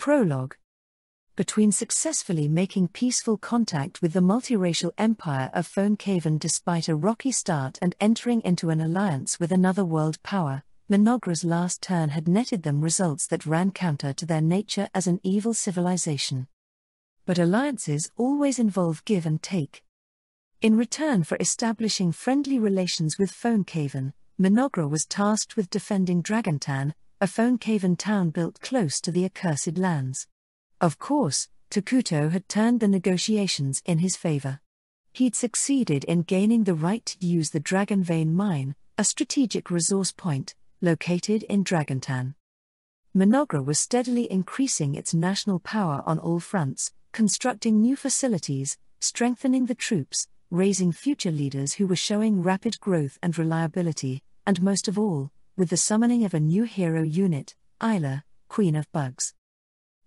Prologue. Between successfully making peaceful contact with the multiracial empire of Conquest despite a rocky start and entering into an alliance with another world power, Mynoghra's last turn had netted them results that ran counter to their nature as an evil civilization. But alliances always involve give and take. In return for establishing friendly relations with Conquest, Mynoghra was tasked with defending Dragontan, a Conquest town built close to the accursed lands. Of course, Takuto had turned the negotiations in his favor. He'd succeeded in gaining the right to use the Dragon Vein mine, a strategic resource point, located in Dragontan. Mynoghra was steadily increasing its national power on all fronts, constructing new facilities, strengthening the troops, raising future leaders who were showing rapid growth and reliability, and most of all, with the summoning of a new hero unit, Isla, Queen of Bugs.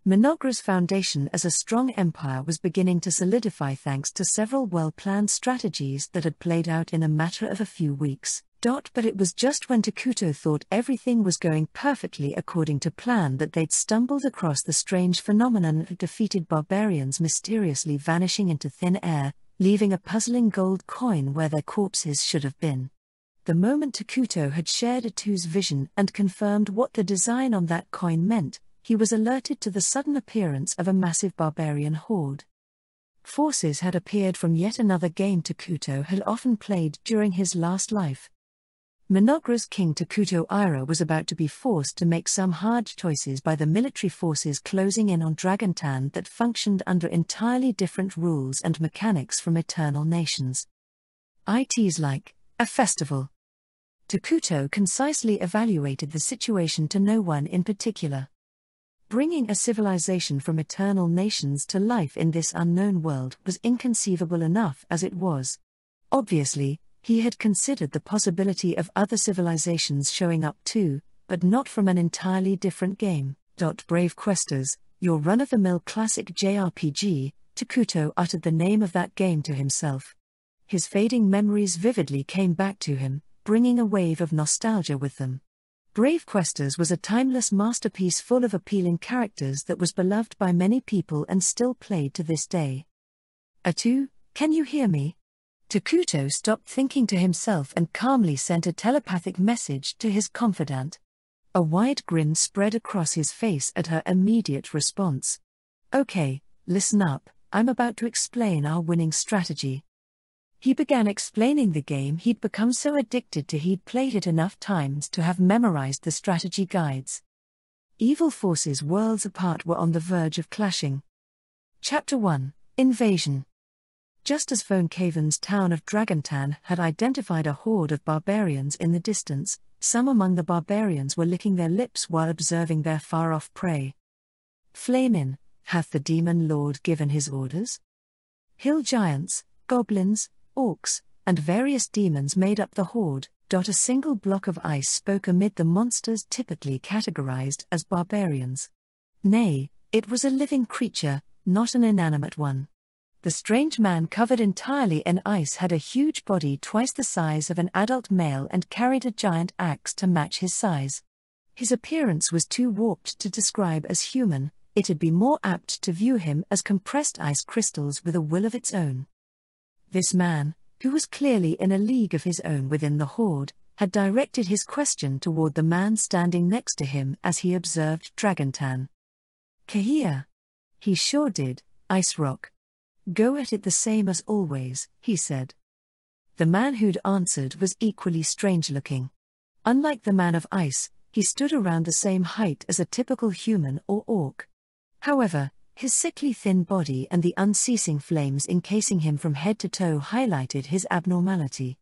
Mynoghra's foundation as a strong empire was beginning to solidify thanks to several well-planned strategies that had played out in a matter of a few weeks. But it was just when Takuto thought everything was going perfectly according to plan that they'd stumbled across the strange phenomenon of defeated barbarians mysteriously vanishing into thin air, leaving a puzzling gold coin where their corpses should have been. The moment Takuto had shared Atu's vision and confirmed what the design on that coin meant, he was alerted to the sudden appearance of a massive barbarian horde. Forces had appeared from yet another game Takuto had often played during his last life. Mynoghra's king Takuto Ira was about to be forced to make some hard choices by the military forces closing in on Dragontan that functioned under entirely different rules and mechanics from eternal nations. It's like a festival. Takuto concisely evaluated the situation to no one in particular. Bringing a civilization from eternal nations to life in this unknown world was inconceivable enough as it was. Obviously, he had considered the possibility of other civilizations showing up too, but not from an entirely different game. Brave Questers, your run-of-the-mill classic JRPG, Takuto uttered the name of that game to himself. His fading memories vividly came back to him, bringing a wave of nostalgia with them. Brave Questers was a timeless masterpiece full of appealing characters that was beloved by many people and still played to this day. Atu, can you hear me? Takuto stopped thinking to himself and calmly sent a telepathic message to his confidant. A wide grin spread across his face at her immediate response. Okay, listen up, I'm about to explain our winning strategy. He began explaining the game he'd become so addicted to he'd played it enough times to have memorized the strategy guides. Evil forces worlds apart were on the verge of clashing. Chapter 1, Invasion. Just as Conquest's town of Dragontan had identified a horde of barbarians in the distance, some among the barbarians were licking their lips while observing their far-off prey. Flamin, hath the demon lord given his orders? Hill giants, goblins, orcs, and various demons made up the horde. A single block of ice spoke amid the monsters typically categorized as barbarians. Nay, it was a living creature, not an inanimate one. The strange man covered entirely in ice had a huge body twice the size of an adult male and carried a giant axe to match his size. His appearance was too warped to describe as human, it'd be more apt to view him as compressed ice crystals with a will of its own. This man, who was clearly in a league of his own within the horde, had directed his question toward the man standing next to him as he observed Dragontan. Kahia. He sure did, Ice Rock. Go at it the same as always, he said. The man who'd answered was equally strange-looking. Unlike the man of ice, he stood around the same height as a typical human or orc. However, his sickly thin body and the unceasing flames encasing him from head to toe highlighted his abnormality.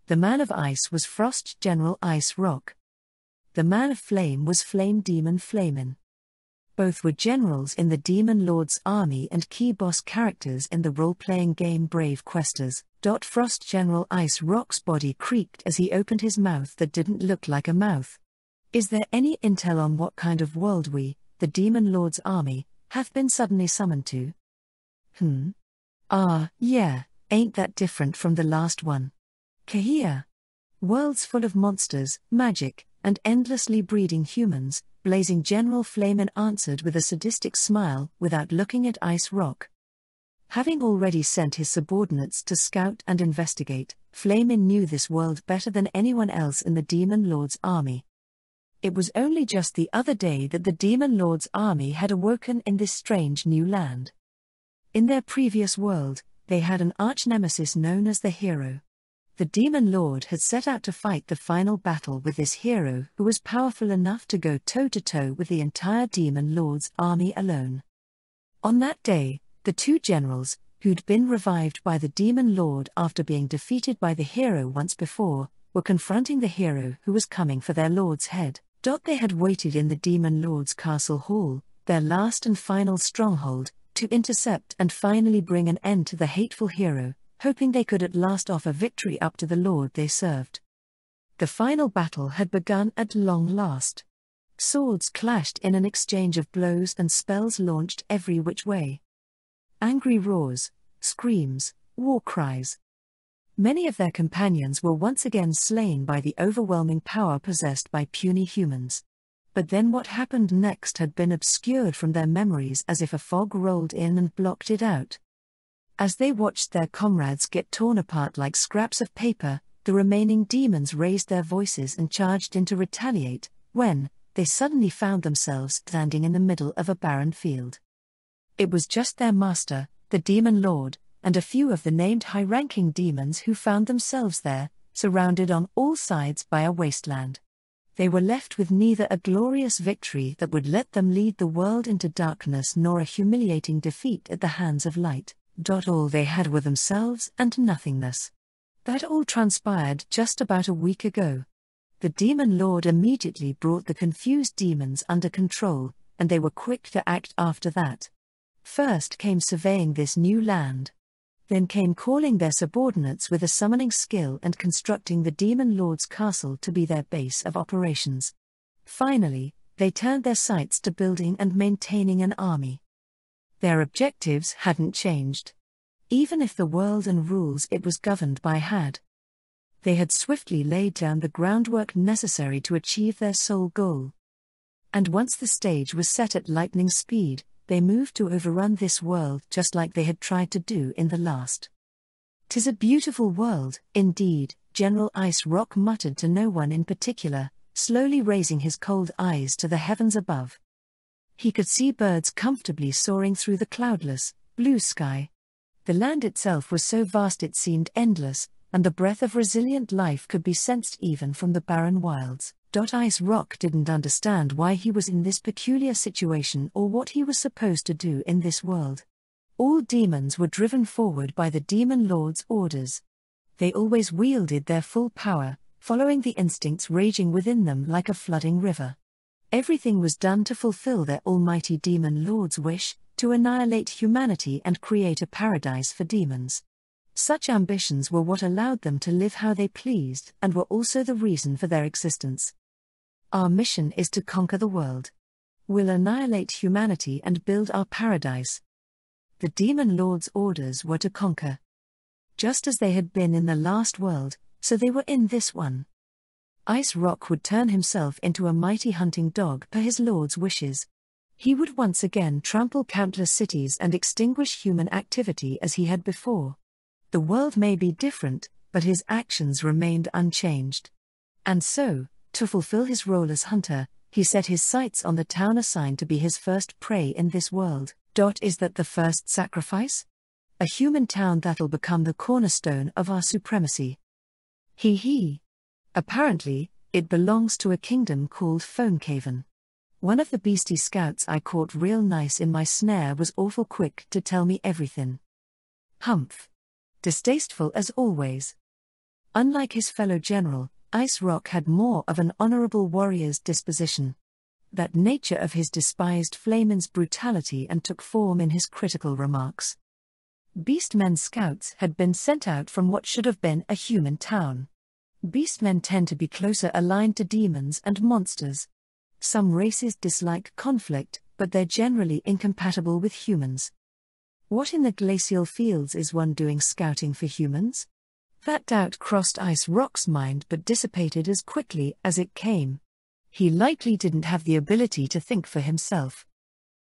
The man of ice was Frost General Ice Rock. The man of flame was Flame Demon Flamin. Both were generals in the Demon Lord's army and key boss characters in the role-playing game Brave Questers. Frost General Ice Rock's body creaked as he opened his mouth that didn't look like a mouth. Is there any intel on what kind of world we, the Demon Lord's army, have been suddenly summoned to? Yeah, ain't that different from the last one? Kahia. Worlds full of monsters, magic, and endlessly breeding humans, Blazing General Flamin answered with a sadistic smile without looking at Ice Rock. Having already sent his subordinates to scout and investigate, Flamin knew this world better than anyone else in the Demon Lord's army. It was only just the other day that the Demon Lord's army had awoken in this strange new land. In their previous world, they had an arch-nemesis known as the Hero. The Demon Lord had set out to fight the final battle with this hero who was powerful enough to go toe-to-toe with the entire Demon Lord's army alone. On that day, the two generals, who'd been revived by the Demon Lord after being defeated by the hero once before, were confronting the hero who was coming for their lord's head. They had waited in the Demon Lord's castle hall, their last and final stronghold, to intercept and finally bring an end to the hateful hero, hoping they could at last offer victory up to the lord they served. The final battle had begun at long last. Swords clashed in an exchange of blows and spells launched every which way. Angry roars, screams, war cries. Many of their companions were once again slain by the overwhelming power possessed by puny humans. But then what happened next had been obscured from their memories as if a fog rolled in and blocked it out. As they watched their comrades get torn apart like scraps of paper, the remaining demons raised their voices and charged in to retaliate, when they suddenly found themselves standing in the middle of a barren field. It was just their master, the Demon Lord, and a few of the named high-ranking demons who found themselves there, surrounded on all sides by a wasteland. They were left with neither a glorious victory that would let them lead the world into darkness nor a humiliating defeat at the hands of light. All they had were themselves and nothingness. That all transpired just about a week ago. The Demon Lord immediately brought the confused demons under control, and they were quick to act after that. First came surveying this new land. Then came calling their subordinates with a summoning skill and constructing the Demon Lord's castle to be their base of operations. Finally, they turned their sights to building and maintaining an army. Their objectives hadn't changed. Even if the world and rules it was governed by had. They had swiftly laid down the groundwork necessary to achieve their sole goal. And once the stage was set at lightning speed, they moved to overrun this world just like they had tried to do in the last. "'Tis a beautiful world, indeed," General Ice Rock muttered to no one in particular, slowly raising his cold eyes to the heavens above. He could see birds comfortably soaring through the cloudless, blue sky. The land itself was so vast it seemed endless, and the breath of resilient life could be sensed even from the barren wilds. Ice Rock didn't understand why he was in this peculiar situation or what he was supposed to do in this world. All demons were driven forward by the Demon Lord's orders. They always wielded their full power, following the instincts raging within them like a flooding river. Everything was done to fulfill their almighty Demon Lord's wish, to annihilate humanity and create a paradise for demons. Such ambitions were what allowed them to live how they pleased and were also the reason for their existence. "Our mission is to conquer the world. We'll annihilate humanity and build our paradise." The Demon Lord's orders were to conquer. Just as they had been in the last world, so they were in this one. Ice Rock would turn himself into a mighty hunting dog per his lord's wishes. He would once again trample countless cities and extinguish human activity as he had before. The world may be different, but his actions remained unchanged. And so, to fulfill his role as hunter, he set his sights on the town assigned to be his first prey in this world. Is that the first sacrifice? A human town that'll become the cornerstone of our supremacy. He. Apparently, it belongs to a kingdom called Phone. One of the beastie scouts I caught real nice in my snare was awful quick to tell me everything. Humph. Distasteful as always. Unlike his fellow general, Ice Rock had more of an honorable warrior's disposition. That nature of his despised Flamin's brutality and took form in his critical remarks. Beastmen scouts had been sent out from what should have been a human town. Beastmen tend to be closer aligned to demons and monsters. Some races dislike conflict, but they're generally incompatible with humans. What in the glacial fields is one doing scouting for humans? That doubt crossed Ice Rock's mind but dissipated as quickly as it came. He likely didn't have the ability to think for himself.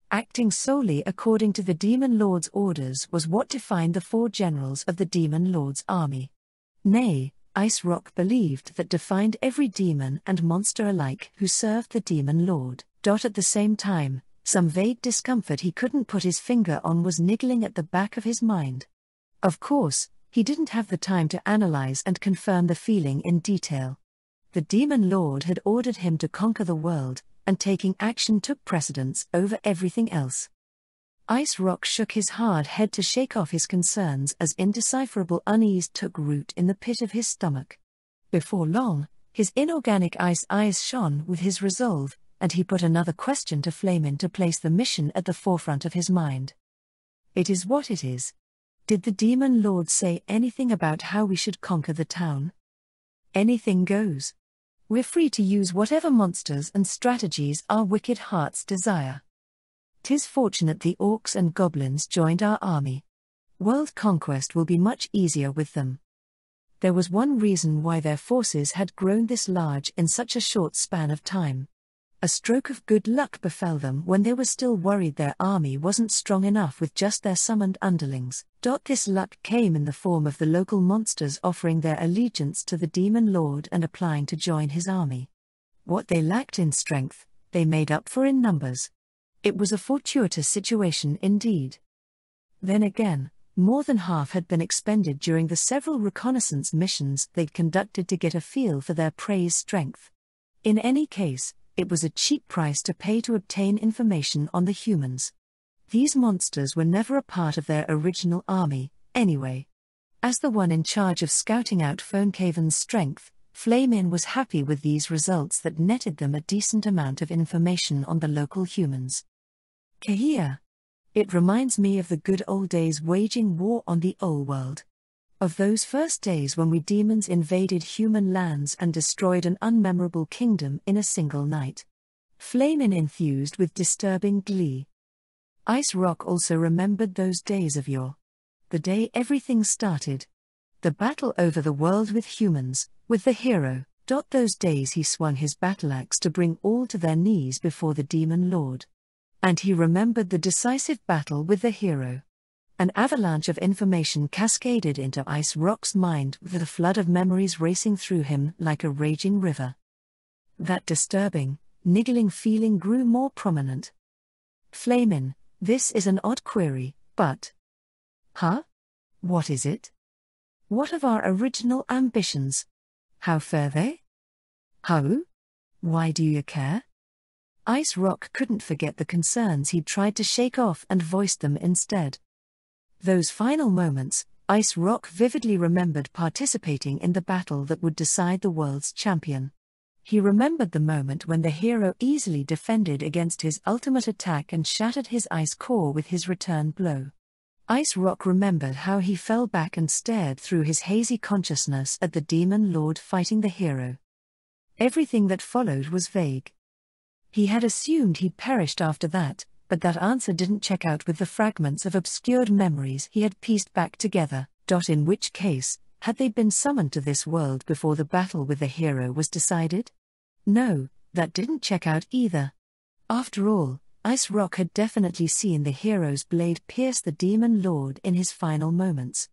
Acting solely according to the Demon Lord's orders was what defined the 4 generals of the Demon Lord's army. Nay, Ice Rock believed that defined every demon and monster alike who served the Demon Lord. At the same time, some vague discomfort he couldn't put his finger on was niggling at the back of his mind. Of course, he didn't have the time to analyze and confirm the feeling in detail. The Demon Lord had ordered him to conquer the world, and taking action took precedence over everything else. Ice Rock shook his hard head to shake off his concerns as indecipherable unease took root in the pit of his stomach. Before long, his inorganic ice eyes shone with his resolve, and he put another question to Flamin to place the mission at the forefront of his mind. It is what it is. Did the Demon Lord say anything about how we should conquer the town? Anything goes. We're free to use whatever monsters and strategies our wicked hearts desire. 'Tis fortunate the orcs and goblins joined our army. World conquest will be much easier with them. There was one reason why their forces had grown this large in such a short span of time. A stroke of good luck befell them when they were still worried their army wasn't strong enough with just their summoned underlings. This luck came in the form of the local monsters offering their allegiance to the Demon Lord and applying to join his army. What they lacked in strength, they made up for in numbers. It was a fortuitous situation indeed. Then again, more than half had been expended during the several reconnaissance missions they'd conducted to get a feel for their prey's strength. In any case, it was a cheap price to pay to obtain information on the humans. These monsters were never a part of their original army, anyway. As the one in charge of scouting out Fonecaven's strength, Flamin was happy with these results that netted them a decent amount of information on the local humans. Kahia. It reminds me of the good old days waging war on the old world. Of those first days when we demons invaded human lands and destroyed an unmemorable kingdom in a single night. Flamin enthused with disturbing glee. Ice Rock also remembered those days of yore. The day everything started. The battle over the world with humans, with the hero. Those days he swung his battle axe to bring all to their knees before the Demon Lord. And he remembered the decisive battle with the hero. An avalanche of information cascaded into Ice Rock's mind with a flood of memories racing through him like a raging river. That disturbing, niggling feeling grew more prominent. Flamin, this is an odd query, but... Huh? What is it? What of our original ambitions? How fare they? How? Why do you care? Ice Rock couldn't forget the concerns he'd tried to shake off and voiced them instead. Those final moments, Ice Rock vividly remembered participating in the battle that would decide the world's champion. He remembered the moment when the hero easily defended against his ultimate attack and shattered his ice core with his return blow. Ice Rock remembered how he fell back and stared through his hazy consciousness at the Demon Lord fighting the hero. Everything that followed was vague. He had assumed he'd perished after that, but that answer didn't check out with the fragments of obscured memories he had pieced back together. In which case, had they been summoned to this world before the battle with the hero was decided? No, that didn't check out either. After all, Ice Rock had definitely seen the hero's blade pierce the Demon Lord in his final moments.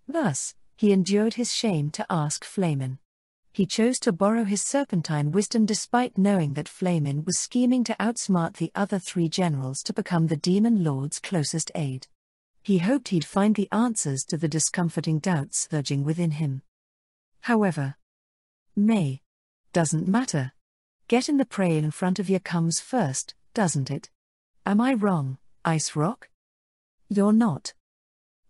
Thus, he endured his shame to ask Flamin. He chose to borrow his serpentine wisdom despite knowing that Flamin was scheming to outsmart the other 3 generals to become the Demon Lord's closest aide. He hoped he'd find the answers to the discomforting doubts surging within him. However, doesn't matter. Getting the prey in front of you comes first, doesn't it? Am I wrong, Ice Rock? You're not.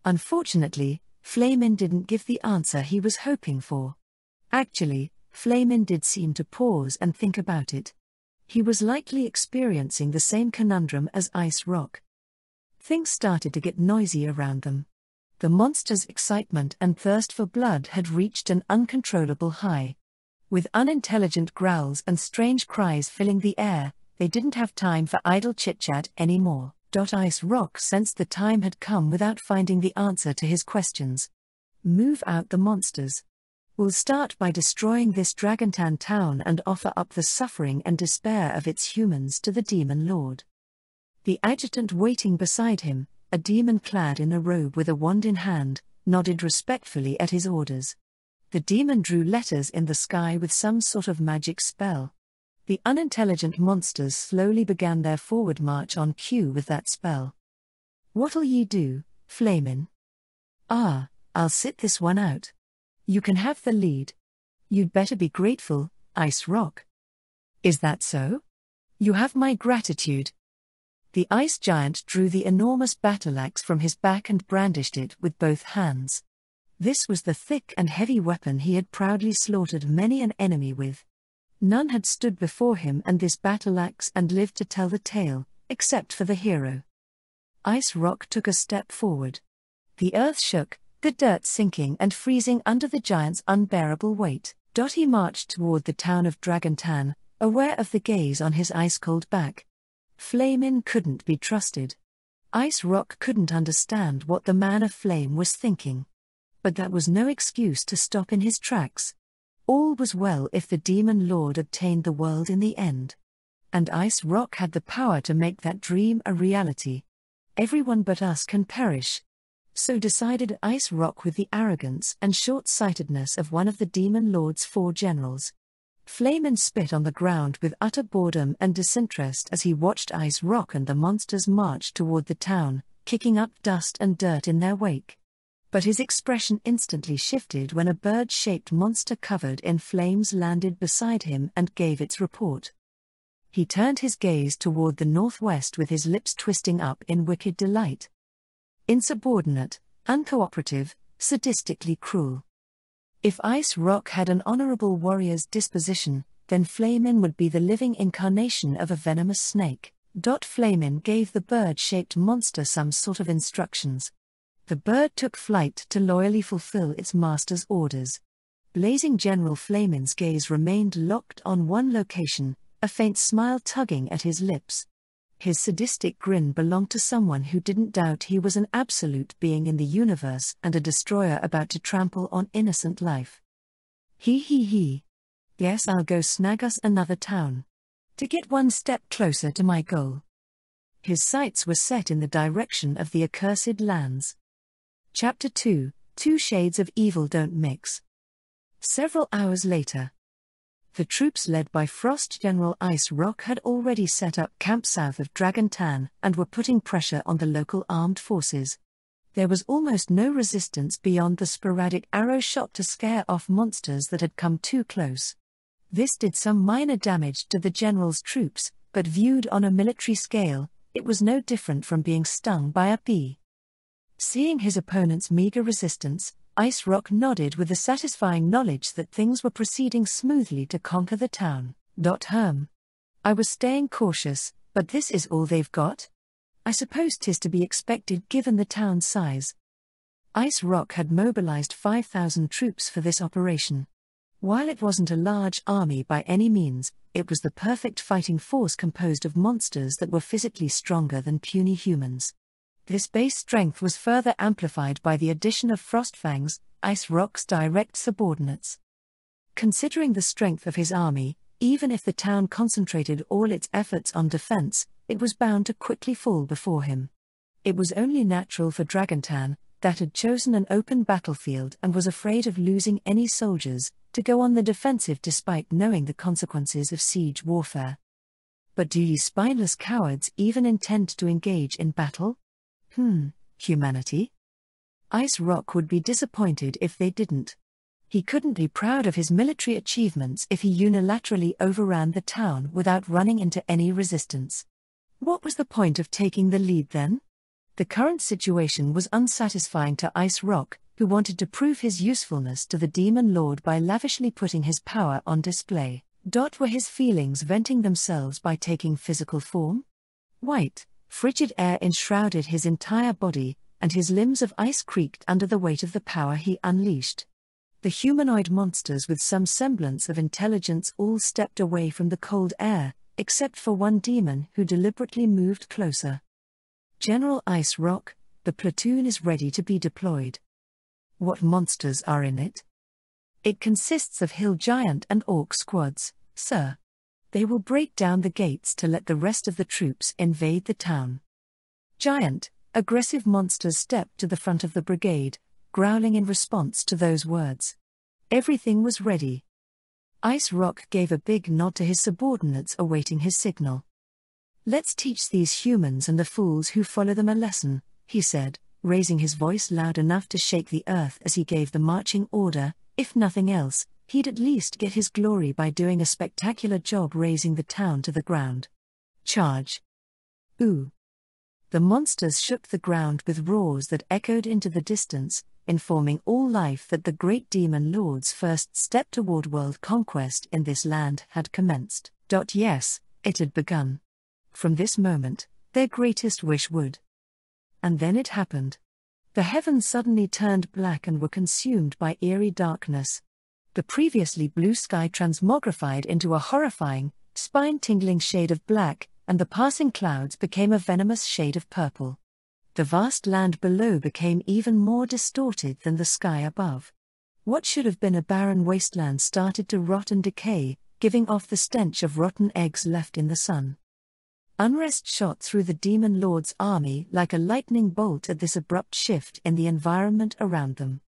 Unfortunately, Flamin didn't give the answer he was hoping for. Actually, Flamin did seem to pause and think about it. He was likely experiencing the same conundrum as Ice Rock. Things started to get noisy around them. The monster's excitement and thirst for blood had reached an uncontrollable high. With unintelligent growls and strange cries filling the air, they didn't have time for idle chit-chat anymore. Ice Rock sensed the time had come without finding the answer to his questions. Move out the monsters. We'll start by destroying this Dragontan town and offer up the suffering and despair of its humans to the Demon Lord. The adjutant waiting beside him, a demon clad in a robe with a wand in hand, nodded respectfully at his orders. The demon drew letters in the sky with some sort of magic spell. The unintelligent monsters slowly began their forward march on cue with that spell. "What'll ye do, Flamin'?" "Ah, I'll sit this one out. You can have the lead. You'd better be grateful, Ice Rock." "Is that so? You have my gratitude." The ice giant drew the enormous battle-axe from his back and brandished it with both hands. This was the thick and heavy weapon he had proudly slaughtered many an enemy with. None had stood before him and this battle-axe and lived to tell the tale, except for the hero. Ice Rock took a step forward. The earth shook, the dirt sinking and freezing under the giant's unbearable weight. He marched toward the town of Dragontan, aware of the gaze on his ice-cold back. Flamin' couldn't be trusted. Ice Rock couldn't understand what the man of flame was thinking. But that was no excuse to stop in his tracks. All was well if the Demon Lord obtained the world in the end. And Ice Rock had the power to make that dream a reality. "Everyone but us can perish." So decided Ice Rock with the arrogance and short-sightedness of one of the Demon Lord's 4 generals. Flamin' spit on the ground with utter boredom and disinterest as he watched Ice Rock and the monsters march toward the town, kicking up dust and dirt in their wake. But his expression instantly shifted when a bird-shaped monster covered in flames landed beside him and gave its report. He turned his gaze toward the northwest with his lips twisting up in wicked delight. Insubordinate, uncooperative, sadistically cruel. If Ice Rock had an honorable warrior's disposition, then Flamin' would be the living incarnation of a venomous snake. Flamin' gave the bird-shaped monster some sort of instructions. The bird took flight to loyally fulfill its master's orders. Blazing General Flamin's gaze remained locked on one location, a faint smile tugging at his lips. His sadistic grin belonged to someone who didn't doubt he was an absolute being in the universe and a destroyer about to trample on innocent life. He. Yes, I'll go snag us another town. To get one step closer to my goal. His sights were set in the direction of the accursed lands. Chapter 2, 2 Shades of Evil Don't Mix. Several hours later, the troops led by Frost General Ice Rock had already set up camp south of Dragontan and were putting pressure on the local armed forces. There was almost no resistance beyond the sporadic arrow shot to scare off monsters that had come too close. This did some minor damage to the general's troops, but viewed on a military scale, it was no different from being stung by a bee. Seeing his opponent's meager resistance, Ice Rock nodded with the satisfying knowledge that things were proceeding smoothly to conquer the town. I was staying cautious, but this is all they've got? I suppose 'tis to be expected given the town's size. Ice Rock had mobilized 5,000 troops for this operation. While it wasn't a large army by any means, it was the perfect fighting force composed of monsters that were physically stronger than puny humans. This base strength was further amplified by the addition of Frostfangs, Ice Rock's direct subordinates. Considering the strength of his army, even if the town concentrated all its efforts on defense, it was bound to quickly fall before him. It was only natural for Dragontan, that had chosen an open battlefield and was afraid of losing any soldiers, to go on the defensive despite knowing the consequences of siege warfare. But do ye spineless cowards even intend to engage in battle? Humanity? Ice Rock would be disappointed if they didn't. He couldn't be proud of his military achievements if he unilaterally overran the town without running into any resistance. What was the point of taking the lead then? The current situation was unsatisfying to Ice Rock, who wanted to prove his usefulness to the Demon Lord by lavishly putting his power on display. Were his feelings venting themselves by taking physical form? White, frigid air enshrouded his entire body, and his limbs of ice creaked under the weight of the power he unleashed. The humanoid monsters with some semblance of intelligence all stepped away from the cold air, except for one demon who deliberately moved closer. General Ice Rock, the platoon is ready to be deployed. What monsters are in it? It consists of hill giant and orc squads, sir. They will break down the gates to let the rest of the troops invade the town. Giant, aggressive monsters stepped to the front of the brigade, growling in response to those words. Everything was ready. Ice Rock gave a big nod to his subordinates awaiting his signal. "Let's teach these humans and the fools who follow them a lesson," he said, raising his voice loud enough to shake the earth as he gave the marching order. If nothing else, he'd at least get his glory by doing a spectacular job razing the town to the ground. Charge! Ooh! The monsters shook the ground with roars that echoed into the distance, informing all life that the great demon lord's first step toward world conquest in this land had commenced. Yes, it had begun. From this moment, their greatest wish would. And then it happened. The heavens suddenly turned black and were consumed by eerie darkness. The previously blue sky transmogrified into a horrifying, spine-tingling shade of black, and the passing clouds became a venomous shade of purple. The vast land below became even more distorted than the sky above. What should have been a barren wasteland started to rot and decay, giving off the stench of rotten eggs left in the sun. Unrest shot through the Demon Lord's army like a lightning bolt at this abrupt shift in the environment around them.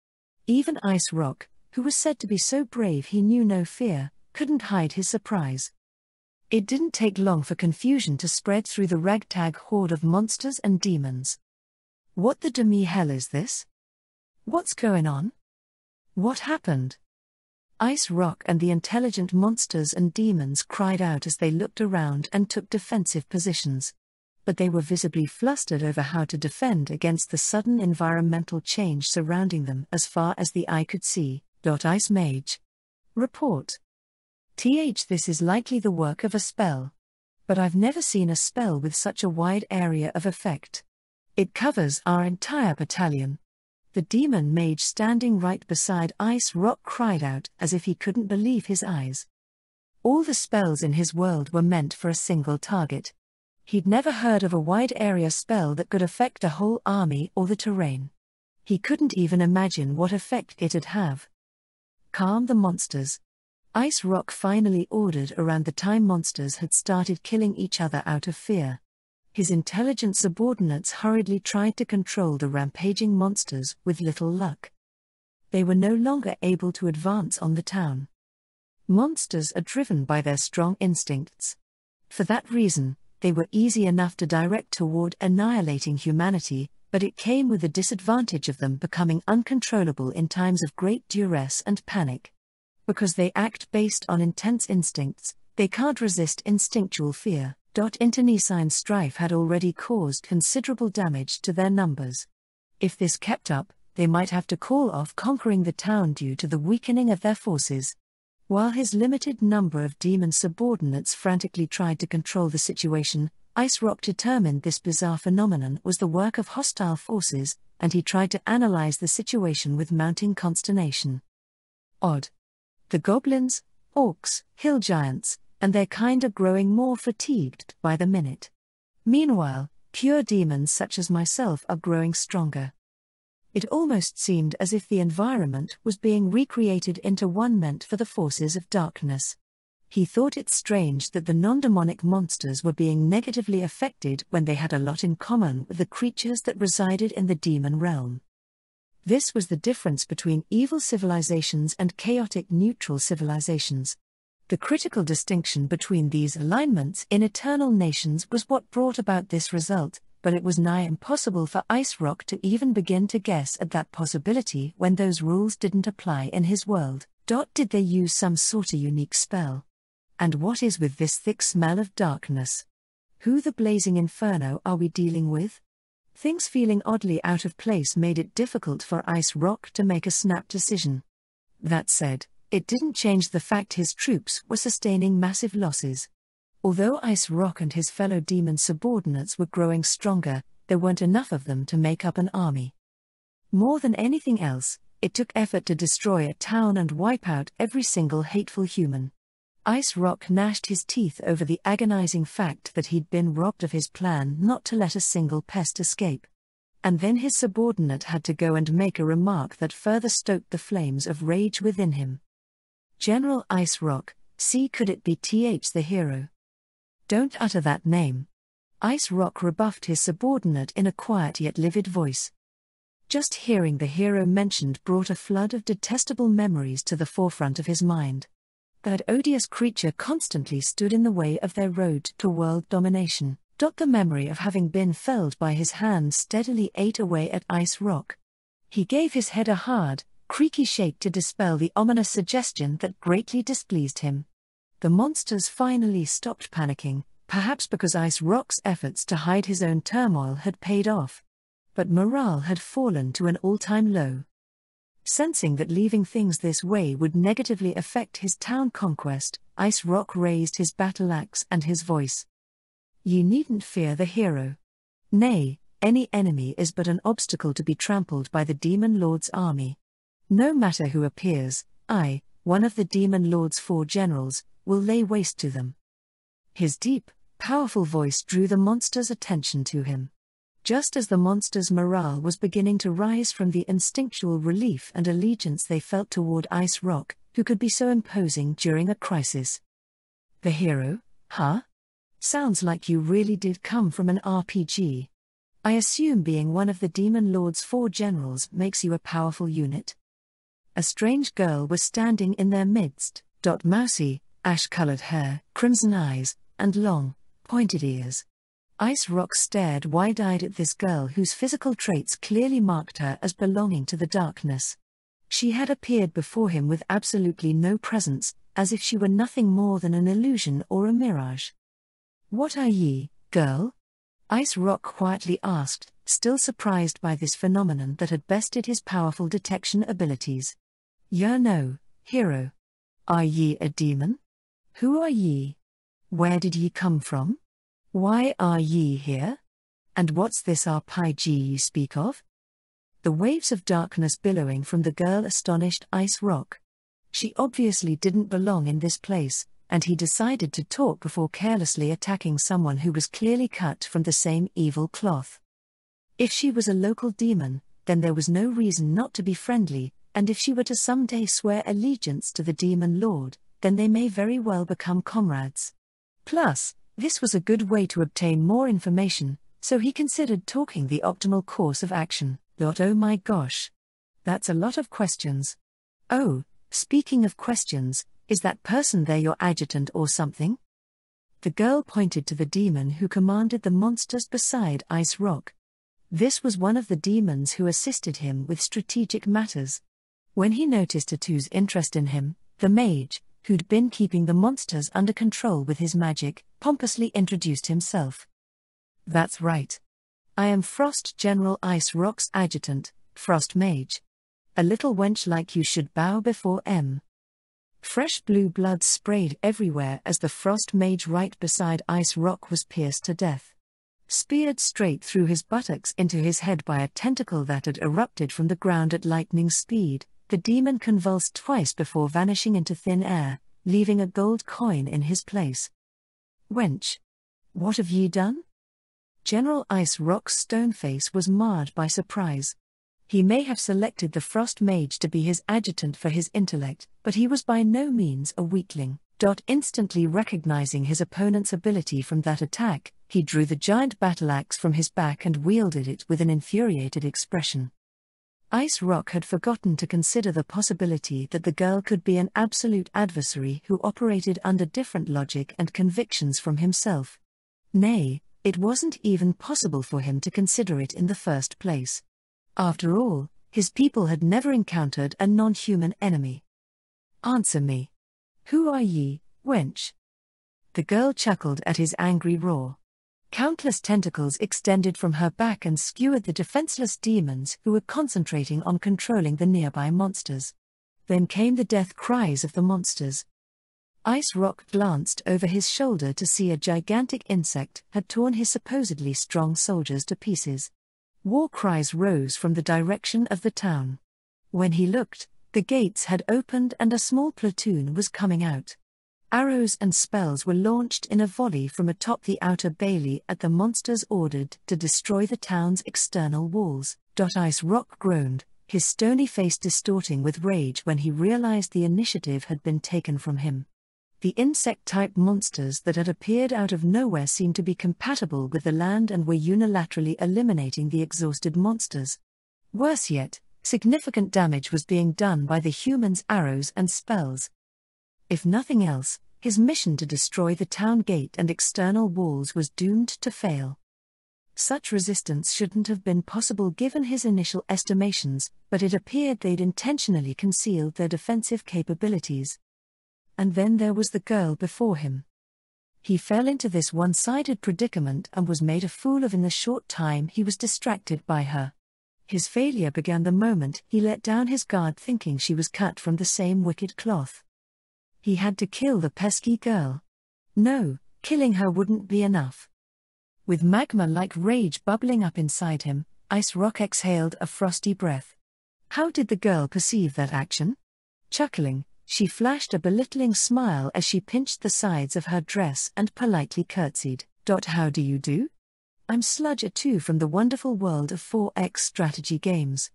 Even Ice Rock, who was said to be so brave he knew no fear, couldn't hide his surprise. It didn't take long for confusion to spread through the ragtag horde of monsters and demons. What the demi-hell is this? What's going on? What happened? Ice Rock and the intelligent monsters and demons cried out as they looked around and took defensive positions. But they were visibly flustered over how to defend against the sudden environmental change surrounding them as far as the eye could see. Ice Mage. Report. This is likely the work of a spell. But I've never seen a spell with such a wide area of effect. It covers our entire battalion. The demon mage standing right beside Ice Rock cried out as if he couldn't believe his eyes. All the spells in his world were meant for a single target. He'd never heard of a wide area spell that could affect a whole army or the terrain. He couldn't even imagine what effect it'd have. Calm the monsters. Ice Rock finally ordered around the time monsters had started killing each other out of fear. His intelligent subordinates hurriedly tried to control the rampaging monsters with little luck. They were no longer able to advance on the town. Monsters are driven by their strong instincts. For that reason, they were easy enough to direct toward annihilating humanity, but it came with the disadvantage of them becoming uncontrollable in times of great duress and panic. Because they act based on intense instincts, they can't resist instinctual fear. Internecine strife had already caused considerable damage to their numbers. If this kept up, they might have to call off conquering the town due to the weakening of their forces. While his limited number of demon subordinates frantically tried to control the situation, Ice Rock determined this bizarre phenomenon was the work of hostile forces, and he tried to analyze the situation with mounting consternation. Odd. The goblins, orcs, hill giants, and their kind are growing more fatigued by the minute. Meanwhile, pure demons such as myself are growing stronger. It almost seemed as if the environment was being recreated into one meant for the forces of darkness. He thought it strange that the non-demonic monsters were being negatively affected when they had a lot in common with the creatures that resided in the demon realm. This was the difference between evil civilizations and chaotic neutral civilizations. The critical distinction between these alignments in eternal nations was what brought about this result, but it was nigh impossible for Ice Rock to even begin to guess at that possibility when those rules didn't apply in his world. Did they use some sorta unique spell? And what is with this thick smell of darkness? Who the blazing inferno are we dealing with? Things feeling oddly out of place made it difficult for Ice Rock to make a snap decision. That said, it didn't change the fact his troops were sustaining massive losses. Although Ice Rock and his fellow demon subordinates were growing stronger, there weren't enough of them to make up an army. More than anything else, it took effort to destroy a town and wipe out every single hateful human. Ice Rock gnashed his teeth over the agonizing fact that he'd been robbed of his plan not to let a single pest escape. And then his subordinate had to go and make a remark that further stoked the flames of rage within him. General Ice Rock, see, could it be the hero? Don't utter that name. Ice Rock rebuffed his subordinate in a quiet yet livid voice. Just hearing the hero mentioned brought a flood of detestable memories to the forefront of his mind. That odious creature constantly stood in the way of their road to world domination. The memory of having been felled by his hand steadily ate away at Ice Rock. He gave his head a hard, creaky shake to dispel the ominous suggestion that greatly displeased him. The monsters finally stopped panicking, perhaps because Ice Rock's efforts to hide his own turmoil had paid off. But morale had fallen to an all-time low. Sensing that leaving things this way would negatively affect his town conquest, Ice Rock raised his battle axe and his voice. Ye needn't fear the hero. Nay, any enemy is but an obstacle to be trampled by the Demon Lord's army. No matter who appears, I, one of the Demon Lord's 4 generals, will lay waste to them. His deep, powerful voice drew the monsters' attention to him. Just as the monsters' morale was beginning to rise from the instinctual relief and allegiance they felt toward Ice Rock, who could be so imposing during a crisis. The hero, huh? Sounds like you really did come from an RPG. I assume being one of the Demon Lord's 4 generals makes you a powerful unit. A strange girl was standing in their midst, mousy, ash-colored hair, crimson eyes, and long, pointed ears. Ice Rock stared wide-eyed at this girl whose physical traits clearly marked her as belonging to the darkness. She had appeared before him with absolutely no presence, as if she were nothing more than an illusion or a mirage. What are ye, girl? Ice Rock quietly asked, still surprised by this phenomenon that had bested his powerful detection abilities. No, hero. Are ye a demon? Who are ye? Where did ye come from? Why are ye here? And what's this RPG ye speak of? The waves of darkness billowing from the girl astonished Ice Rock. She obviously didn't belong in this place, and he decided to talk before carelessly attacking someone who was clearly cut from the same evil cloth. If she was a local demon, then there was no reason not to be friendly, and if she were to someday swear allegiance to the Demon Lord, then they may very well become comrades. Plus, this was a good way to obtain more information, so he considered talking the optimal course of action. Oh my gosh. That's a lot of questions. Oh, speaking of questions, is that person there your adjutant or something? The girl pointed to the demon who commanded the monsters beside Ice Rock. This was one of the demons who assisted him with strategic matters. When he noticed Atu's interest in him, the mage, who'd been keeping the monsters under control with his magic, pompously introduced himself. That's right. I am Frost General Ice Rock's adjutant, Frost Mage. A little wench like you should bow before M. Fresh blue blood sprayed everywhere as the Frost Mage right beside Ice Rock was pierced to death. Speared straight through his buttocks into his head by a tentacle that had erupted from the ground at lightning speed, the demon convulsed twice before vanishing into thin air, leaving a gold coin in his place. Wench! What have ye done? General Ice Rock's stone face was marred by surprise. He may have selected the Frost Mage to be his adjutant for his intellect, but he was by no means a weakling. Instantly recognizing his opponent's ability from that attack, he drew the giant battle-axe from his back and wielded it with an infuriated expression. Ice Rock had forgotten to consider the possibility that the girl could be an absolute adversary who operated under different logic and convictions from himself. Nay, it wasn't even possible for him to consider it in the first place. After all, his people had never encountered a non-human enemy. Answer me. Who are ye, wench? The girl chuckled at his angry roar. Countless tentacles extended from her back and skewered the defenseless demons who were concentrating on controlling the nearby monsters. Then came the death cries of the monsters. Ice Rock glanced over his shoulder to see a gigantic insect had torn his supposedly strong soldiers to pieces. War cries rose from the direction of the town. When he looked, the gates had opened and a small platoon was coming out. Arrows and spells were launched in a volley from atop the outer bailey at the monsters ordered to destroy the town's external walls. Ice Rock groaned, his stony face distorting with rage when he realized the initiative had been taken from him. The insect-type monsters that had appeared out of nowhere seemed to be compatible with the land and were unilaterally eliminating the exhausted monsters. Worse yet, significant damage was being done by the humans' arrows and spells. If nothing else, his mission to destroy the town gate and external walls was doomed to fail. Such resistance shouldn't have been possible given his initial estimations, but it appeared they'd intentionally concealed their defensive capabilities. And then there was the girl before him. He fell into this one-sided predicament and was made a fool of in the short time he was distracted by her. His failure began the moment he let down his guard thinking she was cut from the same wicked cloth. He had to kill the pesky girl. No, killing her wouldn't be enough. With magma-like rage bubbling up inside him, Ice Rock exhaled a frosty breath. How did the girl perceive that action? Chuckling, she flashed a belittling smile as she pinched the sides of her dress and politely curtsied. How do you do? I'm Sludger 2 from the wonderful world of 4X strategy games.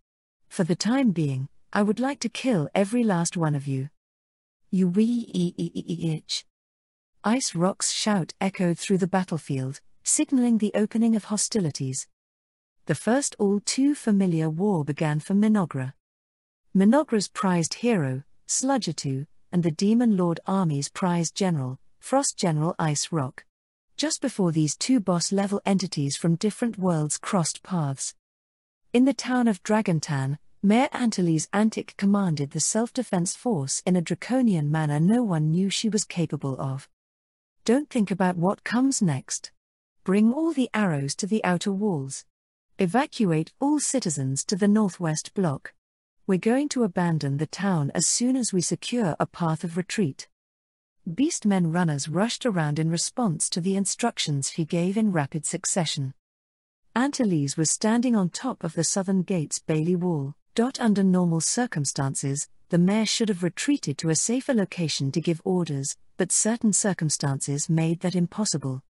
For the time being, I would like to kill every last one of you. You wee-itch. Ice Rock's shout echoed through the battlefield, signaling the opening of hostilities. The first all-too-familiar war began for Mynoghra. Mynoghra's prized hero, Sludger 2, and the Demon Lord Army's prized general, Frost General Ice Rock. Just before these two boss-level entities from different worlds crossed paths. In the town of Dragontan, Mayor Anteli's Antic commanded the self-defense force in a draconian manner no one knew she was capable of. Don't think about what comes next. Bring all the arrows to the outer walls. Evacuate all citizens to the northwest block. We're going to abandon the town as soon as we secure a path of retreat. Beastmen runners rushed around in response to the instructions he gave in rapid succession. Antilles was standing on top of the southern gate's bailey wall. Under normal circumstances, the mayor should have retreated to a safer location to give orders, but certain circumstances made that impossible.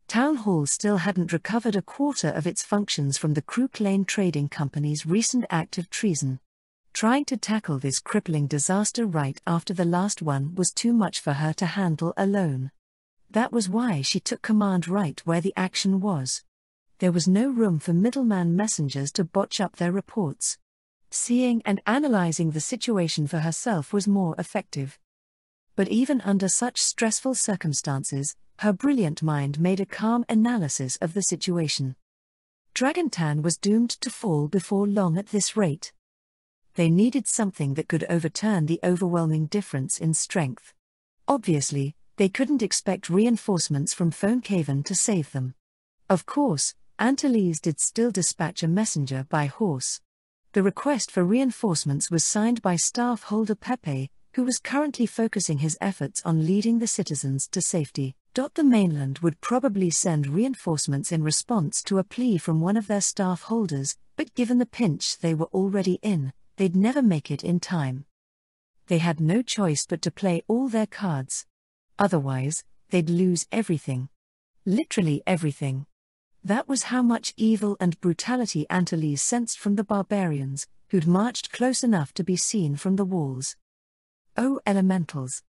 Town Hall still hadn't recovered a quarter of its functions from the Crook Lane Trading Company's recent act of treason. Trying to tackle this crippling disaster right after the last one was too much for her to handle alone. That was why she took command right where the action was. There was no room for middleman messengers to botch up their reports. Seeing and analyzing the situation for herself was more effective. But even under such stressful circumstances, her brilliant mind made a calm analysis of the situation. Dragontan was doomed to fall before long at this rate. They needed something that could overturn the overwhelming difference in strength. Obviously, they couldn't expect reinforcements from Conquest to save them. Of course, Antilles did still dispatch a messenger by horse. The request for reinforcements was signed by staff holder Pepe, who was currently focusing his efforts on leading the citizens to safety. The mainland would probably send reinforcements in response to a plea from one of their staff holders, but given the pinch they were already in, they'd never make it in time. They had no choice but to play all their cards. Otherwise, they'd lose everything. Literally everything. That was how much evil and brutality Antilles sensed from the barbarians, who'd marched close enough to be seen from the walls. Oh elementals!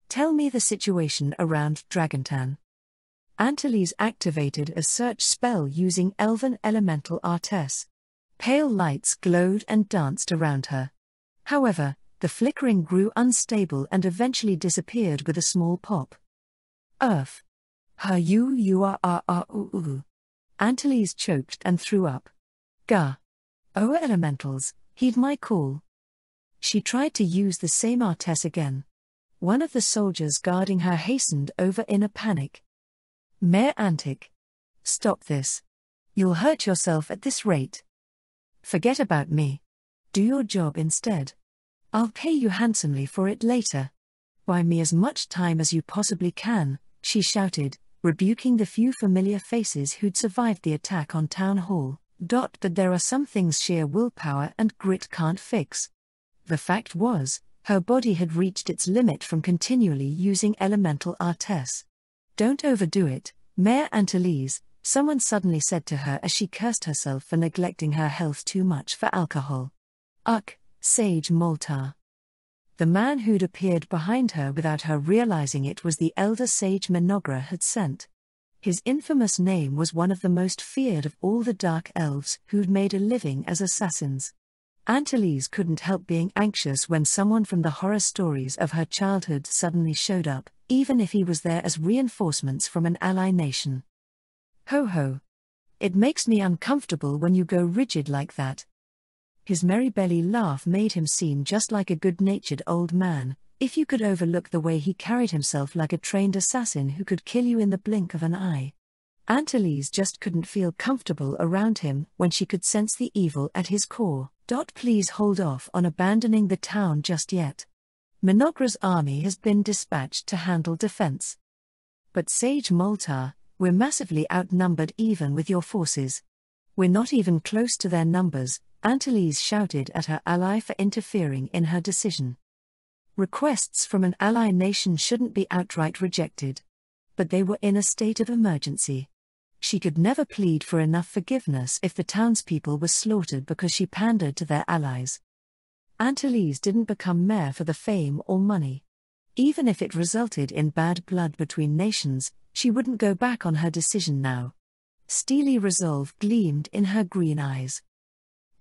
Tell me the situation around Dragontan. Antilles activated a search spell using Elven Elemental Artes. Pale lights glowed and danced around her. However, the flickering grew unstable and eventually disappeared with a small pop. Earth. Antilles choked and threw up. Gah. Oh elementals, heed my call. She tried to use the same Artes again. One of the soldiers guarding her hastened over in a panic. Mayor Antic. Stop this. You'll hurt yourself at this rate. Forget about me. Do your job instead. I'll pay you handsomely for it later. Buy me as much time as you possibly can, she shouted, rebuking the few familiar faces who'd survived the attack on Town Hall. But there are some things sheer willpower and grit can't fix. The fact was, her body had reached its limit from continually using Elemental Artes. Don't overdo it, Mayor Antilles, someone suddenly said to her as she cursed herself for neglecting her health too much for alcohol. Ugh, Sage Moltar. The man who'd appeared behind her without her realizing it was the elder sage Mynoghra had sent. His infamous name was one of the most feared of all the dark elves who'd made a living as assassins. Antilles couldn't help being anxious when someone from the horror stories of her childhood suddenly showed up, even if he was there as reinforcements from an ally nation. Ho ho. It makes me uncomfortable when you go rigid like that. His merry belly laugh made him seem just like a good-natured old man, if you could overlook the way he carried himself like a trained assassin who could kill you in the blink of an eye. Antilles just couldn't feel comfortable around him when she could sense the evil at his core. Please hold off on abandoning the town just yet. Mynoghra's army has been dispatched to handle defense. But Sage Moltar, we're massively outnumbered even with your forces. We're not even close to their numbers, Antilles shouted at her ally for interfering in her decision. Requests from an ally nation shouldn't be outright rejected. But they were in a state of emergency. She could never plead for enough forgiveness if the townspeople were slaughtered because she pandered to their allies. Antilles didn't become mayor for the fame or money. Even if it resulted in bad blood between nations, she wouldn't go back on her decision now. Steely resolve gleamed in her green eyes.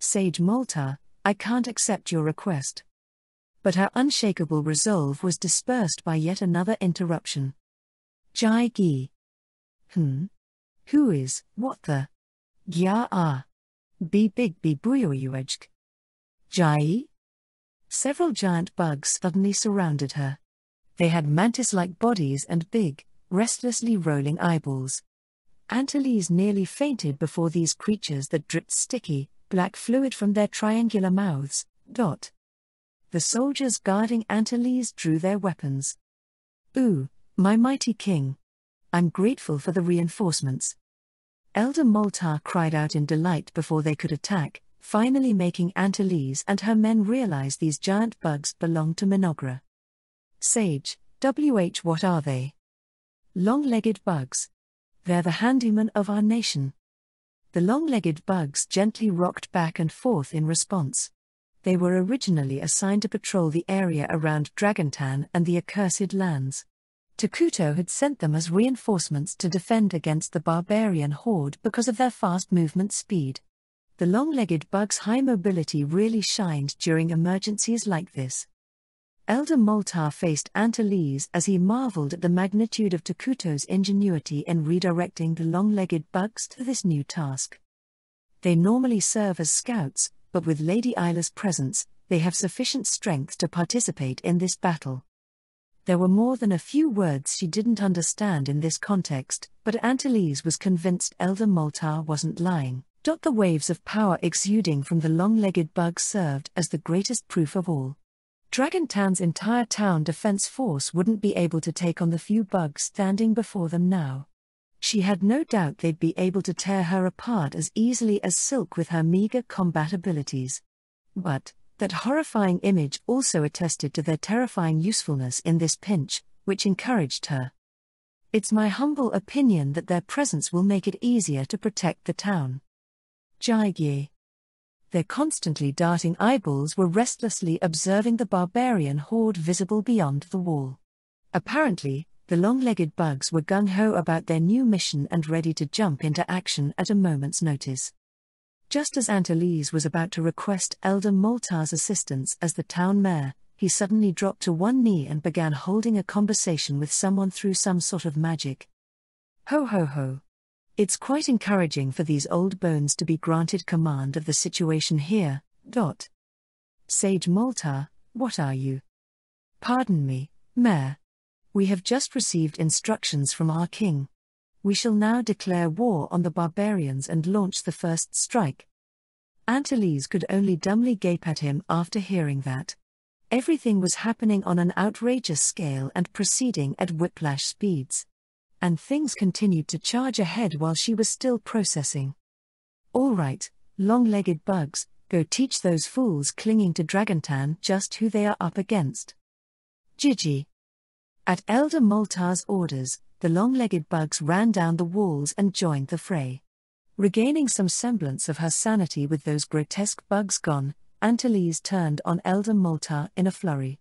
Sage Moltar, I can't accept your request. But her unshakable resolve was dispersed by yet another interruption. Jai Gi. Who is, what the? Gya ah. Be big be buyoyuejk. Jai? Several giant bugs suddenly surrounded her. They had mantis-like bodies and big, restlessly rolling eyeballs. Antilles nearly fainted before these creatures that dripped sticky, black fluid from their triangular mouths. The soldiers guarding Antilles drew their weapons. Ooh, my mighty king. I'm grateful for the reinforcements. Elder Moltar cried out in delight before they could attack, finally making Antilles and her men realize these giant bugs belonged to Mynoghra. Sage, what are they? Long-legged bugs. They're the handymen of our nation. The long-legged bugs gently rocked back and forth in response. They were originally assigned to patrol the area around Dragontan and the Accursed Lands. Takuto had sent them as reinforcements to defend against the barbarian horde because of their fast movement speed. The long-legged bug's high mobility really shined during emergencies like this. Elder Moltar faced Antilles as he marveled at the magnitude of Takuto's ingenuity in redirecting the long-legged bugs to this new task. They normally serve as scouts, but with Lady Isla's presence, they have sufficient strength to participate in this battle. There were more than a few words she didn't understand in this context, but Antilles was convinced Elder Moltar wasn't lying. The waves of power exuding from the long-legged bugs served as the greatest proof of all. Dragontan's entire town defense force wouldn't be able to take on the few bugs standing before them now. She had no doubt they'd be able to tear her apart as easily as silk with her meager combat abilities. But that horrifying image also attested to their terrifying usefulness in this pinch, which encouraged her. It's my humble opinion that their presence will make it easier to protect the town. Jaigye. Their constantly darting eyeballs were restlessly observing the barbarian horde visible beyond the wall. Apparently, the long-legged bugs were gung-ho about their new mission and ready to jump into action at a moment's notice. Just as Antilles was about to request Elder Moltar's assistance as the town mayor, he suddenly dropped to one knee and began holding a conversation with someone through some sort of magic. Ho ho ho. It's quite encouraging for these old bones to be granted command of the situation here. Sage Moltar, what are you? Pardon me, Mayor. We have just received instructions from our king. We shall now declare war on the barbarians and launch the first strike. Antilles could only dumbly gape at him after hearing that. Everything was happening on an outrageous scale and proceeding at whiplash speeds. And things continued to charge ahead while she was still processing. All right, long-legged bugs, go teach those fools clinging to Dragontan just who they are up against. Gigi. At Elder Moltar's orders, the long-legged bugs ran down the walls and joined the fray. Regaining some semblance of her sanity with those grotesque bugs gone, Antilles turned on Elder Moltar in a flurry.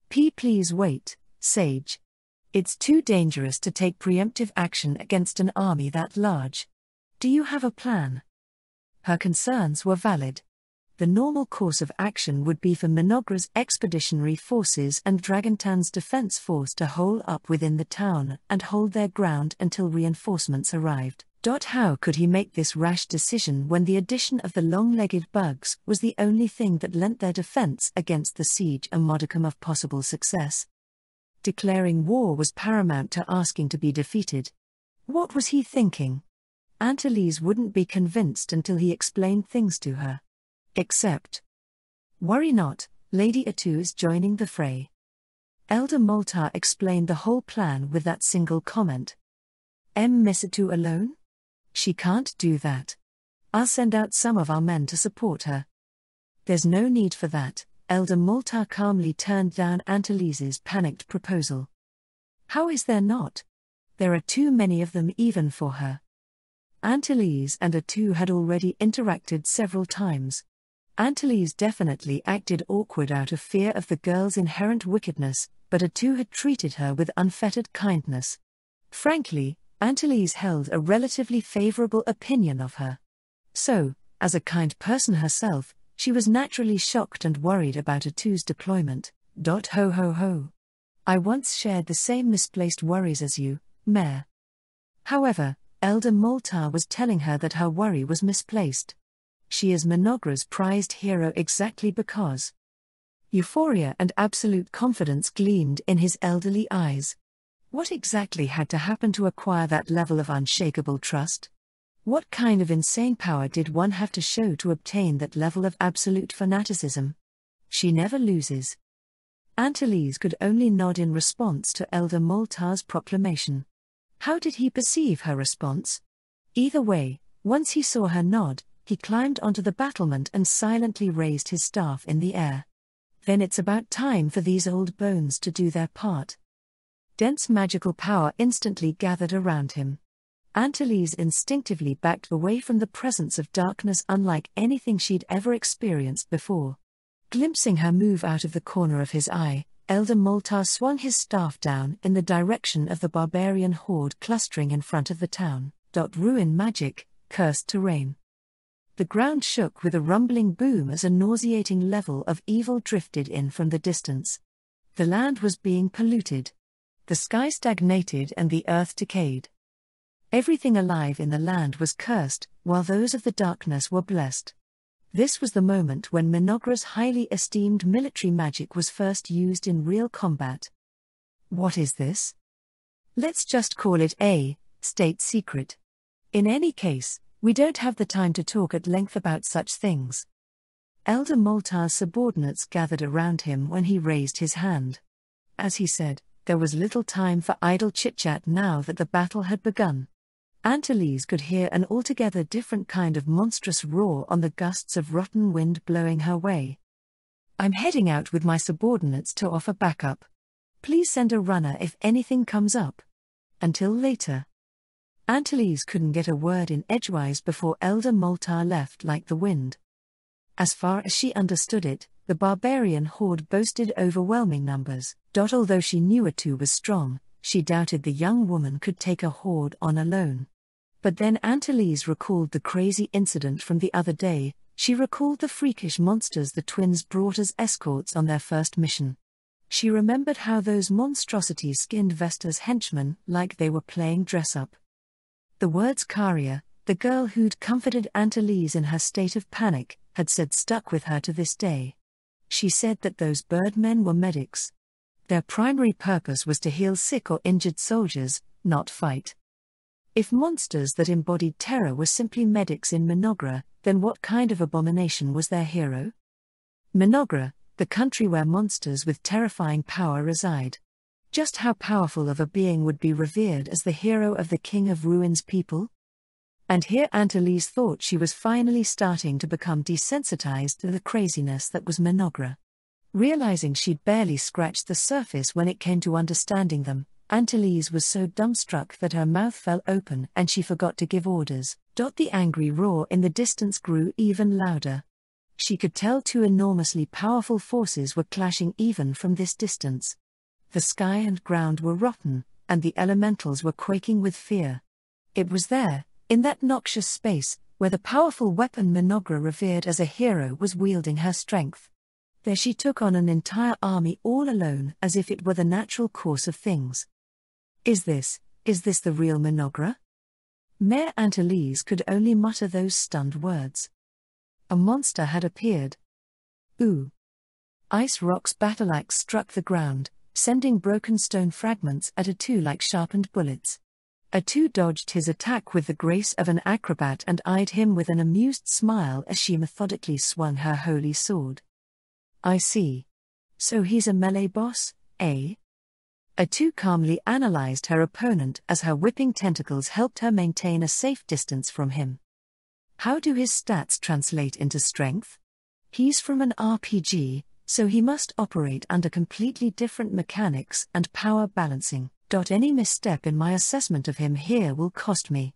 Please wait, Sage. It's too dangerous to take preemptive action against an army that large. Do you have a plan? Her concerns were valid. The normal course of action would be for Mynoghra's expeditionary forces and Dragontan's defense force to hole up within the town and hold their ground until reinforcements arrived. How could he make this rash decision when the addition of the long-legged bugs was the only thing that lent their defense against the siege a modicum of possible success? Declaring war was paramount to asking to be defeated. What was he thinking? Antilles wouldn't be convinced until he explained things to her. Except, worry not, Lady Atu is joining the fray. Elder Moltar explained the whole plan with that single comment. Miss Atu alone? She can't do that. I'll send out some of our men to support her. There's no need for that. Elder Moltar calmly turned down Antilles' panicked proposal. How is there not? There are too many of them even for her. Antilles and Atu had already interacted several times. Antilles definitely acted awkward out of fear of the girl's inherent wickedness, but Atu had treated her with unfettered kindness. Frankly, Antilles held a relatively favorable opinion of her. So, as a kind person herself, she was naturally shocked and worried about Atu's deployment. Ho ho ho. I once shared the same misplaced worries as you, Mare. However, Elder Moltar was telling her that her worry was misplaced. She is Mynoghra's prized hero exactly because. Euphoria and absolute confidence gleamed in his elderly eyes. What exactly had to happen to acquire that level of unshakable trust? What kind of insane power did one have to show to obtain that level of absolute fanaticism? She never loses. Antilles could only nod in response to Elder Moltar's proclamation. How did he perceive her response? Either way, once he saw her nod, he climbed onto the battlement and silently raised his staff in the air. Then it's about time for these old bones to do their part. Dense magical power instantly gathered around him. Antilles instinctively backed away from the presence of darkness unlike anything she'd ever experienced before. Glimpsing her move out of the corner of his eye, Elder Moltar swung his staff down in the direction of the barbarian horde clustering in front of the town. Ruin magic, cursed terrain. The ground shook with a rumbling boom as a nauseating level of evil drifted in from the distance. The land was being polluted. The sky stagnated and the earth decayed. Everything alive in the land was cursed, while those of the darkness were blessed. This was the moment when Mynoghra's highly esteemed military magic was first used in real combat. What is this? Let's just call it a state secret. In any case, we don't have the time to talk at length about such things. Elder Moltar's subordinates gathered around him when he raised his hand. As he said, there was little time for idle chit-chat now that the battle had begun. Antilles could hear an altogether different kind of monstrous roar on the gusts of rotten wind blowing her way. I'm heading out with my subordinates to offer backup. Please send a runner if anything comes up. Until later. Antilles couldn't get a word in edgewise before Elder Moltar left like the wind. As far as she understood it, the barbarian horde boasted overwhelming numbers. Although she knew Atu was strong, she doubted the young woman could take a horde on alone. But then Antilles recalled the crazy incident from the other day. She recalled the freakish monsters the twins brought as escorts on their first mission. She remembered how those monstrosities skinned Vesta's henchmen like they were playing dress-up. The words Karia, the girl who'd comforted Antilles in her state of panic, had said stuck with her to this day. She said that those birdmen were medics. Their primary purpose was to heal sick or injured soldiers, not fight. If monsters that embodied terror were simply medics in Mynoghra, then what kind of abomination was their hero? Mynoghra, the country where monsters with terrifying power reside. Just how powerful of a being would be revered as the hero of the King of Ruin's people? And here Antilles thought she was finally starting to become desensitized to the craziness that was Mynoghra. Realizing she'd barely scratched the surface when it came to understanding them, Antilles was so dumbstruck that her mouth fell open and she forgot to give orders. The angry roar in the distance grew even louder. She could tell two enormously powerful forces were clashing even from this distance. The sky and ground were rotten, and the elementals were quaking with fear. It was there, in that noxious space, where the powerful weapon Mynoghra revered as a hero was wielding her strength. There she took on an entire army all alone, as if it were the natural course of things. Is this the real Mynoghra? Mère Antelize could only mutter those stunned words. A monster had appeared. Ooh! Ice Rock's battle-axe struck the ground, sending broken stone fragments at Atu like sharpened bullets. Atu dodged his attack with the grace of an acrobat and eyed him with an amused smile as she methodically swung her holy sword. I see. So he's a melee boss, eh? Atu calmly analyzed her opponent as her whipping tentacles helped her maintain a safe distance from him. How do his stats translate into strength? He's from an RPG, so he must operate under completely different mechanics and power balancing. Any misstep in my assessment of him here will cost me.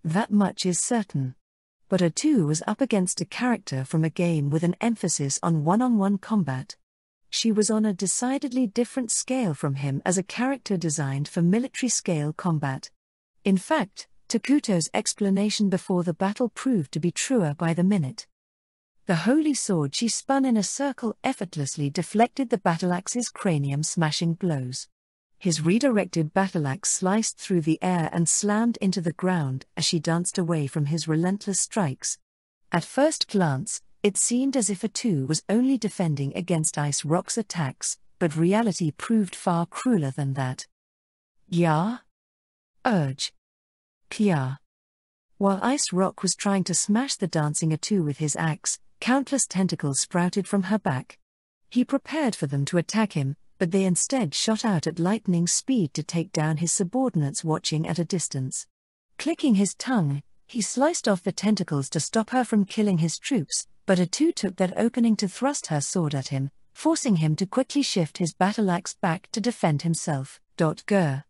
That much is certain. But Atu was up against a character from a game with an emphasis on one-on-one combat. She was on a decidedly different scale from him as a character designed for military-scale combat. In fact, Takuto's explanation before the battle proved to be truer by the minute. The holy sword she spun in a circle effortlessly deflected the battle-axe's cranium-smashing blows. His redirected battle-axe sliced through the air and slammed into the ground as she danced away from his relentless strikes. At first glance, it seemed as if Atu was only defending against Ice Rock's attacks, but reality proved far crueler than that. Ya? Urge. Pia. While Ice Rock was trying to smash the dancing Atu with his axe, countless tentacles sprouted from her back. He prepared for them to attack him, but they instead shot out at lightning speed to take down his subordinates watching at a distance. Clicking his tongue, he sliced off the tentacles to stop her from killing his troops, but Atu took that opening to thrust her sword at him, forcing him to quickly shift his battle-axe back to defend himself. Grr.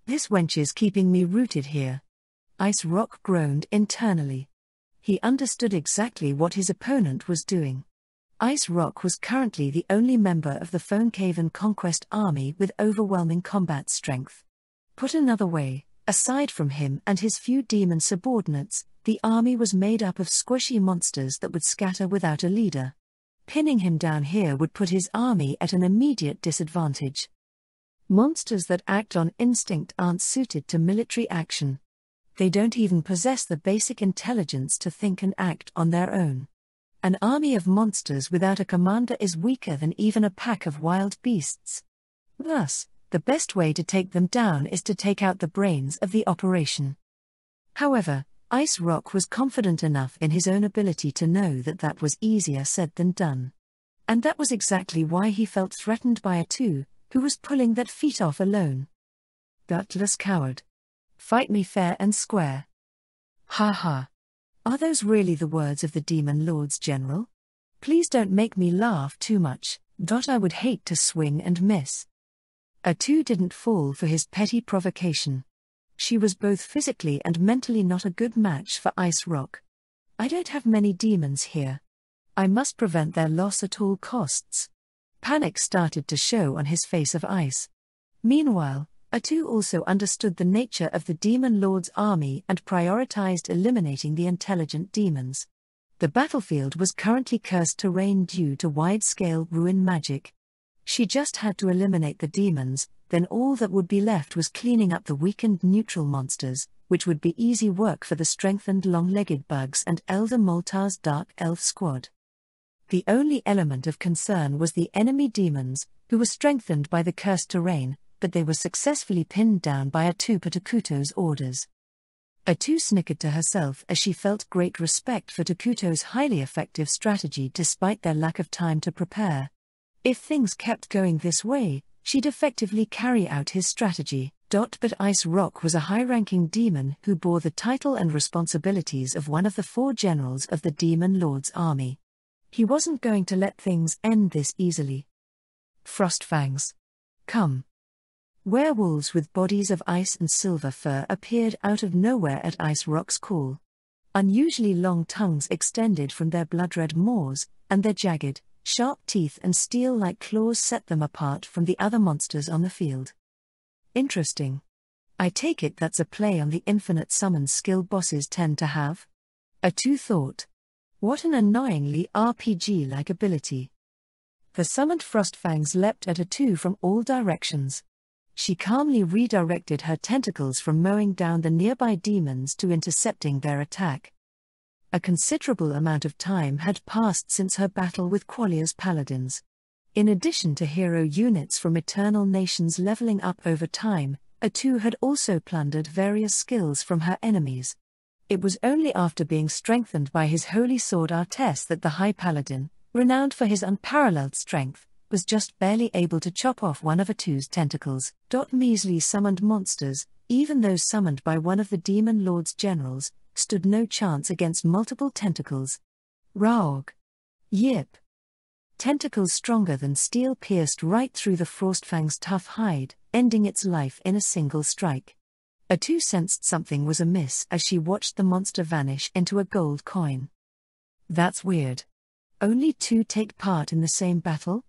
This wench is keeping me rooted here. Ice Rock groaned internally. He understood exactly what his opponent was doing. Ice Rock was currently the only member of the Conquest Conquest army with overwhelming combat strength. Put another way, aside from him and his few demon subordinates, the army was made up of squishy monsters that would scatter without a leader. Pinning him down here would put his army at an immediate disadvantage. Monsters that act on instinct aren't suited to military action. They don't even possess the basic intelligence to think and act on their own. An army of monsters without a commander is weaker than even a pack of wild beasts. Thus, the best way to take them down is to take out the brains of the operation. However, Ice Rock was confident enough in his own ability to know that that was easier said than done. And that was exactly why he felt threatened by Atu, who was pulling that feat off alone. Gutless coward. Fight me fair and square. Ha ha. Are those really the words of the Demon Lord's General? Please don't make me laugh too much. I would hate to swing and miss. Atu didn't fall for his petty provocation. She was both physically and mentally not a good match for Ice Rock. I don't have many demons here. I must prevent their loss at all costs. Panic started to show on his face of ice. Meanwhile, Atu also understood the nature of the Demon Lord's army and prioritized eliminating the intelligent demons. The battlefield was currently cursed terrain due to wide-scale ruin magic. She just had to eliminate the demons, then all that would be left was cleaning up the weakened neutral monsters, which would be easy work for the strengthened long-legged bugs and Elder Moltar's Dark Elf squad. The only element of concern was the enemy demons, who were strengthened by the cursed terrain, but they were successfully pinned down by Atu per Takuto's orders. Atu snickered to herself as she felt great respect for Takuto's highly effective strategy despite their lack of time to prepare. If things kept going this way, she'd effectively carry out his strategy. But Ice Rock was a high-ranking demon who bore the title and responsibilities of one of the 4 generals of the Demon Lord's army. He wasn't going to let things end this easily. Frostfangs. Come. Werewolves with bodies of ice and silver fur appeared out of nowhere at Ice Rock's call. Unusually long tongues extended from their blood-red maws, and their jagged, sharp teeth and steel-like claws set them apart from the other monsters on the field. Interesting. I take it that's a play on the infinite summon skill bosses tend to have? A2 thought. What an annoyingly RPG-like ability. The summoned Frostfangs leapt at A2 from all directions. She calmly redirected her tentacles from mowing down the nearby demons to intercepting their attack. A considerable amount of time had passed since her battle with Qualia's paladins. In addition to hero units from Eternal Nations leveling up over time, A2 had also plundered various skills from her enemies. It was only after being strengthened by his holy sword Artes that the High Paladin, renowned for his unparalleled strength, was just barely able to chop off one of A2's tentacles. Measly summoned monsters, even those summoned by one of the Demon Lord's generals, stood no chance against multiple tentacles. Raog. Yip. Tentacles stronger than steel pierced right through the Frostfang's tough hide, ending its life in a single strike. A2 sensed something was amiss as she watched the monster vanish into a gold coin. That's weird. Only 2 take part in the same battle?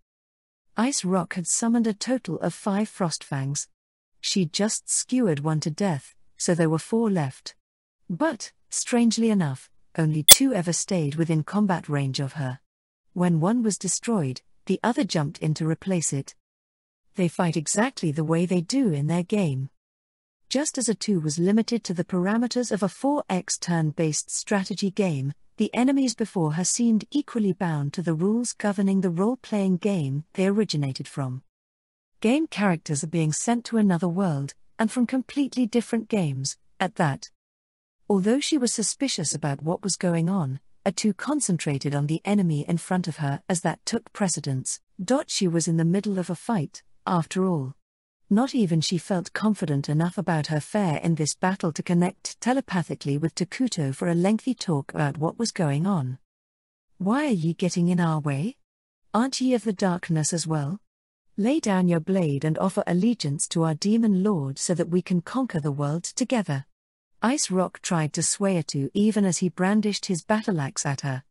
Ice Rock had summoned a total of 5 Frostfangs. She'd just skewered one to death, so there were 4 left. But, strangely enough, only 2 ever stayed within combat range of her. When one was destroyed, the other jumped in to replace it. They fight exactly the way they do in their game. Just as A2 was limited to the parameters of a 4x turn-based strategy game, the enemies before her seemed equally bound to the rules governing the role-playing game they originated from. Game characters are being sent to another world, and from completely different games, at that. Although she was suspicious about what was going on, A2 concentrated on the enemy in front of her as that took precedence. She was in the middle of a fight, after all. Not even she felt confident enough about her fare in this battle to connect telepathically with Takuto for a lengthy talk about what was going on. Why are ye getting in our way? Aren't ye of the darkness as well? Lay down your blade and offer allegiance to our demon lord so that we can conquer the world together. Ice Rock tried to sway A2 even as he brandished his battle-axe at her.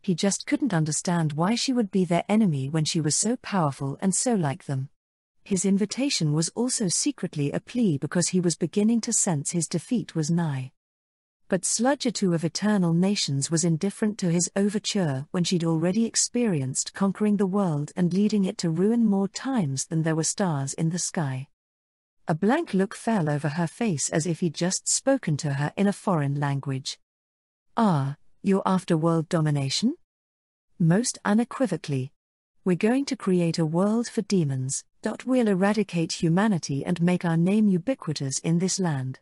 He just couldn't understand why she would be their enemy when she was so powerful and so like them. His invitation was also secretly a plea because he was beginning to sense his defeat was nigh. But Sludge A2 of Eternal Nations was indifferent to his overture when she'd already experienced conquering the world and leading it to ruin more times than there were stars in the sky. A blank look fell over her face as if he'd just spoken to her in a foreign language. Ah, you're after world domination? Most unequivocally. We're going to create a world for demons. We'll eradicate humanity and make our name ubiquitous in this land.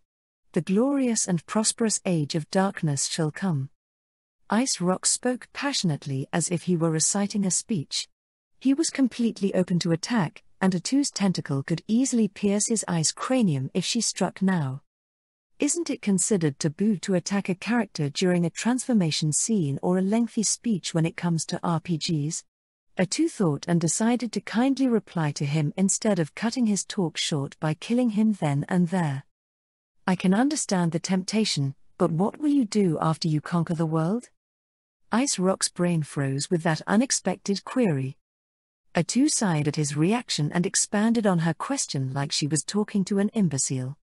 The glorious and prosperous age of darkness shall come. Ice Rock spoke passionately as if he were reciting a speech. He was completely open to attack, and A2's tentacle could easily pierce his ice cranium if she struck now. Isn't it considered taboo to attack a character during a transformation scene or a lengthy speech when it comes to RPGs? A2 thought and decided to kindly reply to him instead of cutting his talk short by killing him then and there. I can understand the temptation, but what will you do after you conquer the world? Ice Rock's brain froze with that unexpected query. A2 sighed at his reaction and expanded on her question like she was talking to an imbecile.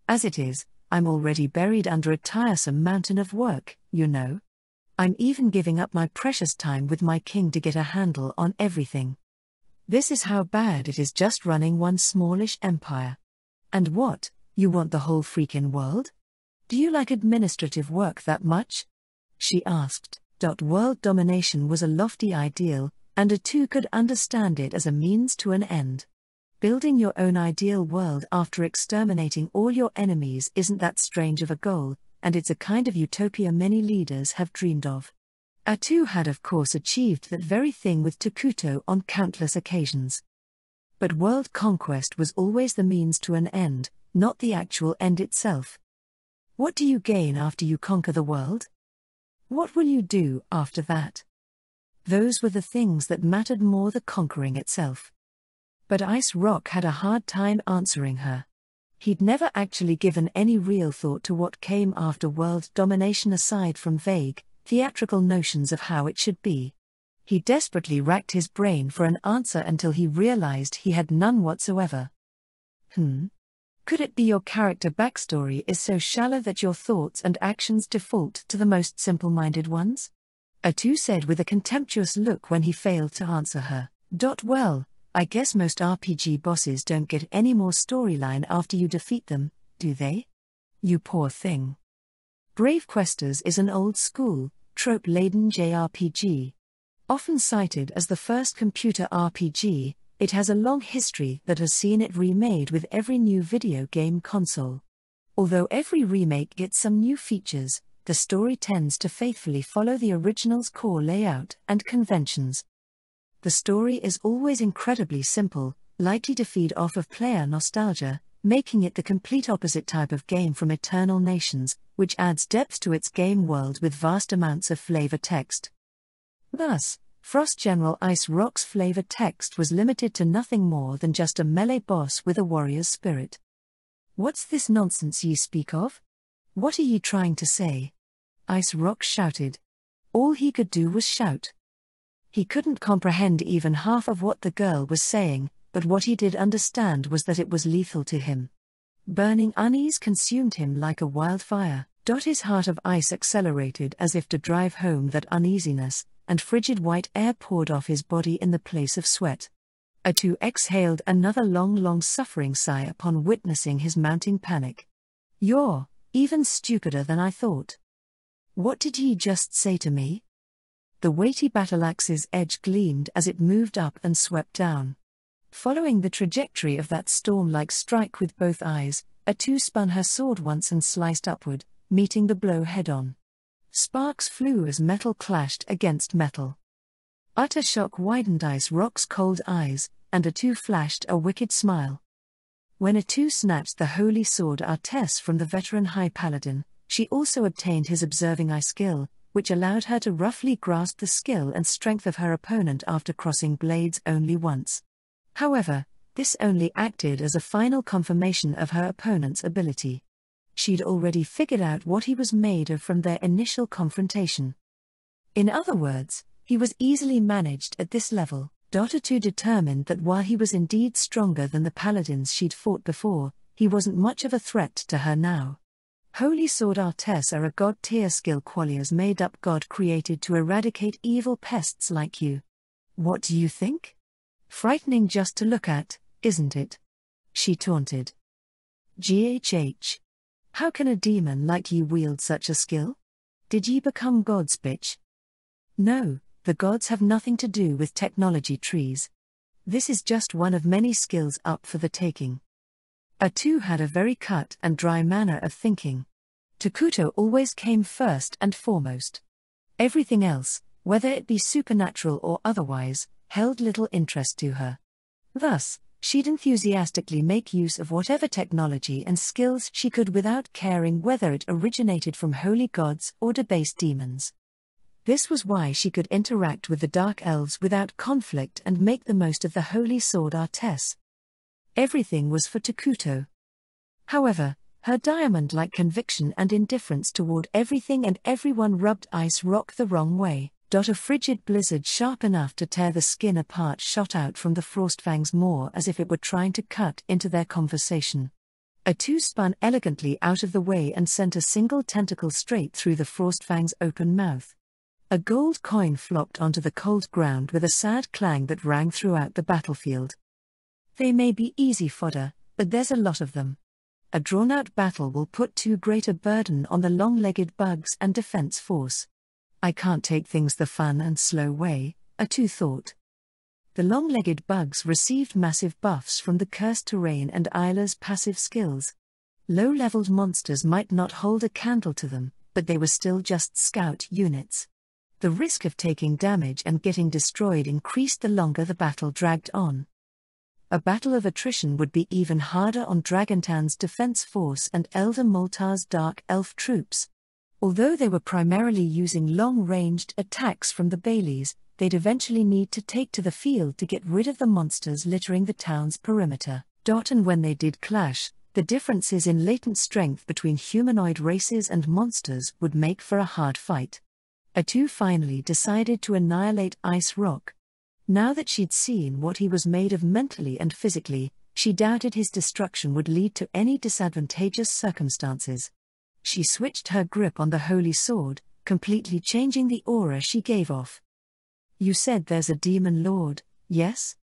As it is, I'm already buried under a tiresome mountain of work, you know. I'm even giving up my precious time with my king to get a handle on everything. This is how bad it is just running one smallish empire. And what, you want the whole freaking world? Do you like administrative work that much? She asked. World domination was a lofty ideal, and A2 could understand it as a means to an end. Building your own ideal world after exterminating all your enemies isn't that strange of a goal, and it's a kind of utopia many leaders have dreamed of. A2 had of course achieved that very thing with Takuto on countless occasions. But world conquest was always the means to an end, not the actual end itself. What do you gain after you conquer the world? What will you do after that? Those were the things that mattered more than conquering itself. But Ice Rock had a hard time answering her. He'd never actually given any real thought to what came after world domination aside from vague, theatrical notions of how it should be. He desperately racked his brain for an answer until he realized he had none whatsoever. Could it be your character backstory is so shallow that your thoughts and actions default to the most simple-minded ones? Atu said with a contemptuous look when he failed to answer her. Well, I guess most RPG bosses don't get any more storyline after you defeat them, do they? You poor thing. Brave Questers is an old-school, trope-laden JRPG. Often cited as the first computer RPG, it has a long history that has seen it remade with every new video game console. Although every remake gets some new features, the story tends to faithfully follow the original's core layout and conventions. The story is always incredibly simple, likely to feed off of player nostalgia, making it the complete opposite type of game from Eternal Nations, which adds depth to its game world with vast amounts of flavor text. Thus, Frost General Ice Rock's flavor text was limited to nothing more than just a melee boss with a warrior's spirit. What's this nonsense ye speak of? What are ye trying to say? Ice Rock shouted. All he could do was shout. He couldn't comprehend even half of what the girl was saying, but what he did understand was that it was lethal to him. Burning unease consumed him like a wildfire. His heart of ice accelerated as if to drive home that uneasiness, and frigid white air poured off his body in the place of sweat. Atu exhaled another long suffering sigh upon witnessing his mounting panic. You're even stupider than I thought. What did ye just say to me? The weighty battle-axe's edge gleamed as it moved up and swept down. Following the trajectory of that storm-like strike with both eyes, Atu spun her sword once and sliced upward, meeting the blow head-on. Sparks flew as metal clashed against metal. Utter shock widened Ice Rock's cold eyes, and Atu flashed a wicked smile. When Atu snatched the holy sword Artes from the veteran High Paladin, she also obtained his observing eye skill, which allowed her to roughly grasp the skill and strength of her opponent after crossing blades only once. However, this only acted as a final confirmation of her opponent's ability. She'd already figured out what he was made of from their initial confrontation. In other words, he was easily managed at this level. Atu determined that while he was indeed stronger than the paladins she'd fought before, he wasn't much of a threat to her now. Holy Sword Artes are a god-tier skill Qualia's made-up god created to eradicate evil pests like you. What do you think? Frightening just to look at, isn't it? She taunted. GHH. How can a demon like ye wield such a skill? Did ye become gods, bitch? No, the gods have nothing to do with technology trees. This is just one of many skills up for the taking. Atu had a very cut and dry manner of thinking. Takuto always came first and foremost. Everything else, whether it be supernatural or otherwise, held little interest to her. Thus, she'd enthusiastically make use of whatever technology and skills she could without caring whether it originated from holy gods or debased demons. This was why she could interact with the Dark Elves without conflict and make the most of the Holy Sword Artes. Everything was for Takuto. However, her diamond-like conviction and indifference toward everything and everyone rubbed Ice Rock the wrong way. A frigid blizzard sharp enough to tear the skin apart shot out from the Frostfang's maw as if it were trying to cut into their conversation. Atu spun elegantly out of the way and sent a single tentacle straight through the Frostfang's open mouth. A gold coin flopped onto the cold ground with a sad clang that rang throughout the battlefield. They may be easy fodder, but there's a lot of them. A drawn-out battle will put too great a burden on the long-legged bugs and defense force. I can't take things the fun and slow way, Atu thought. The long-legged bugs received massive buffs from the cursed terrain and Isla's passive skills. Low-leveled monsters might not hold a candle to them, but they were still just scout units. The risk of taking damage and getting destroyed increased the longer the battle dragged on. A battle of attrition would be even harder on Dragontan's defense force and Elder Moltar's Dark Elf troops. Although they were primarily using long-ranged attacks from the Baileys, they'd eventually need to take to the field to get rid of the monsters littering the town's perimeter. And when they did clash, The differences in latent strength between humanoid races and monsters would make for a hard fight. A2 finally decided to annihilate Ice Rock. Now that she'd seen what he was made of mentally and physically, she doubted his destruction would lead to any disadvantageous circumstances. She switched her grip on the holy sword, completely changing the aura she gave off. "You said there's a demon lord, yes?"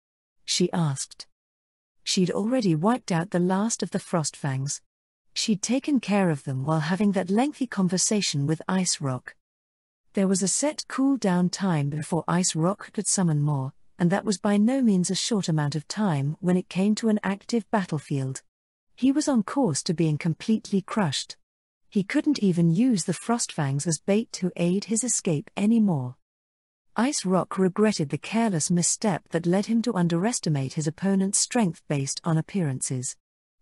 she asked. She'd already wiped out the last of the Frostfangs. She'd taken care of them while having that lengthy conversation with Ice Rock. There was a set cool-down time before Ice Rock could summon more, and that was by no means a short amount of time when it came to an active battlefield. He was on course to being completely crushed. He couldn't even use the Frostfangs as bait to aid his escape anymore. Ice Rock regretted the careless misstep that led him to underestimate his opponent's strength based on appearances.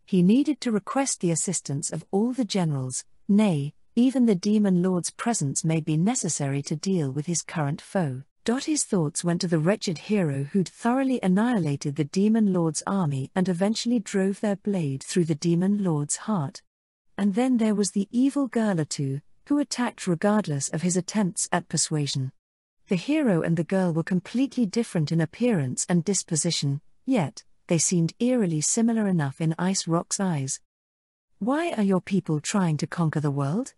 He needed to request the assistance of all the generals, nay, even the Demon Lord's presence may be necessary to deal with his current foe. His thoughts went to the wretched hero who'd thoroughly annihilated the Demon Lord's army and eventually drove their blade through the Demon Lord's heart. And then there was the evil girl A2, who attacked regardless of his attempts at persuasion. The hero and the girl were completely different in appearance and disposition, yet they seemed eerily similar enough in Ice Rock's eyes. Why are your people trying to conquer the world?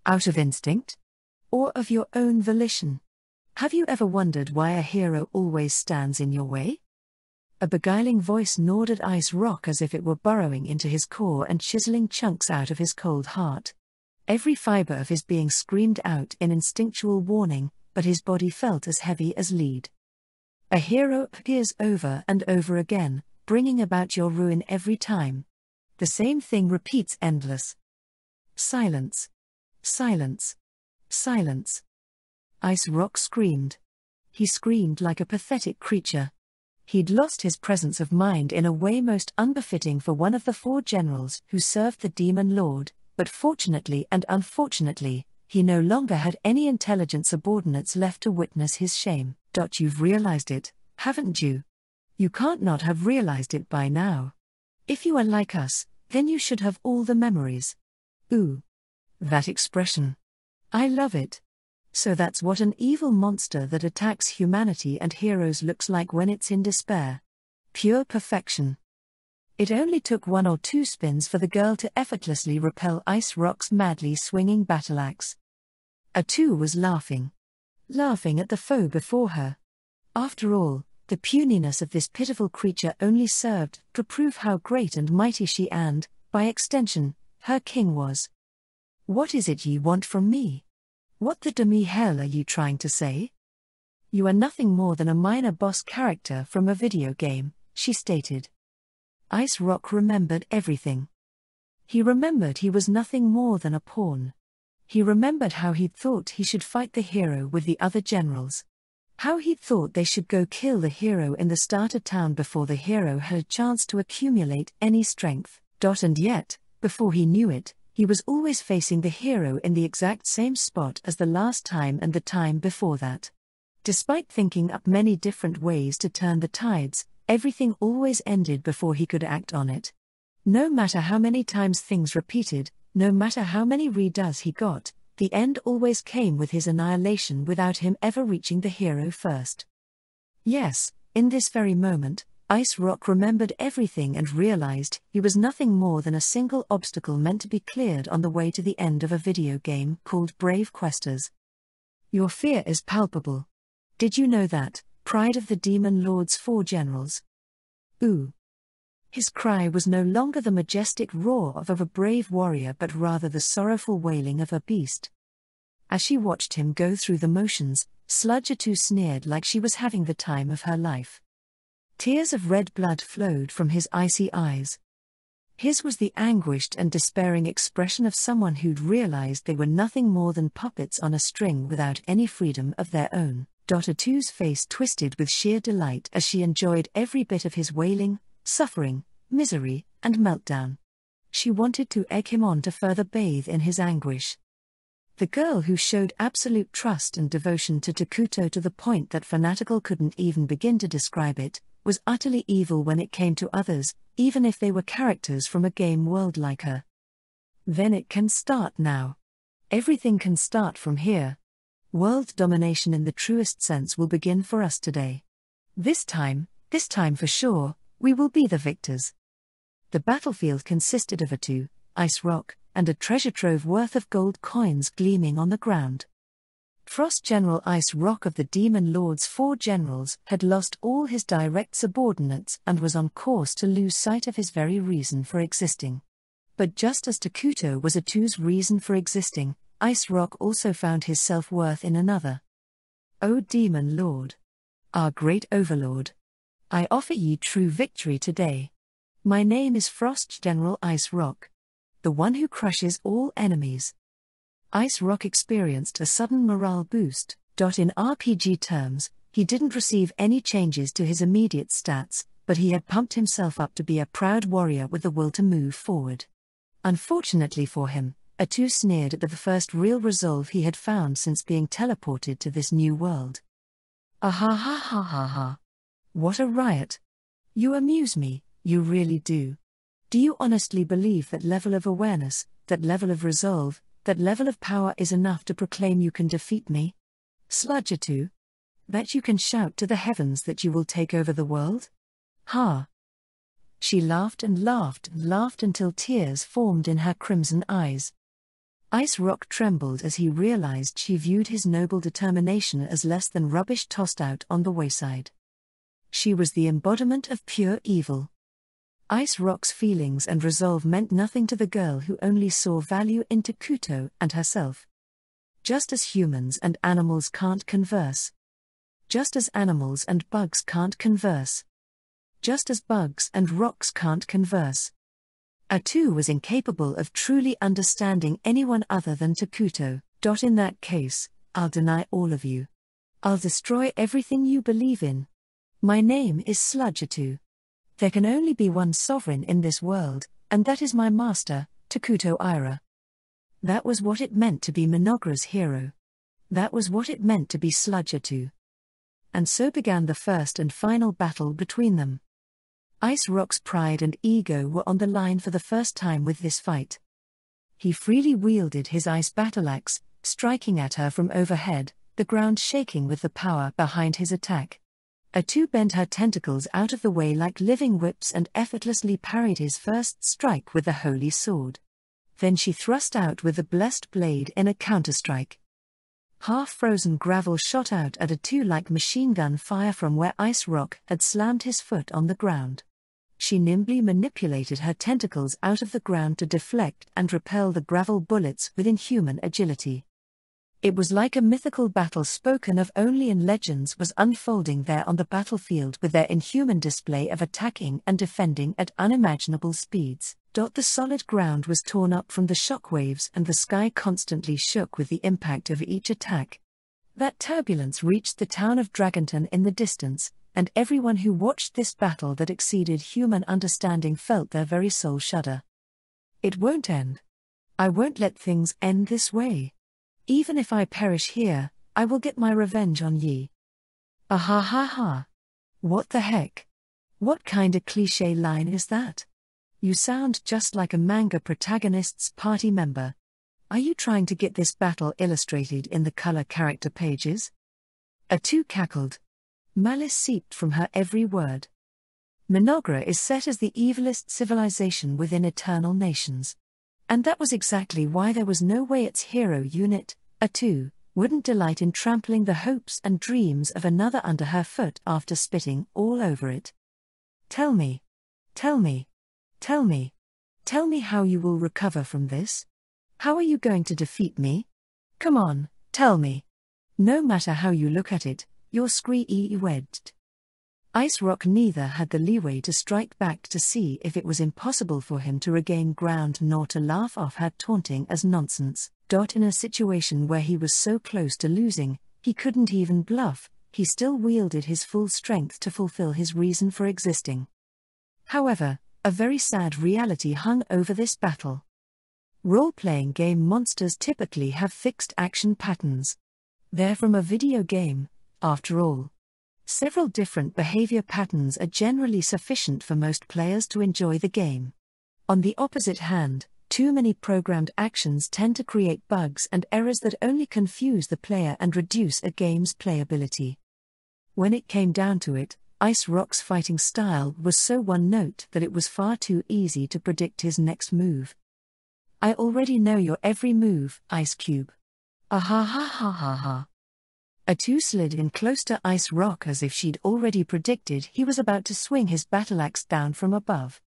Out of instinct? Or of your own volition? Have you ever wondered why a hero always stands in your way? A beguiling voice gnawed at Ice Rock as if it were burrowing into his core and chiseling chunks out of his cold heart. Every fiber of his being screamed out in instinctual warning, but his body felt as heavy as lead. A hero appears over and over again, bringing about your ruin every time. The same thing repeats endless. Silence. Silence. Silence. Ice Rock screamed. He screamed like a pathetic creature. He'd lost his presence of mind in a way most unbefitting for one of the 4 generals who served the Demon Lord, but fortunately and unfortunately, he no longer had any intelligent subordinates left to witness his shame. You've realized it, haven't you? You can't not have realized it by now. If you are like us, then you should have all the memories. Ooh. That expression. I love it. So that's what an evil monster that attacks humanity and heroes looks like when it's in despair. Pure perfection. It only took 1 or 2 spins for the girl to effortlessly repel Ice Rock's madly swinging battleaxe. A2 was laughing. Laughing at the foe before her. After all, the puniness of this pitiful creature only served to prove how great and mighty she and, by extension, her king was. What is it ye want from me? What the demi hell are you trying to say? You are nothing more than a minor boss character from a video game, she stated. Ice Rock remembered everything. He remembered he was nothing more than a pawn. He remembered how he'd thought he should fight the hero with the other generals. How he'd thought they should go kill the hero in the starter town before the hero had a chance to accumulate any strength. And yet, before he knew it, he was always facing the hero in the exact same spot as the last time and the time before that. Despite thinking up many different ways to turn the tides, everything always ended before he could act on it. No matter how many times things repeated, no matter how many redoes he got, the end always came with his annihilation without him ever reaching the hero first. Yes, in this very moment, Ice Rock remembered everything and realized he was nothing more than a single obstacle meant to be cleared on the way to the end of a video game called Brave Questers. Your fear is palpable. Did you know that, pride of the Demon Lord's 4 generals? Ooh. His cry was no longer the majestic roar of a brave warrior but rather the sorrowful wailing of a beast. As she watched him go through the motions, Sludge A2 sneered like she was having the time of her life. Tears of red blood flowed from his icy eyes. His was the anguished and despairing expression of someone who'd realized they were nothing more than puppets on a string without any freedom of their own. A2's face twisted with sheer delight as she enjoyed every bit of his wailing, suffering, misery, and meltdown. She wanted to egg him on to further bathe in his anguish. The girl who showed absolute trust and devotion to Takuto to the point that fanatical couldn't even begin to describe it, was utterly evil when it came to others, even if they were characters from a game world like her. Then it can start now. Everything can start from here. World domination in the truest sense will begin for us today. This time for sure, we will be the victors. The battlefield consisted of a 2 ice rock, and a treasure trove worth of gold coins gleaming on the ground. Frost General Ice Rock of the Demon Lord's 4 generals had lost all his direct subordinates and was on course to lose sight of his very reason for existing. But just as Takuto was a 2's reason for existing, Ice Rock also found his self-worth in another. O Demon Lord! Our great overlord! I offer ye true victory today. My name is Frost General Ice Rock, the one who crushes all enemies. Ice Rock experienced a sudden morale boost. In RPG terms, he didn't receive any changes to his immediate stats, but he had pumped himself up to be a proud warrior with the will to move forward. Unfortunately for him, a 2 sneered at the first real resolve he had found since being teleported to this new world. Ah ha ha ha ha ha. What a riot. You amuse me, you really do. Do you honestly believe that level of awareness, that level of resolve, that level of power is enough to proclaim you can defeat me? Sludger 2? That you can shout to the heavens that you will take over the world? Ha! She laughed and laughed and laughed until tears formed in her crimson eyes. Ice Rock trembled as he realized she viewed his noble determination as less than rubbish tossed out on the wayside. She was the embodiment of pure evil. Ice Rock's feelings and resolve meant nothing to the girl who only saw value in Takuto and herself. Just as humans and animals can't converse. Just as animals and bugs can't converse. Just as bugs and rocks can't converse. A 2 was incapable of truly understanding anyone other than Takuto. In that case, I'll deny all of you. I'll destroy everything you believe in. My name is Sludger 2. There can only be one sovereign in this world, and that is my master, Takuto Ira. That was what it meant to be Mynoghra's hero. That was what it meant to be Sludger 2. And so began the first and final battle between them. Ice Rock's pride and ego were on the line for the first time with this fight. He freely wielded his ice battle axe, striking at her from overhead, the ground shaking with the power behind his attack. A 2 bent her tentacles out of the way like living whips and effortlessly parried his first strike with the holy sword. Then she thrust out with the blessed blade in a counterstrike. Half-frozen gravel shot out at a 2 like machine gun fire from where Ice Rock had slammed his foot on the ground. She nimbly manipulated her tentacles out of the ground to deflect and repel the gravel bullets with inhuman agility. It was like a mythical battle spoken of only in legends was unfolding there on the battlefield with their inhuman display of attacking and defending at unimaginable speeds. The solid ground was torn up from the shockwaves and the sky constantly shook with the impact of each attack. That turbulence reached the town of Dragonton in the distance, and everyone who watched this battle that exceeded human understanding felt their very soul shudder. It won't end. I won't let things end this way. Even if I perish here, I will get my revenge on ye. Ah ha ha ha. What the heck? What kinda cliché line is that? You sound just like a manga protagonist's party member. Are you trying to get this battle illustrated in the color character pages? A 2 cackled. Malice seeped from her every word. Mynoghra is set as the evilest civilization within eternal nations. And that was exactly why there was no way its hero unit, a 2, wouldn't delight in trampling the hopes and dreams of another under her foot after spitting all over it. Tell me how you will recover from this? How are you going to defeat me? Come on, tell me. No matter how you look at it, you're scree-wedged. Ice Rock neither had the leeway to strike back to see if it was impossible for him to regain ground nor to laugh off her taunting as nonsense. In a situation where he was so close to losing, he couldn't even bluff, he still wielded his full strength to fulfill his reason for existing. However, a very sad reality hung over this battle. Role-playing game monsters typically have fixed action patterns. They're from a video game, after all. Several different behavior patterns are generally sufficient for most players to enjoy the game. On the opposite hand, too many programmed actions tend to create bugs and errors that only confuse the player and reduce a game's playability. When it came down to it, Ice Rock's fighting style was so one-note that it was far too easy to predict his next move. "I already know your every move, Ice Cube. Ah ha ha ha ha ha." A2 slid in close to Ice Rock as if she'd already predicted he was about to swing his battle axe down from above.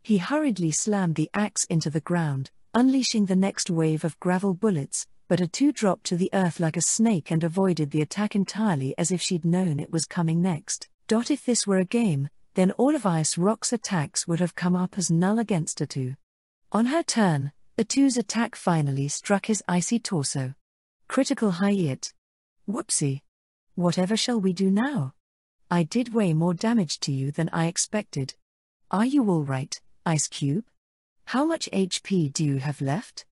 He hurriedly slammed the axe into the ground, unleashing the next wave of gravel bullets, but A2 dropped to the earth like a snake and avoided the attack entirely as if she'd known it was coming next. If this were a game, then all of Ice Rock's attacks would have come up as null against A2. On her turn, A2's attack finally struck his icy torso. Critical hit. Whoopsie. Whatever shall we do now? I did way more damage to you than I expected. Are you all right, Ice Cube? How much HP do you have left?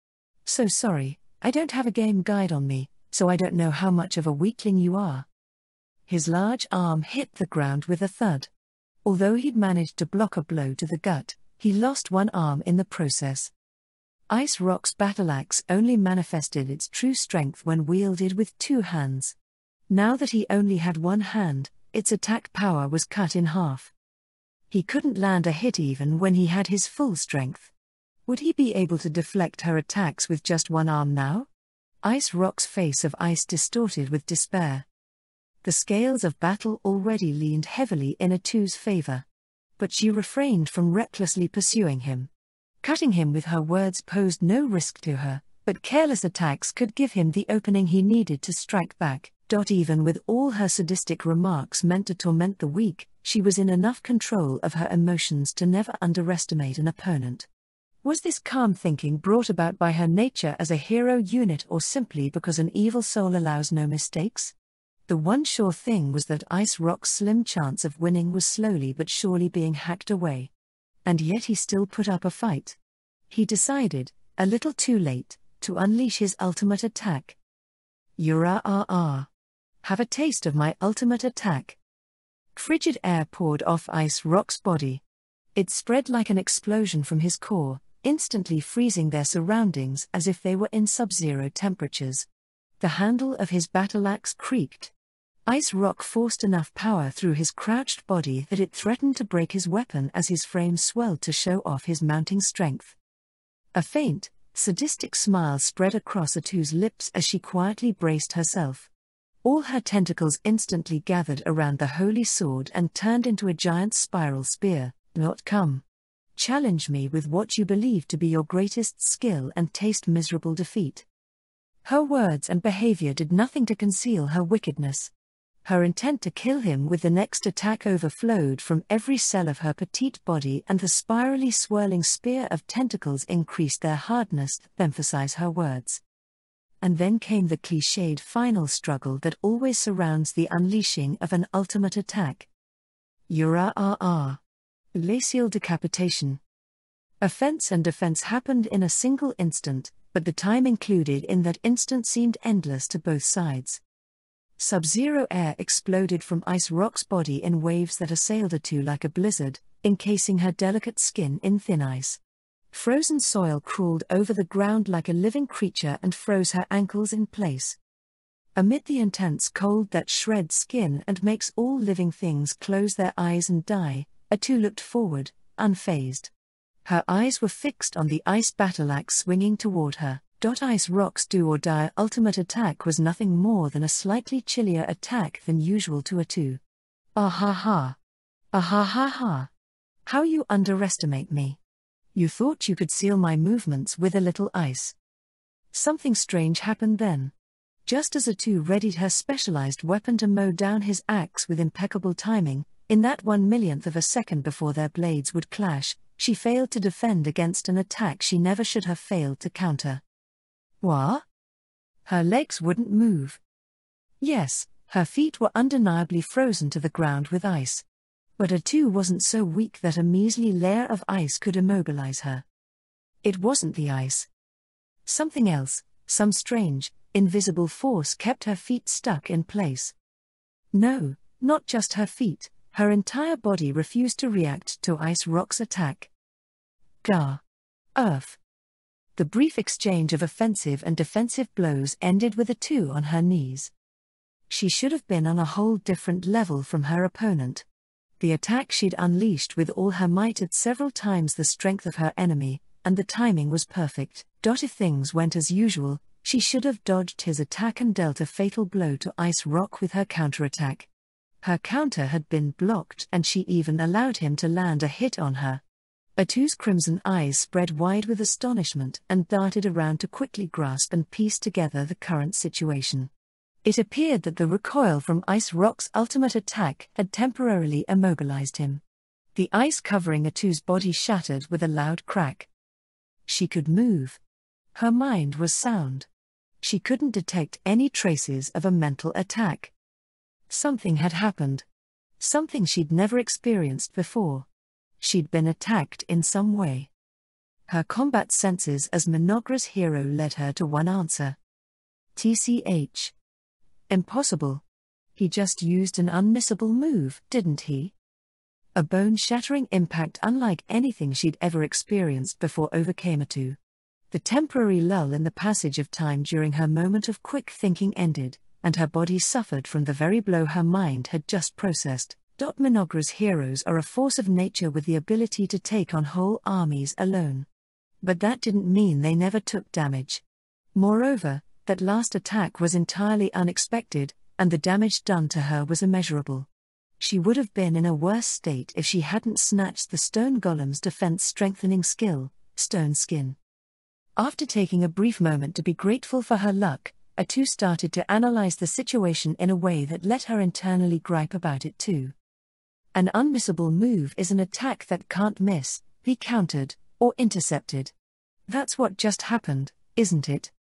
So sorry, I don't have a game guide on me, so I don't know how much of a weakling you are. His large arm hit the ground with a thud. Although he'd managed to block a blow to the gut, he lost one arm in the process. Ice Rock's battle axe only manifested its true strength when wielded with two hands. Now that he only had one hand, its attack power was cut in half. He couldn't land a hit even when he had his full strength. Would he be able to deflect her attacks with just one arm now? Ice Rock's face of ice distorted with despair. The scales of battle already leaned heavily in A2's favor. But she refrained from recklessly pursuing him. Cutting him with her words posed no risk to her, but careless attacks could give him the opening he needed to strike back. Even with all her sadistic remarks meant to torment the weak, she was in enough control of her emotions to never underestimate an opponent. Was this calm thinking brought about by her nature as a hero unit or simply because an evil soul allows no mistakes? The one sure thing was that Ice Rock's slim chance of winning was slowly but surely being hacked away. And yet he still put up a fight. He decided, a little too late, to unleash his ultimate attack. Yura-ah-ah. Have a taste of my ultimate attack. Frigid air poured off Ice Rock's body. It spread like an explosion from his core, instantly freezing their surroundings as if they were in sub-zero temperatures. The handle of his battle axe creaked. Ice Rock forced enough power through his crouched body that it threatened to break his weapon as his frame swelled to show off his mounting strength. A faint, sadistic smile spread across A2's lips as she quietly braced herself. All her tentacles instantly gathered around the holy sword and turned into a giant spiral spear. Not come. Challenge me with what you believe to be your greatest skill and taste miserable defeat. Her words and behavior did nothing to conceal her wickedness. Her intent to kill him with the next attack overflowed from every cell of her petite body, and the spirally swirling spear of tentacles increased their hardness to emphasize her words. And then came the cliched final struggle that always surrounds the unleashing of an ultimate attack. Yura-ah-ah. Glacial decapitation. Offense and defense happened in a single instant, but the time included in that instant seemed endless to both sides. Sub-zero air exploded from Ice Rock's body in waves that assailed A2 like a blizzard, encasing her delicate skin in thin ice. Frozen soil crawled over the ground like a living creature and froze her ankles in place. Amid the intense cold that shreds skin and makes all living things close their eyes and die, A2 looked forward, unfazed. Her eyes were fixed on the ice battle axe swinging toward her. Ice Rock's do-or-die ultimate attack was nothing more than a slightly chillier attack than usual to A2. Ah ha ha. Ah ha ha ha. How you underestimate me. You thought you could seal my movements with a little ice. Something strange happened then. Just as A2 readied her specialized weapon to mow down his axe with impeccable timing, in that 1/1,000,000th of a second before their blades would clash, she failed to defend against an attack she never should have failed to counter. What? Her legs wouldn't move. Yes, her feet were undeniably frozen to the ground with ice. But A2 wasn't so weak that a measly layer of ice could immobilize her. It wasn't the ice. Something else, some strange, invisible force kept her feet stuck in place. No, not just her feet, her entire body refused to react to Ice Rock's attack. Gah! Earth! The brief exchange of offensive and defensive blows ended with a 2 on her knees. She should have been on a whole different level from her opponent. The attack she'd unleashed with all her might had several times the strength of her enemy, and the timing was perfect. If things went as usual, she should have dodged his attack and dealt a fatal blow to Ice Rock with her counterattack. Her counter had been blocked and she even allowed him to land a hit on her. Atu's crimson eyes spread wide with astonishment and darted around to quickly grasp and piece together the current situation. It appeared that the recoil from Ice Rock's ultimate attack had temporarily immobilized him. The ice covering Atu's body shattered with a loud crack. She could move. Her mind was sound. She couldn't detect any traces of a mental attack. Something had happened. Something she'd never experienced before. She'd been attacked in some way. Her combat senses as Mynoghra's hero led her to one answer. TCH. Impossible. He just used an unmissable move, didn't he? A bone-shattering impact unlike anything she'd ever experienced before overcame Atu. The temporary lull in the passage of time during her moment of quick thinking ended, and her body suffered from the very blow her mind had just processed. Mynoghra's heroes are a force of nature with the ability to take on whole armies alone. But that didn't mean they never took damage. Moreover, that last attack was entirely unexpected, and the damage done to her was immeasurable. She would have been in a worse state if she hadn't snatched the stone golem's defense-strengthening skill, Stone Skin. After taking a brief moment to be grateful for her luck, Atu started to analyze the situation in a way that let her internally gripe about it too. An unmissable move is an attack that can't miss, be countered, or intercepted. That's what just happened, isn't it?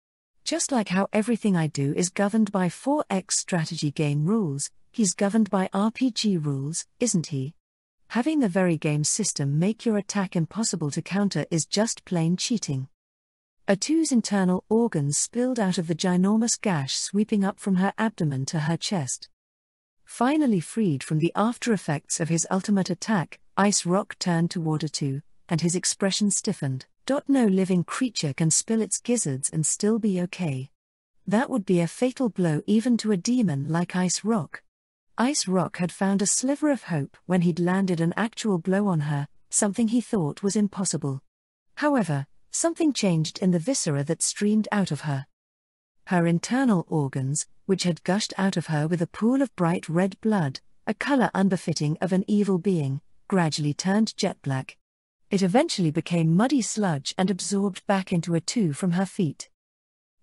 Just like how everything I do is governed by 4X strategy game rules, he's governed by RPG rules, isn't he? Having the very game system make your attack impossible to counter is just plain cheating. Atu's internal organs spilled out of the ginormous gash sweeping up from her abdomen to her chest. Finally freed from the after-effects of his ultimate attack, Ice Rock turned toward Atu, and his expression stiffened. No living creature can spill its gizzards and still be okay. That would be a fatal blow even to a demon like Ice Rock. Ice Rock had found a sliver of hope when he'd landed an actual blow on her, something he thought was impossible. However, something changed in the viscera that streamed out of her. Her internal organs, which had gushed out of her with a pool of bright red blood, a color unbefitting of an evil being, gradually turned jet black. It eventually became muddy sludge and absorbed back into Atu from her feet.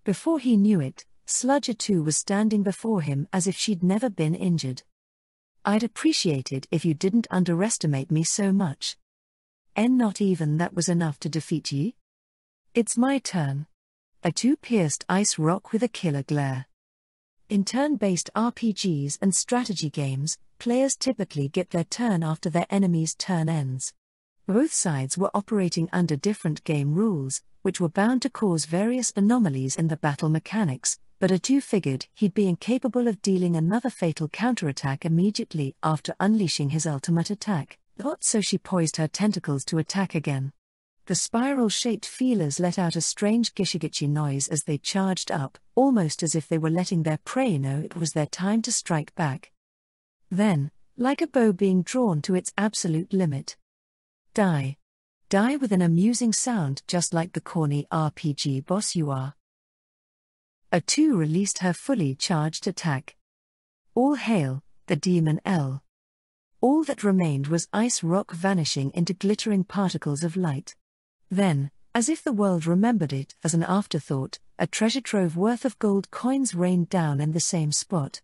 Before he knew it, Sludge Atu was standing before him as if she'd never been injured. I'd appreciate it if you didn't underestimate me so much. Not even that was enough to defeat ye? It's my turn. Atu pierced Ice Rock with a killer glare. In turn-based RPGs and strategy games, players typically get their turn after their enemy's turn ends. Both sides were operating under different game rules, which were bound to cause various anomalies in the battle mechanics, but Atu figured he'd be incapable of dealing another fatal counterattack immediately after unleashing his ultimate attack. So she poised her tentacles to attack again. The spiral-shaped feelers let out a strange gishigichi noise as they charged up, almost as if they were letting their prey know it was their time to strike back. Then, like a bow being drawn to its absolute limit. Die. Die with an amusing sound just like the corny RPG boss you are. Atu released her fully charged attack. All hail, the Demon L. All that remained was Ice Rock vanishing into glittering particles of light. Then, as if the world remembered it as an afterthought, a treasure trove worth of gold coins rained down in the same spot.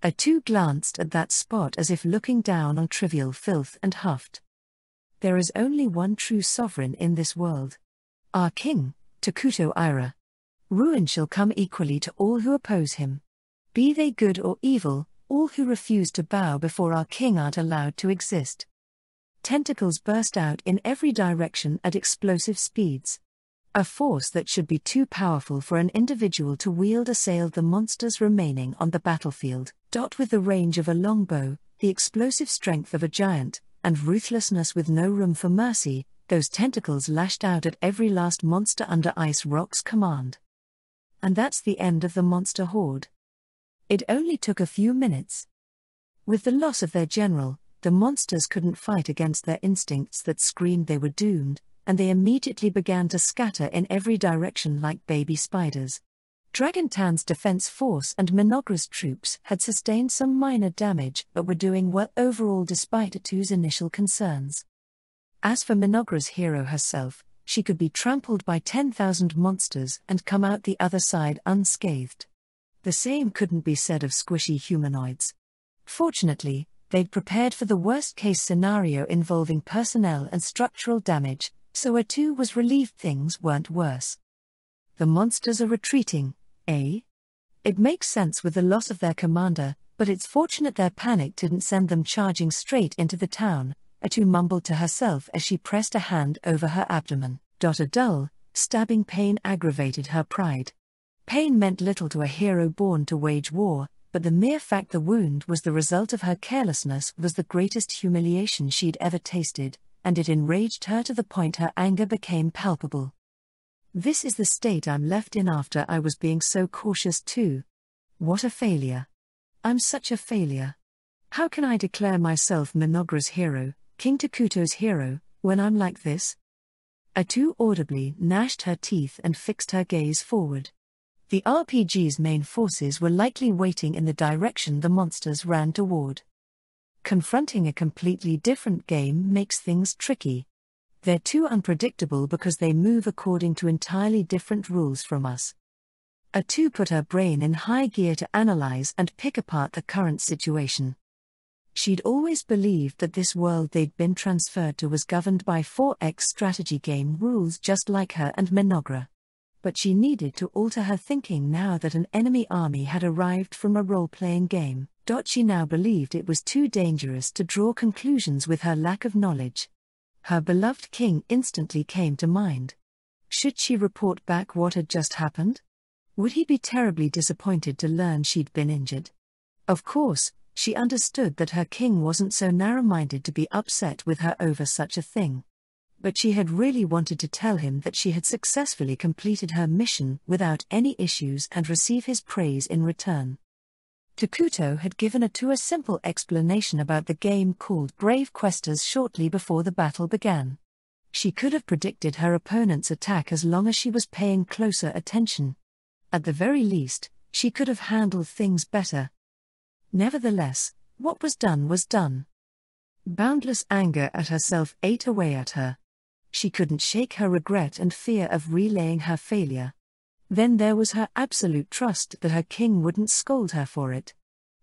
Atu glanced at that spot as if looking down on trivial filth and huffed. There is only one true sovereign in this world. Our king, Takuto Ira. Ruin shall come equally to all who oppose him. Be they good or evil, all who refuse to bow before our king aren't allowed to exist. Tentacles burst out in every direction at explosive speeds. A force that should be too powerful for an individual to wield assailed the monsters remaining on the battlefield. With the range of a longbow, the explosive strength of a giant, and ruthlessness with no room for mercy, those tentacles lashed out at every last monster under Ice Rock's command. And that's the end of the monster horde. It only took a few minutes. With the loss of their general, the monsters couldn't fight against their instincts that screamed they were doomed, and they immediately began to scatter in every direction like baby spiders. Dragontan's defense force and Mynoghra's troops had sustained some minor damage but were doing well overall despite Atu's initial concerns. As for Mynoghra's hero herself, she could be trampled by 10,000 monsters and come out the other side unscathed. The same couldn't be said of squishy humanoids. Fortunately, they'd prepared for the worst-case scenario involving personnel and structural damage, so Atu was relieved things weren't worse. The monsters are retreating, eh? It makes sense with the loss of their commander, but it's fortunate their panic didn't send them charging straight into the town, Atu mumbled to herself as she pressed a hand over her abdomen. A dull, stabbing pain aggravated her pride. Pain meant little to a hero born to wage war, but the mere fact the wound was the result of her carelessness was the greatest humiliation she'd ever tasted, and it enraged her to the point her anger became palpable. This is the state I'm left in after I was being so cautious too. What a failure. I'm such a failure. How can I declare myself Mynoghra's hero, King Takuto's hero, when I'm like this? Atu audibly gnashed her teeth and fixed her gaze forward. The RPG's main forces were likely waiting in the direction the monsters ran toward. Confronting a completely different game makes things tricky. They're too unpredictable because they move according to entirely different rules from us. Atu put her brain in high gear to analyze and pick apart the current situation. She'd always believed that this world they'd been transferred to was governed by 4X strategy game rules just like her and Mynoghra. But she needed to alter her thinking now that an enemy army had arrived from a role-playing game. She now believed it was too dangerous to draw conclusions with her lack of knowledge. Her beloved king instantly came to mind. Should she report back what had just happened? Would he be terribly disappointed to learn she'd been injured? Of course, she understood that her king wasn't so narrow-minded to be upset with her over such a thing. But she had really wanted to tell him that she had successfully completed her mission without any issues and receive his praise in return. Takuto had given Atu a simple explanation about the game called Brave Questers shortly before the battle began. She could have predicted her opponent's attack as long as she was paying closer attention. At the very least, she could have handled things better. Nevertheless, what was done was done. Boundless anger at herself ate away at her. She couldn't shake her regret and fear of relaying her failure. Then there was her absolute trust that her king wouldn't scold her for it.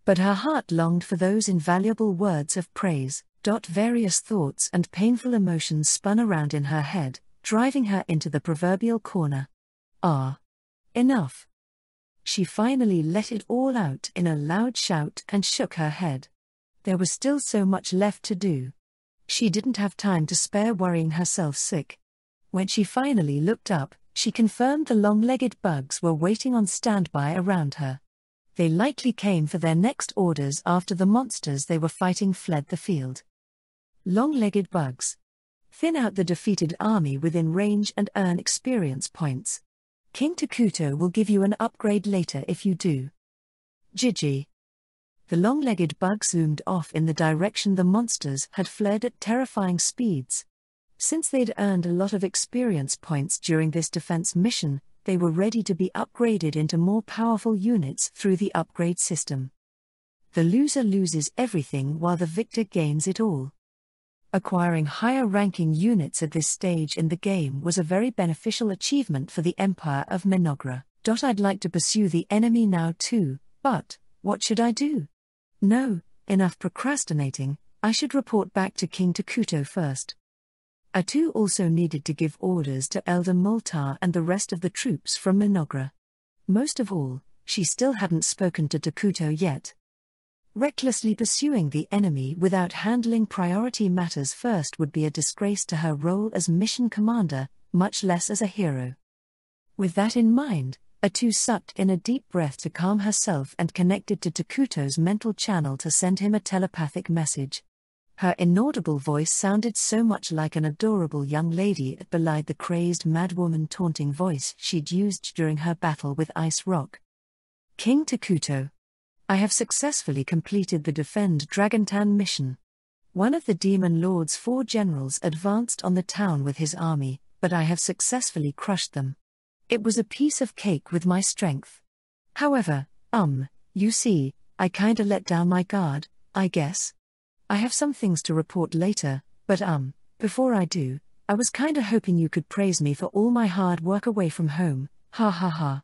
But her heart longed for those invaluable words of praise. Various thoughts and painful emotions spun around in her head, driving her into the proverbial corner. Enough. She finally let it all out in a loud shout and shook her head. There was still so much left to do. She didn't have time to spare worrying herself sick. When she finally looked up, she confirmed the long-legged bugs were waiting on standby around her. They likely came for their next orders after the monsters they were fighting fled the field. Long-legged bugs. Thin out the defeated army within range and earn experience points. King Takuto will give you an upgrade later if you do. Gigi. The long-legged bug zoomed off in the direction the monsters had fled at terrifying speeds. Since they'd earned a lot of experience points during this defense mission, they were ready to be upgraded into more powerful units through the upgrade system. The loser loses everything while the victor gains it all. Acquiring higher-ranking units at this stage in the game was a very beneficial achievement for the Empire of Mynoghra. I'd like to pursue the enemy now too, but what should I do? No, enough procrastinating, I should report back to King Takuto first. Atu also needed to give orders to Elder Moltar and the rest of the troops from Mynoghra. Most of all, she still hadn't spoken to Takuto yet. Recklessly pursuing the enemy without handling priority matters first would be a disgrace to her role as mission commander, much less as a hero. With that in mind, Atu sucked in a deep breath to calm herself and connected to Takuto's mental channel to send him a telepathic message. Her inaudible voice sounded so much like an adorable young lady it belied the crazed madwoman taunting voice she'd used during her battle with Ice Rock. King Takuto, I have successfully completed the Defend Dragontan mission. One of the Demon Lord's 4 generals advanced on the town with his army, but I have successfully crushed them. It was a piece of cake with my strength. However, you see, I kinda let down my guard, I guess. I have some things to report later, but before I do, I was kinda hoping you could praise me for all my hard work away from home, ha ha ha.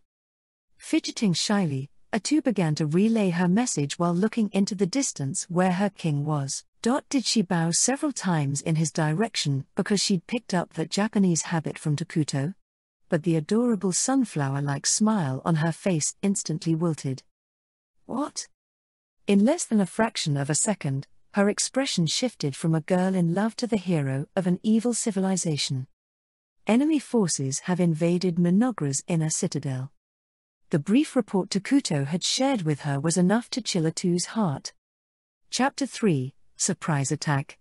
Fidgeting shyly, Atu began to relay her message while looking into the distance where her king was. Did she bow several times in his direction because she'd picked up that Japanese habit from Takuto? But the adorable sunflower-like smile on her face instantly wilted. What? In less than a fraction of a second, her expression shifted from a girl in love to the hero of an evil civilization. Enemy forces have invaded Mynoghra's inner citadel. The brief report Takuto had shared with her was enough to chill Atu's heart. Chapter 3, Surprise Attack.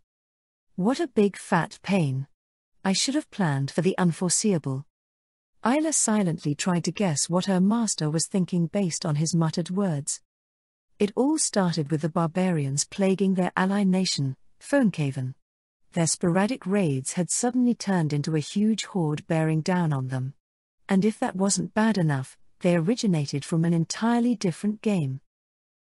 What a big fat pain. I should have planned for the unforeseeable. Isla silently tried to guess what her master was thinking based on his muttered words. It all started with the barbarians plaguing their ally nation, Conquest. Their sporadic raids had suddenly turned into a huge horde bearing down on them. And if that wasn't bad enough, they originated from an entirely different game.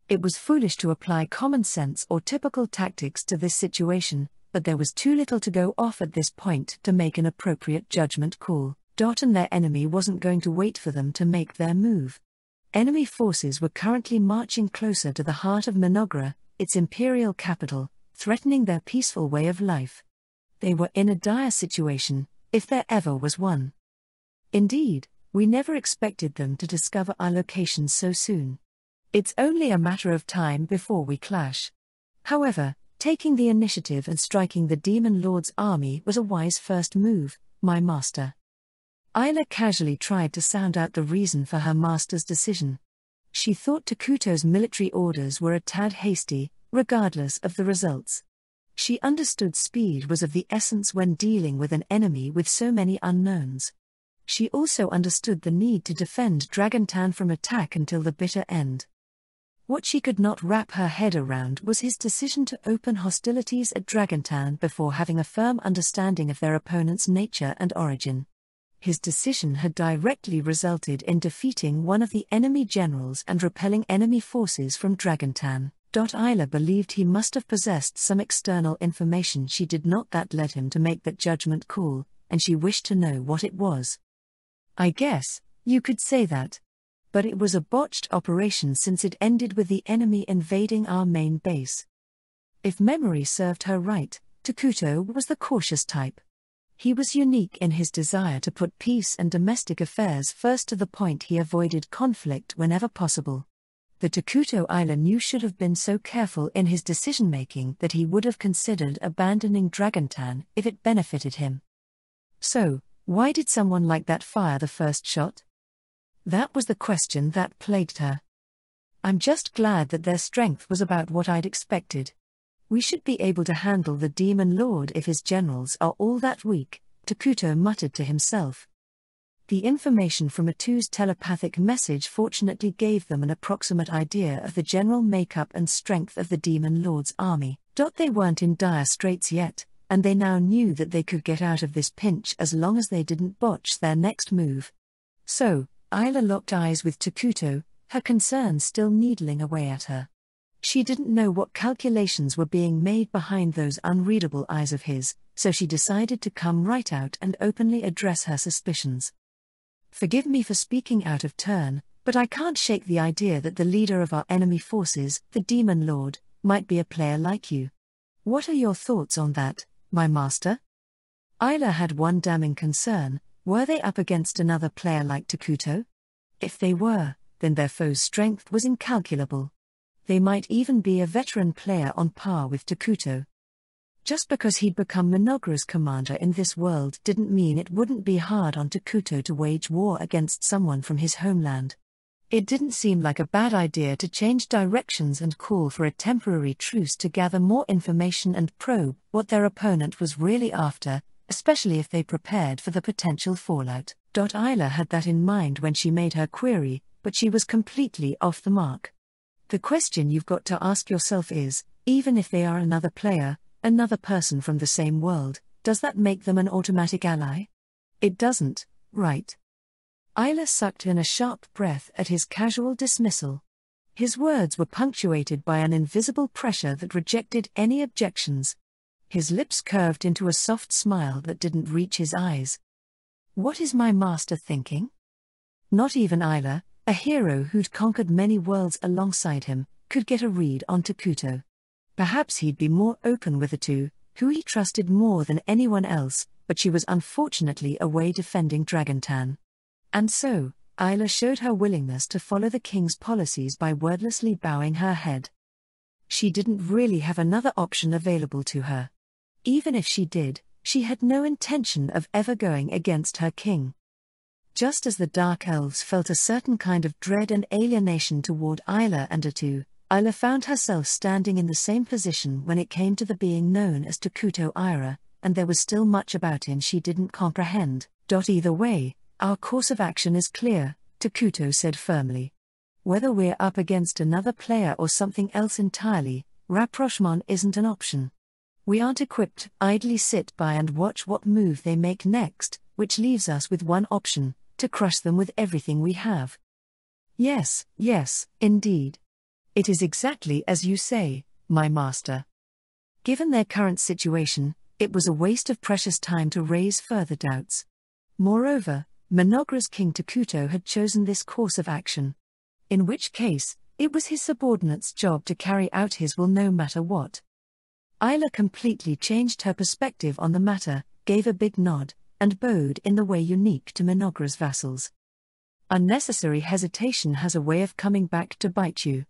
It was foolish to apply common sense or typical tactics to this situation, but there was too little to go off at this point to make an appropriate judgment call. And their enemy wasn't going to wait for them to make their move. Enemy forces were currently marching closer to the heart of Mynoghra, its imperial capital, threatening their peaceful way of life. They were in a dire situation, if there ever was one. Indeed, we never expected them to discover our location so soon. It's only a matter of time before we clash. However, taking the initiative and striking the Demon Lord's army was a wise first move, my master. Isla casually tried to sound out the reason for her master's decision. She thought Takuto's military orders were a tad hasty, regardless of the results. She understood speed was of the essence when dealing with an enemy with so many unknowns. She also understood the need to defend Dragontan from attack until the bitter end. What she could not wrap her head around was his decision to open hostilities at Dragontan before having a firm understanding of their opponent's nature and origin. His decision had directly resulted in defeating one of the enemy generals and repelling enemy forces from Dragontan. Isla believed he must have possessed some external information she did not that led him to make that judgment call, and she wished to know what it was. I guess, you could say that. But it was a botched operation since it ended with the enemy invading our main base. If memory served her right, Takuto was the cautious type. He was unique in his desire to put peace and domestic affairs first, to the point he avoided conflict whenever possible. The Takuto Isla knew should have been so careful in his decision-making that he would have considered abandoning Dragontan if it benefited him. So, why did someone like that fire the first shot? That was the question that plagued her. I'm just glad that their strength was about what I'd expected. We should be able to handle the Demon Lord if his generals are all that weak, Takuto muttered to himself. The information from Atu's telepathic message fortunately gave them an approximate idea of the general makeup and strength of the Demon Lord's army. They weren't in dire straits yet, and they now knew that they could get out of this pinch as long as they didn't botch their next move. So, Isla locked eyes with Takuto, her concerns still needling away at her. She didn't know what calculations were being made behind those unreadable eyes of his, so she decided to come right out and openly address her suspicions. Forgive me for speaking out of turn, but I can't shake the idea that the leader of our enemy forces, the Demon Lord, might be a player like you. What are your thoughts on that, my master? Isla had one damning concern: were they up against another player like Takuto? If they were, then their foe's strength was incalculable. They might even be a veteran player on par with Takuto. Just because he'd become Mynoghra's commander in this world didn't mean it wouldn't be hard on Takuto to wage war against someone from his homeland. It didn't seem like a bad idea to change directions and call for a temporary truce to gather more information and probe what their opponent was really after, especially if they prepared for the potential fallout. Isla had that in mind when she made her query, but she was completely off the mark. The question you've got to ask yourself is, even if they are another player, another person from the same world, does that make them an automatic ally? It doesn't, right? Isla sucked in a sharp breath at his casual dismissal. His words were punctuated by an invisible pressure that rejected any objections. His lips curved into a soft smile that didn't reach his eyes. What is my master thinking? Not even Isla, a hero who'd conquered many worlds alongside him, could get a read on Takuto. Perhaps he'd be more open with the two, who he trusted more than anyone else, but she was unfortunately away defending Dragontan. And so, Isla showed her willingness to follow the king's policies by wordlessly bowing her head. She didn't really have another option available to her. Even if she did, she had no intention of ever going against her king. Just as the Dark Elves felt a certain kind of dread and alienation toward Isla and Atu, Isla found herself standing in the same position when it came to the being known as Takuto Ira, and there was still much about him she didn't comprehend. Either way, our course of action is clear, Takuto said firmly. Whether we're up against another player or something else entirely, rapprochement isn't an option. We aren't equipped to idly sit by and watch what move they make next, which leaves us with one option, to crush them with everything we have. Yes, indeed. It is exactly as you say, my master. Given their current situation, it was a waste of precious time to raise further doubts. Moreover, Mynoghra's king Takuto had chosen this course of action. In which case, it was his subordinate's job to carry out his will no matter what. Isla completely changed her perspective on the matter, gave a big nod, and bowed in the way unique to Mynoghra's vassals. Unnecessary hesitation has a way of coming back to bite you.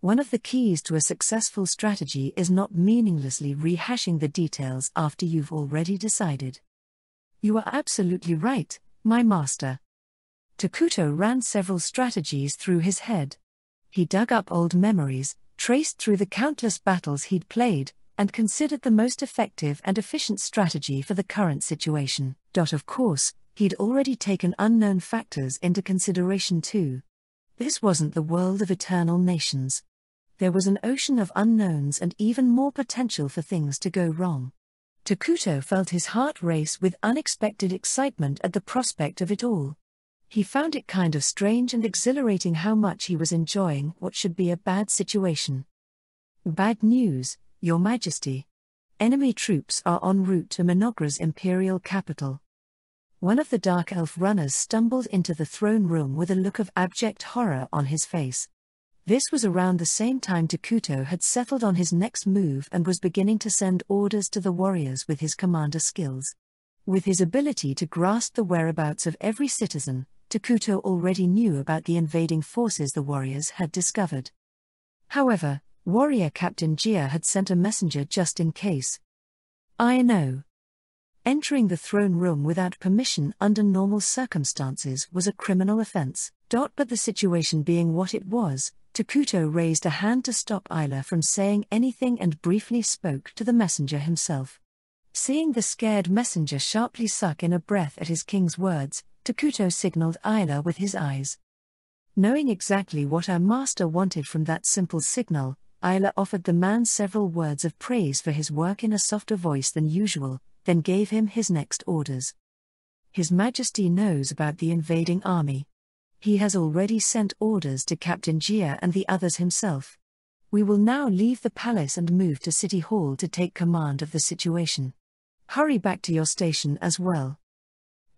One of the keys to a successful strategy is not meaninglessly rehashing the details after you've already decided. You are absolutely right, my master. Takuto ran several strategies through his head. He dug up old memories, traced through the countless battles he'd played, and considered the most effective and efficient strategy for the current situation. Of course, he'd already taken unknown factors into consideration too. This wasn't the world of eternal nations. There was an ocean of unknowns and even more potential for things to go wrong. Takuto felt his heart race with unexpected excitement at the prospect of it all. He found it kind of strange and exhilarating how much he was enjoying what should be a bad situation. Bad news, Your Majesty. Enemy troops are en route to Mynoghra's imperial capital. One of the Dark Elf runners stumbled into the throne room with a look of abject horror on his face. This was around the same time Takuto had settled on his next move and was beginning to send orders to the warriors with his commander skills. With his ability to grasp the whereabouts of every citizen, Takuto already knew about the invading forces the warriors had discovered. However, warrior Captain Jia had sent a messenger just in case. I know. Entering the throne room without permission under normal circumstances was a criminal offense. But the situation being what it was, Takuto raised a hand to stop Isla from saying anything and briefly spoke to the messenger himself. Seeing the scared messenger sharply suck in a breath at his king's words, Takuto signaled Isla with his eyes. Knowing exactly what her master wanted from that simple signal, Isla offered the man several words of praise for his work in a softer voice than usual, then gave him his next orders. His Majesty knows about the invading army. He has already sent orders to Captain Jia and the others himself. We will now leave the palace and move to City Hall to take command of the situation. Hurry back to your station as well.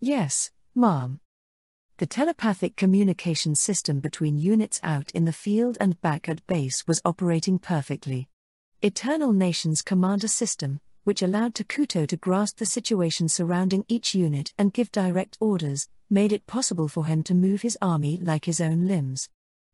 Yes, ma'am. The telepathic communication system between units out in the field and back at base was operating perfectly. Eternal Nations Commander System, which allowed Takuto to grasp the situation surrounding each unit and give direct orders, made it possible for him to move his army like his own limbs.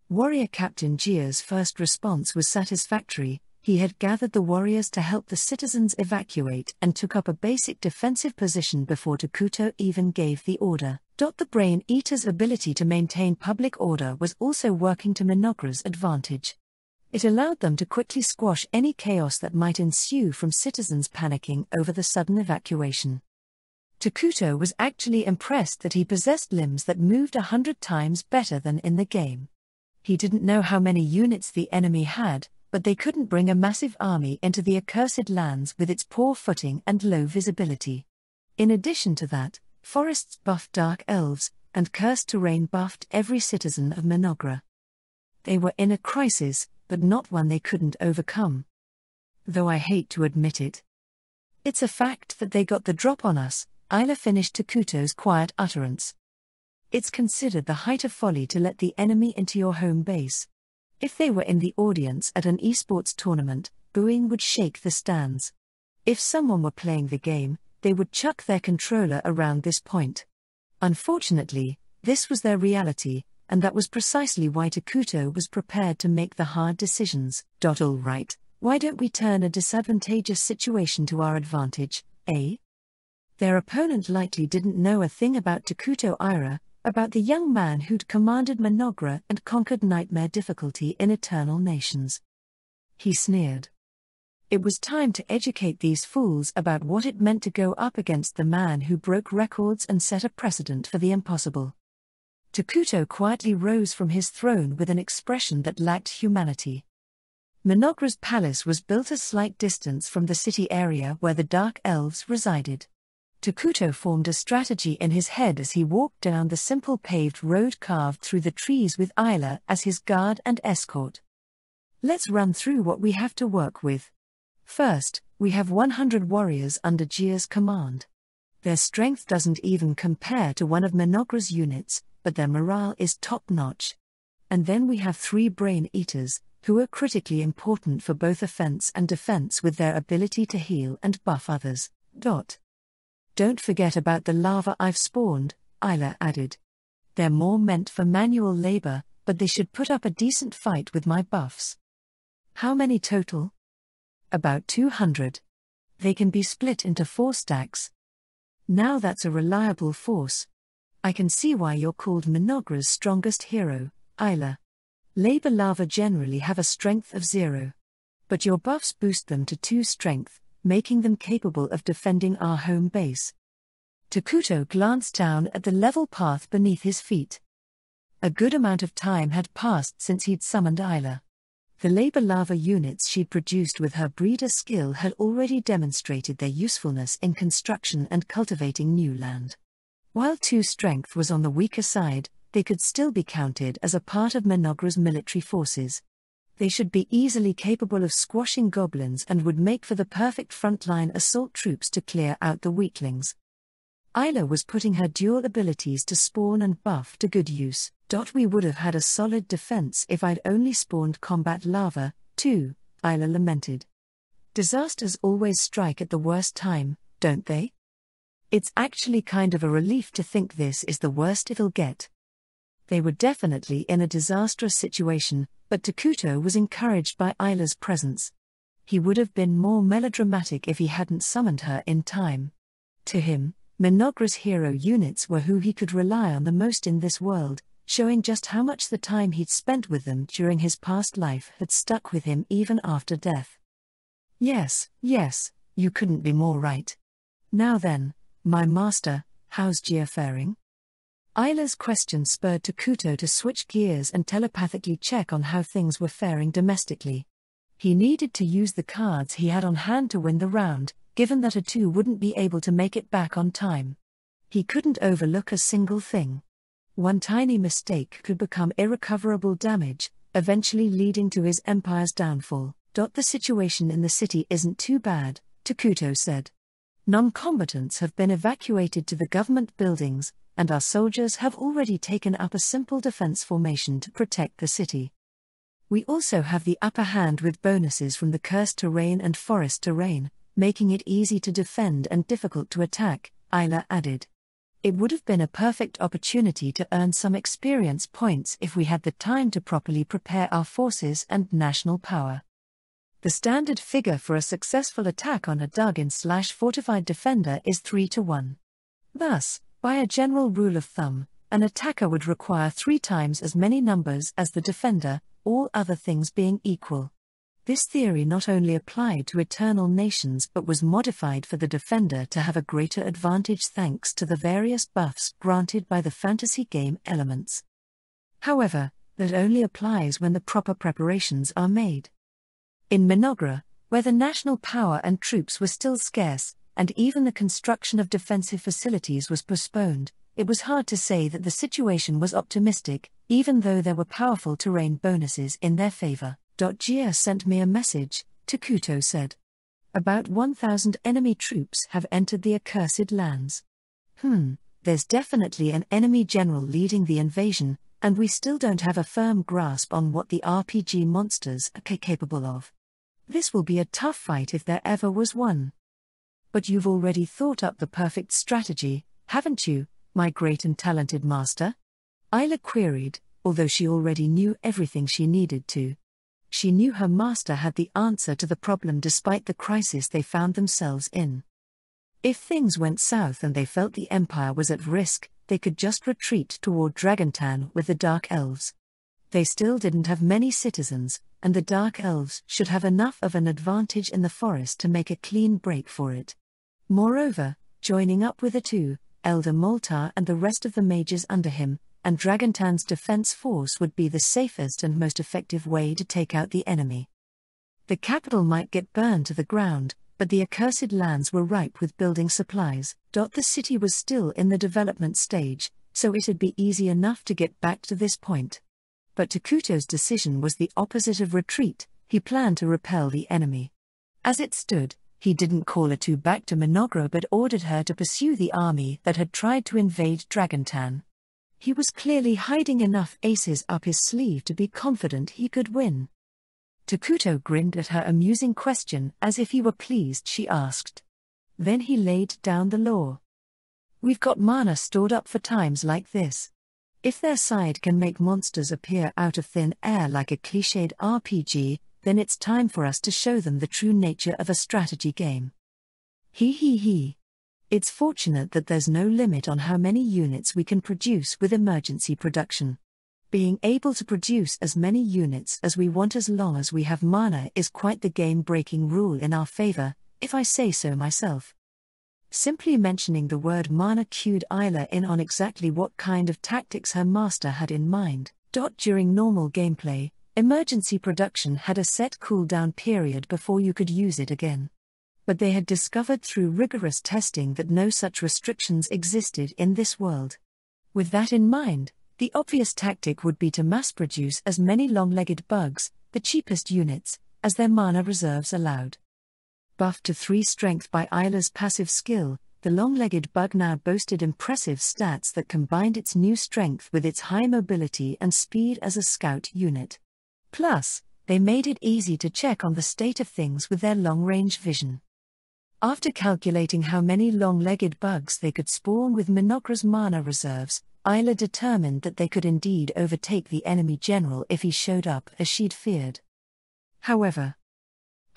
Warrior Captain Jia's first response was satisfactory. He had gathered the warriors to help the citizens evacuate and took up a basic defensive position before Takuto even gave the order. The Brain Eater's ability to maintain public order was also working to Mynoghra's advantage. It allowed them to quickly squash any chaos that might ensue from citizens panicking over the sudden evacuation. Takuto was actually impressed that he possessed limbs that moved 100 times better than in the game. He didn't know how many units the enemy had, but they couldn't bring a massive army into the accursed lands with its poor footing and low visibility. In addition to that, forests buffed dark elves, and cursed terrain buffed every citizen of Mynoghra. They were in a crisis, but not one they couldn't overcome. Though I hate to admit it. It's a fact that they got the drop on us, Isla finished Takuto's quiet utterance. It's considered the height of folly to let the enemy into your home base. If they were in the audience at an esports tournament, booing would shake the stands. If someone were playing the game, they would chuck their controller around this point. Unfortunately, this was their reality, and that was precisely why Takuto was prepared to make the hard decisions. All right, why don't we turn a disadvantageous situation to our advantage, eh? Their opponent likely didn't know a thing about Takuto Ira, about the young man who'd commanded Mynoghra and conquered nightmare difficulty in Eternal Nations. He sneered. It was time to educate these fools about what it meant to go up against the man who broke records and set a precedent for the impossible. Takuto quietly rose from his throne with an expression that lacked humanity. Mynoghra's palace was built a slight distance from the city area where the Dark Elves resided. Takuto formed a strategy in his head as he walked down the simple paved road carved through the trees with Isla as his guard and escort. Let's run through what we have to work with. First, we have 100 warriors under Jia's command. Their strength doesn't even compare to one of Mynoghra's units, but their morale is top-notch. And then we have 3 Brain Eaters, who are critically important for both offense and defense with their ability to heal and buff others. Don't forget about the lava I've spawned, Isla added. They're more meant for manual labor, but they should put up a decent fight with my buffs. How many total? About 200. They can be split into 4 stacks. Now that's a reliable force. I can see why you're called Mynoghra's strongest hero, Isla. Labor lava generally have a strength of 0. But your buffs boost them to 2 strength, making them capable of defending our home base. Takuto glanced down at the level path beneath his feet. A good amount of time had passed since he'd summoned Isla. The labor lava units she'd produced with her breeder skill had already demonstrated their usefulness in construction and cultivating new land. While 2 strength was on the weaker side, they could still be counted as a part of Mynoghra's military forces. They should be easily capable of squashing goblins and would make for the perfect frontline assault troops to clear out the weaklings. Isla was putting her dual abilities to spawn and buff to good use. We would have had a solid defense if I'd only spawned combat lava, too, Isla lamented. Disasters always strike at the worst time, don't they? It's actually kind of a relief to think this is the worst it'll get. They were definitely in a disastrous situation, but Takuto was encouraged by Isla's presence. He would have been more melodramatic if he hadn't summoned her in time. To him, Mynoghra's hero units were who he could rely on the most in this world, showing just how much the time he'd spent with them during his past life had stuck with him even after death. Yes, you couldn't be more right. Now then, my master, how's Jia faring? Isla's question spurred Takuto to switch gears and telepathically check on how things were faring domestically. He needed to use the cards he had on hand to win the round, given that A2 wouldn't be able to make it back on time. He couldn't overlook a single thing. One tiny mistake could become irrecoverable damage, eventually leading to his empire's downfall. The situation in the city isn't too bad, Takuto said. Non-combatants have been evacuated to the government buildings, and our soldiers have already taken up a simple defense formation to protect the city. We also have the upper hand with bonuses from the cursed terrain and forest terrain, making it easy to defend and difficult to attack, Isla added. It would have been a perfect opportunity to earn some experience points if we had the time to properly prepare our forces and national power. The standard figure for a successful attack on a dug-in/fortified defender is 3 to 1. Thus, by a general rule of thumb, an attacker would require 3 times as many numbers as the defender, all other things being equal. This theory not only applied to eternal nations but was modified for the defender to have a greater advantage thanks to the various buffs granted by the fantasy game elements. However, that only applies when the proper preparations are made. In Mynoghra, where the national power and troops were still scarce, and even the construction of defensive facilities was postponed, it was hard to say that the situation was optimistic, even though there were powerful terrain bonuses in their favor. Gia sent me a message, Takuto said. About 1,000 enemy troops have entered the accursed lands. There's definitely an enemy general leading the invasion, and we still don't have a firm grasp on what the RPG monsters are capable of. This will be a tough fight if there ever was one. But you've already thought up the perfect strategy, haven't you, my great and talented master? Isla queried, although she already knew everything she needed to. She knew her master had the answer to the problem despite the crisis they found themselves in. If things went south and they felt the Empire was at risk, they could just retreat toward Dragontan with the Dark Elves. They still didn't have many citizens, and the Dark Elves should have enough of an advantage in the forest to make a clean break for it. Moreover, joining up with the two, Elder Moltar and the rest of the mages under him, and Dragontan's defense force would be the safest and most effective way to take out the enemy. The capital might get burned to the ground, but the accursed lands were ripe with building supplies. The city was still in the development stage, so it'd be easy enough to get back to this point. But Takuto's decision was the opposite of retreat. He planned to repel the enemy. As it stood, he didn't call Atu back to Mynoghra but ordered her to pursue the army that had tried to invade Dragontan. He was clearly hiding enough aces up his sleeve to be confident he could win. Takuto grinned at her amusing question as if he were pleased she asked. Then he laid down the law. We've got mana stored up for times like this. If their side can make monsters appear out of thin air like a cliched RPG, then it's time for us to show them the true nature of a strategy game. He. It's fortunate that there's no limit on how many units we can produce with emergency production. Being able to produce as many units as we want as long as we have mana is quite the game-breaking rule in our favor, if I say so myself. Simply mentioning the word mana cued Isla in on exactly what kind of tactics her master had in mind. During normal gameplay, emergency production had a set cooldown period before you could use it again. But they had discovered through rigorous testing that no such restrictions existed in this world. With that in mind, the obvious tactic would be to mass-produce as many long-legged bugs, the cheapest units, as their mana reserves allowed. Buffed to 3 strength by Isla's passive skill, the long-legged bug now boasted impressive stats that combined its new strength with its high mobility and speed as a scout unit. Plus, they made it easy to check on the state of things with their long-range vision. After calculating how many long-legged bugs they could spawn with Mynoghra's mana reserves, Isla determined that they could indeed overtake the enemy general if he showed up as she'd feared. However,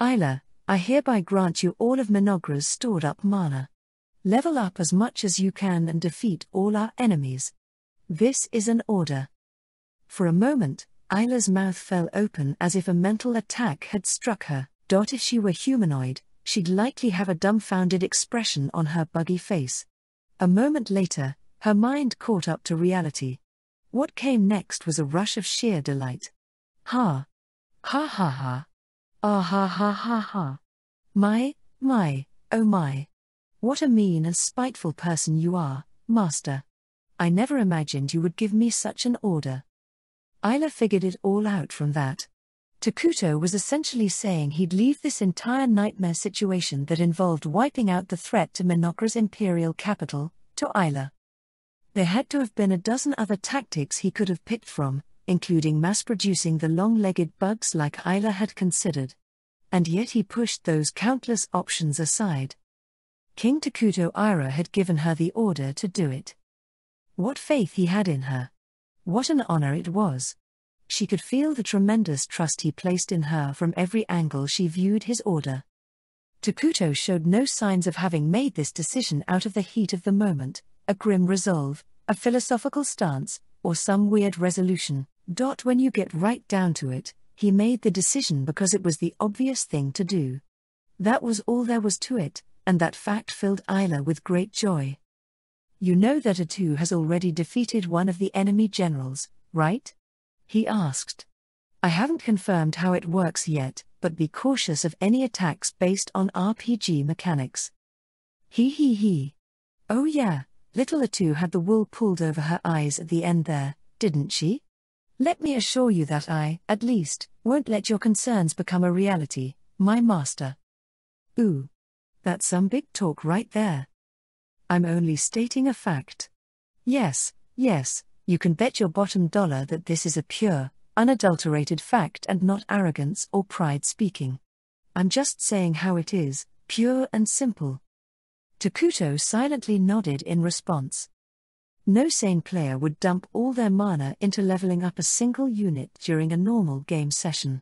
Isla, I hereby grant you all of Mynoghra's stored-up mana. Level up as much as you can and defeat all our enemies. This is an order. For a moment, Isla's mouth fell open as if a mental attack had struck her. If she were humanoid, she'd likely have a dumbfounded expression on her buggy face. A moment later, her mind caught up to reality. What came next was a rush of sheer delight. Ha! Ha ha ha! Ah ha ha ha ha! My, oh my! What a mean and spiteful person you are, Master. I never imagined you would give me such an order. Isla figured it all out from that. Takuto was essentially saying he'd leave this entire nightmare situation that involved wiping out the threat to Mynoghra's imperial capital, to Isla. There had to have been a dozen other tactics he could have picked from, including mass-producing the long-legged bugs like Isla had considered. And yet he pushed those countless options aside. King Takuto Ira had given her the order to do it. What faith he had in her. What an honor it was. She could feel the tremendous trust he placed in her from every angle she viewed his order. Takuto showed no signs of having made this decision out of the heat of the moment, a grim resolve, a philosophical stance, or some weird resolution. When you get right down to it, he made the decision because it was the obvious thing to do. That was all there was to it, and that fact filled Isla with great joy. You know that A2 has already defeated one of the enemy generals, right? He asked. I haven't confirmed how it works yet, but be cautious of any attacks based on RPG mechanics. He. Oh yeah, little A2 had the wool pulled over her eyes at the end there, didn't she? Let me assure you that I, at least, won't let your concerns become a reality, my master. Ooh. That's some big talk right there. I'm only stating a fact. Yes, you can bet your bottom dollar that this is a pure, unadulterated fact and not arrogance or pride speaking. I'm just saying how it is, pure and simple. Takuto silently nodded in response. No sane player would dump all their mana into leveling up a single unit during a normal game session.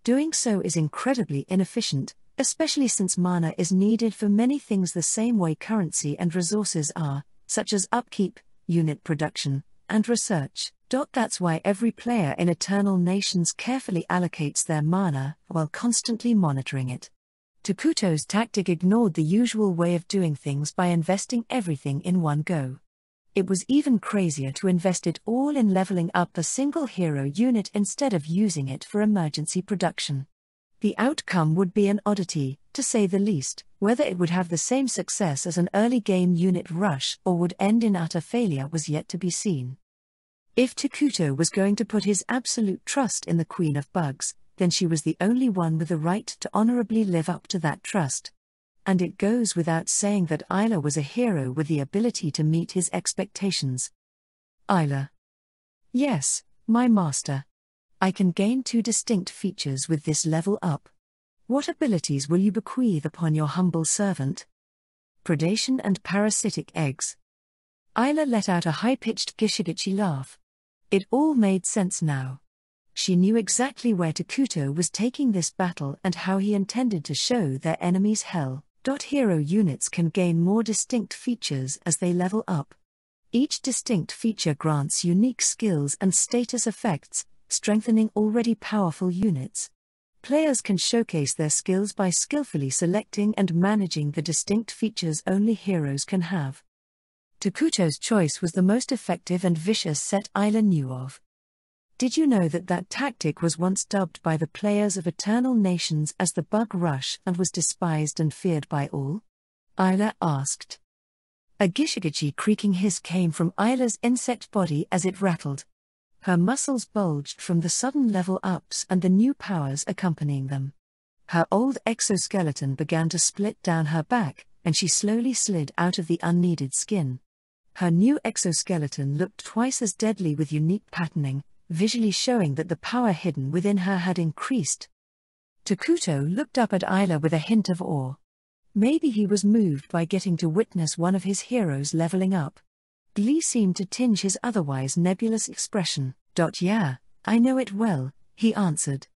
Doing so is incredibly inefficient, especially since mana is needed for many things the same way currency and resources are, such as upkeep, unit production, and research. That's why every player in Eternal Nations carefully allocates their mana while constantly monitoring it. Takuto's tactic ignored the usual way of doing things by investing everything in one go. It was even crazier to invest it all in leveling up a single hero unit instead of using it for emergency production. The outcome would be an oddity, to say the least. Whether it would have the same success as an early game unit rush or would end in utter failure was yet to be seen. If Takuto was going to put his absolute trust in the Queen of Bugs, then she was the only one with the right to honorably live up to that trust. And it goes without saying that Isla was a hero with the ability to meet his expectations. Isla. Yes, my master. I can gain 2 distinct features with this level up. What abilities will you bequeath upon your humble servant? Predation and parasitic eggs. Isla let out a high-pitched gishigichi laugh. It all made sense now. She knew exactly where Takuto was taking this battle and how he intended to show their enemies hell. Hero units can gain more distinct features as they level up. Each distinct feature grants unique skills and status effects, strengthening already powerful units. Players can showcase their skills by skillfully selecting and managing the distinct features only heroes can have. Takuto's choice was the most effective and vicious set Isla knew of. Did you know that tactic was once dubbed by the players of Eternal Nations as the Bug Rush and was despised and feared by all? Isla asked. A gishigichi creaking hiss came from Isla's insect body as it rattled. Her muscles bulged from the sudden level ups and the new powers accompanying them. Her old exoskeleton began to split down her back, and she slowly slid out of the unneeded skin. Her new exoskeleton looked twice as deadly with unique patterning, visually showing that the power hidden within her had increased. Takuto looked up at Isla with a hint of awe. Maybe he was moved by getting to witness one of his heroes leveling up. Glee seemed to tinge his otherwise nebulous expression. Yeah, I know it well, he answered.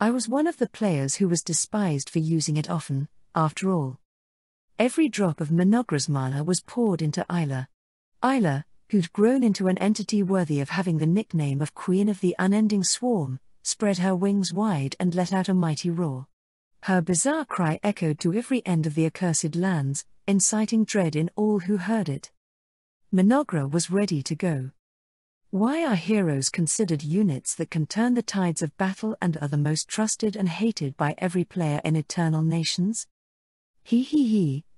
I was one of the players who was despised for using it often, after all. Every drop of Mynoghra's mana was poured into Isla. Isla, who'd grown into an entity worthy of having the nickname of Queen of the Unending Swarm, spread her wings wide and let out a mighty roar. Her bizarre cry echoed to every end of the accursed lands, inciting dread in all who heard it. Mynoghra was ready to go. Why are heroes considered units that can turn the tides of battle and are the most trusted and hated by every player in Eternal Nations?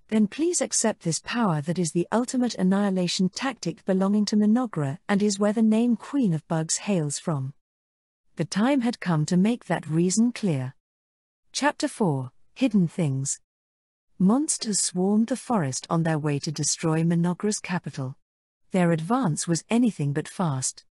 Then please accept this power that is the ultimate annihilation tactic belonging to Mynoghra and is where the name Queen of Bugs hails from. The time had come to make that reason clear. Chapter 4, Hidden Things. Monsters swarmed the forest on their way to destroy Mynoghra's capital. Their advance was anything but fast.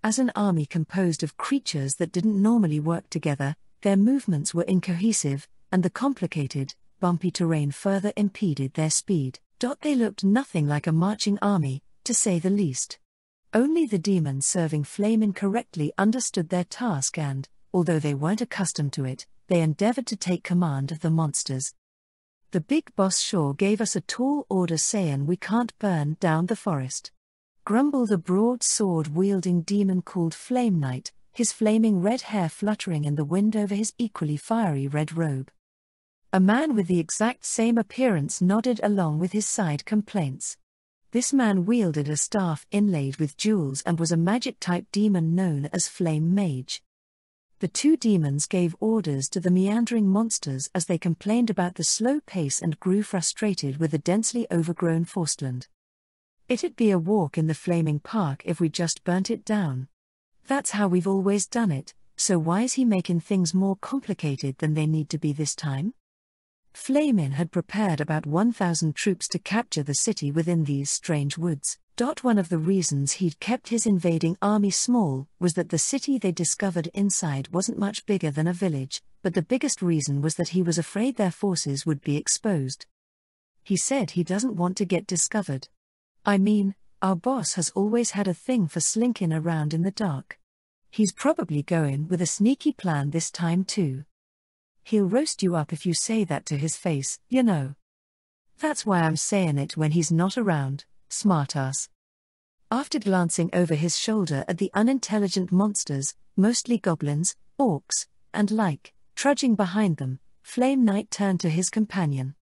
As an army composed of creatures that didn't normally work together, their movements were incohesive, and the complicated, bumpy terrain further impeded their speed. They looked nothing like a marching army, to say the least. Only the demons serving flame incorrectly understood their task and, although they weren't accustomed to it, they endeavored to take command of the monsters. The big boss sure gave us a tall order saying we can't burn down the forest, grumbled a broad sword-wielding demon called Flame Knight, his flaming red hair fluttering in the wind over his equally fiery red robe. A man with the exact same appearance nodded along with his side complaints. This man wielded a staff inlaid with jewels and was a magic-type demon known as Flame Mage. The two demons gave orders to the meandering monsters as they complained about the slow pace and grew frustrated with the densely overgrown forestland. It'd be a walk in the flaming park if we just burnt it down. That's how we've always done it, so why is he making things more complicated than they need to be this time? Flamin had prepared about 1,000 troops to capture the city within these strange woods. One of the reasons he'd kept his invading army small was that the city they discovered inside wasn't much bigger than a village, but the biggest reason was that he was afraid their forces would be exposed. He said he doesn't want to get discovered. I mean, our boss has always had a thing for slinking around in the dark. He's probably going with a sneaky plan this time too. He'll roast you up if you say that to his face, you know. That's why I'm saying it when he's not around, smartass. After glancing over his shoulder at the unintelligent monsters, mostly goblins, orcs, and like, trudging behind them, Flame Knight turned to his companion.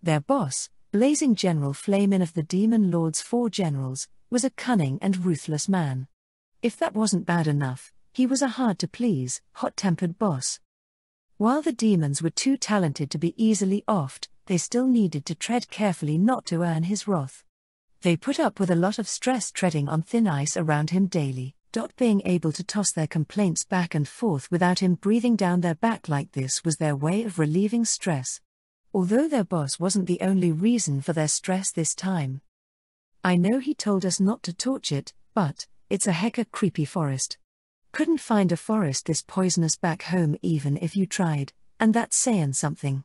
Their boss, Blazing General Flamin of the Demon Lord's 4 generals, was a cunning and ruthless man. If that wasn't bad enough, he was a hard-to-please, hot-tempered boss. While the demons were too talented to be easily offed, they still needed to tread carefully not to earn his wrath. They put up with a lot of stress treading on thin ice around him daily. Being able to toss their complaints back and forth without him breathing down their back like this was their way of relieving stress. Although their boss wasn't the only reason for their stress this time. I know he told us not to torch it, but it's a hecka creepy forest. Couldn't find a forest this poisonous back home even if you tried, and that's saying something.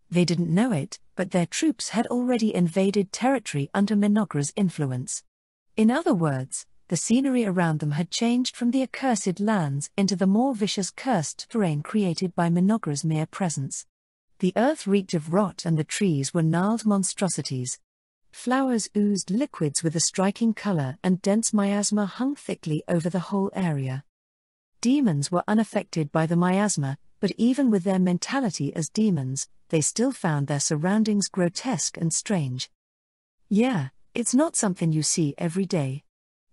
They didn't know it, but their troops had already invaded territory under Mynoghra's influence. In other words, the scenery around them had changed from the accursed lands into the more vicious cursed terrain created by Mynoghra's mere presence. The earth reeked of rot and the trees were gnarled monstrosities. Flowers oozed liquids with a striking color and dense miasma hung thickly over the whole area. Demons were unaffected by the miasma, but even with their mentality as demons, they still found their surroundings grotesque and strange. Yeah, it's not something you see every day.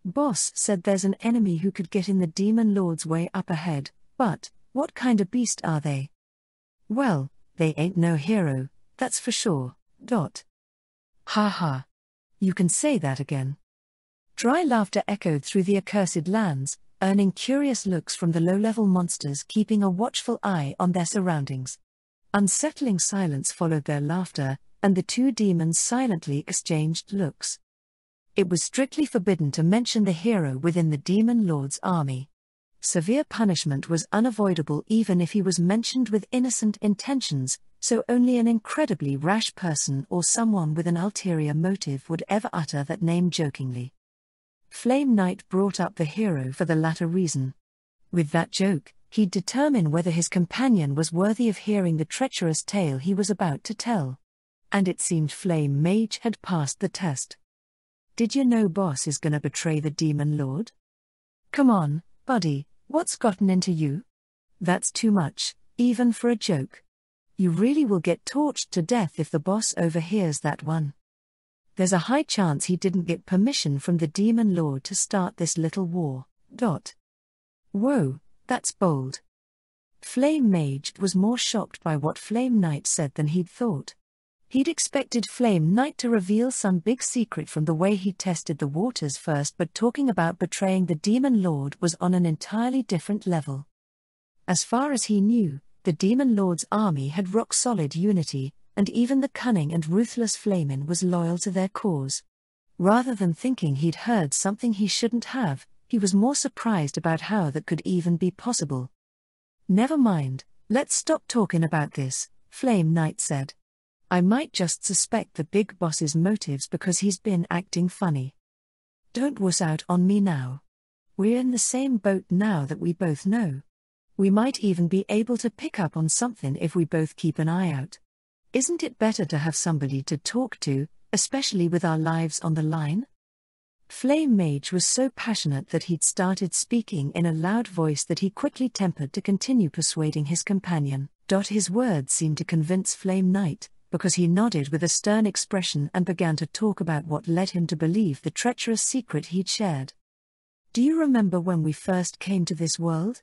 Boss said there's an enemy who could get in the Demon Lord's way up ahead, but what kind of beast are they? Well, they ain't no hero, that's for sure. Ha ha. You can say that again. Dry laughter echoed through the accursed lands, earning curious looks from the low-level monsters keeping a watchful eye on their surroundings. Unsettling silence followed their laughter, and the two demons silently exchanged looks. It was strictly forbidden to mention the hero within the Demon Lord's army. Severe punishment was unavoidable even if he was mentioned with innocent intentions, so only an incredibly rash person or someone with an ulterior motive would ever utter that name jokingly. Flame Knight brought up the hero for the latter reason. With that joke, he'd determine whether his companion was worthy of hearing the treacherous tale he was about to tell. And it seemed Flame Mage had passed the test. Did you know boss is gonna betray the Demon Lord? Come on, buddy, what's gotten into you? That's too much, even for a joke. You really will get torched to death if the boss overhears that one. There's a high chance he didn't get permission from the Demon Lord to start this little war. Whoa, that's bold. Flame Mage was more shocked by what Flame Knight said than he'd thought. He'd expected Flame Knight to reveal some big secret from the way he tested the waters first, but talking about betraying the Demon Lord was on an entirely different level. As far as he knew, the Demon Lord's army had rock-solid unity, and even the cunning and ruthless Flamin was loyal to their cause. Rather than thinking he'd heard something he shouldn't have, he was more surprised about how that could even be possible. Never mind, let's stop talking about this, Flame Knight said. I might just suspect the big boss's motives because he's been acting funny. Don't wuss out on me now. We're in the same boat now that we both know. We might even be able to pick up on something if we both keep an eye out. Isn't it better to have somebody to talk to, especially with our lives on the line? Flame Mage was so passionate that he'd started speaking in a loud voice that he quickly tempered to continue persuading his companion. His words seemed to convince Flame Knight, because he nodded with a stern expression and began to talk about what led him to believe the treacherous secret he'd shared. Do you remember when we first came to this world?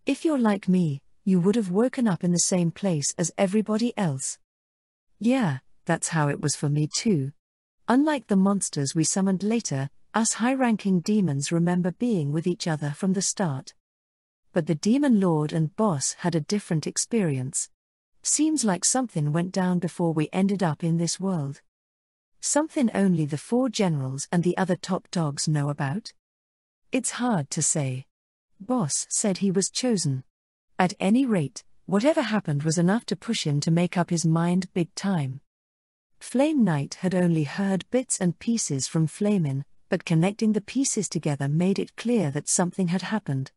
If you're like me, you would have woken up in the same place as everybody else. Yeah, that's how it was for me too. Unlike the monsters we summoned later, us high-ranking demons remember being with each other from the start. But the demon lord and boss had a different experience. Seems like something went down before we ended up in this world. Something only the 4 generals and the other top dogs know about? It's hard to say. Boss said he was chosen. At any rate, whatever happened was enough to push him to make up his mind big time. Flame Knight had only heard bits and pieces from Flamin', but connecting the pieces together made it clear that something had happened.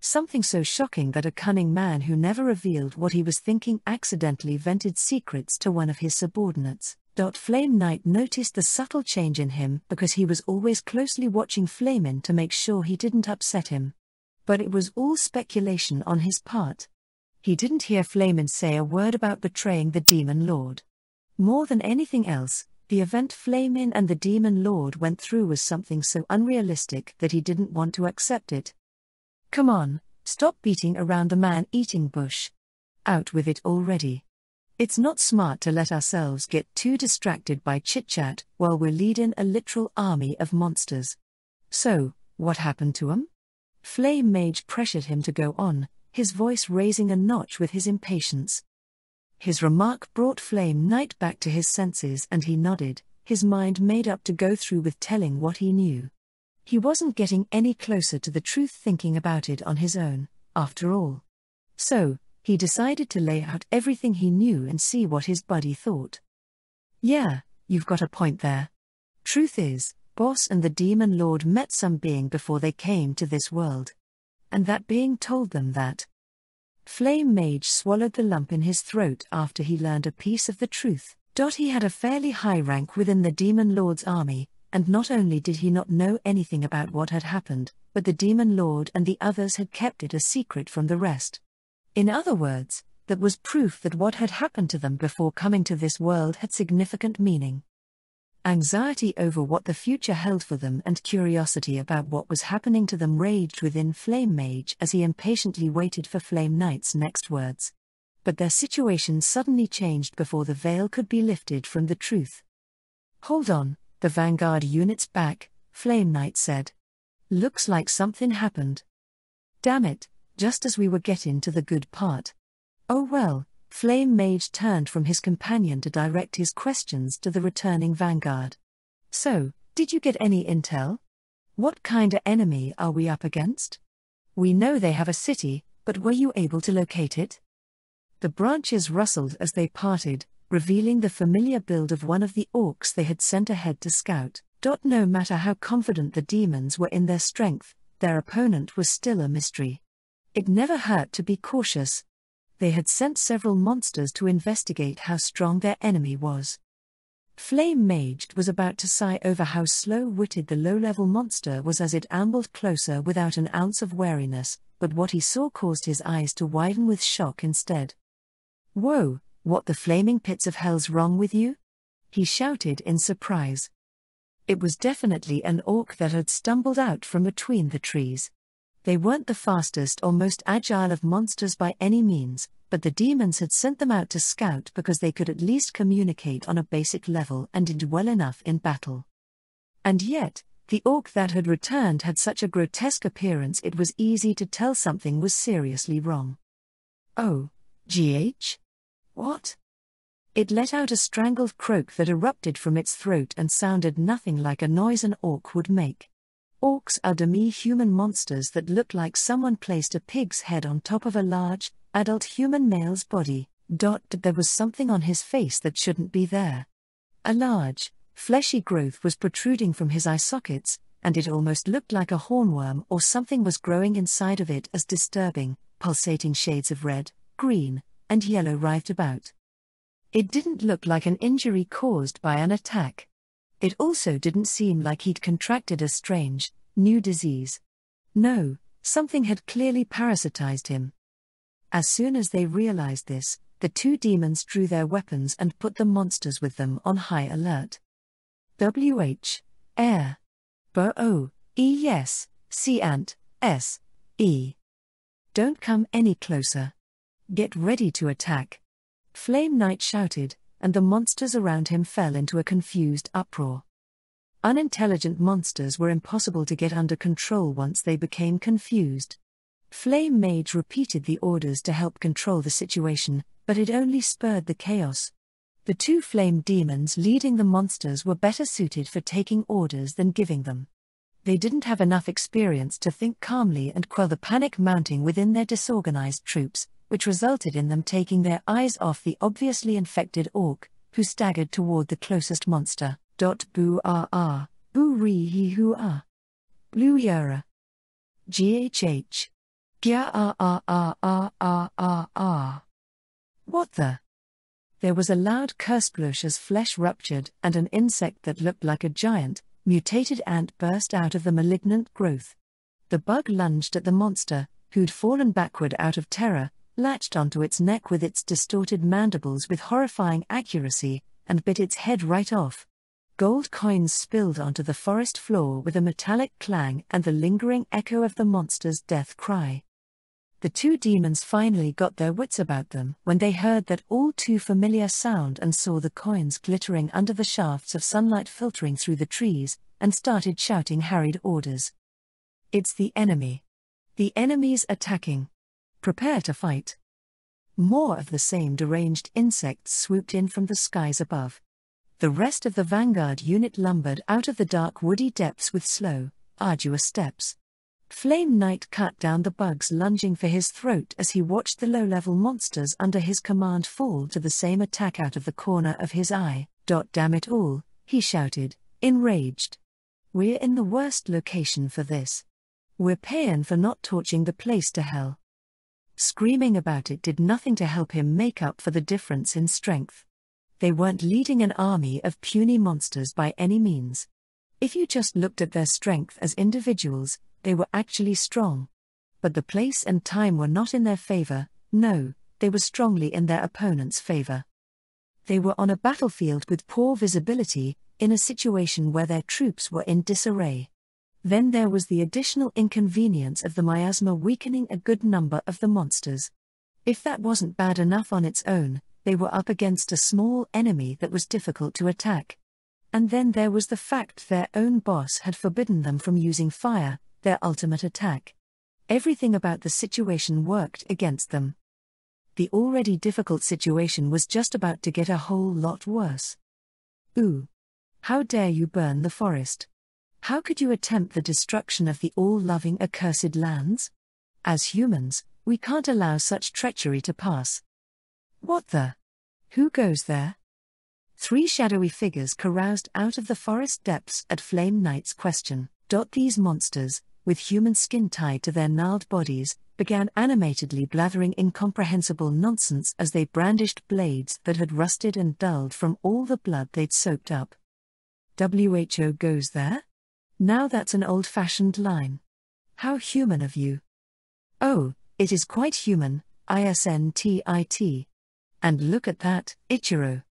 Something so shocking that a cunning man who never revealed what he was thinking accidentally vented secrets to one of his subordinates. Flame Knight noticed the subtle change in him because he was always closely watching Flamin' to make sure he didn't upset him. But it was all speculation on his part. He didn't hear Flamin' say a word about betraying the Demon Lord. More than anything else, the event Flamin' and the Demon Lord went through was something so unrealistic that he didn't want to accept it. Come on, stop beating around the man-eating bush. Out with it already. It's not smart to let ourselves get too distracted by chit-chat while we're leading a literal army of monsters. So, what happened to 'em? Flame Mage pressured him to go on, his voice raising a notch with his impatience. His remark brought Flame Knight back to his senses and he nodded, his mind made up to go through with telling what he knew. He wasn't getting any closer to the truth thinking about it on his own, after all. So, he decided to lay out everything he knew and see what his buddy thought. Yeah, you've got a point there. Truth is, Boss and the Demon Lord met some being before they came to this world. And that being told them that. Flame Mage swallowed the lump in his throat after he learned a piece of the truth. He had a fairly high rank within the Demon Lord's army, and not only did he not know anything about what had happened, but the Demon Lord and the others had kept it a secret from the rest. In other words, that was proof that what had happened to them before coming to this world had significant meaning. Anxiety over what the future held for them and curiosity about what was happening to them raged within Flame Mage as he impatiently waited for Flame Knight's next words. But their situation suddenly changed before the veil could be lifted from the truth. Hold on, the Vanguard unit's back, Flame Knight said. Looks like something happened. Damn it, just as we were getting to the good part. Oh well. Flame Mage turned from his companion to direct his questions to the returning Vanguard. So, did you get any intel? What kinda enemy are we up against? We know they have a city, but were you able to locate it? The branches rustled as they parted, revealing the familiar build of one of the orcs they had sent ahead to scout. No matter how confident the demons were in their strength, their opponent was still a mystery. It never hurt to be cautious. They had sent several monsters to investigate how strong their enemy was. Flame Mage was about to sigh over how slow-witted the low-level monster was as it ambled closer without an ounce of wariness, but what he saw caused his eyes to widen with shock instead. Whoa, what the flaming pits of hell's wrong with you? He shouted in surprise. It was definitely an orc that had stumbled out from between the trees. They weren't the fastest or most agile of monsters by any means, but the demons had sent them out to scout because they could at least communicate on a basic level and did well enough in battle. And yet, the orc that had returned had such a grotesque appearance it was easy to tell something was seriously wrong. Oh, GH? What? It let out a strangled croak that erupted from its throat and sounded nothing like a noise an orc would make. Orcs are demi-human monsters that look like someone placed a pig's head on top of a large, adult human male's body. There was something on his face that shouldn't be there. A large, fleshy growth was protruding from his eye sockets, and it almost looked like a hornworm or something was growing inside of it as disturbing, pulsating shades of red, green, and yellow writhed about. It didn't look like an injury caused by an attack. It also didn't seem like he'd contracted a strange, new disease. No, something had clearly parasitized him. As soon as they realized this, the two demons drew their weapons and put the monsters with them on high alert. WH. Air. BO. ES. C ant. S. E. Don't come any closer. Get ready to attack. Flame Knight shouted, and the monsters around him fell into a confused uproar. Unintelligent monsters were impossible to get under control once they became confused. Flame Mage repeated the orders to help control the situation, but it only spurred the chaos. The two flame demons leading the monsters were better suited for taking orders than giving them. They didn't have enough experience to think calmly and quell the panic mounting within their disorganized troops, which resulted in them taking their eyes off the obviously infected orc, who staggered toward the closest monster. Boo boo ree hee hoo ah. Blue yara. GHH. Gya. What the? There was a loud curse-splush as flesh ruptured and an insect that looked like a giant, mutated ant burst out of the malignant growth. The bug lunged at the monster, who'd fallen backward out of terror, latched onto its neck with its distorted mandibles with horrifying accuracy, and bit its head right off. Gold coins spilled onto the forest floor with a metallic clang and the lingering echo of the monster's death cry. The two demons finally got their wits about them when they heard that all too familiar sound and saw the coins glittering under the shafts of sunlight filtering through the trees, and started shouting harried orders. It's the enemy. The enemy's attacking. Prepare to fight. More of the same deranged insects swooped in from the skies above. The rest of the vanguard unit lumbered out of the dark woody depths with slow, arduous steps. Flame Knight cut down the bugs lunging for his throat as he watched the low-level monsters under his command fall to the same attack out of the corner of his eye. Damn it all, he shouted, enraged. We're in the worst location for this. We're paying for not torching the place to hell. Screaming about it did nothing to help him make up for the difference in strength. They weren't leading an army of puny monsters by any means. If you just looked at their strength as individuals, they were actually strong. But the place and time were not in their favor, no, they were strongly in their opponent's favor. They were on a battlefield with poor visibility, in a situation where their troops were in disarray. Then there was the additional inconvenience of the miasma weakening a good number of the monsters. If that wasn't bad enough on its own, they were up against a small enemy that was difficult to attack. And then there was the fact their own boss had forbidden them from using fire, their ultimate attack. Everything about the situation worked against them. The already difficult situation was just about to get a whole lot worse. Ooh! How dare you burn the forest? How could you attempt the destruction of the all-loving accursed lands? As humans, we can't allow such treachery to pass. What the? Who goes there? Three shadowy figures caroused out of the forest depths at Flame Knight's question. These monsters, with human skin tied to their gnarled bodies, began animatedly blathering incomprehensible nonsense as they brandished blades that had rusted and dulled from all the blood they'd soaked up. WHO goes there? Now that's an old-fashioned line. How human of you. Oh, it is quite human, ISNTIT. And look at that, Ichiro.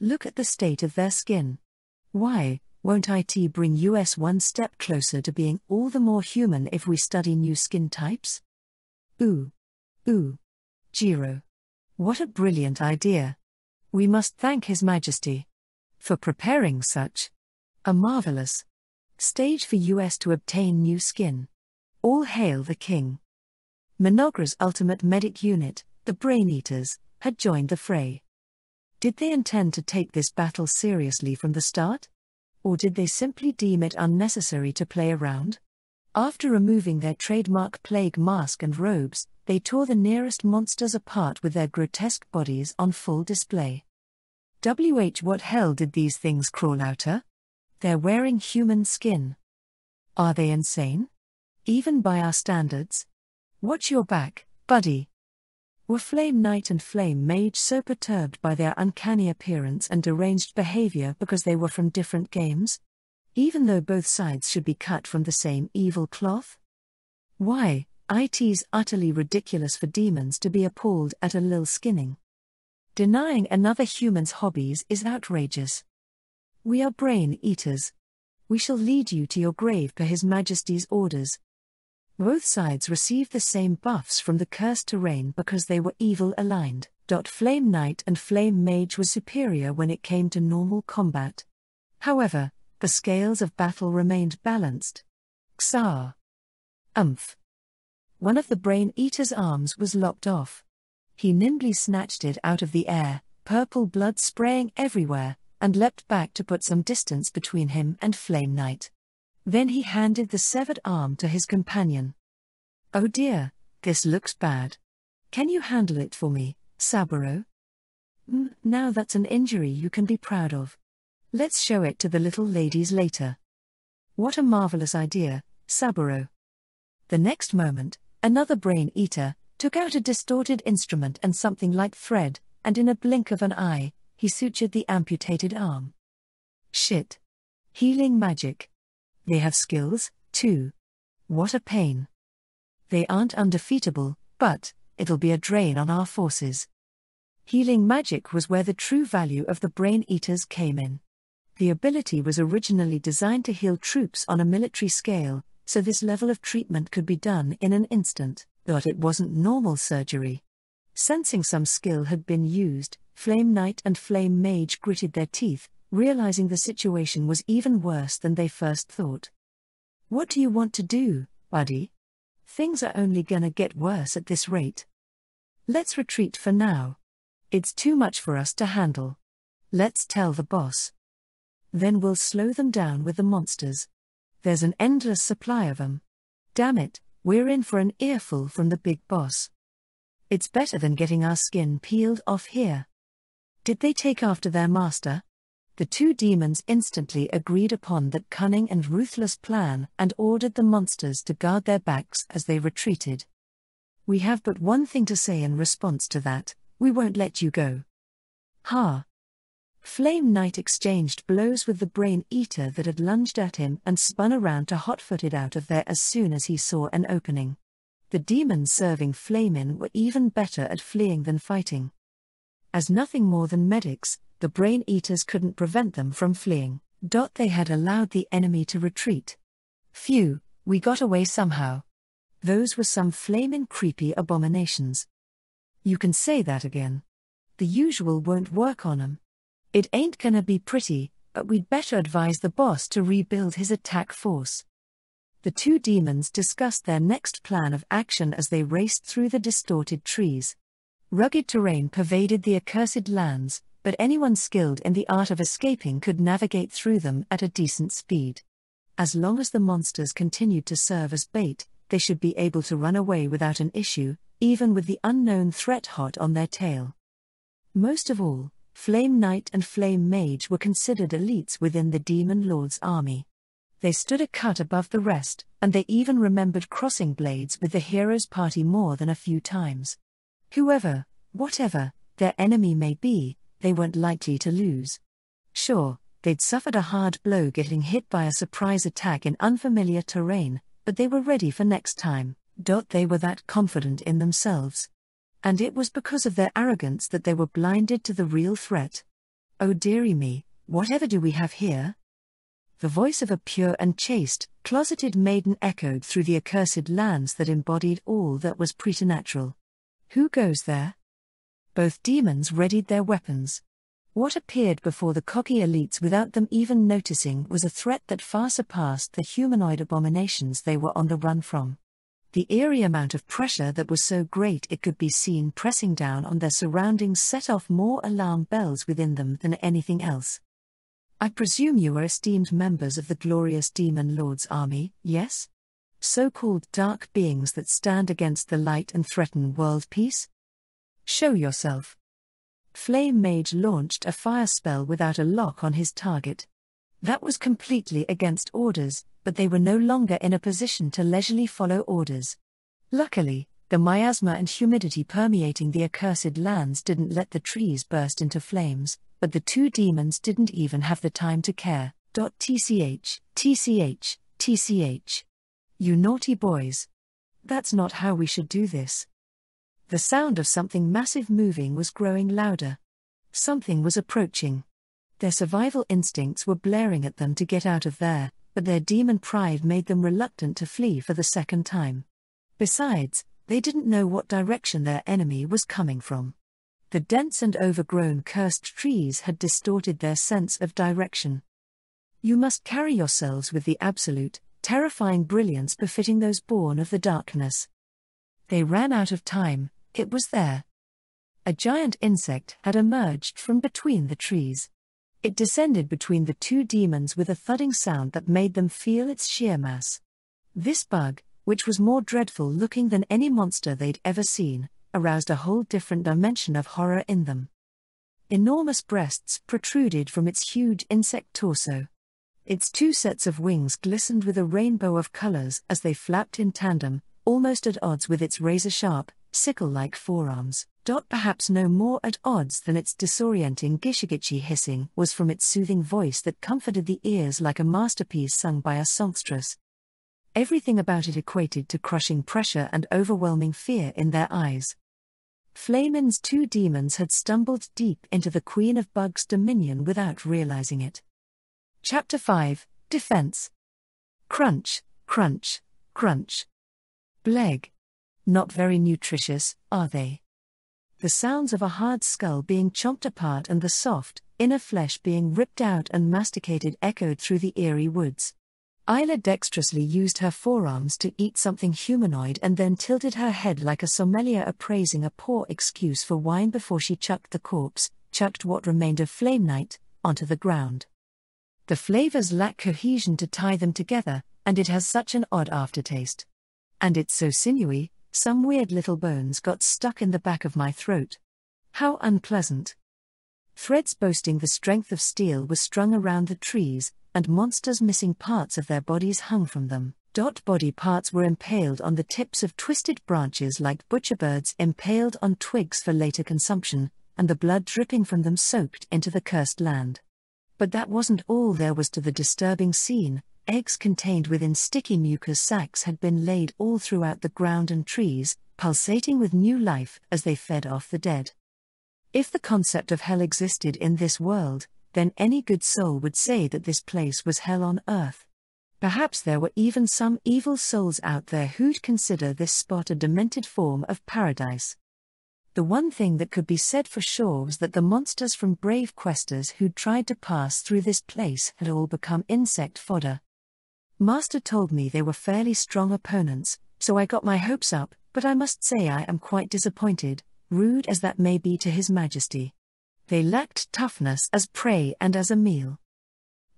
Look at the state of their skin. Why, won't IT bring us one step closer to being all the more human if we study new skin types? Ooh. Jiro. What a brilliant idea. We must thank His Majesty for preparing such a marvelous stage for us to obtain new skin. All hail the king. Mynoghra's ultimate medic unit, the Brain Eaters, had joined the fray. Did they intend to take this battle seriously from the start? Or did they simply deem it unnecessary to play around? After removing their trademark plague mask and robes, they tore the nearest monsters apart with their grotesque bodies on full display. What hell did these things crawl out of? They're wearing human skin. Are they insane? Even by our standards? Watch your back, buddy. Were Flame Knight and Flame Mage so perturbed by their uncanny appearance and deranged behavior because they were from different games? Even though both sides should be cut from the same evil cloth? Why, it's utterly ridiculous for demons to be appalled at a lil skinning. Denying another human's hobbies is outrageous. We are brain eaters. We shall lead you to your grave per His Majesty's orders. Both sides received the same buffs from the cursed terrain because they were evil aligned. Flame Knight and Flame Mage were superior when it came to normal combat. However, the scales of battle remained balanced. Xar. One of the Brain Eater's arms was lopped off. He nimbly snatched it out of the air, purple blood spraying everywhere, and leapt back to put some distance between him and Flame Knight. Then he handed the severed arm to his companion. "Oh dear, this looks bad. Can you handle it for me, Saburo?" Now that's an injury you can be proud of. Let's show it to the little ladies later." "What a marvelous idea, Saburo." The next moment, another Brain Eater took out a distorted instrument and something like thread, and in a blink of an eye, he sutured the amputated arm. Shit. Healing magic. They have skills, too. What a pain. They aren't undefeatable, but it'll be a drain on our forces. Healing magic was where the true value of the Brain Eaters came in. The ability was originally designed to heal troops on a military scale, so this level of treatment could be done in an instant, but it wasn't normal surgery. Sensing some skill had been used, Flame Knight and Flame Mage gritted their teeth, realizing the situation was even worse than they first thought. "What do you want to do, buddy? Things are only gonna get worse at this rate. Let's retreat for now. It's too much for us to handle. Let's tell the boss. Then we'll slow them down with the monsters. There's an endless supply of them. Damn it, we're in for an earful from the big boss. It's better than getting our skin peeled off here." Did they take after their master? The two demons instantly agreed upon that cunning and ruthless plan and ordered the monsters to guard their backs as they retreated. "We have but one thing to say in response to that: we won't let you go." Ha! Flame Knight exchanged blows with the Brain Eater that had lunged at him and spun around to hot-foot it out of there as soon as he saw an opening. The demons serving Flame were even better at fleeing than fighting. As nothing more than medics, the Brain Eaters couldn't prevent them from fleeing. They had allowed the enemy to retreat. Phew, we got away somehow. Those were some flamin' creepy abominations. You can say that again. The usual won't work on 'em. It ain't gonna be pretty, but we'd better advise the boss to rebuild his attack force. The two demons discussed their next plan of action as they raced through the distorted trees. Rugged terrain pervaded the accursed lands, but anyone skilled in the art of escaping could navigate through them at a decent speed. As long as the monsters continued to serve as bait, they should be able to run away without an issue, even with the unknown threat hot on their tail. Most of all, Flame Knight and Flame Mage were considered elites within the Demon Lord's army. They stood a cut above the rest, and they even remembered crossing blades with the hero's party more than a few times. Whoever, whatever, their enemy may be, they weren't likely to lose. Sure, they'd suffered a hard blow getting hit by a surprise attack in unfamiliar terrain, but they were ready for next time. They were that confident in themselves. And it was because of their arrogance that they were blinded to the real threat. "Oh dearie me, whatever do we have here?" The voice of a pure and chaste, closeted maiden echoed through the accursed lands that embodied all that was preternatural. "Who goes there?" Both demons readied their weapons. What appeared before the cocky elites without them even noticing was a threat that far surpassed the humanoid abominations they were on the run from. The eerie amount of pressure that was so great it could be seen pressing down on their surroundings set off more alarm bells within them than anything else. "I presume you are esteemed members of the glorious Demon Lord's army, yes? So-called dark beings that stand against the light and threaten world peace? Show yourself." Flame Mage launched a fire spell without a lock on his target. That was completely against orders, but they were no longer in a position to leisurely follow orders. Luckily, the miasma and humidity permeating the accursed lands didn't let the trees burst into flames, but the two demons didn't even have the time to care. Tch, tch, tch. You naughty boys. That's not how we should do this. The sound of something massive moving was growing louder. Something was approaching. Their survival instincts were blaring at them to get out of there, but their demon pride made them reluctant to flee for the second time. Besides, they didn't know what direction their enemy was coming from. The dense and overgrown cursed trees had distorted their sense of direction. You must carry yourselves with the absolute, terrifying brilliance befitting those born of the darkness. They ran out of time. It was there. A giant insect had emerged from between the trees. It descended between the two demons with a thudding sound that made them feel its sheer mass. This bug, which was more dreadful looking than any monster they'd ever seen, aroused a whole different dimension of horror in them. Enormous breasts protruded from its huge insect torso. Its two sets of wings glistened with a rainbow of colors as they flapped in tandem, almost at odds with its razor-sharp, sickle-like forearms. Perhaps no more at odds than its disorienting gishigichi hissing was from its soothing voice that comforted the ears like a masterpiece sung by a songstress. Everything about it equated to crushing pressure and overwhelming fear in their eyes. Flamin's two demons had stumbled deep into the Queen of Bugs' dominion without realizing it. Chapter 5, Defense. Crunch, crunch, crunch. Bleg. Not very nutritious, are they? The sounds of a hard skull being chomped apart and the soft, inner flesh being ripped out and masticated echoed through the eerie woods. Isla dexterously used her forearms to eat something humanoid and then tilted her head like a sommelier appraising a poor excuse for wine before she chucked what remained of Flame Knight, onto the ground. The flavors lack cohesion to tie them together, and it has such an odd aftertaste. And it's so sinewy, some weird little bones got stuck in the back of my throat. How unpleasant. Threads boasting the strength of steel were strung around the trees, and monsters missing parts of their bodies hung from them. Body parts were impaled on the tips of twisted branches like butcherbirds impaled on twigs for later consumption, and the blood dripping from them soaked into the cursed land. But that wasn't all there was to the disturbing scene. Eggs contained within sticky mucus sacs had been laid all throughout the ground and trees, pulsating with new life as they fed off the dead. If the concept of hell existed in this world, then any good soul would say that this place was hell on earth. Perhaps there were even some evil souls out there who'd consider this spot a demented form of paradise. The one thing that could be said for sure was that the monsters from brave questers who'd tried to pass through this place had all become insect fodder. Master told me they were fairly strong opponents, so I got my hopes up, but I must say I am quite disappointed, rude as that may be to His Majesty. They lacked toughness as prey and as a meal.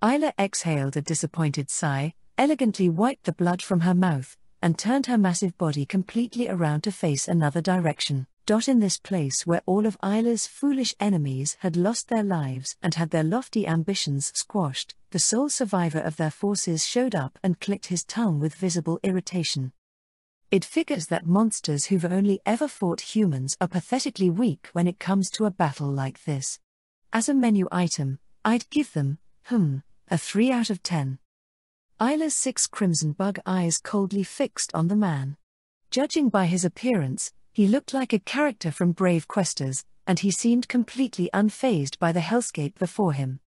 Isla exhaled a disappointed sigh, elegantly wiped the blood from her mouth, and turned her massive body completely around to face another direction. In this place where all of Isla's foolish enemies had lost their lives and had their lofty ambitions squashed, the sole survivor of their forces showed up and clicked his tongue with visible irritation. It figures that monsters who've only ever fought humans are pathetically weak when it comes to a battle like this. As a menu item, I'd give them, a 3 out of 10. Isla's 6 crimson bug eyes coldly fixed on the man. Judging by his appearance, he looked like a character from Brave Questers, and he seemed completely unfazed by the hellscape before him.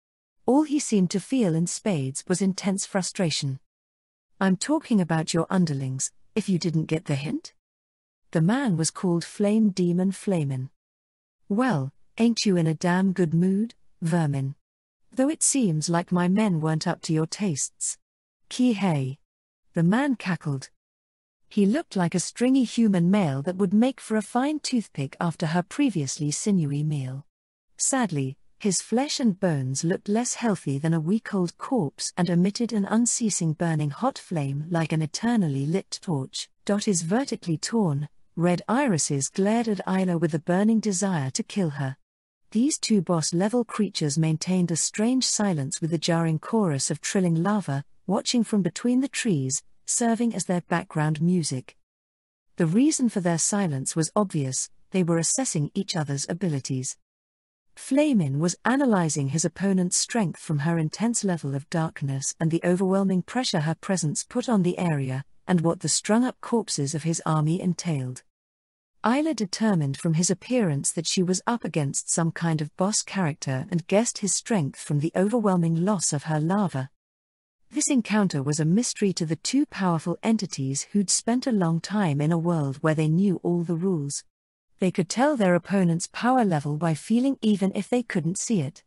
All he seemed to feel in spades was intense frustration. I'm talking about your underlings, if you didn't get the hint? The man was called Flame Demon Flamin. Well, ain't you in a damn good mood, vermin? Though it seems like my men weren't up to your tastes. Ki-hey. The man cackled. He looked like a stringy human male that would make for a fine toothpick after her previously sinewy meal. Sadly, his flesh and bones looked less healthy than a week-old corpse and emitted an unceasing burning hot flame like an eternally lit torch. His vertically torn, red irises glared at Isla with a burning desire to kill her. These two boss-level creatures maintained a strange silence with a jarring chorus of trilling lava, watching from between the trees, serving as their background music. The reason for their silence was obvious: they were assessing each other's abilities. Flamin was analyzing his opponent's strength from her intense level of darkness and the overwhelming pressure her presence put on the area, and what the strung-up corpses of his army entailed. Isla determined from his appearance that she was up against some kind of boss character and guessed his strength from the overwhelming loss of her lava. This encounter was a mystery to the two powerful entities who'd spent a long time in a world where they knew all the rules. They could tell their opponent's power level by feeling, even if they couldn't see it.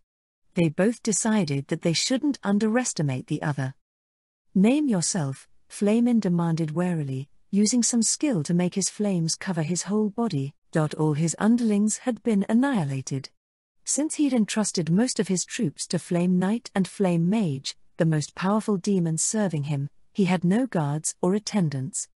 They both decided that they shouldn't underestimate the other. "Name yourself," Flamin demanded warily, using some skill to make his flames cover his whole body. All his underlings had been annihilated. Since he'd entrusted most of his troops to Flame Knight and Flame Mage, the most powerful demons serving him, he had no guards or attendants.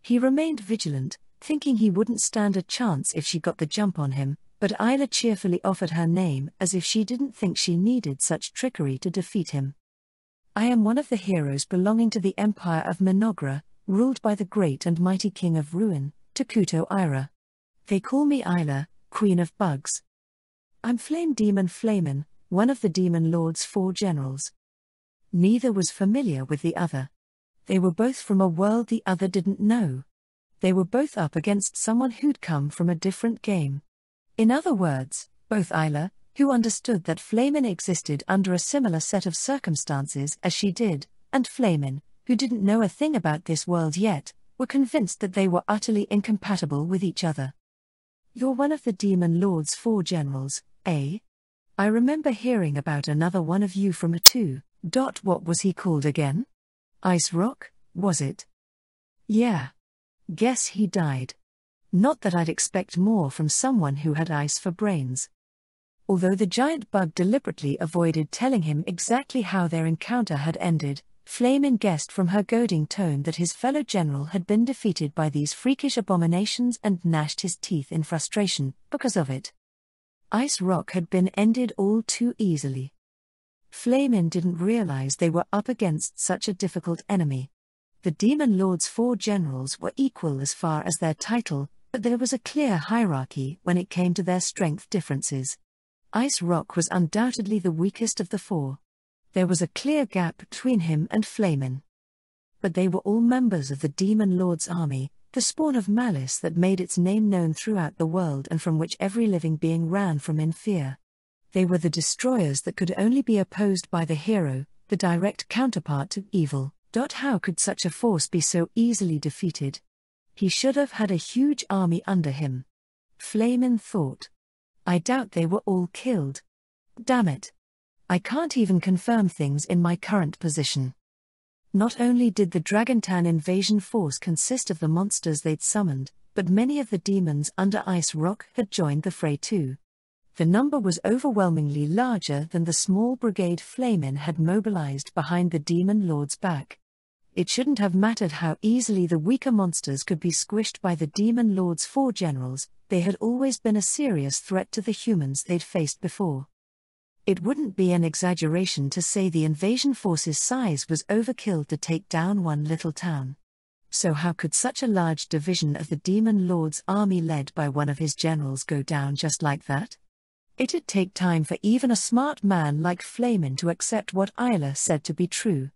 He remained vigilant, thinking he wouldn't stand a chance if she got the jump on him, but Isla cheerfully offered her name as if she didn't think she needed such trickery to defeat him. "I am one of the heroes belonging to the Empire of Mynoghra, ruled by the great and mighty King of Ruin, Takuto Ira. They call me Isla, Queen of Bugs. I'm Flame Demon Flamin, one of the Demon Lord's 4 generals." Neither was familiar with the other. They were both from a world the other didn't know. They were both up against someone who'd come from a different game. In other words, both Isla, who understood that Flamin existed under a similar set of circumstances as she did, and Flamin, who didn't know a thing about this world yet, were convinced that they were utterly incompatible with each other. "You're one of the Demon Lord's 4 generals, eh? I remember hearing about another one of you from a 2. What was he called again? Ice Rock, was it?" "Yeah. Guess he died. Not that I'd expect more from someone who had ice for brains." Although the giant bug deliberately avoided telling him exactly how their encounter had ended, Flamin guessed from her goading tone that his fellow general had been defeated by these freakish abominations and gnashed his teeth in frustration because of it. Ice Rock had been ended all too easily. Flamin didn't realize they were up against such a difficult enemy. The Demon Lord's 4 generals were equal as far as their title, but there was a clear hierarchy when it came to their strength differences. Ice Rock was undoubtedly the weakest of the 4. There was a clear gap between him and Flamin. But they were all members of the Demon Lord's army, the spawn of malice that made its name known throughout the world and from which every living being ran from in fear. They were the destroyers that could only be opposed by the hero, the direct counterpart to evil. How could such a force be so easily defeated? He should have had a huge army under him. Flamin thought. I doubt they were all killed. Damn it. I can't even confirm things in my current position. Not only did the Dragontan invasion force consist of the monsters they'd summoned, but many of the demons under Ice Rock had joined the fray too. The number was overwhelmingly larger than the small brigade Flamin had mobilized behind the Demon Lord's back. It shouldn't have mattered how easily the weaker monsters could be squished by the Demon Lord's 4 generals, they had always been a serious threat to the humans they'd faced before. It wouldn't be an exaggeration to say the invasion force's size was overkill to take down one little town. So how could such a large division of the Demon Lord's army led by one of his generals go down just like that? It'd take time for even a smart man like Flamin to accept what Isla said to be true.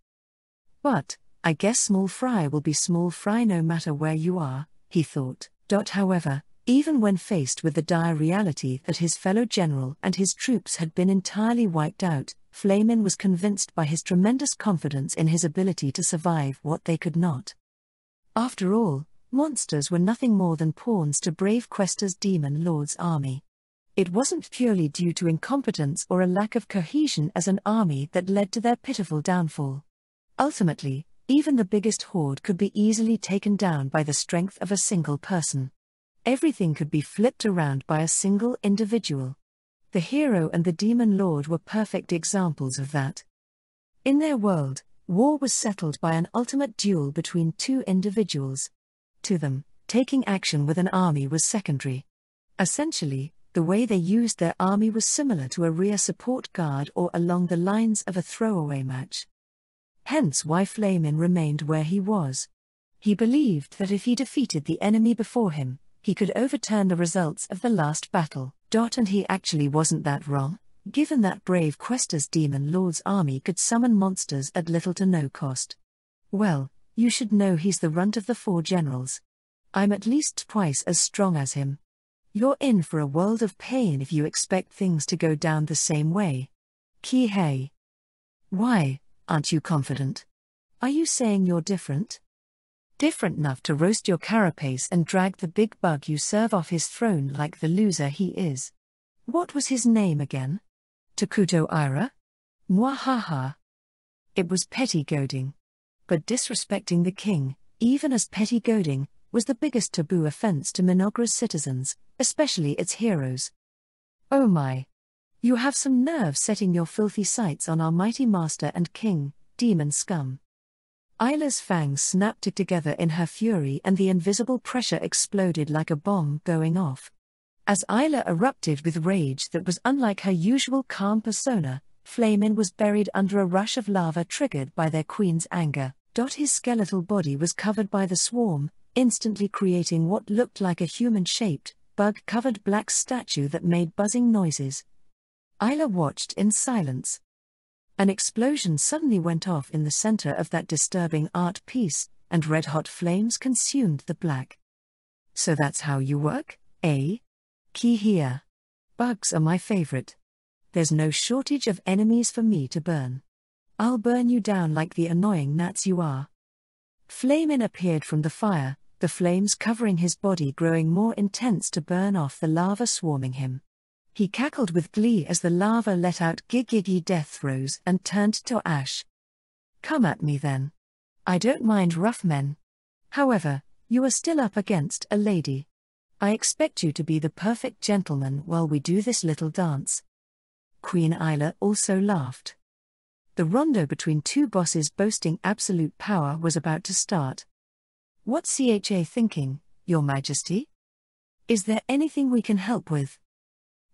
But, I guess small fry will be small fry no matter where you are, he thought. However, even when faced with the dire reality that his fellow general and his troops had been entirely wiped out, Flamin was convinced by his tremendous confidence in his ability to survive what they could not. After all, monsters were nothing more than pawns to brave Quester's Demon Lord's army. It wasn't purely due to incompetence or a lack of cohesion as an army that led to their pitiful downfall. Ultimately, even the biggest horde could be easily taken down by the strength of a single person. Everything could be flipped around by a single individual. The hero and the Demon Lord were perfect examples of that. In their world, war was settled by an ultimate duel between 2 individuals. To them, taking action with an army was secondary. Essentially, The way they used their army was similar to a rear support guard or along the lines of a throwaway match. Hence why Flamin remained where he was. He believed that if he defeated the enemy before him, he could overturn the results of the last battle. And he actually wasn't that wrong, given that brave Quester's demon lord's army could summon monsters at little to no cost. Well, you should know he's the runt of the 4 generals. I'm at least twice as strong as him. You're in for a world of pain if you expect things to go down the same way. Kihei. Why, aren't you confident? Are you saying you're different? Different enough to roast your carapace and drag the big bug you serve off his throne like the loser he is. What was his name again? Takuto Ira? Mwahaha. It was petty goading. But disrespecting the king, even as petty goading, was the biggest taboo offense to Mynoghra's citizens, especially its heroes. Oh my! You have some nerve setting your filthy sights on our mighty master and king, demon scum. Isla's fangs snapped together in her fury and the invisible pressure exploded like a bomb going off. As Isla erupted with rage that was unlike her usual calm persona, Flamin was buried under a rush of lava triggered by their queen's anger. His skeletal body was covered by the swarm, instantly creating what looked like a human-shaped, bug-covered black statue that made buzzing noises. Isla watched in silence. An explosion suddenly went off in the center of that disturbing art piece, and red-hot flames consumed the black. So that's how you work, eh? Kihei. Bugs are my favorite. There's no shortage of enemies for me to burn. I'll burn you down like the annoying gnats you are. Flamin appeared from the fire, the flames covering his body growing more intense to burn off the lava swarming him. He cackled with glee as the lava let out giggy death throes and turned to ash. Come at me then. I don't mind rough men. However, you are still up against a lady. I expect you to be the perfect gentleman while we do this little dance. Queen Isla also laughed. The rondo between 2 bosses boasting absolute power was about to start. What's CHA thinking, Your Majesty? Is there anything we can help with?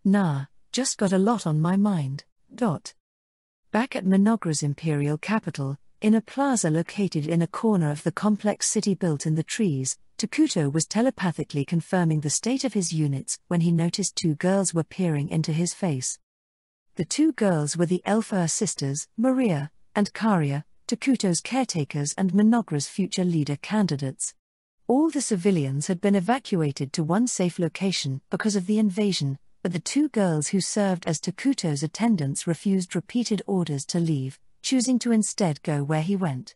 Nah, just got a lot on my mind. Back at Mynoghra's imperial capital, in a plaza located in a corner of the complex city built in the trees, Takuto was telepathically confirming the state of his units when he noticed 2 girls were peering into his face. The 2 girls were the Elfur sisters, Maria and Karia, Takuto's caretakers and Mynoghra's future leader candidates. All the civilians had been evacuated to one safe location because of the invasion, but the 2 girls who served as Takuto's attendants refused repeated orders to leave, choosing to instead go where he went.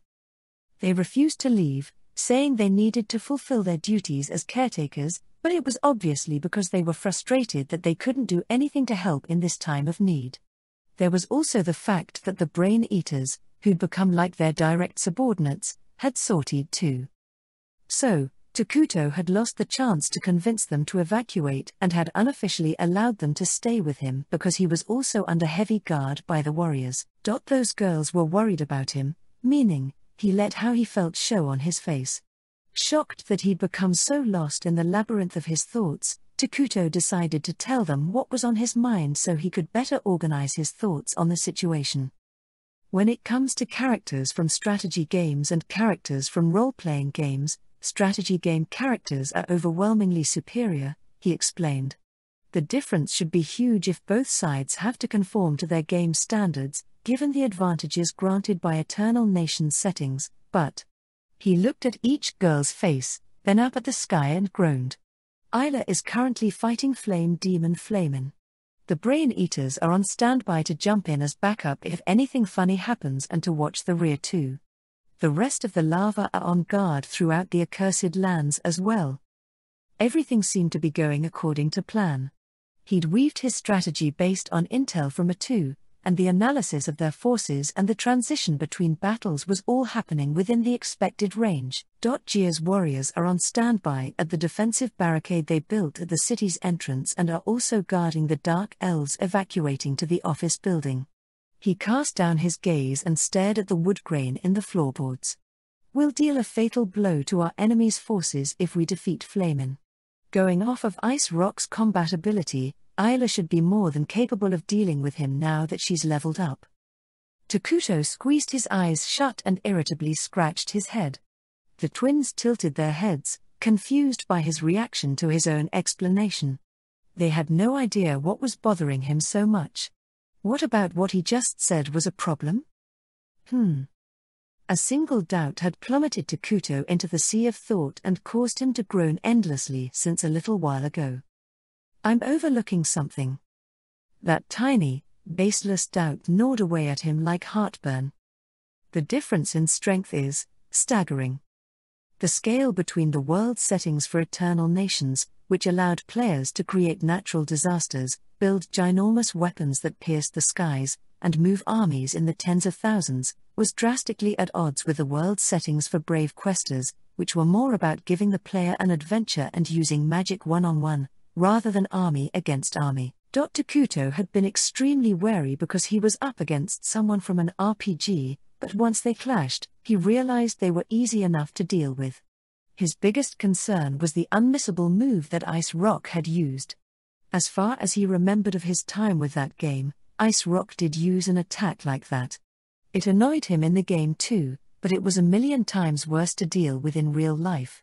They refused to leave, saying they needed to fulfill their duties as caretakers, but it was obviously because they were frustrated that they couldn't do anything to help in this time of need. There was also the fact that the Brain Eaters, who'd become like their direct subordinates, had sortied too. So, Takuto had lost the chance to convince them to evacuate and had unofficially allowed them to stay with him because he was also under heavy guard by the warriors. Those girls were worried about him, meaning, he let how he felt show on his face. Shocked that he'd become so lost in the labyrinth of his thoughts, Takuto decided to tell them what was on his mind so he could better organize his thoughts on the situation. When it comes to characters from strategy games and characters from role-playing games, strategy game characters are overwhelmingly superior, he explained. The difference should be huge if both sides have to conform to their game standards, given the advantages granted by Eternal Nations settings, but... He looked at each girl's face, then up at the sky and groaned. Isla is currently fighting Flame Demon Flamin. The Brain Eaters are on standby to jump in as backup if anything funny happens and to watch the rear too. The rest of the lava are on guard throughout the accursed lands as well. Everything seemed to be going according to plan. He'd weaved his strategy based on intel from A2, and the analysis of their forces and the transition between battles was all happening within the expected range. Gia's warriors are on standby at the defensive barricade they built at the city's entrance and are also guarding the dark elves evacuating to the office building. He cast down his gaze and stared at the wood grain in the floorboards. We'll deal a fatal blow to our enemy's forces if we defeat Flamin. Going off of Ice Rock's combat ability, Isla should be more than capable of dealing with him now that she's leveled up. Takuto squeezed his eyes shut and irritably scratched his head. The twins tilted their heads, confused by his reaction to his own explanation. They had no idea what was bothering him so much. What about what he just said was a problem? A single doubt had plummeted Takuto into the sea of thought and caused him to groan endlessly since a little while ago. I'm overlooking something. That tiny, baseless doubt gnawed away at him like heartburn. The difference in strength is staggering. The scale between the world settings for eternal nations, which allowed players to create natural disasters, build ginormous weapons that pierced the skies, and move armies in the tens of thousands, was drastically at odds with the world settings for brave questers, which were more about giving the player an adventure and using magic one-on-one, rather than army against army. Takuto had been extremely wary because he was up against someone from an RPG, but once they clashed, he realized they were easy enough to deal with. His biggest concern was the unmissable move that Ice Rock had used. As far as he remembered of his time with that game, Ice Rock did use an attack like that. It annoyed him in the game too, but it was a million times worse to deal with in real life.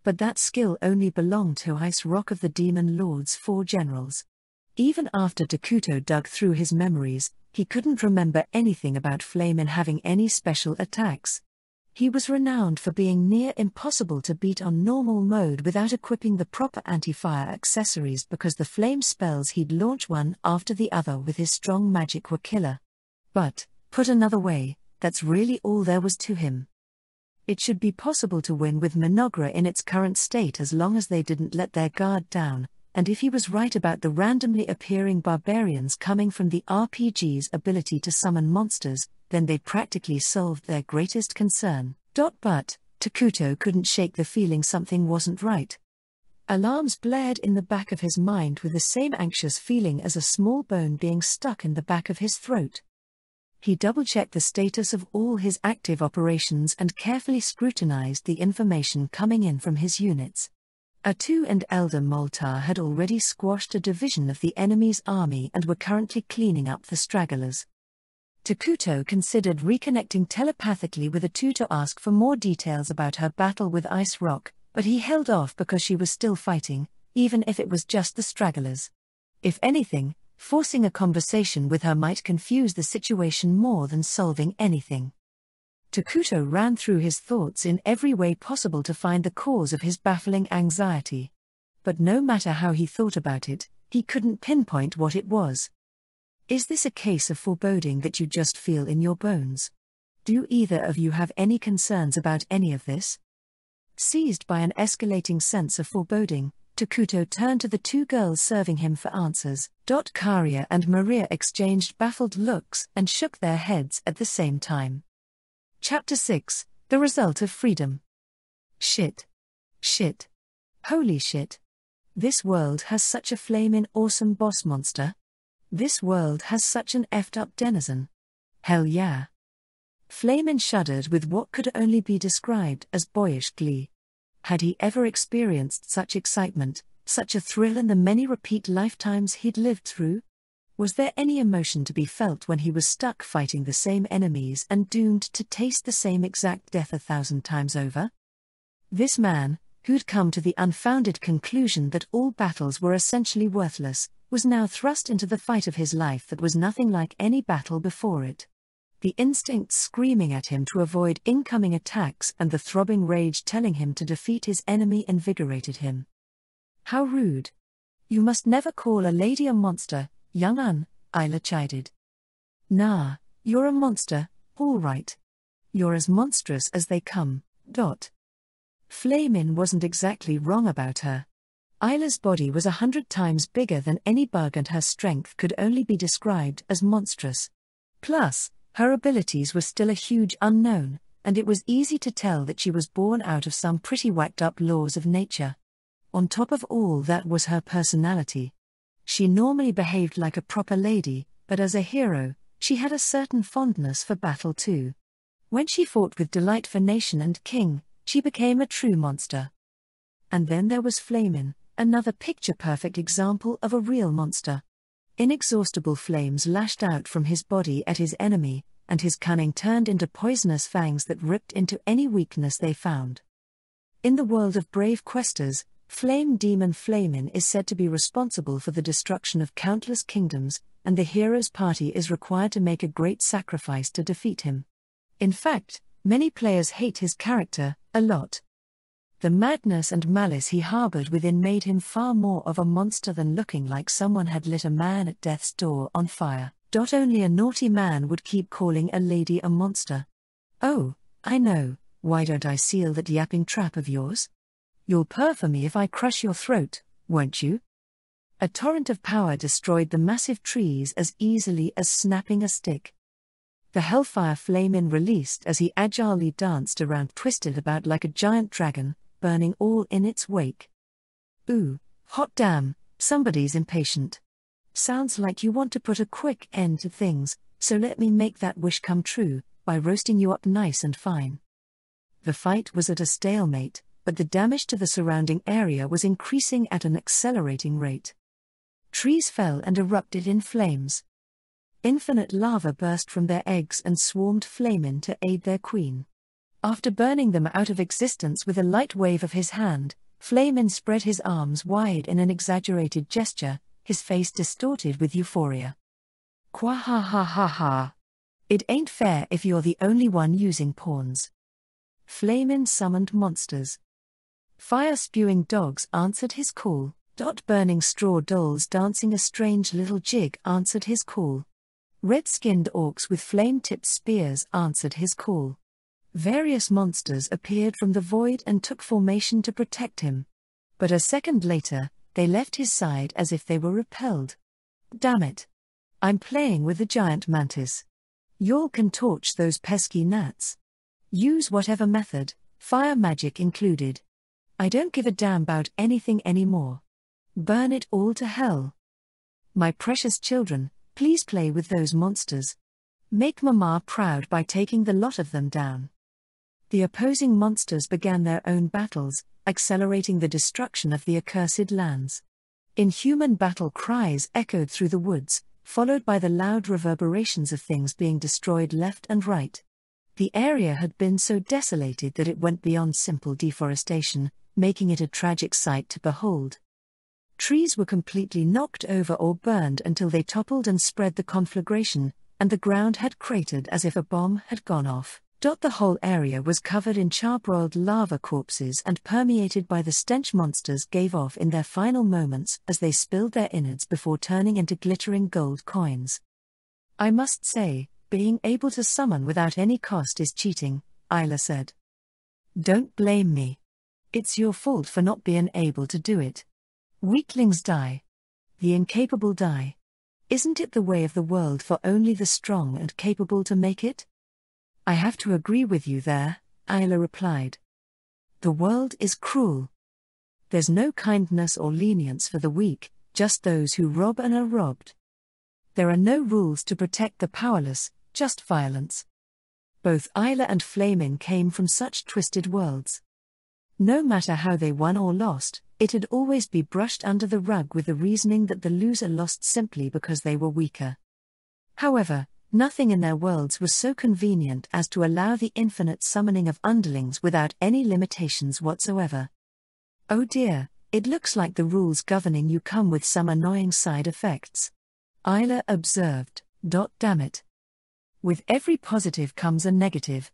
But that skill only belonged to Ice Rock of the Demon Lord's 4 generals. Even after Takuto dug through his memories, he couldn't remember anything about Flamin having any special attacks. He was renowned for being near impossible to beat on normal mode without equipping the proper anti-fire accessories because the flame spells he'd launch one after the other with his strong magic were killer. But, put another way, that's really all there was to him. It should be possible to win with Mynoghra in its current state as long as they didn't let their guard down, and if he was right about the randomly appearing barbarians coming from the RPG's ability to summon monsters, then they'd practically solved their greatest concern. But Takuto couldn't shake the feeling something wasn't right. Alarms blared in the back of his mind with the same anxious feeling as a small bone being stuck in the back of his throat. He double-checked the status of all his active operations and carefully scrutinized the information coming in from his units. A2 and Elder Moltar had already squashed a division of the enemy's army and were currently cleaning up the stragglers. Takuto considered reconnecting telepathically with A2 to ask for more details about her battle with Ice Rock, but he held off because she was still fighting, even if it was just the stragglers. If anything, forcing a conversation with her might confuse the situation more than solving anything. Takuto ran through his thoughts in every way possible to find the cause of his baffling anxiety. But no matter how he thought about it, he couldn't pinpoint what it was. Is this a case of foreboding that you just feel in your bones? Do either of you have any concerns about any of this? Seized by an escalating sense of foreboding, Takuto turned to the 2 girls serving him for answers. Karia and Maria exchanged baffled looks and shook their heads at the same time. Chapter 6, The Result of Freedom. Shit. Shit. Holy shit. This world has such a flamin' awesome boss monster. This world has such an effed up denizen. Hell yeah. Flamin shuddered with what could only be described as boyish glee. Had he ever experienced such excitement, such a thrill in the many repeat lifetimes he'd lived through? Was there any emotion to be felt when he was stuck fighting the same enemies and doomed to taste the same exact death 1,000 times over? This man, who'd come to the unfounded conclusion that all battles were essentially worthless, was now thrust into the fight of his life that was nothing like any battle before it. The instincts screaming at him to avoid incoming attacks and the throbbing rage telling him to defeat his enemy invigorated him. How rude. You must never call a lady a monster, young un, Isla chided. Nah, you're a monster, all right. You're as monstrous as they come. Flamin wasn't exactly wrong about her. Isla's body was 100 times bigger than any bug and her strength could only be described as monstrous. Plus, her abilities were still a huge unknown, and it was easy to tell that she was born out of some pretty whacked up laws of nature. On top of all that was her personality. She normally behaved like a proper lady, but as a hero, she had a certain fondness for battle too. When she fought with delight for nation and king, she became a true monster. And then there was Flamin, another picture-perfect example of a real monster. Inexhaustible flames lashed out from his body at his enemy, and his cunning turned into poisonous fangs that ripped into any weakness they found. In the world of brave questers, Flame Demon Flamin is said to be responsible for the destruction of countless kingdoms, and the hero's party is required to make a great sacrifice to defeat him. In fact, many players hate his character a lot. The madness and malice he harbored within made him far more of a monster than looking like someone had lit a man at death's door on fire. Only a naughty man would keep calling a lady a monster. Oh, I know, why don't I seal that yapping trap of yours? You'll purr for me if I crush your throat, won't you? A torrent of power destroyed the massive trees as easily as snapping a stick. The hellfire Flamin released as he agilely danced around, twisted about like a giant dragon, burning all in its wake. Ooh, hot damn, somebody's impatient. Sounds like you want to put a quick end to things, so let me make that wish come true, by roasting you up nice and fine. The fight was at a stalemate, but the damage to the surrounding area was increasing at an accelerating rate. Trees fell and erupted in flames. Infinite lava burst from their eggs and swarmed Flamin to aid their queen. After burning them out of existence with a light wave of his hand, Flamin spread his arms wide in an exaggerated gesture, his face distorted with euphoria. Qua ha ha ha ha. It ain't fair if you're the only one using pawns. Flamin summoned monsters. Fire-spewing dogs answered his call. Burning straw dolls dancing a strange little jig answered his call. Red-skinned orcs with flame-tipped spears answered his call. Various monsters appeared from the void and took formation to protect him. But a second later, they left his side as if they were repelled. Damn it. I'm playing with the giant mantis. Y'all can torch those pesky gnats. Use whatever method, fire magic included. I don't give a damn about anything anymore. Burn it all to hell. My precious children, please play with those monsters. Make Mama proud by taking the lot of them down. The opposing monsters began their own battles, accelerating the destruction of the accursed lands. Inhuman battle cries echoed through the woods, followed by the loud reverberations of things being destroyed left and right. The area had been so desolated that it went beyond simple deforestation, making it a tragic sight to behold. Trees were completely knocked over or burned until they toppled and spread the conflagration, and the ground had cratered as if a bomb had gone off. The whole area was covered in charbroiled lava corpses and permeated by the stench monsters gave off in their final moments as they spilled their innards before turning into glittering gold coins. I must say, being able to summon without any cost is cheating, Isla said. Don't blame me. It's your fault for not being able to do it. Weaklings die. The incapable die. Isn't it the way of the world for only the strong and capable to make it? I have to agree with you there, Isla replied. The world is cruel. There's no kindness or lenience for the weak, just those who rob and are robbed. There are no rules to protect the powerless, just violence. Both Isla and Flamin came from such twisted worlds. No matter how they won or lost, it'd always be brushed under the rug with the reasoning that the loser lost simply because they were weaker. However, nothing in their worlds was so convenient as to allow the infinite summoning of underlings without any limitations whatsoever. Oh dear, it looks like the rules governing you come with some annoying side effects. Isla observed. Damn it. With every positive comes a negative.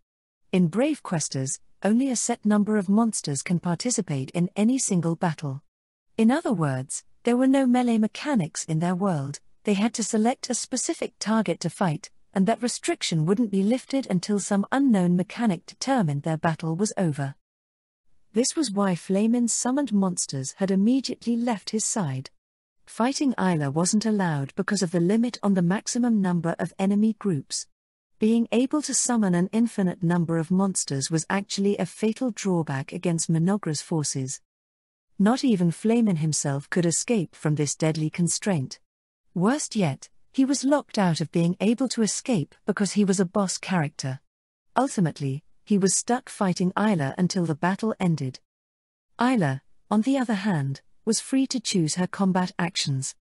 In Brave Questers, only a set number of monsters can participate in any single battle. In other words, there were no melee mechanics in their world. They had to select a specific target to fight, and that restriction wouldn't be lifted until some unknown mechanic determined their battle was over. This was why Flamin's summoned monsters had immediately left his side. Fighting Isla wasn't allowed because of the limit on the maximum number of enemy groups. Being able to summon an infinite number of monsters was actually a fatal drawback against Mynoghra's forces. Not even Flamin himself could escape from this deadly constraint. Worst yet, he was locked out of being able to escape because he was a boss character. Ultimately, he was stuck fighting Isla until the battle ended. Isla, on the other hand, was free to choose her combat actions.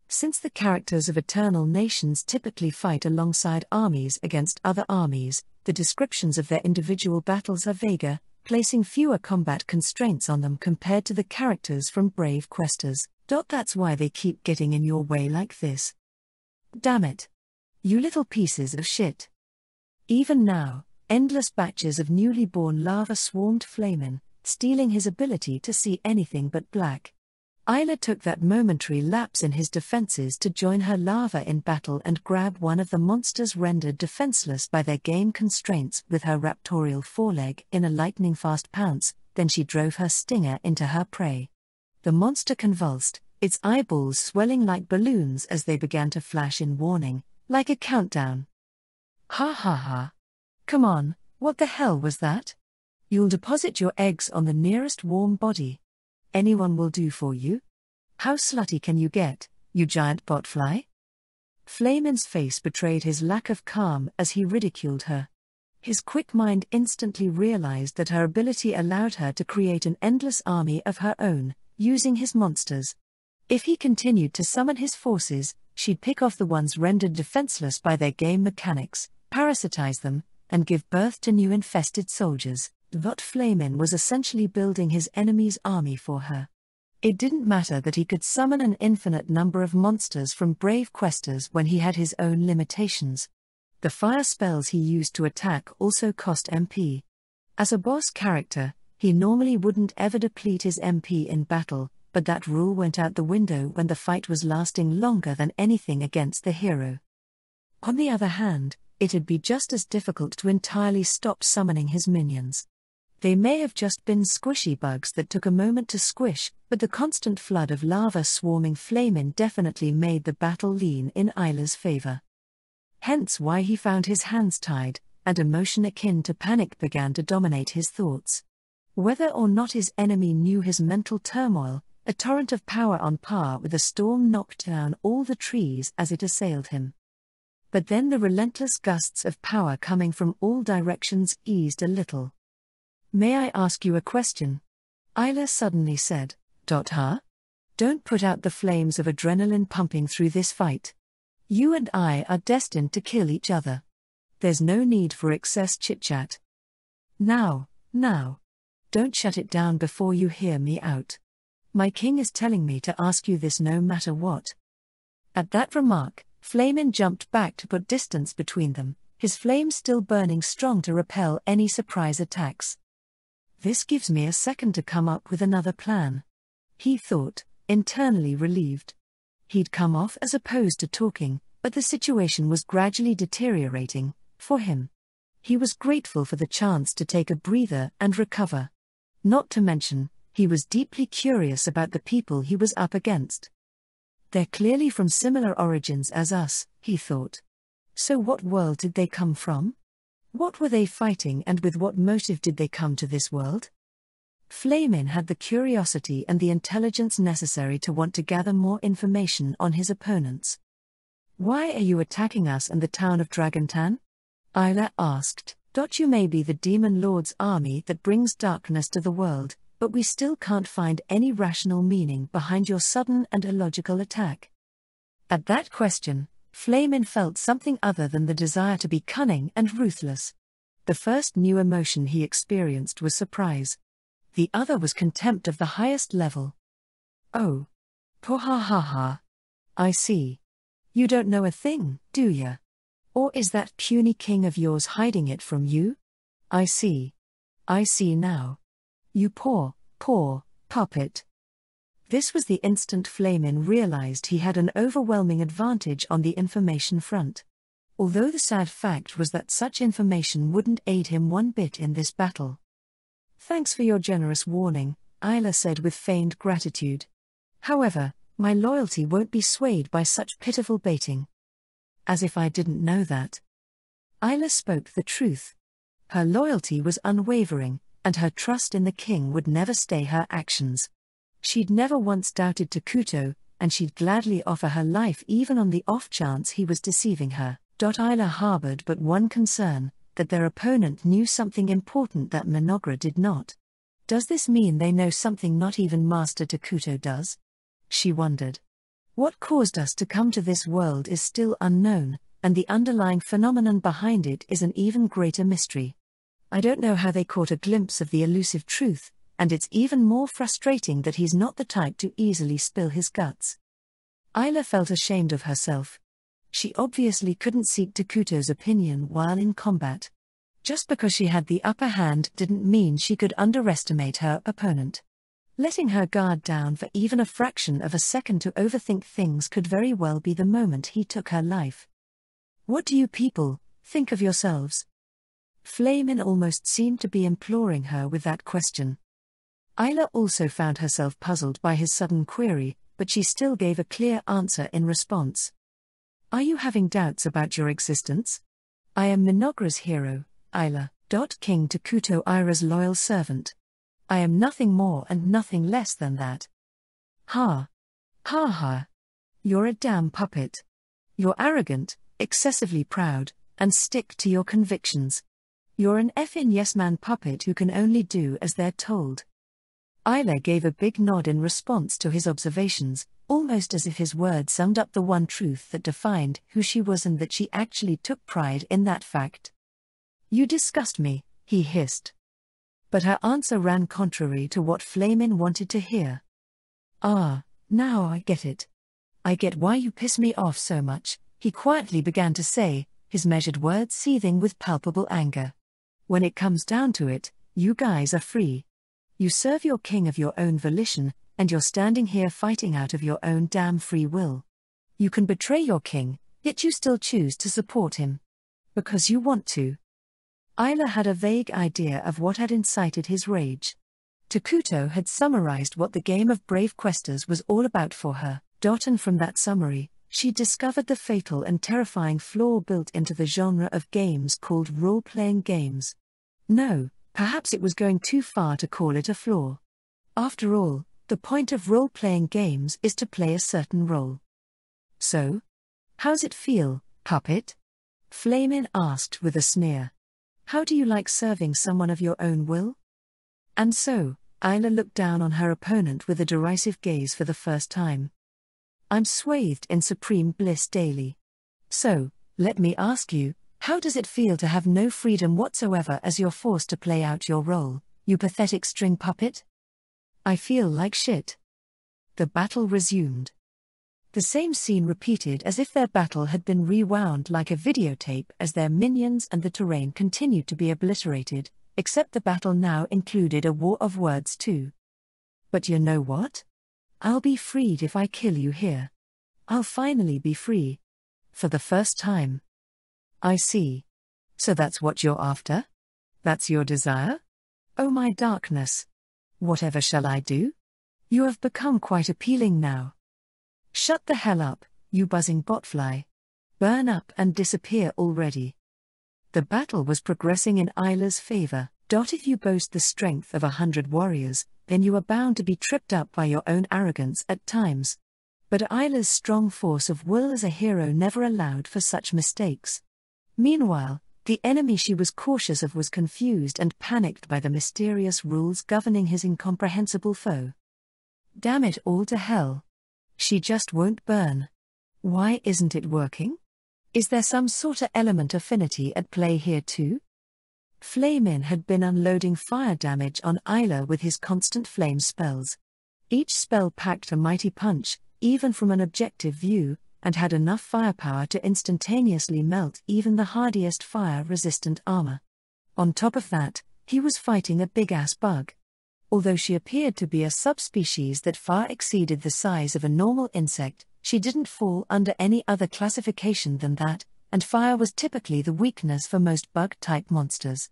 Since the characters of Eternal Nations typically fight alongside armies against other armies, the descriptions of their individual battles are vaguer, placing fewer combat constraints on them compared to the characters from Brave Questers. That's why they keep getting in your way like this. Damn it. You little pieces of shit. Even now, endless batches of newly born lava swarmed Flamin, stealing his ability to see anything but black. Isla took that momentary lapse in his defenses to join her lava in battle and grab one of the monsters rendered defenseless by their game constraints with her raptorial foreleg in a lightning-fast pounce. Then she drove her stinger into her prey. The monster convulsed, its eyeballs swelling like balloons as they began to flash in warning, like a countdown. Ha ha ha. Come on, what the hell was that? You'll deposit your eggs on the nearest warm body. Anyone will do for you? How slutty can you get, you giant botfly? Flamin's face betrayed his lack of calm as he ridiculed her. His quick mind instantly realized that her ability allowed her to create an endless army of her own, using his monsters. If he continued to summon his forces, she'd pick off the ones rendered defenseless by their game mechanics, parasitize them, and give birth to new infested soldiers. Flamin was essentially building his enemy's army for her. It didn't matter that he could summon an infinite number of monsters from Brave Questers when he had his own limitations. The fire spells he used to attack also cost MP. As a boss character, he normally wouldn't ever deplete his MP in battle, but that rule went out the window when the fight was lasting longer than anything against the hero. On the other hand, it'd be just as difficult to entirely stop summoning his minions. They may have just been squishy bugs that took a moment to squish, but the constant flood of lava swarming Flamin definitely made the battle lean in Isla's favor. Hence why he found his hands tied, and emotion akin to panic began to dominate his thoughts. Whether or not his enemy knew his mental turmoil, a torrent of power on par with a storm knocked down all the trees as it assailed him. But then the relentless gusts of power coming from all directions eased a little. May I ask you a question? Isla suddenly said. Huh? Don't put out the flames of adrenaline pumping through this fight. You and I are destined to kill each other. There's no need for excess chit-chat. Now. Don't shut it down before you hear me out. My king is telling me to ask you this no matter what. At that remark, Flamin jumped back to put distance between them, his flame still burning strong to repel any surprise attacks. This gives me a second to come up with another plan. He thought, internally relieved. He'd come off as opposed to talking, but the situation was gradually deteriorating, for him. He was grateful for the chance to take a breather and recover. Not to mention, he was deeply curious about the people he was up against. They're clearly from similar origins as us, he thought. So what world did they come from? What were they fighting and with what motive did they come to this world? Flamin had the curiosity and the intelligence necessary to want to gather more information on his opponents. Why are you attacking us and the town of Dragontan? Isla asked. You may be the Demon Lord's army that brings darkness to the world, but we still can't find any rational meaning behind your sudden and illogical attack. At that question, Flamin felt something other than the desire to be cunning and ruthless. The first new emotion he experienced was surprise. The other was contempt of the highest level. Oh. Ha ha ha. I see. You don't know a thing, do ya? Or is that puny king of yours hiding it from you? I see. I see now. You poor puppet. This was the instant Flamin realized he had an overwhelming advantage on the information front. Although the sad fact was that such information wouldn't aid him one bit in this battle. Thanks for your generous warning, Isla said with feigned gratitude. However, my loyalty won't be swayed by such pitiful baiting. As if I didn't know that. Isla spoke the truth. Her loyalty was unwavering, and her trust in the king would never stay her actions. She'd never once doubted Takuto, and she'd gladly offer her life even on the off chance he was deceiving her. Isla harbored but one concern, that their opponent knew something important that Mynoghra did not. Does this mean they know something not even Master Takuto does? She wondered. What caused us to come to this world is still unknown, and the underlying phenomenon behind it is an even greater mystery. I don't know how they caught a glimpse of the elusive truth, and it's even more frustrating that he's not the type to easily spill his guts. Ayla felt ashamed of herself. She obviously couldn't seek Takuto's opinion while in combat. Just because she had the upper hand didn't mean she could underestimate her opponent. Letting her guard down for even a fraction of a second to overthink things could very well be the moment he took her life. What do you people think of yourselves? Flamin almost seemed to be imploring her with that question. Ayla also found herself puzzled by his sudden query, but she still gave a clear answer in response. Are you having doubts about your existence? I am Mynoghra's hero, Ayla, King Takuto Ira's loyal servant. I am nothing more and nothing less than that. Ha. Ha ha. You're a damn puppet. You're arrogant, excessively proud, and stick to your convictions. You're an effing yes-man puppet who can only do as they're told. Ayla gave a big nod in response to his observations, almost as if his words summed up the one truth that defined who she was and that she actually took pride in that fact. You disgust me, he hissed. But her answer ran contrary to what Flamin wanted to hear. Ah, now I get it. I get why you piss me off so much, he quietly began to say, his measured words seething with palpable anger. When it comes down to it, you guys are free. You serve your king of your own volition, and you're standing here fighting out of your own damn free will. You can betray your king, yet you still choose to support him. Because you want to. Ayla had a vague idea of what had incited his rage. Takuto had summarized what the game of Brave Questers was all about for her, and from that summary, she discovered the fatal and terrifying flaw built into the genre of games called role-playing games. No, perhaps it was going too far to call it a flaw. After all, the point of role-playing games is to play a certain role. So? How's it feel, puppet? Flamin asked with a sneer. How do you like serving someone of your own will? And so, Ayla looked down on her opponent with a derisive gaze for the first time. I'm swathed in supreme bliss daily. So, let me ask you, how does it feel to have no freedom whatsoever as you're forced to play out your role, you pathetic string puppet? I feel like shit. The battle resumed. The same scene repeated as if their battle had been rewound like a videotape as their minions and the terrain continued to be obliterated, except the battle now included a war of words too. But you know what? I'll be freed if I kill you here. I'll finally be free. For the first time. I see. So that's what you're after? That's your desire? Oh my darkness. Whatever shall I do? You have become quite appealing now. Shut the hell up, you buzzing botfly. Burn up and disappear already. The battle was progressing in Ayla's favor. If you boast the strength of 100 warriors, then you are bound to be tripped up by your own arrogance at times. But Ayla's strong force of will as a hero never allowed for such mistakes. Meanwhile, the enemy she was cautious of was confused and panicked by the mysterious rules governing his incomprehensible foe. Damn it all to hell. She just won't burn. Why isn't it working? Is there some sort of element affinity at play here too? Flamin had been unloading fire damage on Ayla with his constant flame spells. Each spell packed a mighty punch, even from an objective view, and had enough firepower to instantaneously melt even the hardiest fire-resistant armor. On top of that, he was fighting a big-ass bug. Although she appeared to be a subspecies that far exceeded the size of a normal insect, she didn't fall under any other classification than that, and fire was typically the weakness for most bug-type monsters.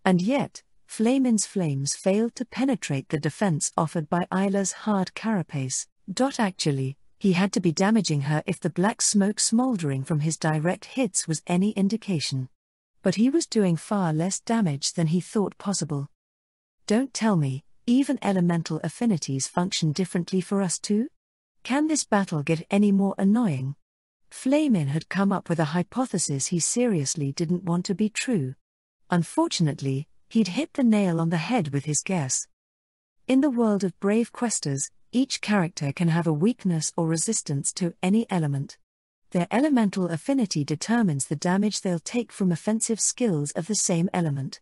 And yet, Flamin's flames failed to penetrate the defense offered by Ayla's hard carapace. Actually, he had to be damaging her if the black smoke smoldering from his direct hits was any indication. But he was doing far less damage than he thought possible. Don't tell me, even elemental affinities function differently for us too? Can this battle get any more annoying? Flamin had come up with a hypothesis he seriously didn't want to be true. Unfortunately, he'd hit the nail on the head with his guess. In the world of brave questers, each character can have a weakness or resistance to any element. Their elemental affinity determines the damage they'll take from offensive skills of the same element.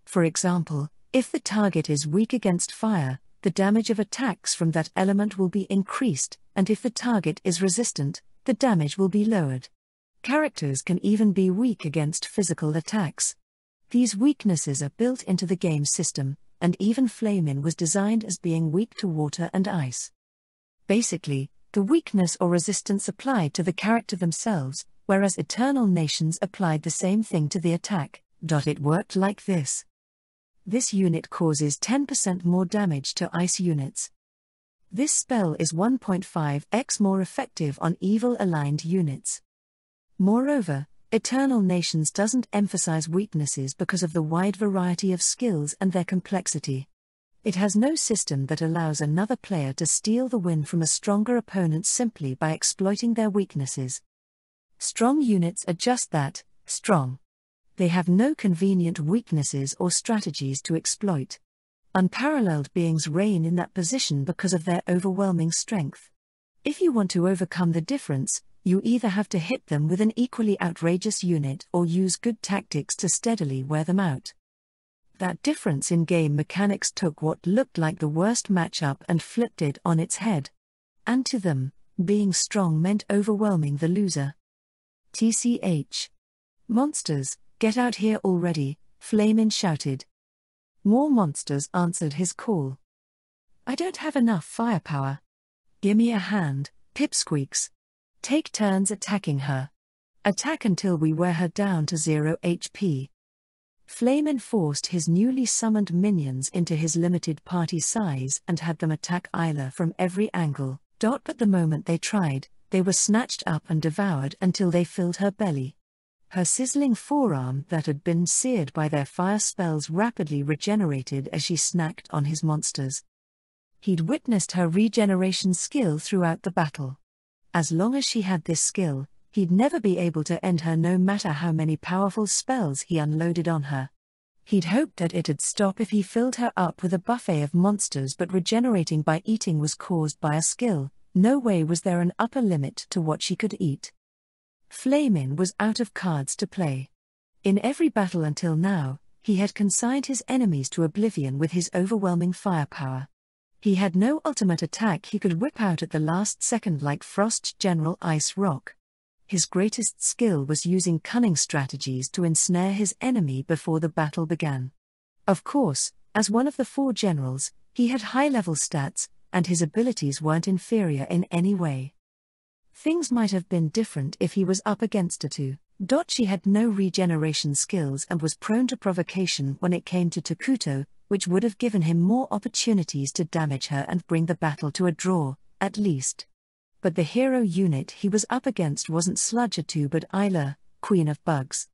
For example, if the target is weak against fire, the damage of attacks from that element will be increased, and if the target is resistant, the damage will be lowered. Characters can even be weak against physical attacks. These weaknesses are built into the game system, and even Flamin was designed as being weak to water and ice. Basically, the weakness or resistance applied to the character themselves, whereas Eternal Nations applied the same thing to the attack. It worked like this. This unit causes 10% more damage to ice units. This spell is 1.5x more effective on evil-aligned units. Moreover, Eternal Nations doesn't emphasize weaknesses because of the wide variety of skills and their complexity. It has no system that allows another player to steal the win from a stronger opponent simply by exploiting their weaknesses. Strong units are just that, strong. They have no convenient weaknesses or strategies to exploit. Unparalleled beings reign in that position because of their overwhelming strength. If you want to overcome the difference, you either have to hit them with an equally outrageous unit or use good tactics to steadily wear them out. That difference in game mechanics took what looked like the worst matchup and flipped it on its head. And to them, being strong meant overwhelming the loser. TCH. Monsters, get out here already, Flamin shouted. More monsters answered his call. I don't have enough firepower. Gimme a hand, Pipsqueaks. Take turns attacking her. Attack until we wear her down to 0 HP. Flamin forced his newly summoned minions into his limited party size and had them attack Isla from every angle. But the moment they tried, they were snatched up and devoured until they filled her belly. Her sizzling forearm that had been seared by their fire spells rapidly regenerated as she snacked on his monsters. He'd witnessed her regeneration skill throughout the battle. As long as she had this skill, he'd never be able to end her no matter how many powerful spells he unloaded on her. He'd hoped that it'd stop if he filled her up with a buffet of monsters, but regenerating by eating was caused by a skill. No way was there an upper limit to what she could eat. Flamin was out of cards to play. In every battle until now, he had consigned his enemies to oblivion with his overwhelming firepower. He had no ultimate attack he could whip out at the last second like Frost General Ice Rock. His greatest skill was using cunning strategies to ensnare his enemy before the battle began. Of course, as one of the 4 generals, he had high-level stats, and his abilities weren't inferior in any way. Things might have been different if he was up against a 2. She had no regeneration skills and was prone to provocation when it came to Takuto, which would have given him more opportunities to damage her and bring the battle to a draw, at least. But the hero unit he was up against wasn't Sludger 2 but Isla, Queen of Bugs.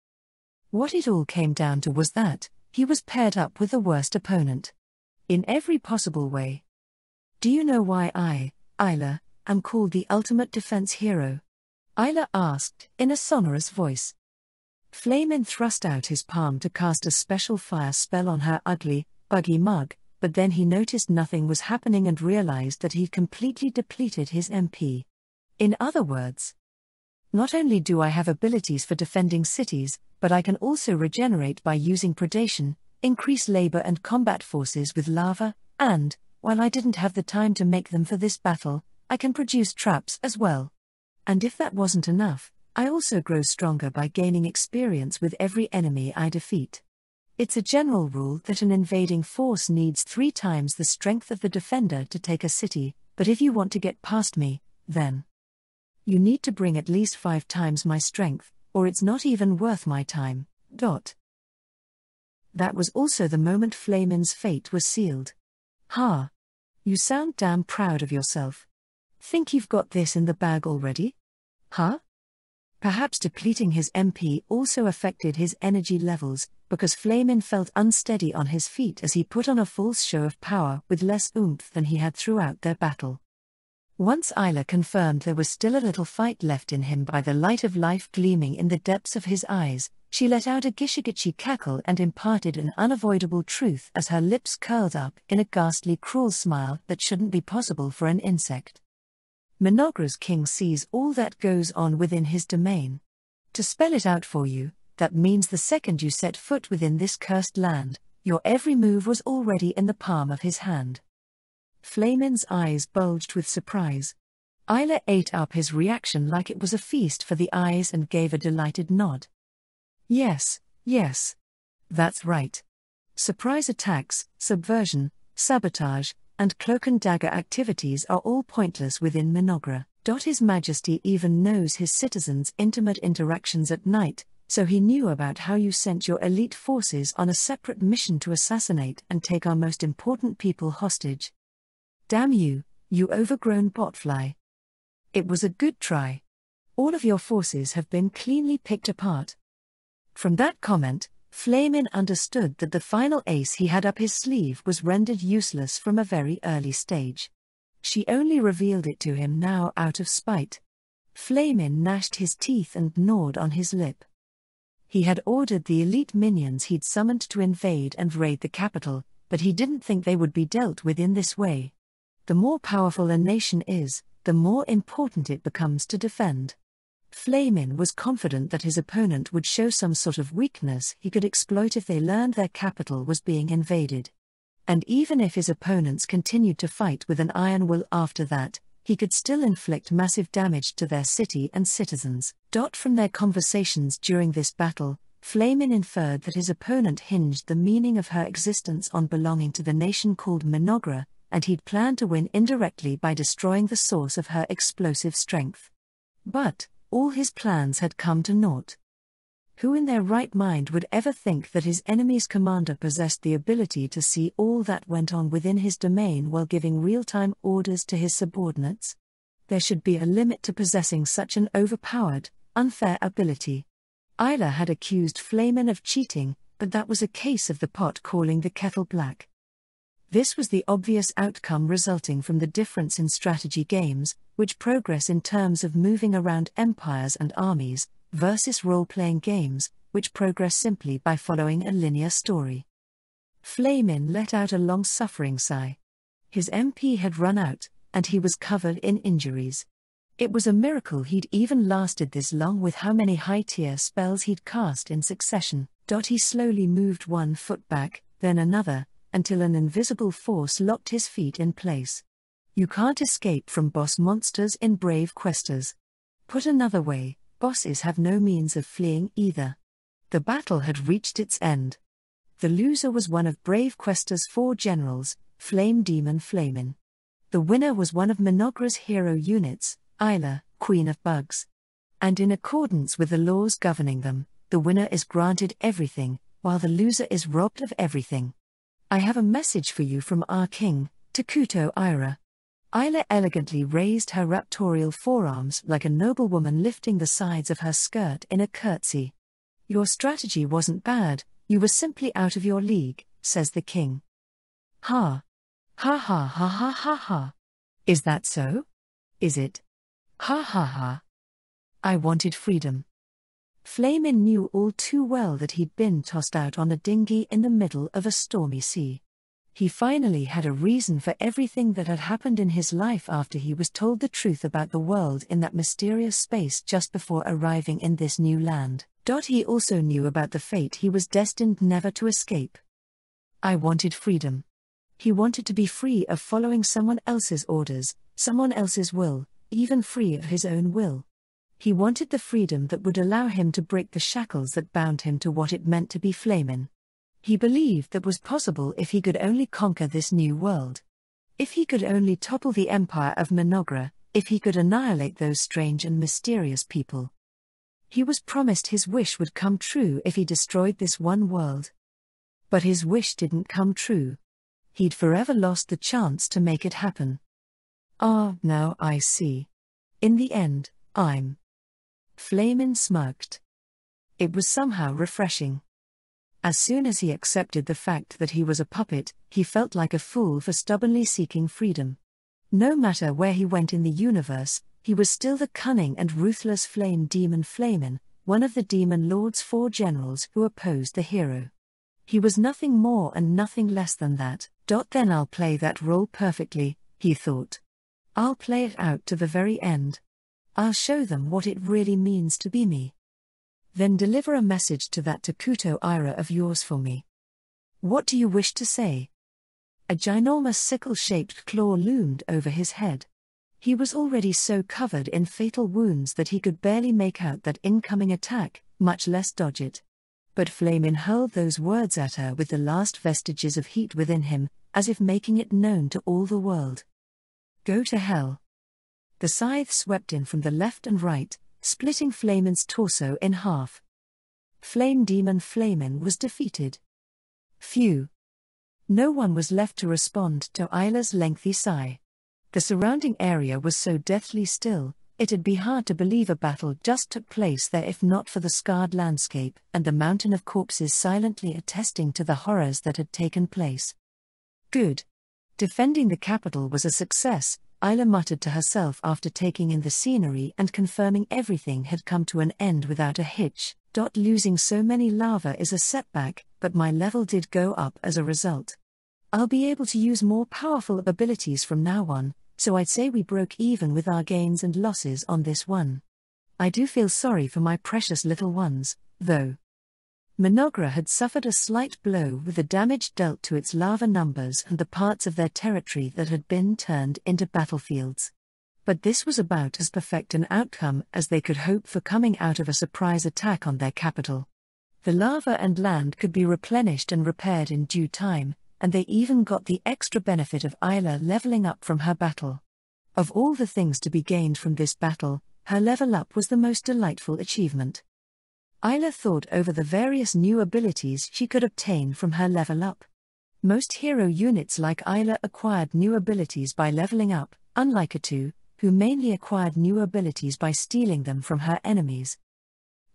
What it all came down to was that he was paired up with the worst opponent. In every possible way. Do you know why I, Isla, am called the ultimate defense hero? Isla asked, in a sonorous voice. Flamin thrust out his palm to cast a special fire spell on her ugly, buggy mug, but then he noticed nothing was happening and realized that he'd completely depleted his MP. In other words, not only do I have abilities for defending cities, but I can also regenerate by using predation, increase labor and combat forces with lava, and, while I didn't have the time to make them for this battle, I can produce traps as well. And if that wasn't enough, I also grow stronger by gaining experience with every enemy I defeat. It's a general rule that an invading force needs 3 times the strength of the defender to take a city, but if you want to get past me, then you need to bring at least 5 times my strength, or it's not even worth my time. That was also the moment Flamin's fate was sealed. Ha! You sound damn proud of yourself. Think you've got this in the bag already? Huh? Perhaps depleting his MP also affected his energy levels, because Flamin felt unsteady on his feet as he put on a false show of power with less oomph than he had throughout their battle. Once Isla confirmed there was still a little fight left in him by the light of life gleaming in the depths of his eyes, she let out a gishigichi cackle and imparted an unavoidable truth as her lips curled up in a ghastly cruel smile that shouldn't be possible for an insect. Mynoghra's king sees all that goes on within his domain. To spell it out for you, that means the second you set foot within this cursed land, your every move was already in the palm of his hand. Flamin's eyes bulged with surprise. Isla ate up his reaction like it was a feast for the eyes and gave a delighted nod. Yes, yes. That's right. Surprise attacks, subversion, sabotage, and cloak and dagger activities are all pointless within Mynoghra. His Majesty even knows his citizens' intimate interactions at night, so he knew about how you sent your elite forces on a separate mission to assassinate and take our most important people hostage. Damn you, you overgrown botfly. It was a good try. All of your forces have been cleanly picked apart. From that comment, Flamin understood that the final ace he had up his sleeve was rendered useless from a very early stage. She only revealed it to him now out of spite. Flamin gnashed his teeth and gnawed on his lip. He had ordered the elite minions he'd summoned to invade and raid the capital, but he didn't think they would be dealt with in this way. The more powerful a nation is, the more important it becomes to defend. Flamin was confident that his opponent would show some sort of weakness he could exploit if they learned their capital was being invaded. And even if his opponents continued to fight with an iron will after that, he could still inflict massive damage to their city and citizens. From their conversations during this battle, Flamin inferred that his opponent hinged the meaning of her existence on belonging to the nation called Mynoghra, and he'd planned to win indirectly by destroying the source of her explosive strength. But all his plans had come to naught. Who in their right mind would ever think that his enemy's commander possessed the ability to see all that went on within his domain while giving real-time orders to his subordinates? There should be a limit to possessing such an overpowered, unfair ability. Isla had accused Flamin of cheating, but that was a case of the pot calling the kettle black. This was the obvious outcome resulting from the difference in strategy games, which progress in terms of moving around empires and armies, versus role-playing games, which progress simply by following a linear story. Flamin let out a long-suffering sigh. His MP had run out, and he was covered in injuries. It was a miracle he'd even lasted this long with how many high-tier spells he'd cast in succession. He slowly moved one foot back, then another, until an invisible force locked his feet in place. You can't escape from boss monsters in Brave Questers. Put another way, bosses have no means of fleeing either. The battle had reached its end. The loser was one of Brave Questers' 4 generals, Flame Demon Flamin. The winner was one of Mynoghra's hero units, Isla, Queen of Bugs. And in accordance with the laws governing them, the winner is granted everything, while the loser is robbed of everything. I have a message for you from our king, Takuto Ira. Isla elegantly raised her raptorial forearms like a noblewoman lifting the sides of her skirt in a curtsy. Your strategy wasn't bad, you were simply out of your league, says the king. Ha. Ha ha ha ha ha ha. Is that so? Is it? Ha ha ha. I wanted freedom. Flamin knew all too well that he'd been tossed out on a dinghy in the middle of a stormy sea. He finally had a reason for everything that had happened in his life after he was told the truth about the world in that mysterious space just before arriving in this new land. He also knew about the fate he was destined never to escape. I wanted freedom. He wanted to be free of following someone else's orders, someone else's will, even free of his own will. He wanted the freedom that would allow him to break the shackles that bound him to what it meant to be Flamin. He believed that was possible if he could only conquer this new world. If he could only topple the empire of Mynoghra, if he could annihilate those strange and mysterious people. He was promised his wish would come true if he destroyed this one world. But his wish didn't come true. He'd forever lost the chance to make it happen. Ah, now I see. In the end, I'm... Flamin smirked. It was somehow refreshing. As soon as he accepted the fact that he was a puppet, he felt like a fool for stubbornly seeking freedom. No matter where he went in the universe, he was still the cunning and ruthless flame demon Flamin, one of the Demon Lord's 4 generals who opposed the hero. He was nothing more and nothing less than that. Then I'll play that role perfectly, he thought. I'll play it out to the very end. I'll show them what it really means to be me. Then deliver a message to that Takuto Ira of yours for me. What do you wish to say? A ginormous sickle-shaped claw loomed over his head. He was already so covered in fatal wounds that he could barely make out that incoming attack, much less dodge it. But Flamin hurled those words at her with the last vestiges of heat within him, as if making it known to all the world. Go to hell. The scythe swept in from the left and right, splitting Flamin's torso in half. Flame Demon Flamin was defeated. Phew. No one was left to respond to Isla's lengthy sigh. The surrounding area was so deathly still, it'd be hard to believe a battle just took place there if not for the scarred landscape and the mountain of corpses silently attesting to the horrors that had taken place. Good. Defending the capital was a success, Isla muttered to herself after taking in the scenery and confirming everything had come to an end without a hitch. Losing so many lava is a setback, but my level did go up as a result. I'll be able to use more powerful abilities from now on, so I'd say we broke even with our gains and losses on this one. I do feel sorry for my precious little ones, though. Mynoghra had suffered a slight blow with the damage dealt to its lava numbers and the parts of their territory that had been turned into battlefields. But this was about as perfect an outcome as they could hope for coming out of a surprise attack on their capital. The lava and land could be replenished and repaired in due time, and they even got the extra benefit of Isla leveling up from her battle. Of all the things to be gained from this battle, her level up was the most delightful achievement. Isla thought over the various new abilities she could obtain from her level up. Most hero units like Isla acquired new abilities by leveling up, unlike Atu, who mainly acquired new abilities by stealing them from her enemies.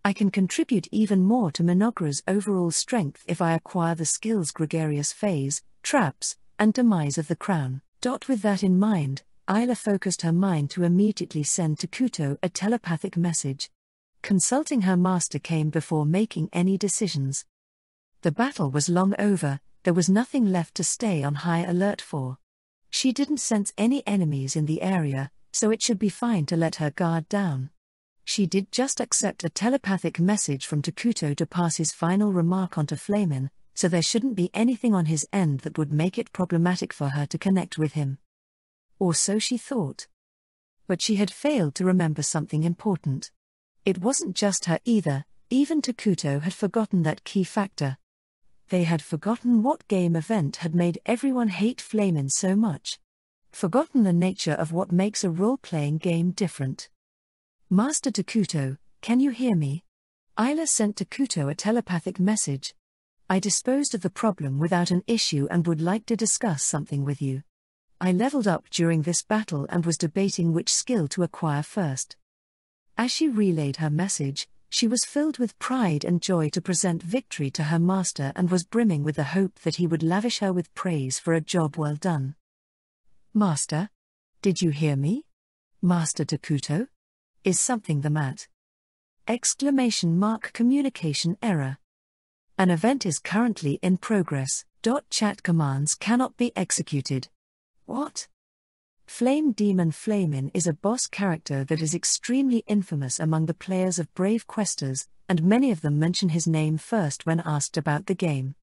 I can contribute even more to Mynoghra's overall strength if I acquire the skills Gregarious Phase, Traps, and Demise of the Crown. With that in mind, Isla focused her mind to immediately send Takuto a telepathic message. Consulting her master came before making any decisions. The battle was long over, there was nothing left to stay on high alert for. She didn't sense any enemies in the area, so it should be fine to let her guard down. She did just accept a telepathic message from Takuto to pass his final remark onto Flamin, so there shouldn't be anything on his end that would make it problematic for her to connect with him. Or so she thought. But she had failed to remember something important. It wasn't just her either, even Takuto had forgotten that key factor. They had forgotten what game event had made everyone hate Flamin so much. Forgotten the nature of what makes a role-playing game different. Master Takuto, can you hear me? Isla sent Takuto a telepathic message. I disposed of the problem without an issue and would like to discuss something with you. I leveled up during this battle and was debating which skill to acquire first. As she relayed her message, she was filled with pride and joy to present victory to her master and was brimming with the hope that he would lavish her with praise for a job well done. Master? Did you hear me? Master Takuto? Is something the matter? Communication error. An event is currently in progress. Chat commands cannot be executed. What? Flame Demon Flamin is a boss character that is extremely infamous among the players of Brave Questers, and many of them mention his name first when asked about the game.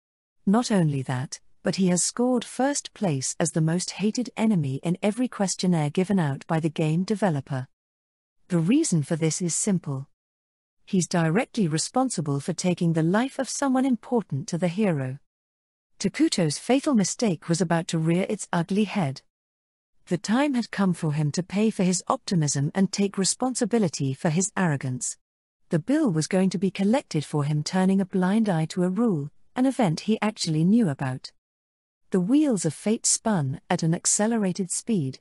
Not only that, but he has scored first place as the most hated enemy in every questionnaire given out by the game developer. The reason for this is simple. He's directly responsible for taking the life of someone important to the hero. Takuto's fatal mistake was about to rear its ugly head. The time had come for him to pay for his optimism and take responsibility for his arrogance. The bill was going to be collected for him turning a blind eye to a rule, an event he actually knew about. The wheels of fate spun at an accelerated speed.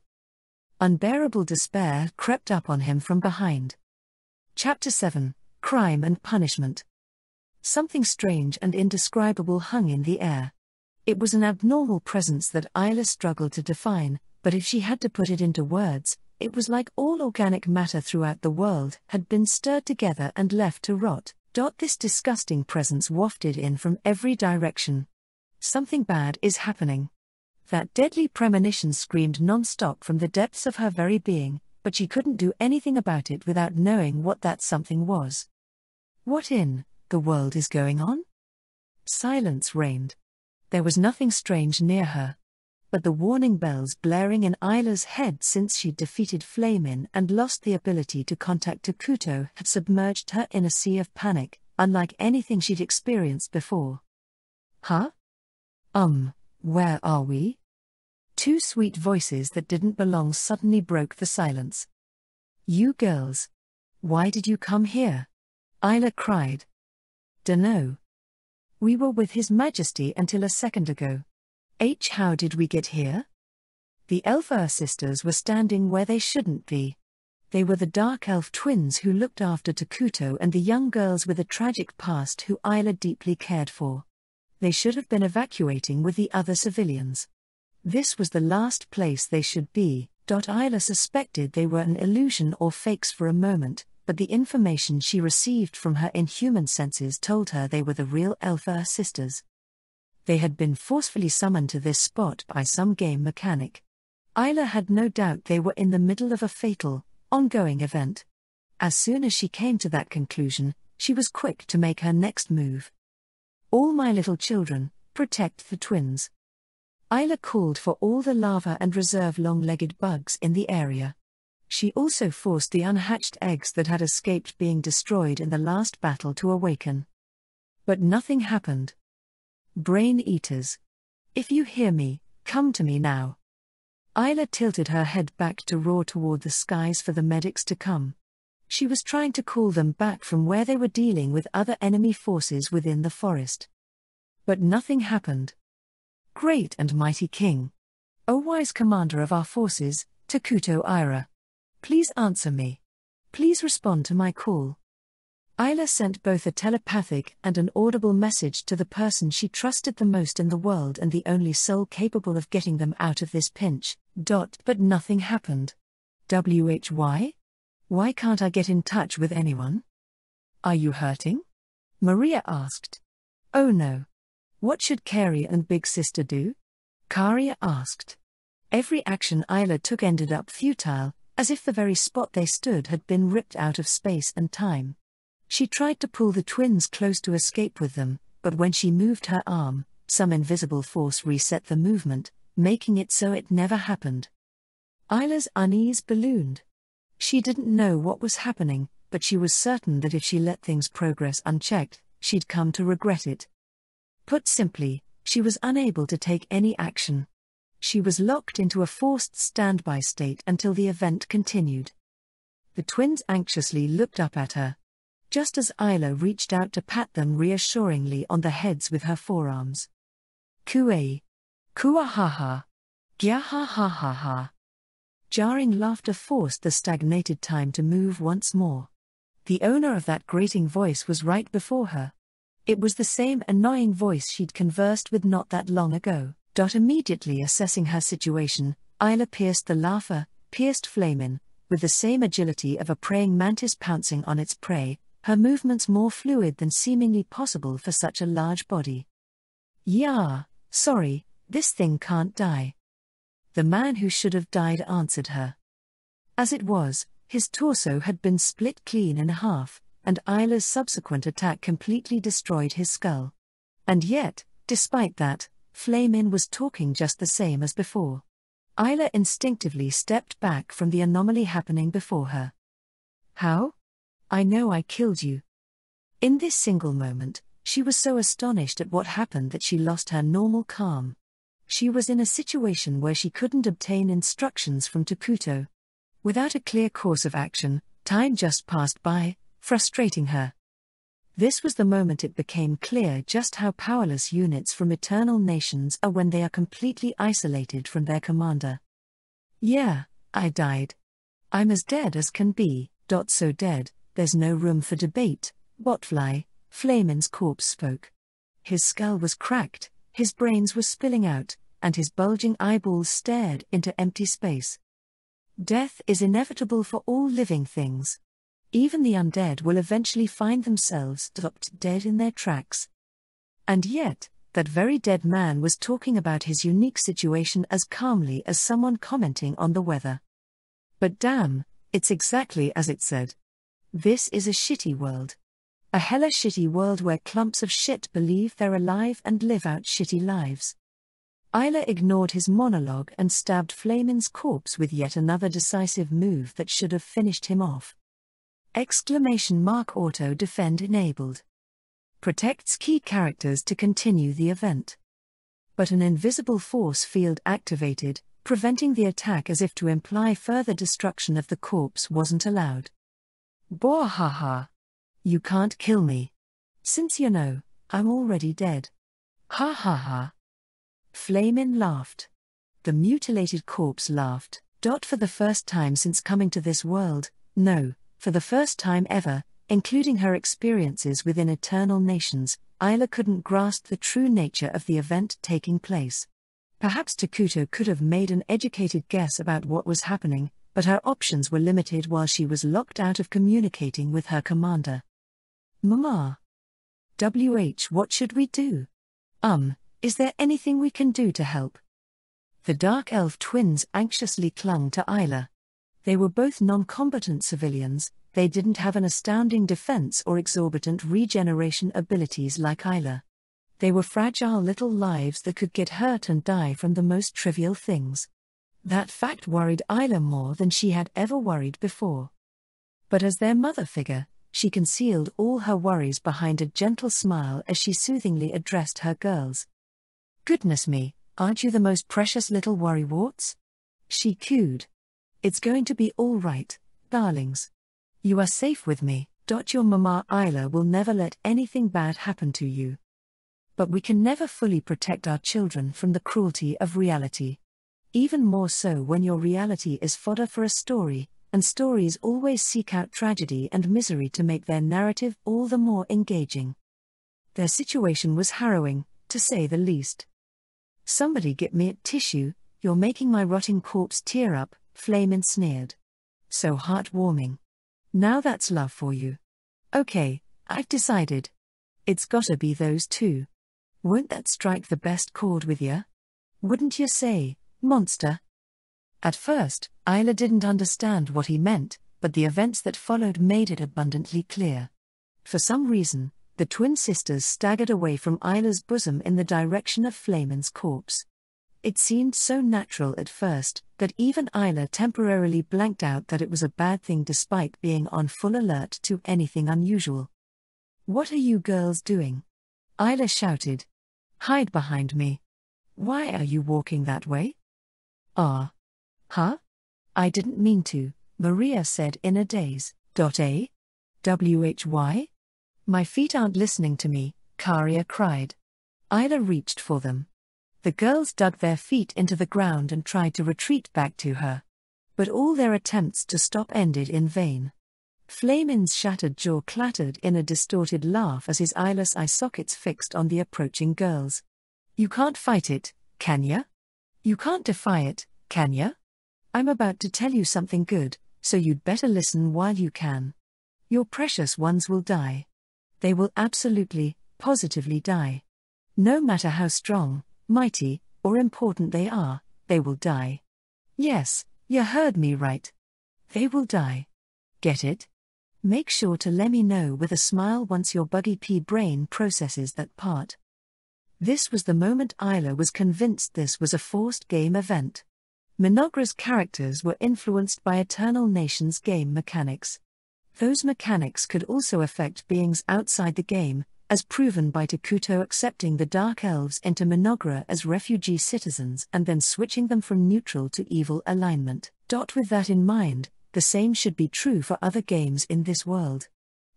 Unbearable despair had crept up on him from behind. Chapter 7, Crime and Punishment. Something strange and indescribable hung in the air. It was an abnormal presence that Isla struggled to define, But if she had to put it into words, it was like all organic matter throughout the world had been stirred together and left to rot. This disgusting presence wafted in from every direction. Something bad is happening. That deadly premonition screamed non-stop from the depths of her very being, but she couldn't do anything about it without knowing what that something was. What in the world is going on? Silence reigned. There was nothing strange near her. But the warning bells blaring in Isla's head since she'd defeated Flamin and lost the ability to contact Takuto had submerged her in a sea of panic, unlike anything she'd experienced before. Huh? Where are we? Two sweet voices that didn't belong suddenly broke the silence. You girls. Why did you come here? Isla cried. Dunno. We were with His Majesty until a second ago. How did we get here? The Elf sisters were standing where they shouldn't be. They were the Dark Elf twins who looked after Takuto and the young girls with a tragic past who Isla deeply cared for. They should have been evacuating with the other civilians. This was the last place they should be. Isla suspected they were an illusion or fakes for a moment, but the information she received from her inhuman senses told her they were the real Elf sisters. They had been forcefully summoned to this spot by some game mechanic. Isla had no doubt they were in the middle of a fatal, ongoing event. As soon as she came to that conclusion, she was quick to make her next move. All my little children, protect the twins. Isla called for all the larvae and reserve long-legged bugs in the area. She also forced the unhatched eggs that had escaped being destroyed in the last battle to awaken. But nothing happened. Brain eaters. If you hear me, come to me now. Isla tilted her head back to roar toward the skies for the medics to come. She was trying to call them back from where they were dealing with other enemy forces within the forest. But nothing happened. Great and mighty king. O wise commander of our forces, Takuto Ira. Please answer me. Please respond to my call. Isla sent both a telepathic and an audible message to the person she trusted the most in the world and the only soul capable of getting them out of this pinch. But nothing happened. Why? Why can't I get in touch with anyone? Are you hurting? Maria asked. Oh no. What should Carrie and Big Sister do? Karia asked. Every action Isla took ended up futile, as if the very spot they stood had been ripped out of space and time. She tried to pull the twins close to escape with them, but when she moved her arm, some invisible force reset the movement, making it so it never happened. Isla's unease ballooned. She didn't know what was happening, but she was certain that if she let things progress unchecked, she'd come to regret it. Put simply, she was unable to take any action. She was locked into a forced standby state until the event continued. The twins anxiously looked up at her. Just as Isla reached out to pat them reassuringly on the heads with her forearms. Kuei. Kuahaha. Gyahahaha. Jarring laughter forced the stagnated time to move once more. The owner of that grating voice was right before her. It was the same annoying voice she'd conversed with not that long ago. Immediately assessing her situation, Isla pierced the laugher, pierced Flamin, with the same agility of a praying mantis pouncing on its prey, her movements more fluid than seemingly possible for such a large body. Yeah, sorry, this thing can't die. The man who should have died answered her. As it was, his torso had been split clean in half, and Isla's subsequent attack completely destroyed his skull. And yet, despite that, Flamin was talking just the same as before. Isla instinctively stepped back from the anomaly happening before her. How? I know I killed you. In this single moment, she was so astonished at what happened that she lost her normal calm. She was in a situation where she couldn't obtain instructions from Takuto. Without a clear course of action, time just passed by, frustrating her. This was the moment it became clear just how powerless units from eternal nations are when they are completely isolated from their commander. Yeah, I died. I'm as dead as can be. So dead, there's no room for debate, Botfly, Flamin's corpse spoke. His skull was cracked, his brains were spilling out, and his bulging eyeballs stared into empty space. Death is inevitable for all living things. Even the undead will eventually find themselves stopped dead in their tracks. And yet, that very dead man was talking about his unique situation as calmly as someone commenting on the weather. But damn, it's exactly as it said. This is a shitty world. A hella shitty world where clumps of shit believe they're alive and live out shitty lives. Isla ignored his monologue and stabbed Flamin's corpse with yet another decisive move that should have finished him off. Auto defend enabled. Protects key characters to continue the event. But an invisible force field activated, preventing the attack as if to imply further destruction of the corpse wasn't allowed. Bwahaha. You can't kill me. Since you know, I'm already dead. Ha ha ha. Flamin laughed. The mutilated corpse laughed. For the first time since coming to this world, no, for the first time ever, including her experiences within Eternal Nations, Isla couldn't grasp the true nature of the event taking place. Perhaps Takuto could have made an educated guess about what was happening, but her options were limited while she was locked out of communicating with her commander. Mama. What should we do? Is there anything we can do to help? The Dark Elf twins anxiously clung to Isla. They were both non-combatant civilians. They didn't have an astounding defense or exorbitant regeneration abilities like Isla. They were fragile little lives that could get hurt and die from the most trivial things. That fact worried Isla more than she had ever worried before. But as their mother figure, she concealed all her worries behind a gentle smile as she soothingly addressed her girls. Goodness me, aren't you the most precious little worrywarts? She cooed. It's going to be all right, darlings. You are safe with me. Your mama Isla will never let anything bad happen to you. But we can never fully protect our children from the cruelty of reality. Even more so when your reality is fodder for a story, and stories always seek out tragedy and misery to make their narrative all the more engaging. Their situation was harrowing, to say the least. Somebody get me a tissue, you're making my rotting corpse tear up, Flamin sneered. So heartwarming. Now that's love for you. Okay, I've decided. It's gotta be those two. Won't that strike the best chord with ya? Wouldn't you say, monster? At first, Isla didn't understand what he meant, but the events that followed made it abundantly clear. For some reason, the twin sisters staggered away from Isla's bosom in the direction of Flamin's corpse. It seemed so natural at first, that even Isla temporarily blanked out that it was a bad thing despite being on full alert to anything unusual. What are you girls doing? Isla shouted. Hide behind me. Why are you walking that way? Huh? I didn't mean to, Maria said in a daze. Why? My feet aren't listening to me, Karia cried. Isla reached for them. The girls dug their feet into the ground and tried to retreat back to her. But all their attempts to stop ended in vain. Flamin's shattered jaw clattered in a distorted laugh as his eyeless eye sockets fixed on the approaching girls. You can't fight it, can ya? You can't defy it, can ya? I'm about to tell you something good, so you'd better listen while you can. Your precious ones will die. They will absolutely, positively die. No matter how strong, mighty, or important they are, they will die. Yes, you heard me right. They will die. Get it? Make sure to let me know with a smile once your buggy pea brain processes that part. This was the moment Isla was convinced this was a forced game event. Mynoghra's characters were influenced by Eternal Nations game mechanics. Those mechanics could also affect beings outside the game, as proven by Takuto accepting the Dark Elves into Mynoghra as refugee citizens and then switching them from neutral to evil alignment. With that in mind, the same should be true for other games in this world.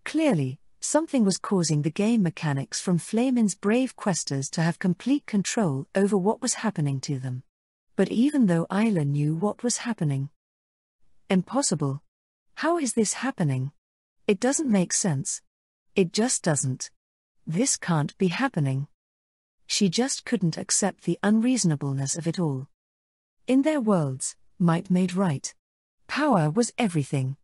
Clearly, something was causing the game mechanics from Flamin's brave questers to have complete control over what was happening to them. But even though Isla knew what was happening. Impossible. How is this happening? It doesn't make sense. It just doesn't. This can't be happening. She just couldn't accept the unreasonableness of it all. In their worlds, might made right. Power was everything.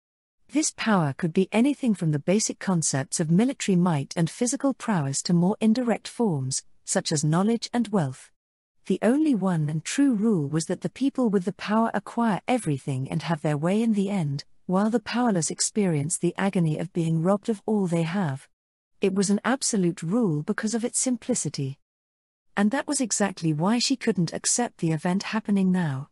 This power could be anything from the basic concepts of military might and physical prowess to more indirect forms, such as knowledge and wealth. The only one and true rule was that the people with the power acquire everything and have their way in the end, while the powerless experience the agony of being robbed of all they have. It was an absolute rule because of its simplicity. And that was exactly why she couldn't accept the event happening now.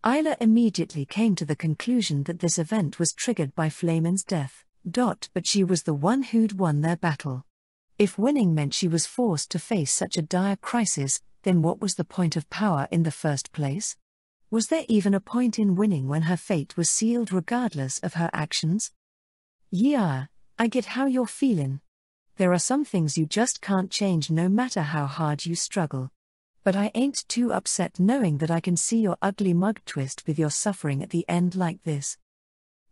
Isla immediately came to the conclusion that this event was triggered by Flamin's death, but she was the one who'd won their battle. If winning meant she was forced to face such a dire crisis, then what was the point of power in the first place? Was there even a point in winning when her fate was sealed regardless of her actions? Yeah, I get how you're feelin'. There are some things you just can't change no matter how hard you struggle. But I ain't too upset knowing that I can see your ugly mug twist with your suffering at the end like this.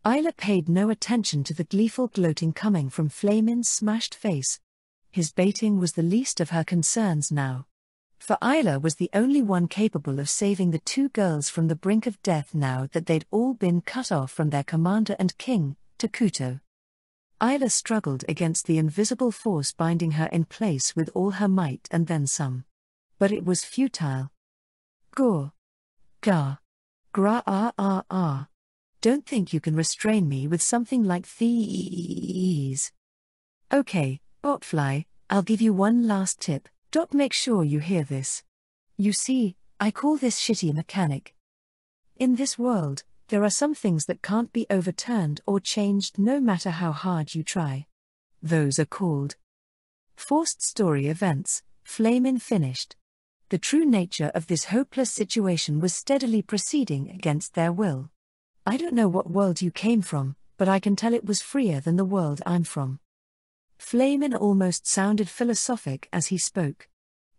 Isla paid no attention to the gleeful gloating coming from Flamin's smashed face. His baiting was the least of her concerns now. For Isla was the only one capable of saving the two girls from the brink of death now that they'd all been cut off from their commander and king, Takuto. Isla struggled against the invisible force binding her in place with all her might and then some. But it was futile. Gore. Gar. Gra. Don't think you can restrain me with something like these. Okay, Botfly, I'll give you one last tip. Make sure you hear this. You see, I call this shitty mechanic. In this world, there are some things that can't be overturned or changed no matter how hard you try. Those are called forced story events. Flamin finished. The true nature of this hopeless situation was steadily proceeding against their will. I don't know what world you came from, but I can tell it was freer than the world I'm from. Flamin almost sounded philosophic as he spoke.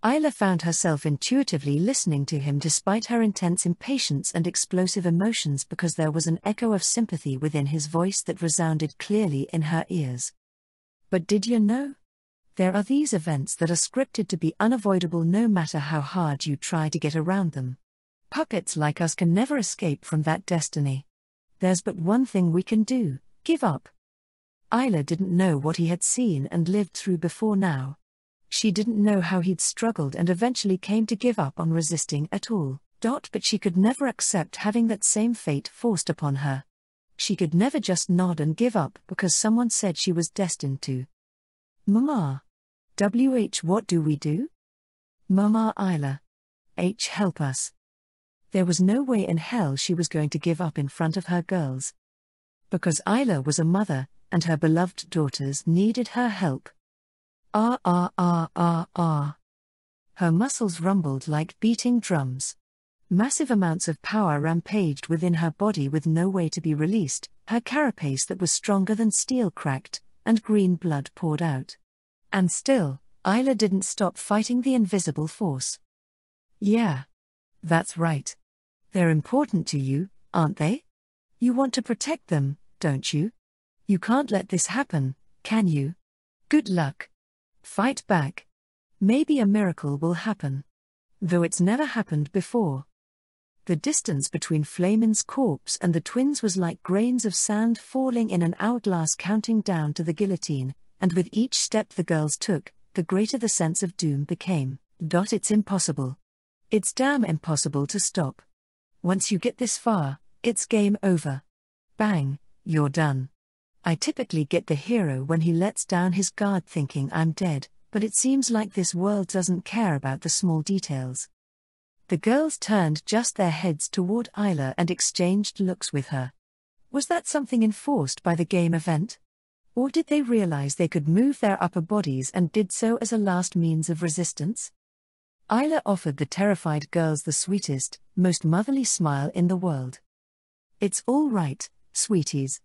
Isla found herself intuitively listening to him despite her intense impatience and explosive emotions because there was an echo of sympathy within his voice that resounded clearly in her ears. But did you know? There are these events that are scripted to be unavoidable no matter how hard you try to get around them. Puppets like us can never escape from that destiny. There's but one thing we can do: give up. Isla didn't know what he had seen and lived through before now. She didn't know how he'd struggled and eventually came to give up on resisting at all. But she could never accept having that same fate forced upon her. She could never just nod and give up because someone said she was destined to. Mama. What do we do? Mama Isla. Help us. There was no way in hell she was going to give up in front of her girls. Because Isla was a mother, and her beloved daughters needed her help. Her muscles rumbled like beating drums. Massive amounts of power rampaged within her body with no way to be released, her carapace that was stronger than steel cracked, and green blood poured out. And still, Isla didn't stop fighting the invisible force. Yeah. That's right. They're important to you, aren't they? You want to protect them, don't you? You can't let this happen, can you? Good luck. Fight back. Maybe a miracle will happen. Though it's never happened before. The distance between Flamin's corpse and the twins was like grains of sand falling in an hourglass counting down to the guillotine, and with each step the girls took, the greater the sense of doom became. It's impossible. It's damn impossible to stop. Once you get this far, it's game over. Bang, you're done. I typically get the hero when he lets down his guard thinking I'm dead, but it seems like this world doesn't care about the small details. The girls turned just their heads toward Isla and exchanged looks with her. Was that something enforced by the game event? Or did they realize they could move their upper bodies and did so as a last means of resistance? Isla offered the terrified girls the sweetest, most motherly smile in the world. It's all right, sweeties.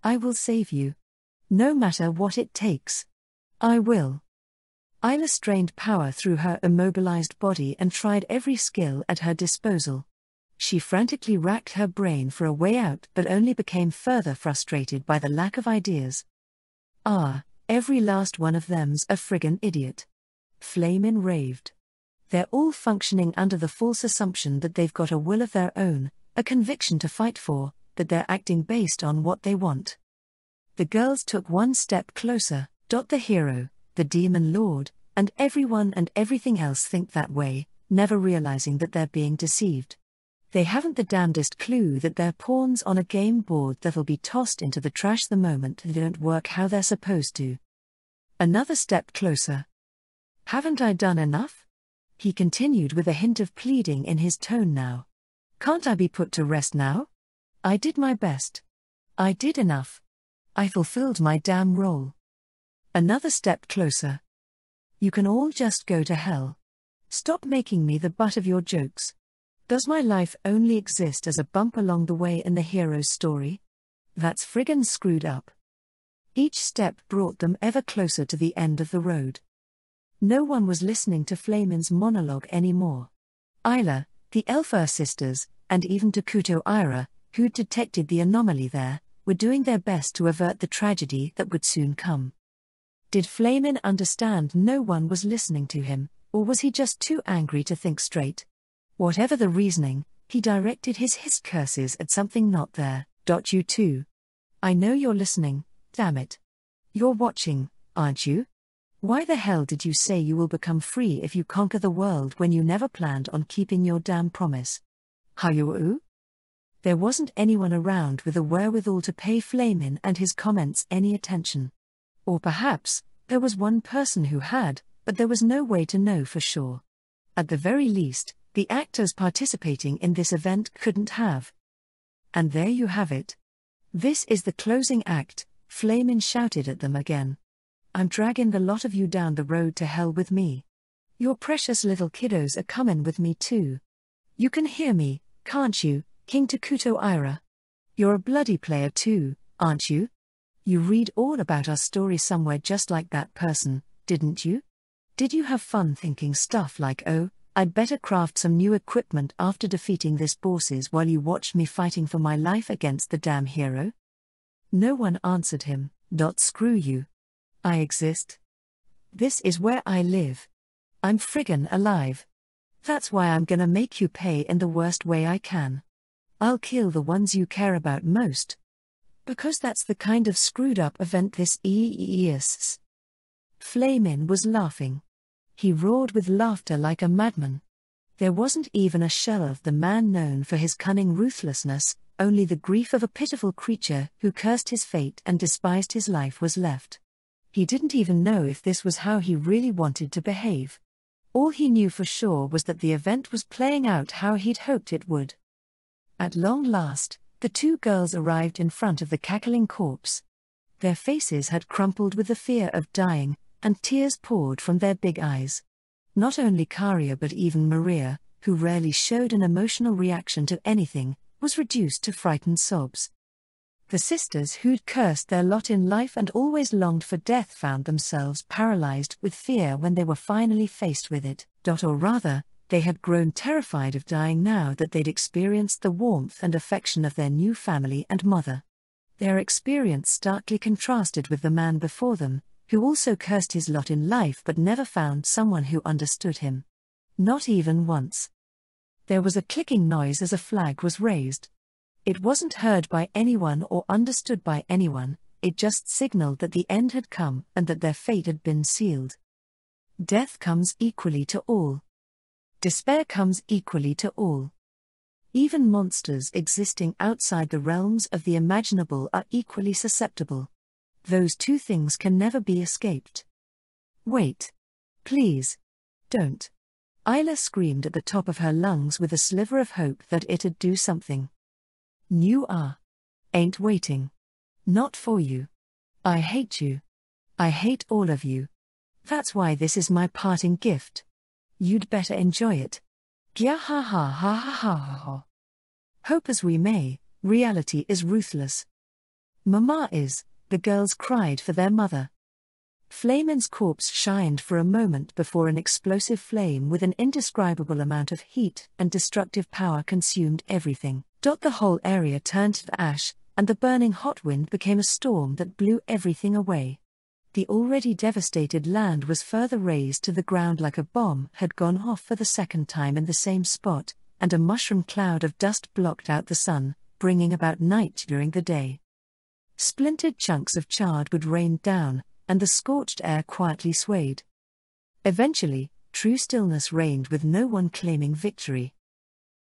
I will save you. No matter what it takes. I will. Isla strained power through her immobilized body and tried every skill at her disposal. She frantically racked her brain for a way out but only became further frustrated by the lack of ideas. Every last one of them's a friggin' idiot. Flamin raved. They're all functioning under the false assumption that they've got a will of their own, a conviction to fight for, that they're acting based on what they want. The girls took one step closer. The hero, the demon lord, and everyone and everything else think that way, never realizing that they're being deceived. They haven't the damnedest clue that they're pawns on a game board that'll be tossed into the trash the moment they don't work how they're supposed to. Another step closer. Haven't I done enough? He continued with a hint of pleading in his tone now. Can't I be put to rest now? I did my best. I did enough. I fulfilled my damn role. Another step closer. You can all just go to hell. Stop making me the butt of your jokes. Does my life only exist as a bump along the way in the hero's story? That's friggin' screwed up. Each step brought them ever closer to the end of the road. No one was listening to Flamin's monologue anymore. Isla, the Elfur sisters, and even Takuto Ira, who'd detected the anomaly there, were doing their best to avert the tragedy that would soon come. Did Flamin understand no one was listening to him, or was he just too angry to think straight? Whatever the reasoning, he directed his hissed curses at something not there. You too. I know you're listening, damn it. You're watching, aren't you? Why the hell did you say you will become free if you conquer the world when you never planned on keeping your damn promise? Hayuu? There wasn't anyone around with the wherewithal to pay Flamin and his comments any attention. Or perhaps, there was one person who had, but there was no way to know for sure. At the very least, the actors participating in this event couldn't have. And there you have it. This is the closing act, Flamin shouted at them again. I'm dragging the lot of you down the road to hell with me. Your precious little kiddos are comin' with me too. You can hear me, can't you, King Takuto Ira? You're a bloody player too, aren't you? You read all about our story somewhere just like that person, didn't you? Did you have fun thinking stuff like, oh, I'd better craft some new equipment after defeating this bosses while you watched me fighting for my life against the damn hero? No one answered him. Screw you. I exist. This is where I live. I'm friggin' alive. That's why I'm gonna make you pay in the worst way I can. I'll kill the ones you care about most. Because that's the kind of screwed up event this is. Flamin was laughing. He roared with laughter like a madman. There wasn't even a shell of the man known for his cunning ruthlessness, only the grief of a pitiful creature who cursed his fate and despised his life was left. He didn't even know if this was how he really wanted to behave. All he knew for sure was that the event was playing out how he'd hoped it would. At long last, the two girls arrived in front of the cackling corpse. Their faces had crumpled with the fear of dying, and tears poured from their big eyes. Not only Karia but even Maria, who rarely showed an emotional reaction to anything, was reduced to frightened sobs. The sisters who'd cursed their lot in life and always longed for death found themselves paralyzed with fear when they were finally faced with it. Or rather, they had grown terrified of dying now that they'd experienced the warmth and affection of their new family and mother. Their experience starkly contrasted with the man before them, who also cursed his lot in life but never found someone who understood him. Not even once. There was a clicking noise as a flag was raised. It wasn't heard by anyone or understood by anyone, it just signaled that the end had come and that their fate had been sealed. Death comes equally to all. Despair comes equally to all. Even monsters existing outside the realms of the imaginable are equally susceptible. Those two things can never be escaped. Wait. Please. Don't. Isla screamed at the top of her lungs with a sliver of hope that it'd do something. You ain't waiting. Not for you. I hate you. I hate all of you. That's why this is my parting gift. You'd better enjoy it. Gya ha ha ha ha ha ha. Hope as we may, reality is ruthless. Mama is, the girls cried for their mother. Flamin's corpse shined for a moment before an explosive flame with an indescribable amount of heat and destructive power consumed everything. The whole area turned to ash, and the burning hot wind became a storm that blew everything away. The already devastated land was further razed to the ground like a bomb had gone off for the second time in the same spot, and a mushroom cloud of dust blocked out the sun, bringing about night during the day. Splintered chunks of charred wood rained down, and the scorched air quietly swayed. Eventually, true stillness reigned with no one claiming victory.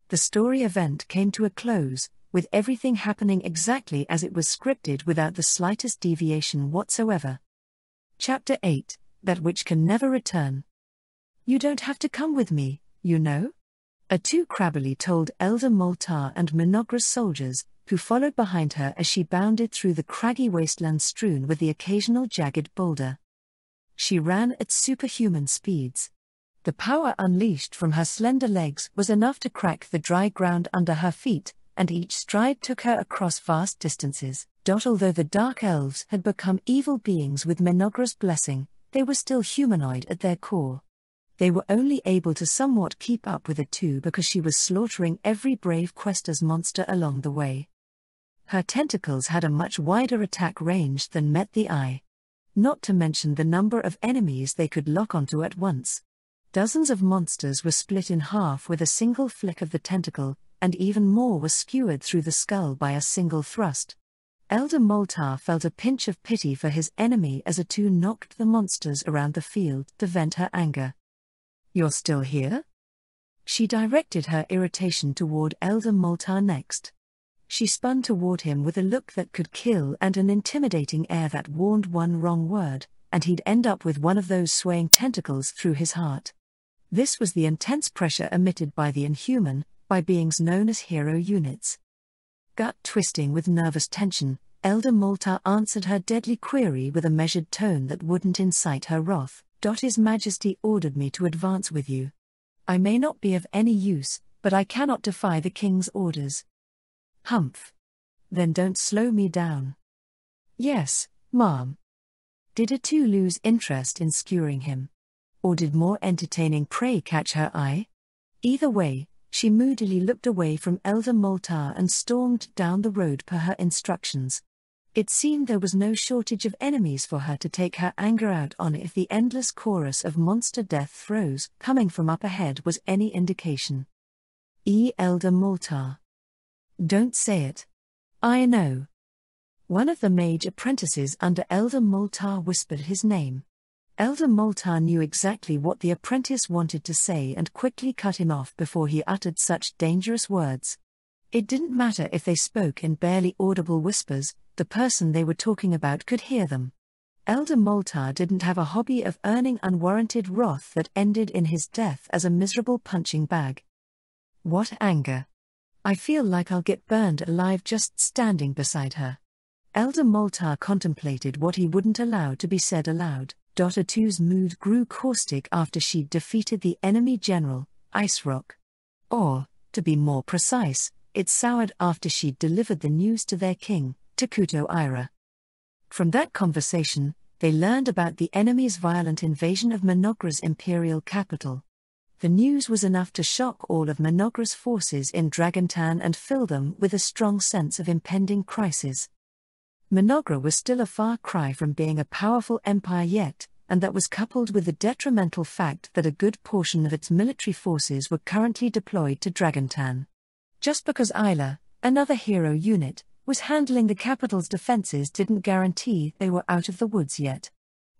The story event came to a close, with everything happening exactly as it was scripted without the slightest deviation whatsoever. Chapter 8, That Which Can Never Return. "You don't have to come with me, you know," Atu crabbily told Elder Moltar and Mynoghra's soldiers, who followed behind her as she bounded through the craggy wasteland strewn with the occasional jagged boulder. She ran at superhuman speeds. The power unleashed from her slender legs was enough to crack the dry ground under her feet, and each stride took her across vast distances. Although the Dark Elves had become evil beings with Mynoghra's blessing, they were still humanoid at their core. They were only able to somewhat keep up with Atu because she was slaughtering every brave Quester's monster along the way. Her tentacles had a much wider attack range than met the eye. Not to mention the number of enemies they could lock onto at once. Dozens of monsters were split in half with a single flick of the tentacle, and even more were skewered through the skull by a single thrust. Elder Moltar felt a pinch of pity for his enemy as Atu knocked the monsters around the field to vent her anger. "You're still here?" She directed her irritation toward Elder Moltar next. She spun toward him with a look that could kill and an intimidating air that warned one wrong word, and he'd end up with one of those swaying tentacles through his heart. This was the intense pressure emitted by the Inhuman, by beings known as hero units. Gut twisting with nervous tension, Elder Moltar answered her deadly query with a measured tone that wouldn't incite her wrath. "His Majesty ordered me to advance with you. I may not be of any use, but I cannot defy the king's orders." "Humph. Then don't slow me down." "Yes, ma'am." Did Atu lose interest in skewering him? Or did more entertaining prey catch her eye? Either way, she moodily looked away from Elder Moltar and stormed down the road per her instructions. It seemed there was no shortage of enemies for her to take her anger out on if the endless chorus of monster death throes coming from up ahead was any indication. Elder Moltar. "Don't say it. I know." One of the mage apprentices under Elder Moltar whispered his name. Elder Moltar knew exactly what the apprentice wanted to say and quickly cut him off before he uttered such dangerous words. It didn't matter if they spoke in barely audible whispers, the person they were talking about could hear them. Elder Moltar didn't have a hobby of earning unwarranted wrath that ended in his death as a miserable punching bag. What anger! I feel like I'll get burned alive just standing beside her. Elder Moltar contemplated what he wouldn't allow to be said aloud. Atu's mood grew caustic after she'd defeated the enemy general, Ice Rock. Or, to be more precise, it soured after she'd delivered the news to their king, Takuto Ira. From that conversation, they learned about the enemy's violent invasion of Mynoghra's imperial capital. The news was enough to shock all of Mynoghra's forces in Dragontan and fill them with a strong sense of impending crisis. Mynoghra was still a far cry from being a powerful empire yet, and that was coupled with the detrimental fact that a good portion of its military forces were currently deployed to Dragontan. Just because Isla, another hero unit, was handling the capital's defenses didn't guarantee they were out of the woods yet.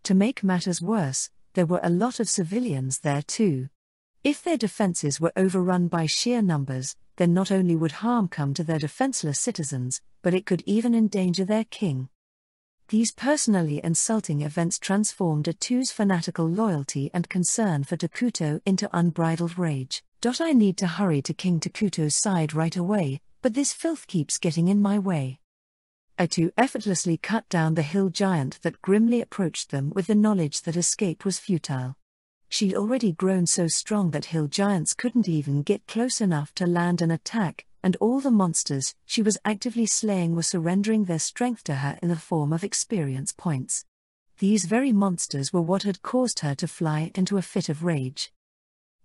To make matters worse, there were a lot of civilians there too. If their defenses were overrun by sheer numbers, then not only would harm come to their defenseless citizens, but it could even endanger their king. These personally insulting events transformed Atu's fanatical loyalty and concern for Takuto into unbridled rage. "I need to hurry to King Takuto's side right away, but this filth keeps getting in my way." Atu effortlessly cut down the hill giant that grimly approached them with the knowledge that escape was futile. She'd already grown so strong that hill giants couldn't even get close enough to land an attack, and all the monsters she was actively slaying were surrendering their strength to her in the form of experience points. These very monsters were what had caused her to fly into a fit of rage.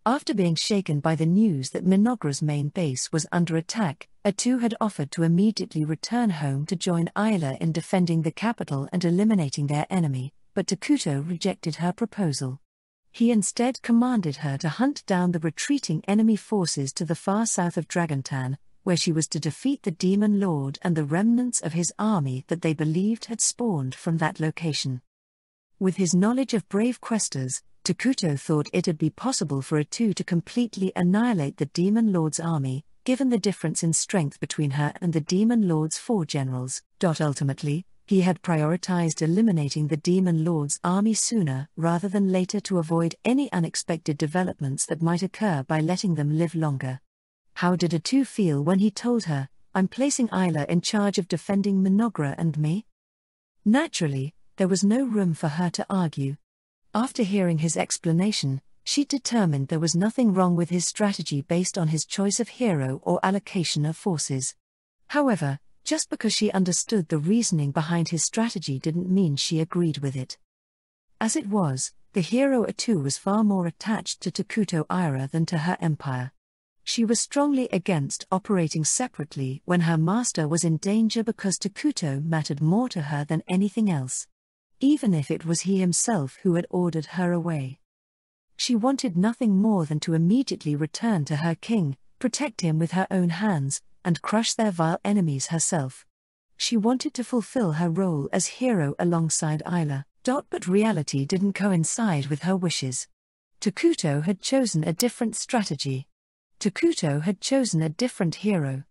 After being shaken by the news that Mynoghra's main base was under attack, Atu had offered to immediately return home to join Isla in defending the capital and eliminating their enemy, but Takuto rejected her proposal. He instead commanded her to hunt down the retreating enemy forces to the far south of Dragontan, where she was to defeat the Demon Lord and the remnants of his army that they believed had spawned from that location. With his knowledge of brave questers, Takuto thought it'd be possible for Atu to completely annihilate the Demon Lord's army, given the difference in strength between her and the Demon Lord's 4 generals. Ultimately, he had prioritized eliminating the Demon Lord's army sooner rather than later to avoid any unexpected developments that might occur by letting them live longer. How did Atu feel when he told her, "I'm placing Isla in charge of defending Mynoghra and me"? Naturally, there was no room for her to argue. After hearing his explanation, she determined there was nothing wrong with his strategy based on his choice of hero or allocation of forces. However, just because she understood the reasoning behind his strategy didn't mean she agreed with it. As it was, the hero Atu was far more attached to Takuto Ira than to her empire. She was strongly against operating separately when her master was in danger because Takuto mattered more to her than anything else, even if it was he himself who had ordered her away. She wanted nothing more than to immediately return to her king, protect him with her own hands, and crush their vile enemies herself. She wanted to fulfill her role as hero alongside Isla. But reality didn't coincide with her wishes. Takuto had chosen a different strategy. Takuto had chosen a different hero.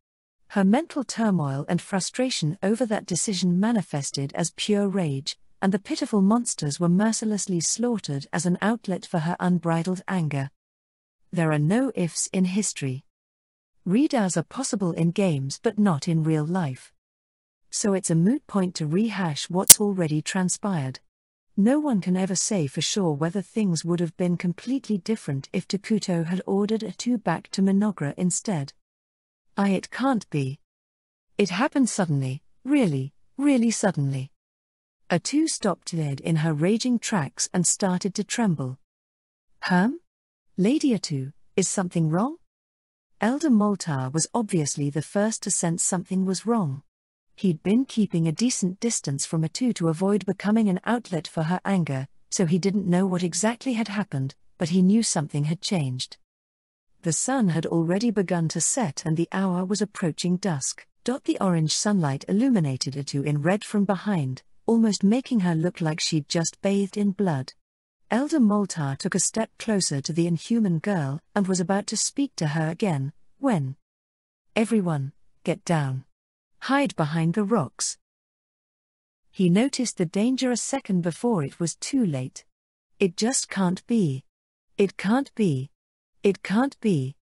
Her mental turmoil and frustration over that decision manifested as pure rage, and the pitiful monsters were mercilessly slaughtered as an outlet for her unbridled anger. There are no ifs in history. Redos are possible in games but not in real life. So it's a moot point to rehash what's already transpired. No one can ever say for sure whether things would have been completely different if Takuto had ordered Atu back to Mynoghra instead. It can't be. It happened suddenly, really suddenly. Atu stopped dead in her raging tracks and started to tremble. Lady Atu, is something wrong? Elder Moltar was obviously the first to sense something was wrong. He'd been keeping a decent distance from Atu to avoid becoming an outlet for her anger, so he didn't know what exactly had happened, but he knew something had changed. The sun had already begun to set and the hour was approaching dusk. The orange sunlight illuminated Atu in red from behind, almost making her look like she'd just bathed in blood. Elder Moltar took a step closer to the inhuman girl and was about to speak to her again, when "Everyone, get down. Hide behind the rocks." He noticed the danger a second before it was too late. It just can't be. It can't be. It can't be.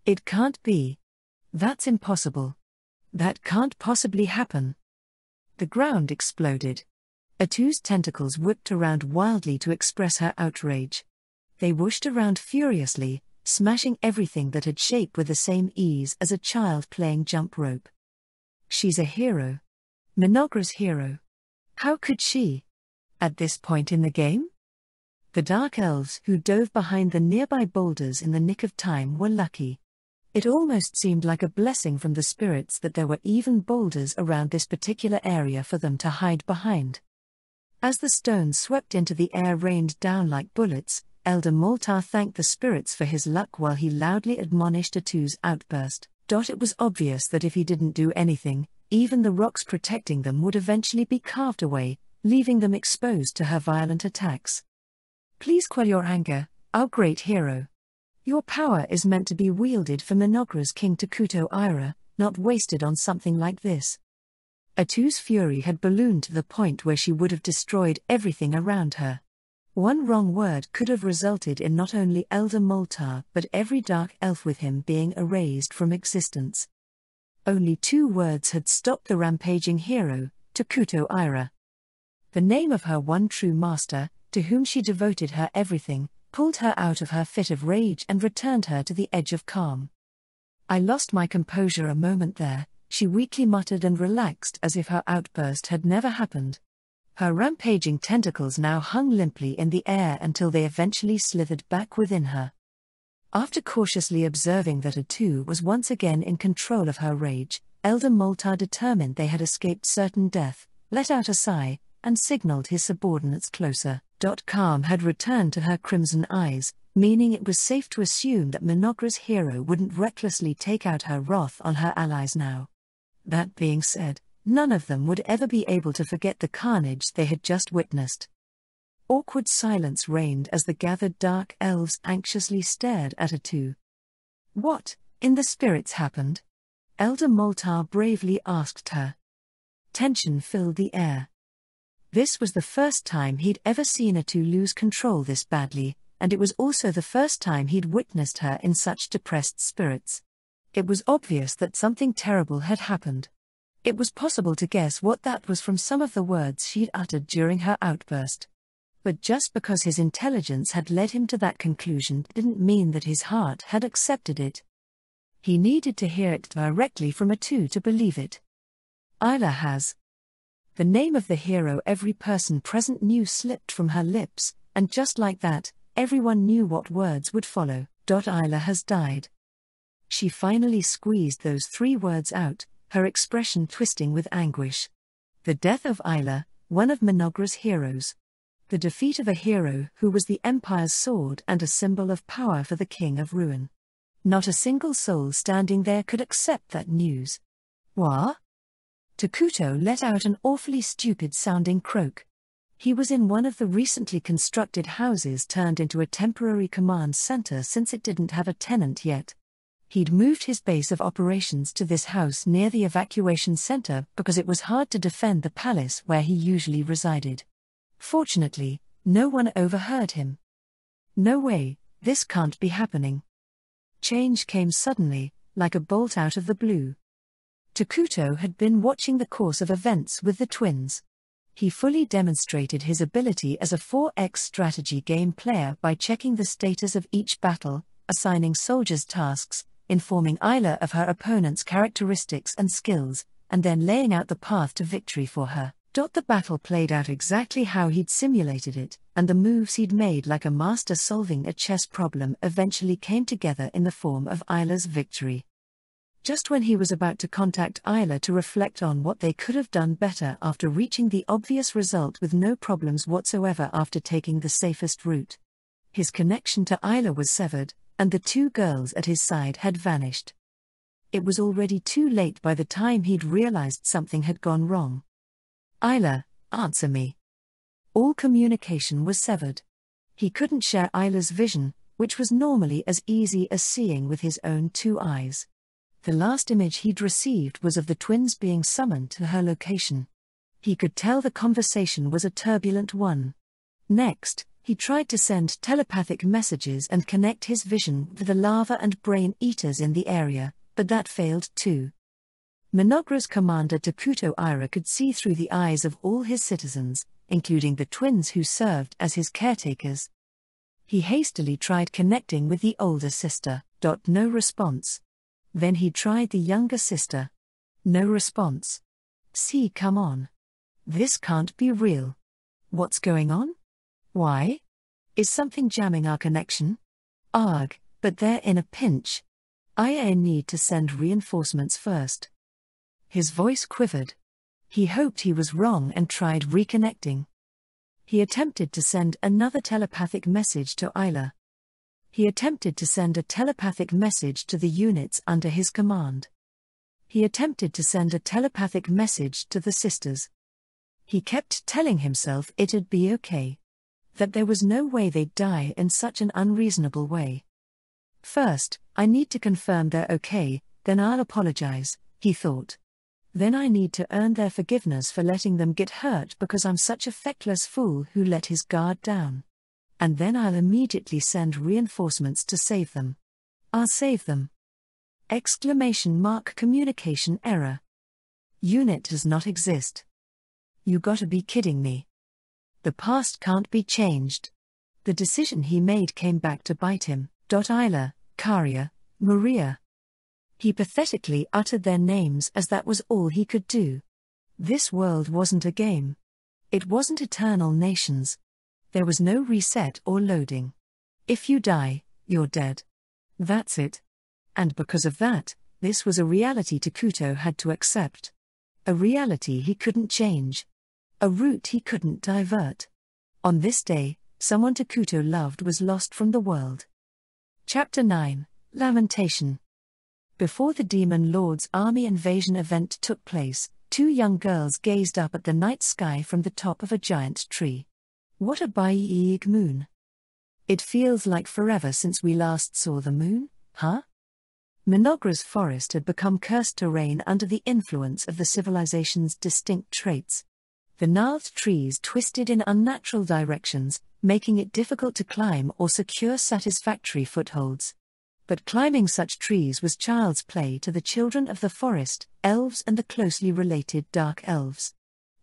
It can't be. That's impossible. That can't possibly happen. The ground exploded. Atu's tentacles whipped around wildly to express her outrage. They whooshed around furiously, smashing everything that had shape with the same ease as a child playing jump rope. She's a hero. Mynoghra's hero. How could she? At this point in the game? The dark elves who dove behind the nearby boulders in the nick of time were lucky. It almost seemed like a blessing from the spirits that there were even boulders around this particular area for them to hide behind. As the stones swept into the air rained down like bullets, Elder Moltar thanked the spirits for his luck while he loudly admonished Atu's outburst. It was obvious that if he didn't do anything, even the rocks protecting them would eventually be carved away, leaving them exposed to her violent attacks. "Please quell your anger, our great hero. Your power is meant to be wielded for Mynoghra's king Takuto Ira, not wasted on something like this." Atu's fury had ballooned to the point where she would have destroyed everything around her. One wrong word could have resulted in not only Elder Moltar but every dark elf with him being erased from existence. Only 2 words had stopped the rampaging hero, Takuto Ira. The name of her one true master, to whom she devoted her everything, pulled her out of her fit of rage and returned her to the edge of calm. "I lost my composure a moment there," she weakly muttered and relaxed as if her outburst had never happened. Her rampaging tentacles now hung limply in the air until they eventually slithered back within her. After cautiously observing that Atu was once again in control of her rage, Elder Moltar determined they had escaped certain death, let out a sigh, and signaled his subordinates closer. Calm had returned to her crimson eyes, meaning it was safe to assume that Mynoghra's hero wouldn't recklessly take out her wrath on her allies now. That being said, none of them would ever be able to forget the carnage they had just witnessed. Awkward silence reigned as the gathered dark elves anxiously stared at her two. "What, in the spirits happened?" Elder Moltar bravely asked her. Tension filled the air. This was the first time he'd ever seen Atu lose control this badly, and it was also the first time he'd witnessed her in such depressed spirits. It was obvious that something terrible had happened. It was possible to guess what that was from some of the words she'd uttered during her outburst. But just because his intelligence had led him to that conclusion didn't mean that his heart had accepted it. He needed to hear it directly from Atu to believe it. "Isla has." The name of the hero every person present knew slipped from her lips, and just like that, everyone knew what words would follow. Isla has died. She finally squeezed those 3 words out, her expression twisting with anguish. The death of Isla, one of Mynoghra's heroes. The defeat of a hero who was the Empire's sword and a symbol of power for the King of Ruin. Not a single soul standing there could accept that news. "What?" Takuto let out an awfully stupid-sounding croak. He was in one of the recently constructed houses turned into a temporary command center since it didn't have a tenant yet. He'd moved his base of operations to this house near the evacuation center because it was hard to defend the palace where he usually resided. Fortunately, no one overheard him. "No way, this can't be happening." Change came suddenly, like a bolt out of the blue. Takuto had been watching the course of events with the twins. He fully demonstrated his ability as a 4x strategy game player by checking the status of each battle, assigning soldiers tasks, informing Isla of her opponent's characteristics and skills, and then laying out the path to victory for her. The battle played out exactly how he'd simulated it, and the moves he'd made like a master solving a chess problem eventually came together in the form of Isla's victory. Just when he was about to contact Isla to reflect on what they could have done better after reaching the obvious result with no problems whatsoever after taking the safest route, his connection to Isla was severed, and the 2 girls at his side had vanished. It was already too late by the time he'd realized something had gone wrong. "Isla, answer me." All communication was severed. He couldn't share Isla's vision, which was normally as easy as seeing with his own 2 eyes. The last image he'd received was of the twins being summoned to her location. He could tell the conversation was a turbulent one. Next, he tried to send telepathic messages and connect his vision with the lava and brain eaters in the area, but that failed too. Mynoghra's commander Takuto Ira could see through the eyes of all his citizens, including the twins who served as his caretakers. He hastily tried connecting with the older sister. No response. Then he tried the younger sister. No response. "See, come on. This can't be real. What's going on? Why? Is something jamming our connection? Arg, but they're in a pinch. I need to send reinforcements first." His voice quivered. He hoped he was wrong and tried reconnecting. He attempted to send another telepathic message to Isla. He attempted to send a telepathic message to the units under his command. He attempted to send a telepathic message to the sisters. He kept telling himself it'd be okay. That there was no way they'd die in such an unreasonable way. "First, I need to confirm they're okay, then I'll apologize," he thought. "Then I need to earn their forgiveness for letting them get hurt because I'm such a feckless fool who let his guard down. And then I'll immediately send reinforcements to save them. I'll save them." Communication error. Unit does not exist. You gotta be kidding me. The past can't be changed. The decision he made came back to bite him. Isla, Karia, Maria. He pathetically uttered their names as that was all he could do. This world wasn't a game. It wasn't eternal nations. There was no reset or loading. If you die, you're dead. That's it. And because of that, this was a reality Takuto had to accept. A reality he couldn't change. a route he couldn't divert. On this day, someone Takuto loved was lost from the world. Chapter 9, Lamentation. Before the Demon Lord's army invasion event took place, two young girls gazed up at the night sky from the top of a giant tree. What a big moon! It feels like forever since we last saw the moon, huh? Mynoghra's forest had become cursed terrain under the influence of the civilization's distinct traits. The gnarled trees twisted in unnatural directions, making it difficult to climb or secure satisfactory footholds. But climbing such trees was child's play to the children of the forest, elves and the closely related dark elves.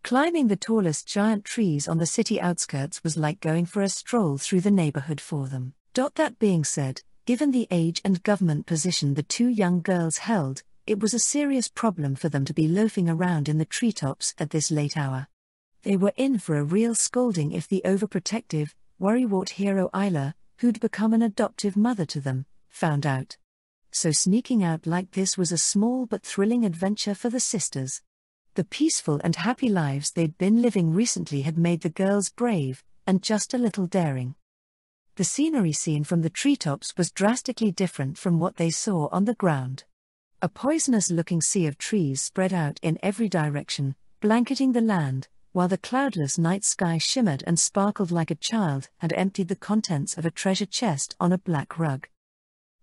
Climbing the tallest giant trees on the city outskirts was like going for a stroll through the neighborhood for them. That being said, given the age and government position the two young girls held, it was a serious problem for them to be loafing around in the treetops at this late hour. They were in for a real scolding if the overprotective, worrywart hero Isla, who'd become an adoptive mother to them, found out. So sneaking out like this was a small but thrilling adventure for the sisters. The peaceful and happy lives they'd been living recently had made the girls brave, and just a little daring. The scenery seen from the treetops was drastically different from what they saw on the ground. A poisonous-looking sea of trees spread out in every direction, blanketing the land, while the cloudless night sky shimmered and sparkled like a child had emptied the contents of a treasure chest on a black rug.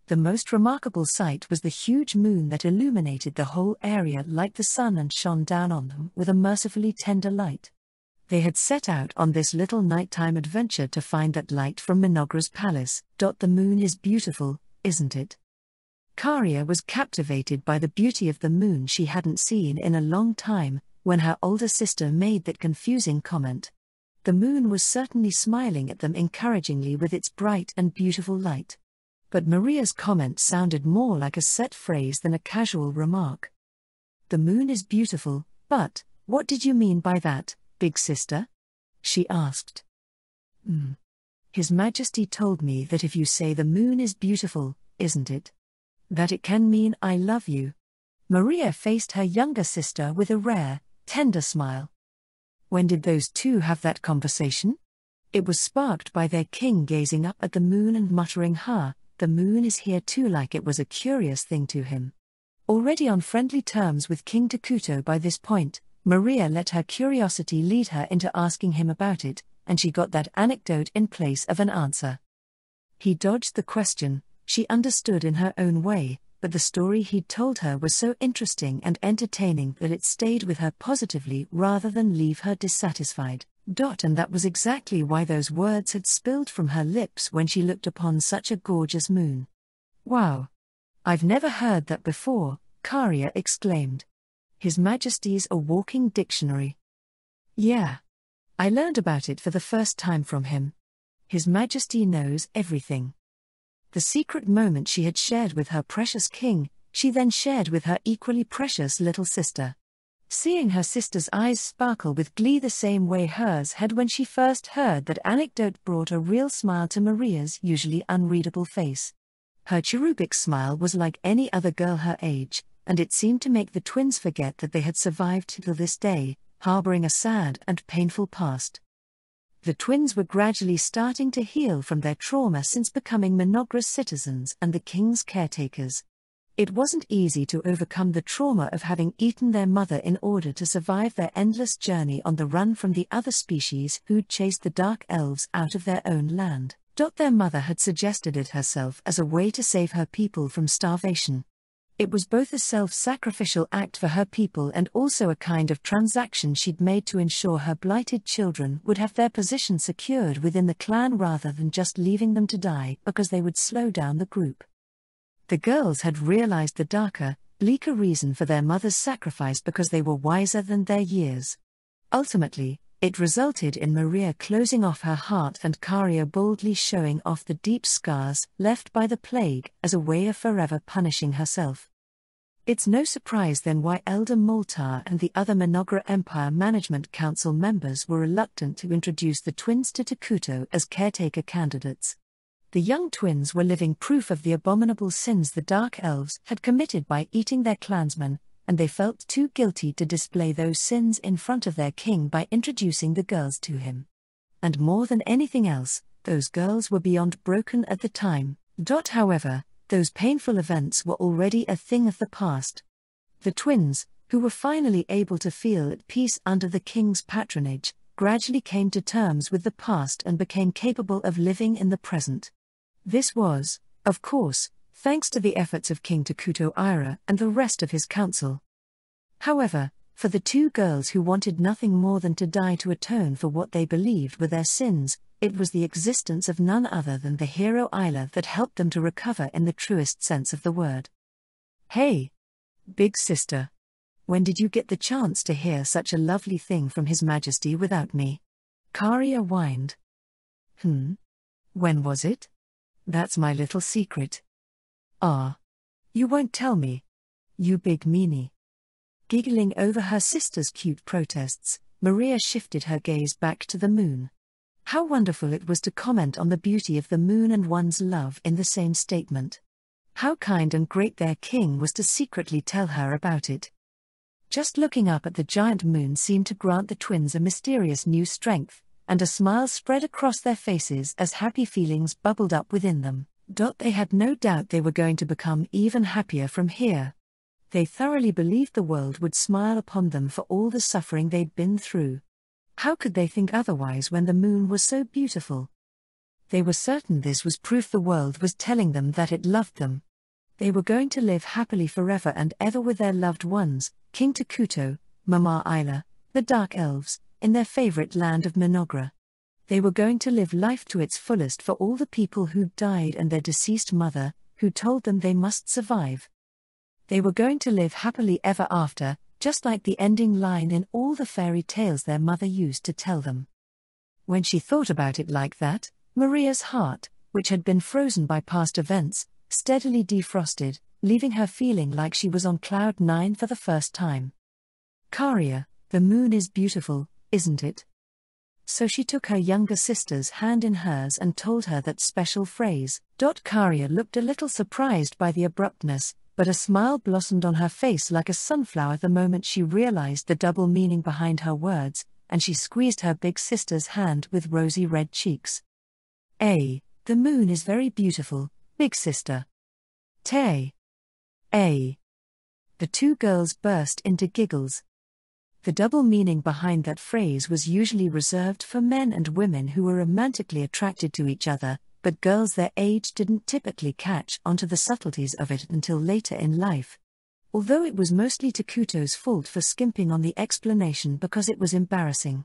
The most remarkable sight was the huge moon that illuminated the whole area like the sun and shone down on them with a mercifully tender light. They had set out on this little nighttime adventure to find that light from Mynoghra's palace. The moon is beautiful, isn't it? Karia was captivated by the beauty of the moon she hadn't seen in a long time, when her older sister made that confusing comment. The moon was certainly smiling at them encouragingly with its bright and beautiful light. But Maria's comment sounded more like a set phrase than a casual remark. The moon is beautiful, but, what did you mean by that, big sister? She asked. His Majesty told me that if you say the moon is beautiful, isn't it? That it can mean I love you. Maria faced her younger sister with a rare, tender smile. When did those two have that conversation? It was sparked by their king gazing up at the moon and muttering, the moon is here too, like it was a curious thing to him. Already on friendly terms with King Takuto by this point, Maria let her curiosity lead her into asking him about it, and she got that anecdote in place of an answer. He dodged the question, she understood in her own way, but the story he'd told her was so interesting and entertaining that it stayed with her positively rather than leave her dissatisfied. And that was exactly why those words had spilled from her lips when she looked upon such a gorgeous moon. Wow! I've never heard that before, Karia exclaimed. His Majesty's a walking dictionary. Yeah. I learned about it for the first time from him. His Majesty knows everything. The secret moment she had shared with her precious king, she then shared with her equally precious little sister. Seeing her sister's eyes sparkle with glee the same way hers had when she first heard that anecdote brought a real smile to Maria's usually unreadable face. Her cherubic smile was like any other girl her age, and it seemed to make the twins forget that they had survived till this day, harboring a sad and painful past. The twins were gradually starting to heal from their trauma since becoming Mynoghra's citizens and the king's caretakers. It wasn't easy to overcome the trauma of having eaten their mother in order to survive their endless journey on the run from the other species who'd chased the dark elves out of their own land. Their mother had suggested it herself as a way to save her people from starvation. It was both a self-sacrificial act for her people and also a kind of transaction she'd made to ensure her blighted children would have their position secured within the clan rather than just leaving them to die because they would slow down the group. The girls had realized the darker, bleaker reason for their mother's sacrifice because they were wiser than their years. Ultimately, it resulted in Maria closing off her heart and Karia boldly showing off the deep scars left by the plague as a way of forever punishing herself. It's no surprise then why Elder Moltar and the other Mynoghra Empire Management Council members were reluctant to introduce the twins to Takuto as caretaker candidates. The young twins were living proof of the abominable sins the Dark Elves had committed by eating their clansmen, and they felt too guilty to display those sins in front of their king by introducing the girls to him. And more than anything else, those girls were beyond broken at the time. However, those painful events were already a thing of the past. The twins, who were finally able to feel at peace under the king's patronage, gradually came to terms with the past and became capable of living in the present. This was, of course, thanks to the efforts of King Takuto Ira and the rest of his council. However, for the two girls who wanted nothing more than to die to atone for what they believed were their sins, it was the existence of none other than the hero Isla that helped them to recover in the truest sense of the word. "Hey, big sister. When did you get the chance to hear such a lovely thing from His Majesty without me?" Karia whined. When was it? That's my little secret." "Ah. You won't tell me? You big meanie." Giggling over her sister's cute protests, Maria shifted her gaze back to the moon. How wonderful it was to comment on the beauty of the moon and one's love in the same statement. How kind and great their king was to secretly tell her about it. Just looking up at the giant moon seemed to grant the twins a mysterious new strength, and a smile spread across their faces as happy feelings bubbled up within them. They had no doubt they were going to become even happier from here. They thoroughly believed the world would smile upon them for all the suffering they'd been through. How could they think otherwise when the moon was so beautiful? They were certain this was proof the world was telling them that it loved them. They were going to live happily forever and ever with their loved ones, King Takuto, Mama Isla, the Dark Elves, in their favorite land of Mynoghra. They were going to live life to its fullest for all the people who'd died and their deceased mother, who told them they must survive. They were going to live happily ever after, just like the ending line in all the fairy tales their mother used to tell them. When she thought about it like that, Maria's heart, which had been frozen by past events, steadily defrosted, leaving her feeling like she was on cloud 9 for the first time. "Karia, the moon is beautiful, isn't it?" So she took her younger sister's hand in hers and told her that special phrase. Karia looked a little surprised by the abruptness, but a smile blossomed on her face like a sunflower the moment she realized the double meaning behind her words, and she squeezed her big sister's hand with rosy red cheeks. "The moon is very beautiful, big sister." "Tay. The two girls burst into giggles. The double meaning behind that phrase was usually reserved for men and women who were romantically attracted to each other, but girls their age didn't typically catch onto the subtleties of it until later in life. Although it was mostly Takuto's fault for skimping on the explanation because it was embarrassing.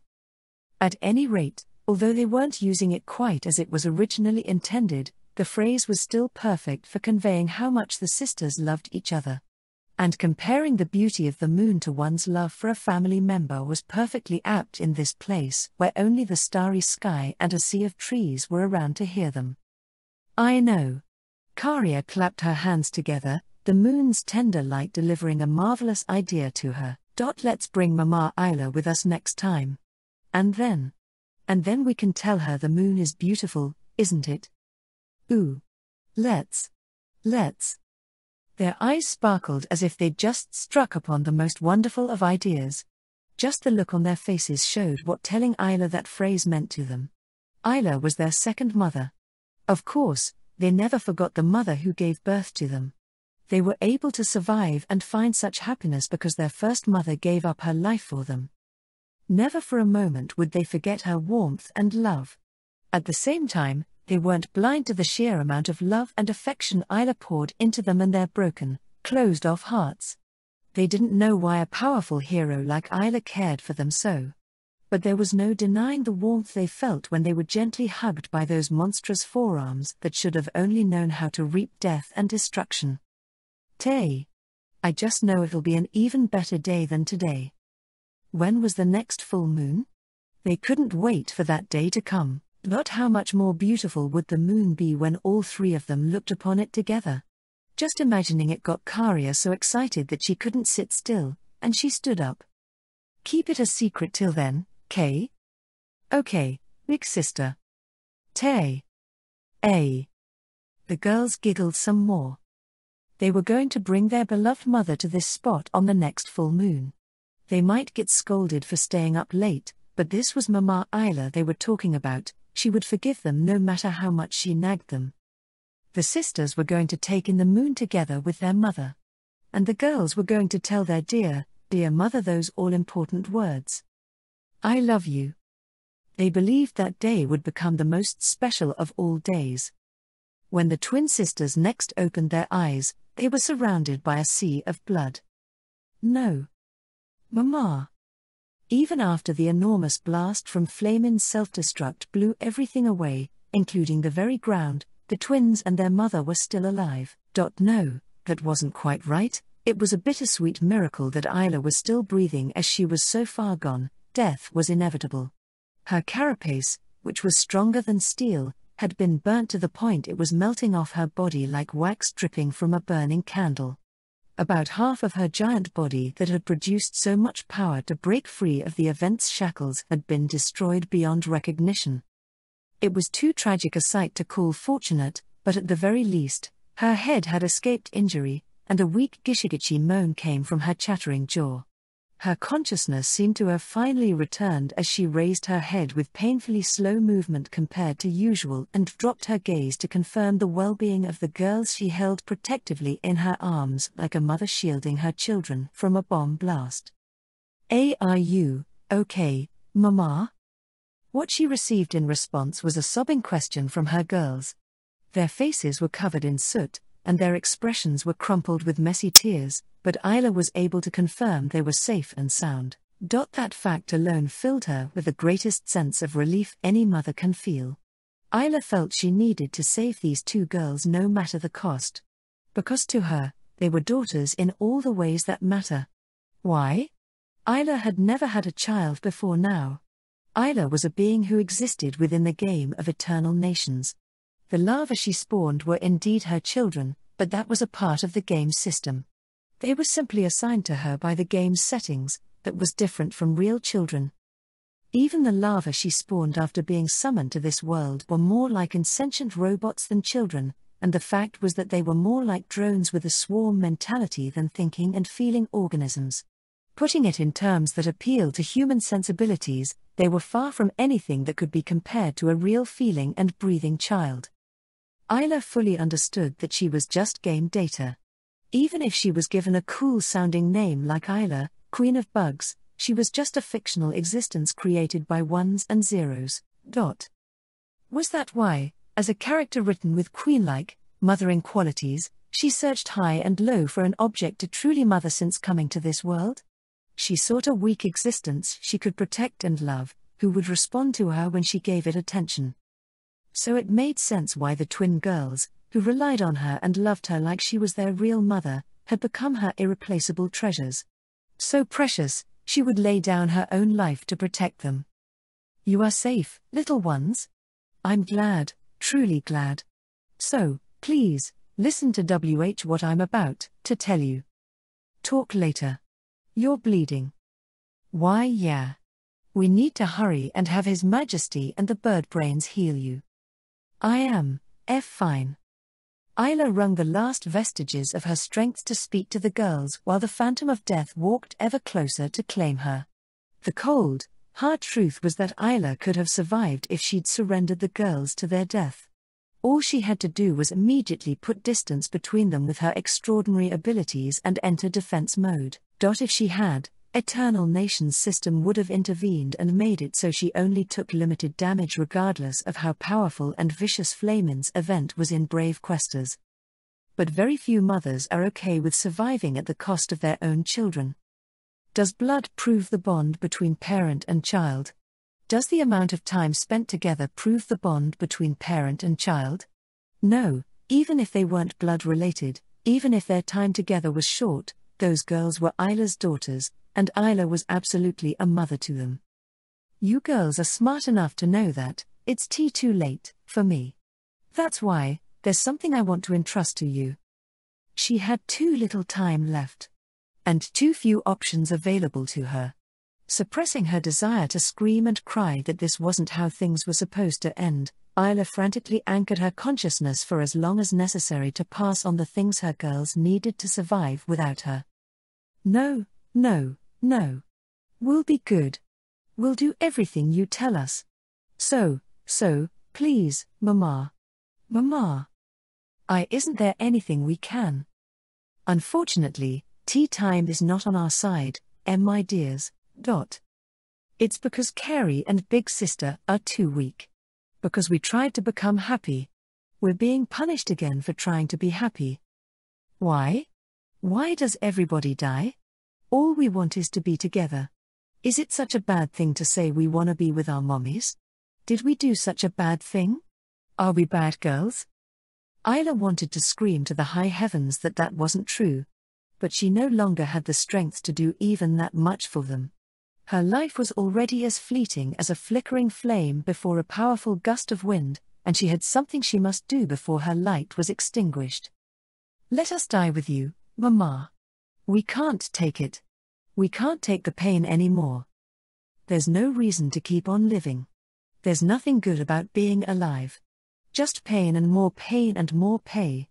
At any rate, although they weren't using it quite as it was originally intended, the phrase was still perfect for conveying how much the sisters loved each other. And comparing the beauty of the moon to one's love for a family member was perfectly apt in this place where only the starry sky and a sea of trees were around to hear them. "I know." Karia clapped her hands together, the moon's tender light delivering a marvelous idea to her. "Let's bring Mama Isla with us next time. And then we can tell her the moon is beautiful, isn't it?" "Ooh. Let's. Their eyes sparkled as if they'd just struck upon the most wonderful of ideas. Just the look on their faces showed what telling Isla that phrase meant to them. Isla was their second mother. Of course, they never forgot the mother who gave birth to them. They were able to survive and find such happiness because their first mother gave up her life for them. Never for a moment would they forget her warmth and love. At the same time, they weren't blind to the sheer amount of love and affection Isla poured into them and their broken, closed-off hearts. They didn't know why a powerful hero like Isla cared for them so. But there was no denying the warmth they felt when they were gently hugged by those monstrous forearms that should have only known how to reap death and destruction. "Tay. I just know it'll be an even better day than today." When was the next full moon? They couldn't wait for that day to come. How much more beautiful would the moon be when all three of them looked upon it together? Just imagining it got Karia so excited that she couldn't sit still, and she stood up. "Keep it a secret till then, Kay?" "Okay, big sister." "Tay. The girls giggled some more. They were going to bring their beloved mother to this spot on the next full moon. They might get scolded for staying up late, but this was Mama Isla they were talking about. She would forgive them no matter how much she nagged them. The sisters were going to take in the moon together with their mother. And the girls were going to tell their dear, dear mother those all-important words. I love you. They believed that day would become the most special of all days. When the twin sisters next opened their eyes, they were surrounded by a sea of blood. No. Mama. Even after the enormous blast from Flamin's self-destruct blew everything away, including the very ground, the twins and their mother were still alive. No, that wasn't quite right. It was a bittersweet miracle that Isla was still breathing as she was so far gone. Death was inevitable. Her carapace, which was stronger than steel, had been burnt to the point it was melting off her body like wax dripping from a burning candle. About half of her giant body that had produced so much power to break free of the event's shackles had been destroyed beyond recognition. It was too tragic a sight to call fortunate, but at the very least, her head had escaped injury, and a weak gishigichi moan came from her chattering jaw. Her consciousness seemed to have finally returned as she raised her head with painfully slow movement compared to usual and dropped her gaze to confirm the well-being of the girls she held protectively in her arms like a mother shielding her children from a bomb blast. Are you okay, Mama? What she received in response was a sobbing question from her girls. Their faces were covered in soot, and their expressions were crumpled with messy tears, but Isla was able to confirm they were safe and sound. That fact alone filled her with the greatest sense of relief any mother can feel. Isla felt she needed to save these two girls no matter the cost. Because to her, they were daughters in all the ways that matter. Why? Isla had never had a child before now. Isla was a being who existed within the game of eternal nations. The larvae she spawned were indeed her children, but that was a part of the game system. They were simply assigned to her by the game's settings, that was different from real children. Even the larvae she spawned after being summoned to this world were more like insentient robots than children, and the fact was that they were more like drones with a swarm mentality than thinking and feeling organisms. Putting it in terms that appeal to human sensibilities, they were far from anything that could be compared to a real feeling and breathing child. Isla fully understood that she was just game data. Even if she was given a cool-sounding name like Isla, Queen of Bugs, she was just a fictional existence created by ones and zeros. Was that why, as a character written with queen-like, mothering qualities, she searched high and low for an object to truly mother since coming to this world? She sought a weak existence she could protect and love, who would respond to her when she gave it attention. So it made sense why the twin girls, who relied on her and loved her like she was their real mother, had become her irreplaceable treasures. So precious, she would lay down her own life to protect them. You are safe, little ones? I'm glad, truly glad. So, please, listen to what I'm about to tell you. Talk later. You're bleeding. Why, yeah. We need to hurry and have His Majesty and the bird brains heal you. I am, fine. Isla wrung the last vestiges of her strength to speak to the girls while the phantom of death walked ever closer to claim her. The cold, hard truth was that Isla could have survived if she'd surrendered the girls to their death. All she had to do was immediately put distance between them with her extraordinary abilities and enter defense mode. If she had, Eternal Nations system would have intervened and made it so she only took limited damage regardless of how powerful and vicious Flamin's event was in brave questers. But very few mothers are okay with surviving at the cost of their own children. Does blood prove the bond between parent and child? Does the amount of time spent together prove the bond between parent and child? No, even if they weren't blood-related, even if their time together was short, those girls were Isla's daughters, and Isla was absolutely a mother to them. You girls are smart enough to know that, it's too late, for me. That's why, there's something I want to entrust to you. She had too little time left. And too few options available to her. Suppressing her desire to scream and cry that this wasn't how things were supposed to end, Isla frantically anchored her consciousness for as long as necessary to pass on the things her girls needed to survive without her. No, no, no. We'll be good. We'll do everything you tell us. So, please, Mama. Mama. Isn't there anything we can? Unfortunately, tea time is not on our side, my dears. It's because Carrie and Big Sister are too weak. Because we tried to become happy. We're being punished again for trying to be happy. Why? Why does everybody die? All we want is to be together. Is it such a bad thing to say we want to be with our mommies? Did we do such a bad thing? Are we bad girls? Isla wanted to scream to the high heavens that that wasn't true. But she no longer had the strength to do even that much for them. Her life was already as fleeting as a flickering flame before a powerful gust of wind, and she had something she must do before her light was extinguished. Let us die with you, Mama. We can't take it. We can't take the pain anymore. There's no reason to keep on living. There's nothing good about being alive. Just pain and more pain and more pay.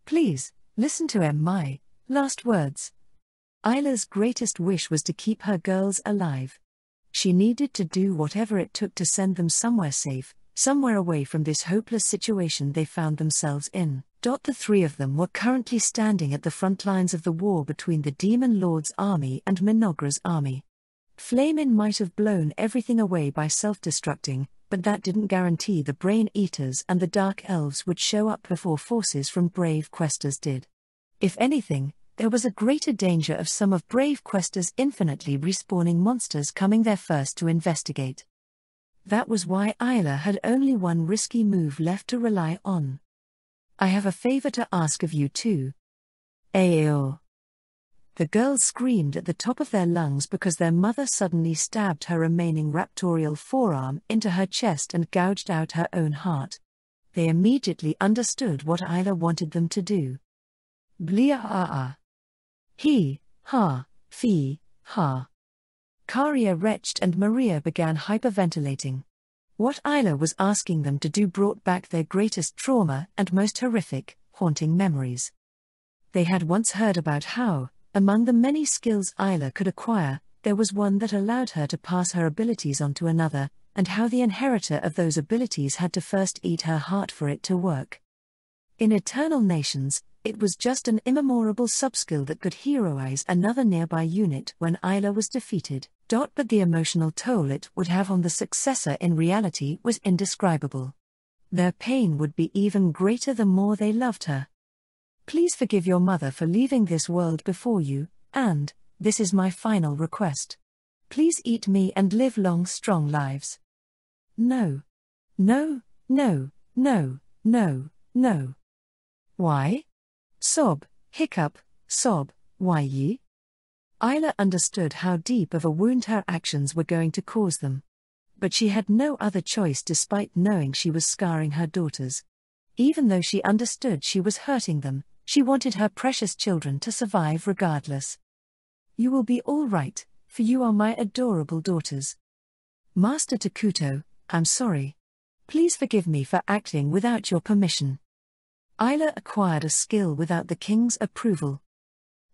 Please, listen to my last words. Isla's greatest wish was to keep her girls alive. She needed to do whatever it took to send them somewhere safe, somewhere away from this hopeless situation they found themselves in. The three of them were currently standing at the front lines of the war between the Demon Lord's army and Mynoghra's army. Flamin might have blown everything away by self-destructing, but that didn't guarantee the Brain Eaters and the Dark Elves would show up before forces from Brave Questers did. If anything, there was a greater danger of some of Brave Questers' infinitely respawning monsters coming there first to investigate. That was why Isla had only one risky move left to rely on. I have a favor to ask of you too. Ayo. The girls screamed at the top of their lungs because their mother suddenly stabbed her remaining raptorial forearm into her chest and gouged out her own heart. They immediately understood what Isla wanted them to do. Blia. He, ha, fee, ha. Karia retched and Maria began hyperventilating. What Isla was asking them to do brought back their greatest trauma and most horrific, haunting memories. They had once heard about how, among the many skills Isla could acquire, there was one that allowed her to pass her abilities on to another, and how the inheritor of those abilities had to first eat her heart for it to work. In Eternal Nations, it was just an immemorable subskill that could heroize another nearby unit when Isla was defeated. But the emotional toll it would have on the successor in reality was indescribable. Their pain would be even greater the more they loved her. Please forgive your mother for leaving this world before you, and, this is my final request. Please eat me and live long strong lives. No. No, no, no, no, no. Why? Sob, hiccup, sob, why ye? Isla understood how deep of a wound her actions were going to cause them. But she had no other choice despite knowing she was scarring her daughters. Even though she understood she was hurting them, she wanted her precious children to survive regardless. You will be all right, for you are my adorable daughters. Master Takuto, I'm sorry. Please forgive me for acting without your permission. Isla acquired a skill without the king's approval.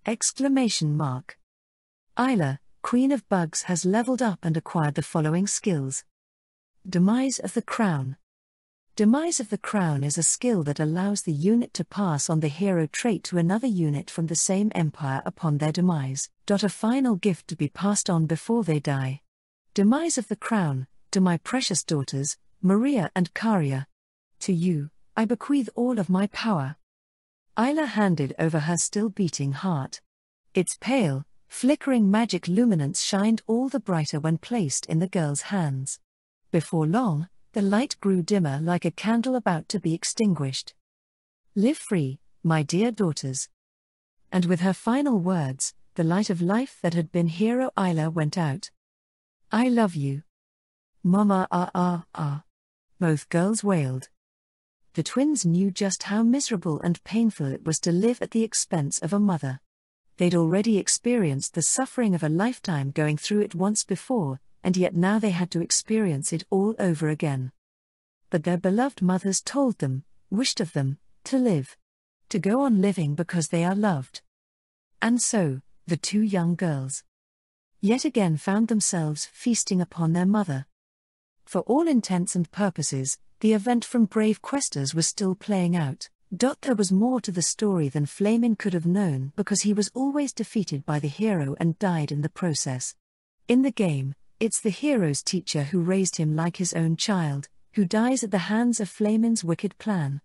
Exclamation mark. Isla, Queen of Bugs, has leveled up and acquired the following skills. Demise of the Crown. Demise of the Crown is a skill that allows the unit to pass on the hero trait to another unit from the same empire upon their demise. A final gift to be passed on before they die. Demise of the Crown, to my precious daughters, Maria and Karia. To you, I bequeath all of my power. Isla handed over her still beating heart. Its pale, flickering magic luminance shined all the brighter when placed in the girl's hands. Before long, the light grew dimmer like a candle about to be extinguished. Live free, my dear daughters. And with her final words, the light of life that had been Hero Isla went out. I love you. Mama both girls wailed. The twins knew just how miserable and painful it was to live at the expense of a mother. They'd already experienced the suffering of a lifetime going through it once before, and yet now they had to experience it all over again. But their beloved mothers told them, wished of them, to live. To go on living because they are loved. And so, the two young girls yet again found themselves feasting upon their mother. For all intents and purposes, the event from Brave Questers was still playing out. There was more to the story than Flamin could have known because he was always defeated by the hero and died in the process. In the game, it's the hero's teacher who raised him like his own child, who dies at the hands of Flamin's wicked plan.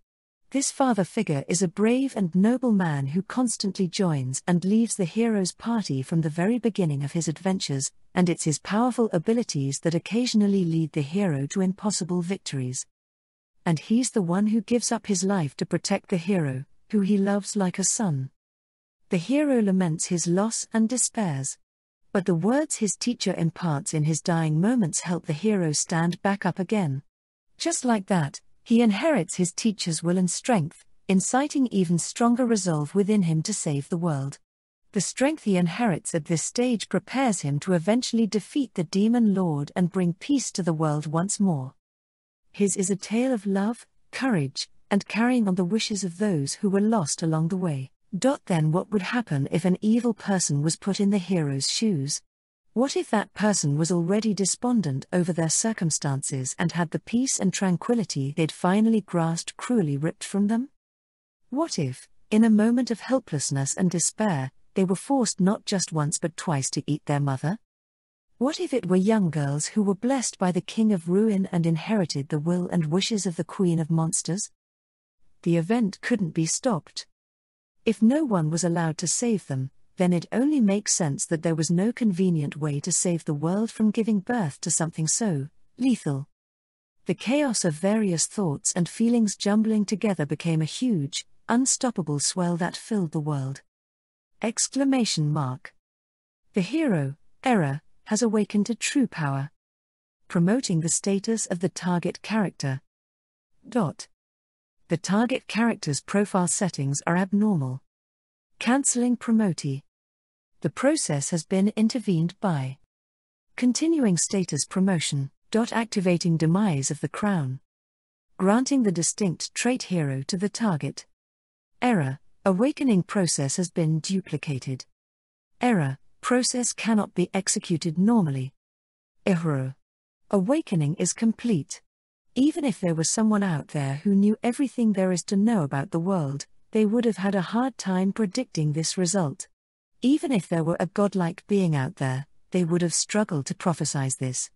This father figure is a brave and noble man who constantly joins and leaves the hero's party from the very beginning of his adventures, and it's his powerful abilities that occasionally lead the hero to impossible victories. And he's the one who gives up his life to protect the hero, who he loves like a son. The hero laments his loss and despairs. But the words his teacher imparts in his dying moments help the hero stand back up again. Just like that, he inherits his teacher's will and strength, inciting even stronger resolve within him to save the world. The strength he inherits at this stage prepares him to eventually defeat the demon lord and bring peace to the world once more. His is a tale of love, courage, and carrying on the wishes of those who were lost along the way. Then what would happen if an evil person was put in the hero's shoes? What if that person was already despondent over their circumstances and had the peace and tranquility they'd finally grasped cruelly ripped from them? What if, in a moment of helplessness and despair, they were forced not just once but twice to eat their mother? What if it were young girls who were blessed by the King of Ruin and inherited the will and wishes of the Queen of Monsters? The event couldn't be stopped. If no one was allowed to save them, then it only makes sense that there was no convenient way to save the world from giving birth to something so lethal. The chaos of various thoughts and feelings jumbling together became a huge, unstoppable swell that filled the world. Exclamation mark. The hero, Error, has awakened to true power. Promoting the status of the target character. The target character's profile settings are abnormal. Cancelling promotee. The process has been intervened by continuing status promotion. Activating demise of the crown. Granting the distinct trait hero to the target. Error, awakening process has been duplicated. Error, process cannot be executed normally. Error, awakening is complete. Even if there was someone out there who knew everything there is to know about the world, they would have had a hard time predicting this result. Even if there were a godlike being out there, they would have struggled to prophesize this.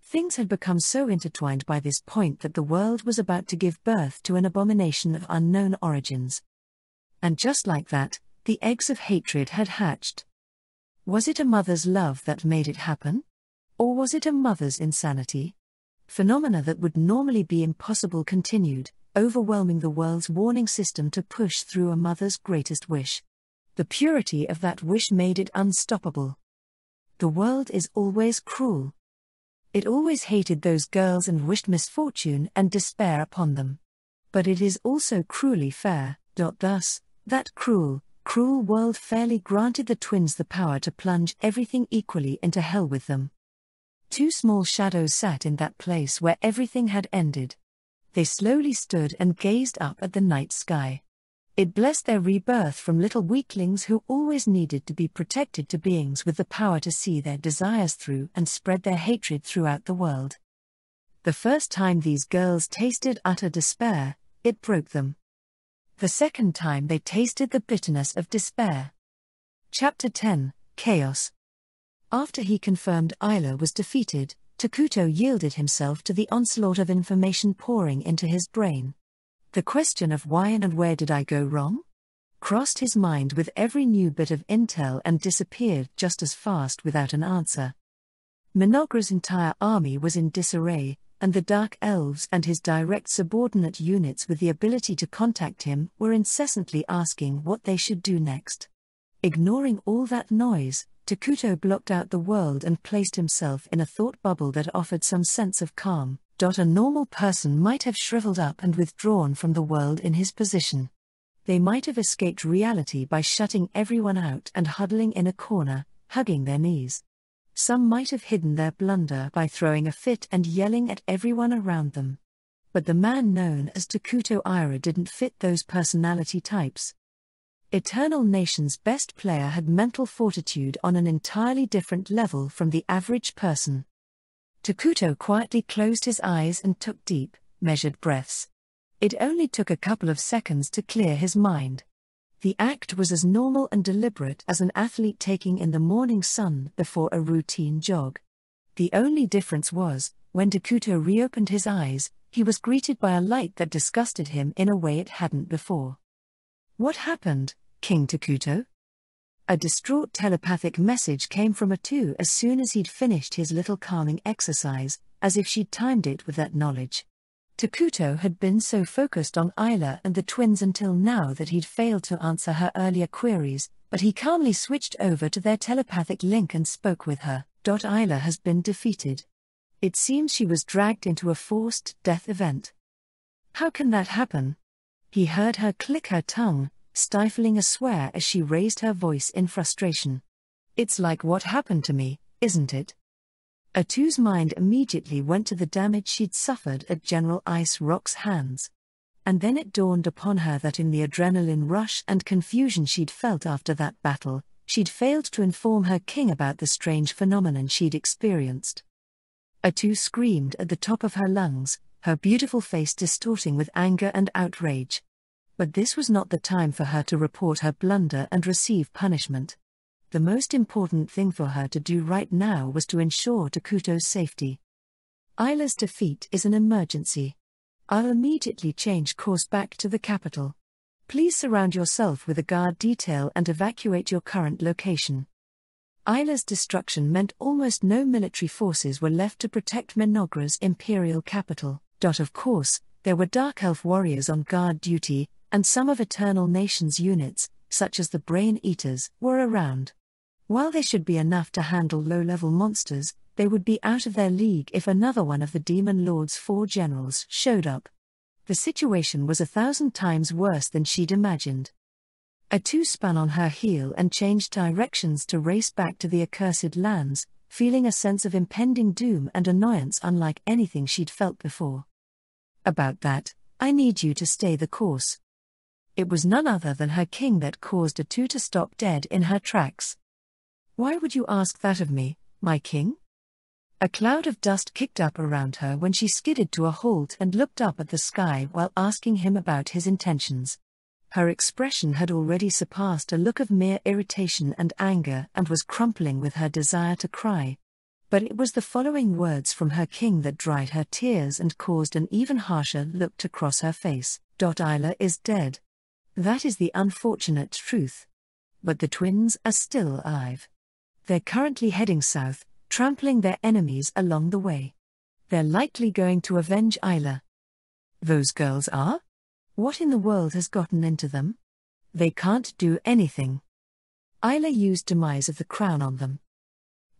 Things had become so intertwined by this point that the world was about to give birth to an abomination of unknown origins. And just like that, the eggs of hatred had hatched. Was it a mother's love that made it happen? Or was it a mother's insanity? Phenomena that would normally be impossible continued, overwhelming the world's warning system to push through a mother's greatest wish. The purity of that wish made it unstoppable. The world is always cruel. It always hated those girls and wished misfortune and despair upon them. But it is also cruelly fair. Thus, that cruel world fairly granted the twins the power to plunge everything equally into hell with them. Two small shadows sat in that place where everything had ended. They slowly stood and gazed up at the night sky. It blessed their rebirth from little weaklings who always needed to be protected to beings with the power to see their desires through and spread their hatred throughout the world. The first time these girls tasted utter despair, it broke them. The second time they tasted the bitterness of despair. Chapter 10, Chaos. After he confirmed Isla was defeated, Takuto yielded himself to the onslaught of information pouring into his brain. The question of why and where did I go wrong? Crossed his mind with every new bit of intel and disappeared just as fast without an answer. Mynoghra's entire army was in disarray, and the Dark Elves and his direct subordinate units with the ability to contact him were incessantly asking what they should do next. Ignoring all that noise, Takuto blocked out the world and placed himself in a thought bubble that offered some sense of calm. A normal person might have shriveled up and withdrawn from the world in his position. They might have escaped reality by shutting everyone out and huddling in a corner, hugging their knees. Some might have hidden their blunder by throwing a fit and yelling at everyone around them. But the man known as Takuto Ira didn't fit those personality types. Eternal Nation's best player had mental fortitude on an entirely different level from the average person. Takuto quietly closed his eyes and took deep, measured breaths. It only took a couple of seconds to clear his mind. The act was as normal and deliberate as an athlete taking in the morning sun before a routine jog. The only difference was, when Takuto reopened his eyes, he was greeted by a light that disgusted him in a way it hadn't before. "What happened, King Takuto?" A distraught telepathic message came from Atu as soon as he'd finished his little calming exercise, as if she'd timed it with that knowledge. Takuto had been so focused on Isla and the twins until now that he'd failed to answer her earlier queries, but he calmly switched over to their telepathic link and spoke with her. Isla has been defeated. It seems she was dragged into a forced death event. How can that happen? He heard her click her tongue, stifling a swear as she raised her voice in frustration. It's like what happened to me, isn't it? Atu's mind immediately went to the damage she'd suffered at General Ice Rock's hands. And then it dawned upon her that in the adrenaline rush and confusion she'd felt after that battle, she'd failed to inform her king about the strange phenomenon she'd experienced. Atu screamed at the top of her lungs, her beautiful face distorting with anger and outrage. But this was not the time for her to report her blunder and receive punishment. The most important thing for her to do right now was to ensure Takuto's safety. Isla's defeat is an emergency. I'll immediately change course back to the capital. Please surround yourself with a guard detail and evacuate your current location. Isla's destruction meant almost no military forces were left to protect Mynoghra's imperial capital. Of course, there were Dark Elf warriors on guard duty, and some of Eternal Nation's units, such as the Brain Eaters, were around. While they should be enough to handle low-level monsters, they would be out of their league if another one of the Demon Lord's 4 generals showed up. The situation was 1,000 times worse than she'd imagined. Atu spun on her heel and changed directions to race back to the accursed lands, feeling a sense of impending doom and annoyance unlike anything she'd felt before. About that, I need you to stay the course. It was none other than her king that caused Atu to stop dead in her tracks. Why would you ask that of me, my king? A cloud of dust kicked up around her when she skidded to a halt and looked up at the sky while asking him about his intentions. Her expression had already surpassed a look of mere irritation and anger and was crumpling with her desire to cry. But it was the following words from her king that dried her tears and caused an even harsher look to cross her face. Isla is dead. That is the unfortunate truth. But the twins are still alive. They're currently heading south, trampling their enemies along the way. They're likely going to avenge Isla. Those girls are? What in the world has gotten into them? They can't do anything. Isla used Demise of the Crown on them.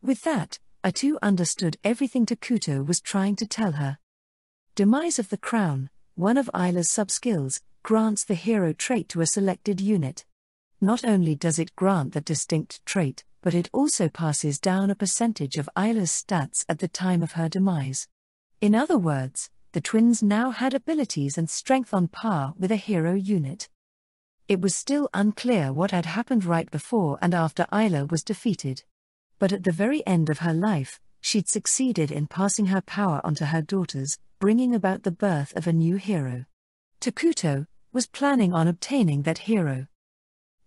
With that, Atu understood everything Takuto was trying to tell her. Demise of the Crown, one of Isla's sub-skills, grants the hero trait to a selected unit. Not only does it grant that distinct trait, but it also passes down a percentage of Isla's stats at the time of her demise. In other words, the twins now had abilities and strength on par with a hero unit. It was still unclear what had happened right before and after Isla was defeated. But at the very end of her life, she'd succeeded in passing her power onto her daughters, bringing about the birth of a new hero. Takuto was planning on obtaining that hero.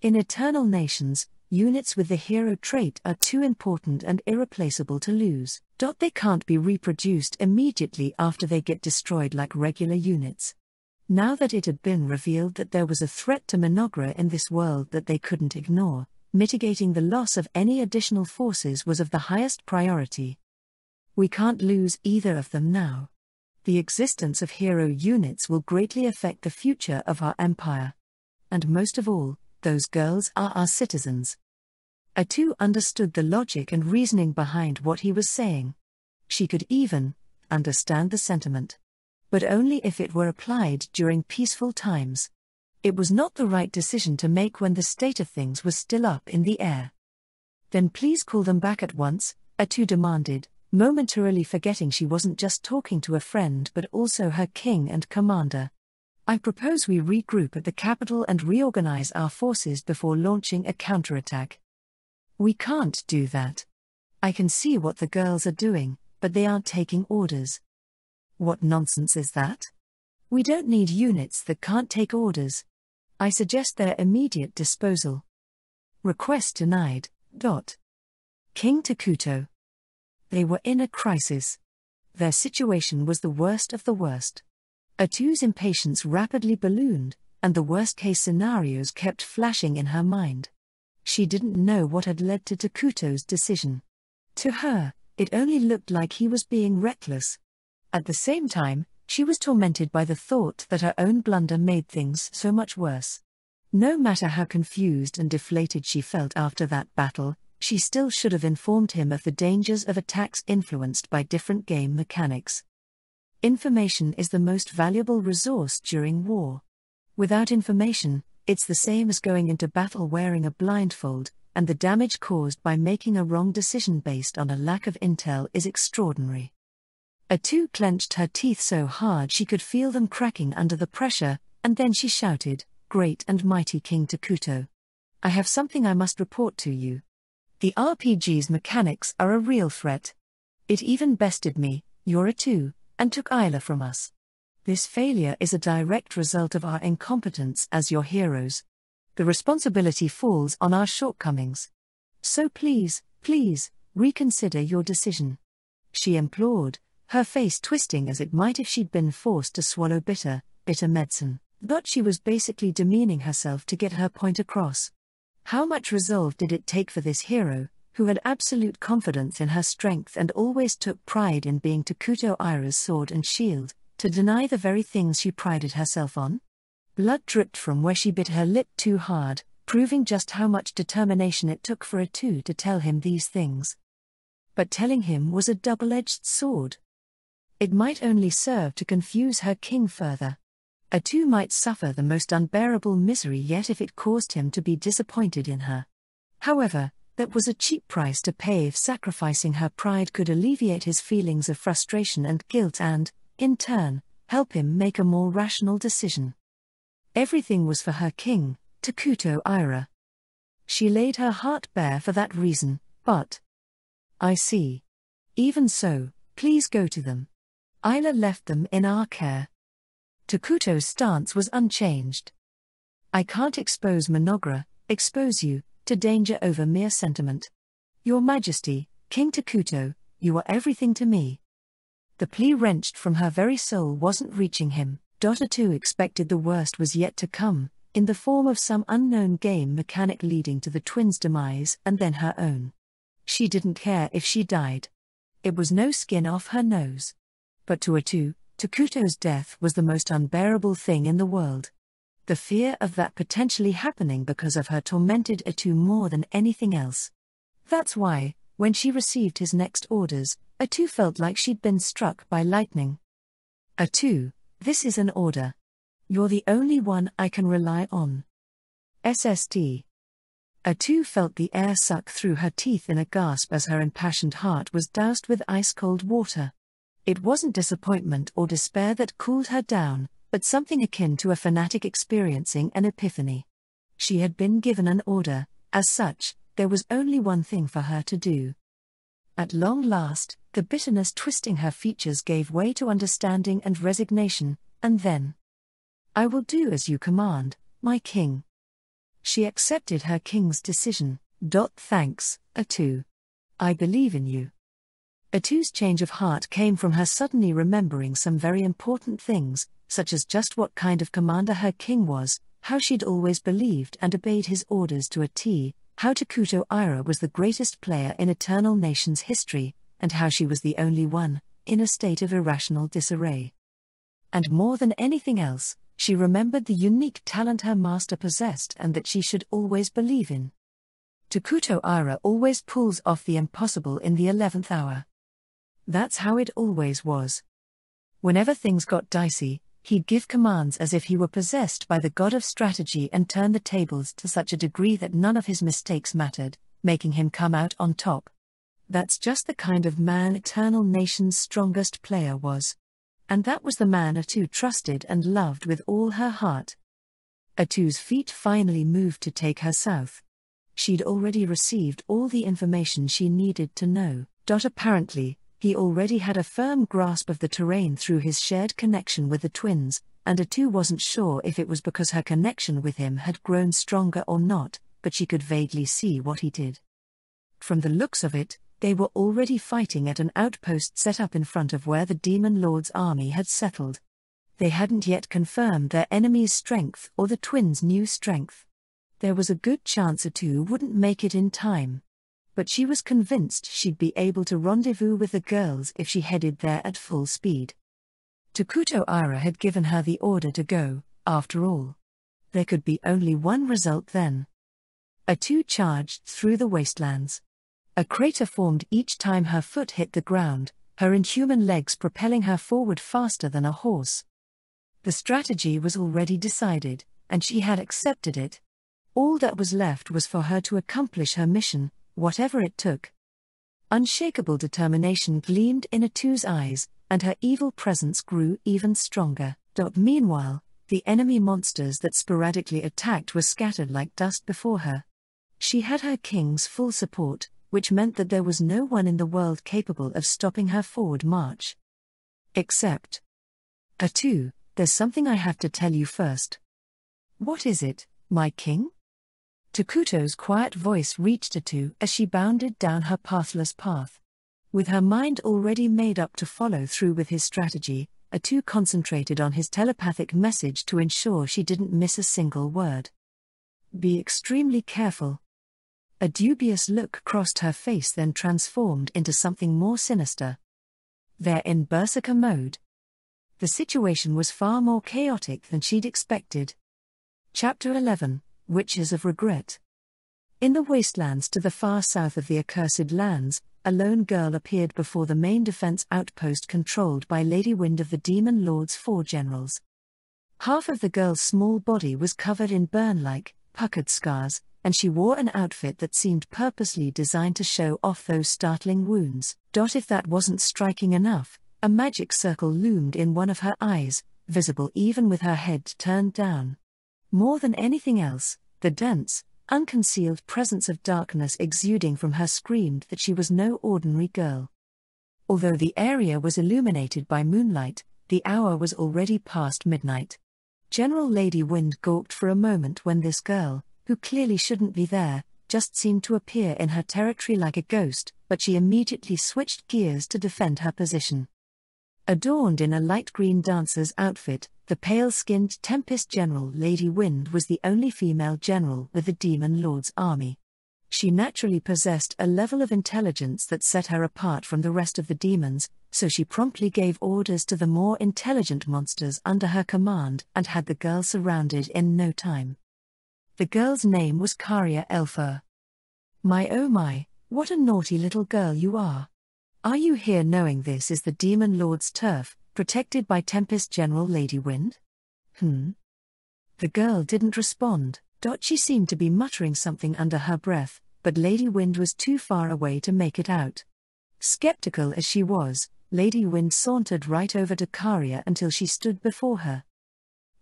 In Eternal Nations, units with the hero trait are too important and irreplaceable to lose. They can't be reproduced immediately after they get destroyed like regular units. Now that it had been revealed that there was a threat to Mynoghra in this world that they couldn't ignore, mitigating the loss of any additional forces was of the highest priority. We can't lose either of them now. The existence of hero units will greatly affect the future of our empire. And most of all, those girls are our citizens. Atu understood the logic and reasoning behind what he was saying. She could even understand the sentiment. But only if it were applied during peaceful times. It was not the right decision to make when the state of things was still up in the air. Then please call them back at once, Atu demanded, momentarily forgetting she wasn't just talking to a friend but also her king and commander. I propose we regroup at the capital and reorganize our forces before launching a counterattack. We can't do that. I can see what the girls are doing, but they aren't taking orders. What nonsense is that? We don't need units that can't take orders. I suggest their immediate disposal. Request denied. King Takuto. They were in a crisis. Their situation was the worst of the worst. Atu's impatience rapidly ballooned, and the worst-case scenarios kept flashing in her mind. She didn't know what had led to Takuto's decision. To her, it only looked like he was being reckless. At the same time, she was tormented by the thought that her own blunder made things so much worse. No matter how confused and deflated she felt after that battle, she still should have informed him of the dangers of attacks influenced by different game mechanics. Information is the most valuable resource during war. Without information, it's the same as going into battle wearing a blindfold, and the damage caused by making a wrong decision based on a lack of intel is extraordinary. Atu clenched her teeth so hard she could feel them cracking under the pressure, and then she shouted, "Great and mighty King Takuto. I have something I must report to you. The RPG's mechanics are a real threat. It even bested me, your Atu, and took Isla from us. This failure is a direct result of our incompetence as your heroes. The responsibility falls on our shortcomings. So please, reconsider your decision," she implored, her face twisting as it might if she'd been forced to swallow bitter medicine. But she was basically demeaning herself to get her point across. How much resolve did it take for this hero, who had absolute confidence in her strength and always took pride in being Takuto Ira's sword and shield, to deny the very things she prided herself on? Blood dripped from where she bit her lip too hard, proving just how much determination it took for Atu to tell him these things. But telling him was a double-edged sword. It might only serve to confuse her king further. Atu might suffer the most unbearable misery yet if it caused him to be disappointed in her. However, that was a cheap price to pay if sacrificing her pride could alleviate his feelings of frustration and guilt and, in turn, help him make a more rational decision. Everything was for her king, Takuto Ira. She laid her heart bare for that reason, but... I see. Even so, please go to them. Isla left them in our care. Takuto's stance was unchanged. I can't expose Mynoghra, expose you, to danger over mere sentiment. Your Majesty, King Takuto, you are everything to me. The plea wrenched from her very soul wasn't reaching him. Atu expected the worst was yet to come, in the form of some unknown game mechanic leading to the twins' demise and then her own. She didn't care if she died. It was no skin off her nose. But to Atu, Takuto's death was the most unbearable thing in the world. The fear of that potentially happening because of her tormented Atu more than anything else. That's why, when she received his next orders, Atu felt like she'd been struck by lightning. Atu, this is an order. You're the only one I can rely on. SST. Atu felt the air suck through her teeth in a gasp as her impassioned heart was doused with ice-cold water. It wasn't disappointment or despair that cooled her down, but something akin to a fanatic experiencing an epiphany. She had been given an order, as such, there was only one thing for her to do. At long last, the bitterness twisting her features gave way to understanding and resignation, and then, "I will do as you command, my king." She accepted her king's decision. Thanks, Atu. I believe in you. Atu's change of heart came from her suddenly remembering some very important things, such as just what kind of commander her king was, how she'd always believed and obeyed his orders to a T, how Takuto Ira was the greatest player in Eternal Nations history, and how she was the only one, in a state of irrational disarray. And more than anything else, she remembered the unique talent her master possessed and that she should always believe in. Takuto Ira always pulls off the impossible in the 11th hour. That's how it always was. Whenever things got dicey, He'd give commands as if he were possessed by the god of strategy and turn the tables to such a degree that none of his mistakes mattered, making him come out on top. That's just the kind of man Eternal Nation's strongest player was. And that was the man Atu trusted and loved with all her heart. Atu's feet finally moved to take her south. She'd already received all the information she needed to know. Apparently, he already had a firm grasp of the terrain through his shared connection with the twins, and Atu wasn't sure if it was because her connection with him had grown stronger or not, but she could vaguely see what he did. From the looks of it, they were already fighting at an outpost set up in front of where the Demon Lord's army had settled. They hadn't yet confirmed their enemy's strength or the twins' new strength. There was a good chance Atu wouldn't make it in time. But she was convinced she'd be able to rendezvous with the girls if she headed there at full speed. Takuto Ira had given her the order to go, after all. There could be only one result then. Atu charged through the wastelands. A crater formed each time her foot hit the ground, her inhuman legs propelling her forward faster than a horse. The strategy was already decided, and she had accepted it. All that was left was for her to accomplish her mission, whatever it took. Unshakable determination gleamed in Atu's eyes, and her evil presence grew even stronger. Meanwhile, the enemy monsters that sporadically attacked were scattered like dust before her. She had her king's full support, which meant that there was no one in the world capable of stopping her forward march. Except Atu, there's something I have to tell you first. What is it, my king? Takuto's quiet voice reached Atu as she bounded down her pathless path. With her mind already made up to follow through with his strategy, Atu concentrated on his telepathic message to ensure she didn't miss a single word. Be extremely careful. A dubious look crossed her face, then transformed into something more sinister. They're in berserker mode. The situation was far more chaotic than she'd expected. Chapter 11. Witches of Regret. In the wastelands to the far south of the Accursed Lands, a lone girl appeared before the main defense outpost controlled by Lady Wind of the Demon Lord's 4 generals. Half of the girl's small body was covered in burn-like, puckered scars, and she wore an outfit that seemed purposely designed to show off those startling wounds. If that wasn't striking enough, a magic circle loomed in one of her eyes, visible even with her head turned down. More than anything else, the dense, unconcealed presence of darkness exuding from her screamed that she was no ordinary girl. Although the area was illuminated by moonlight, the hour was already past midnight. General Lady Wind gawked for a moment when this girl, who clearly shouldn't be there, just seemed to appear in her territory like a ghost, but she immediately switched gears to defend her position. Adorned in a light green dancer's outfit, the pale-skinned Tempest General Lady Wind was the only female general with the Demon Lord's army. She naturally possessed a level of intelligence that set her apart from the rest of the demons, so she promptly gave orders to the more intelligent monsters under her command and had the girl surrounded in no time. The girl's name was Karia Elfur. My oh my, what a naughty little girl you are. Are you here knowing this is the Demon Lord's turf, protected by Tempest General Lady Wind? The girl didn't respond. She seemed to be muttering something under her breath, but Lady Wind was too far away to make it out. Skeptical as she was, Lady Wind sauntered right over to Karia until she stood before her.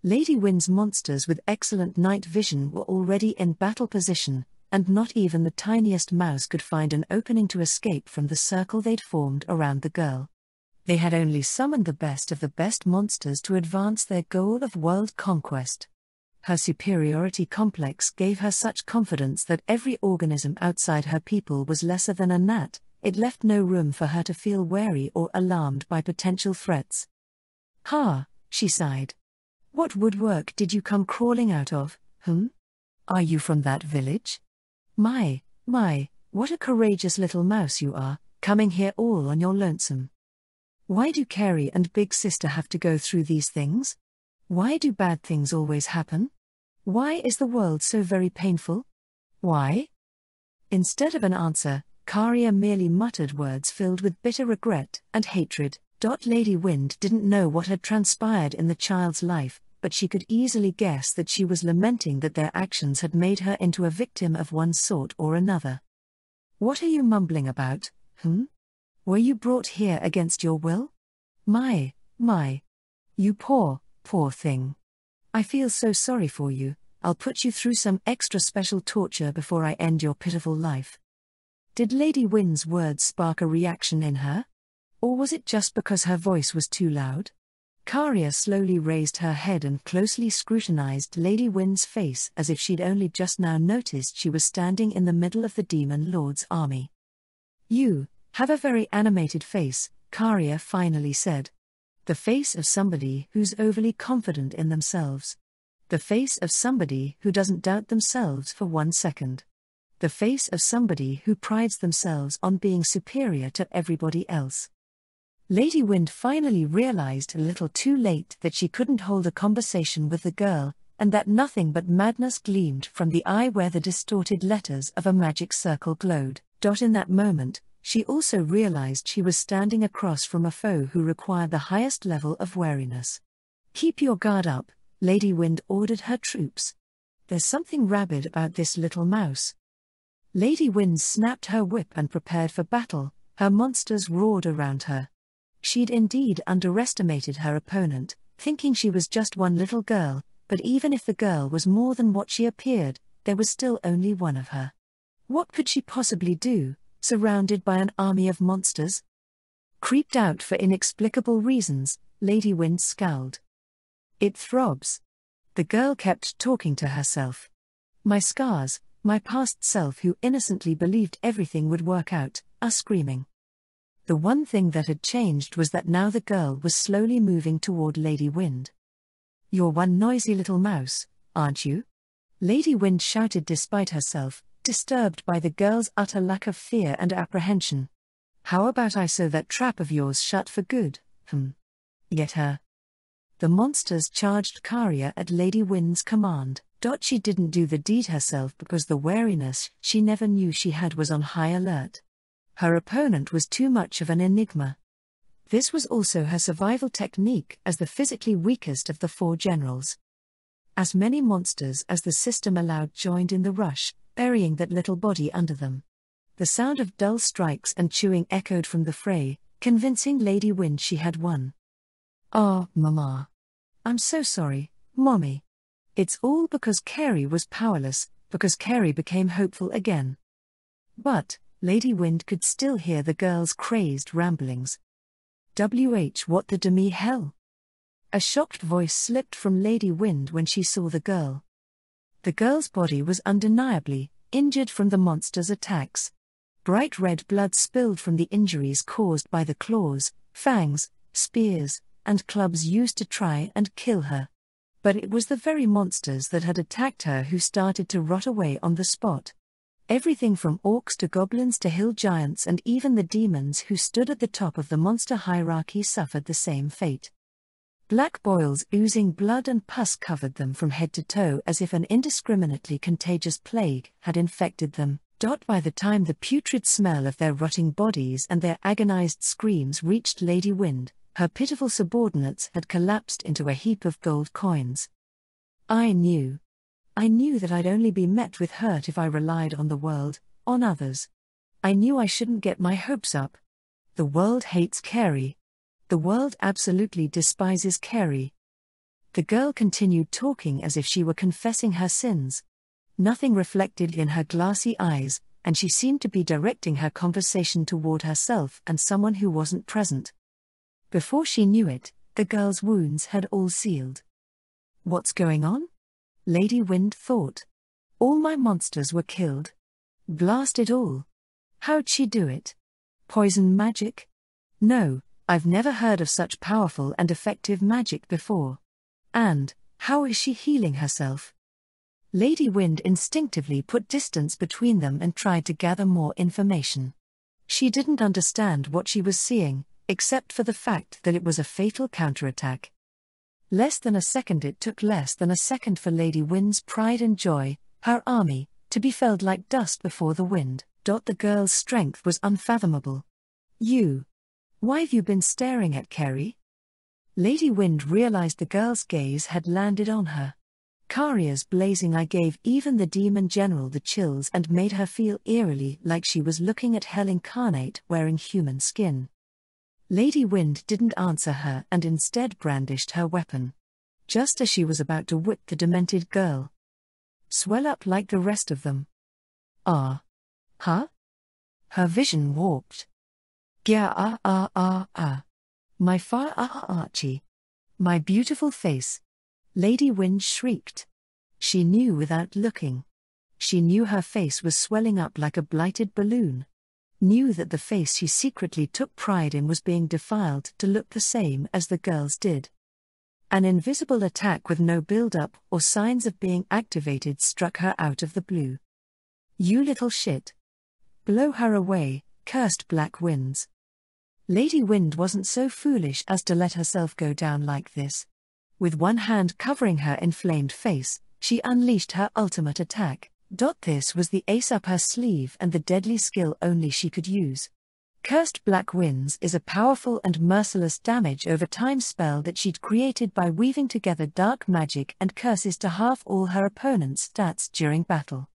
Lady Wind's monsters with excellent night vision were already in battle position, and not even the tiniest mouse could find an opening to escape from the circle they'd formed around the girl. They had only summoned the best of the best monsters to advance their goal of world conquest. Her superiority complex gave her such confidence that every organism outside her people was lesser than a gnat. It left no room for her to feel wary or alarmed by potential threats. "Ha," she sighed. "What woodwork did you come crawling out of, Are you from that village? My, what a courageous little mouse you are, coming here all on your lonesome. Why do Carrie and Big Sister have to go through these things? Why do bad things always happen? Why is the world so very painful? Why?" Instead of an answer, Karia merely muttered words filled with bitter regret and hatred. Lady Wind didn't know what had transpired in the child's life, but she could easily guess that she was lamenting that their actions had made her into a victim of one sort or another. "What are you mumbling about, Were you brought here against your will? My. You poor thing. I feel so sorry for you. I'll put you through some extra special torture before I end your pitiful life." Did Lady Wind's words spark a reaction in her? Or was it just because her voice was too loud? Karia slowly raised her head and closely scrutinized Lady Wind's face as if she'd only just now noticed she was standing in the middle of the Demon Lord's army. "You have a very animated face," Karia finally said. "The face of somebody who's overly confident in themselves. The face of somebody who doesn't doubt themselves for 1 second. The face of somebody who prides themselves on being superior to everybody else." Lady Wind finally realized a little too late that she couldn't hold a conversation with the girl, and that nothing but madness gleamed from the eye where the distorted letters of a magic circle glowed. In that moment, she also realized she was standing across from a foe who required the highest level of wariness. "Keep your guard up," Lady Wind ordered her troops. "There's something rabid about this little mouse." Lady Wind snapped her whip and prepared for battle. Her monsters roared around her. She'd indeed underestimated her opponent, thinking she was just one little girl, but even if the girl was more than what she appeared, there was still only one of her. What could she possibly do, surrounded by an army of monsters? Creeped out for inexplicable reasons, Lady Wind scowled. "It throbs." The girl kept talking to herself. "My scars, my past self who innocently believed everything would work out, are screaming." The one thing that had changed was that now the girl was slowly moving toward Lady Wind. "You're one noisy little mouse, aren't you?" Lady Wind shouted despite herself, disturbed by the girl's utter lack of fear and apprehension. "How about I sew that trap of yours shut for good, Get her." The monsters charged Karia at Lady Wind's command. She didn't do the deed herself because the wariness she never knew she had was on high alert. Her opponent was too much of an enigma. This was also her survival technique as the physically weakest of the 4 generals. As many monsters as the system allowed joined in the rush, burying that little body under them. The sound of dull strikes and chewing echoed from the fray, convincing Lady Wind she had won. "Ah, Mama. I'm so sorry, Mommy. It's all because Carrie was powerless, because Carrie became hopeful again." But Lady Wind could still hear the girl's crazed ramblings. What the demi hell?" A shocked voice slipped from Lady Wind when she saw the girl. The girl's body was undeniably injured from the monster's attacks. Bright red blood spilled from the injuries caused by the claws, fangs, spears, and clubs used to try and kill her. But it was the very monsters that had attacked her who started to rot away on the spot. Everything from orcs to goblins to hill giants and even the demons who stood at the top of the monster hierarchy suffered the same fate. Black boils oozing blood and pus covered them from head to toe as if an indiscriminately contagious plague had infected them. By the time the putrid smell of their rotting bodies and their agonized screams reached Lady Wind, her pitiful subordinates had collapsed into a heap of gold coins. I knew that I'd only be met with hurt if I relied on the world, on others. I knew I shouldn't get my hopes up. The world hates Carrie. The world absolutely despises Carrie. The girl continued talking as if she were confessing her sins. Nothing reflected in her glassy eyes, and she seemed to be directing her conversation toward herself and someone who wasn't present. Before she knew it, the girl's wounds had all sealed. What's going on? Lady Wind thought. All my monsters were killed. Blast it all. How'd she do it? Poison magic? No, I've never heard of such powerful and effective magic before. And, how is she healing herself? Lady Wind instinctively put distance between them and tried to gather more information. She didn't understand what she was seeing, except for the fact that it was a fatal counterattack. It took less than a second for Lady Wind's pride and joy, her army, to be felled like dust before the wind. The girl's strength was unfathomable. Why've you been staring at Kerry? Lady Wind realized the girl's gaze had landed on her. Karia's blazing eye gave even the demon general the chills and made her feel eerily like she was looking at hell incarnate wearing human skin. Lady Wind didn't answer her and instead brandished her weapon. Just as she was about to whip the demented girl. Swell up like the rest of them. Ah. Huh? Her vision warped. Gya. My far Archie. My beautiful face. Lady Wind shrieked. She knew without looking. She knew her face was swelling up like a blighted balloon. Knew that the face she secretly took pride in was being defiled to look the same as the girl's did. An invisible attack with no build-up or signs of being activated struck her out of the blue. You little shit. Blow her away, cursed black winds. Lady Wind wasn't so foolish as to let herself go down like this. With one hand covering her inflamed face, she unleashed her ultimate attack. This was the ace up her sleeve and the deadly skill only she could use. Cursed Black Winds is a powerful and merciless damage over time spell that she'd created by weaving together dark magic and curses to halve all her opponent's stats during battle.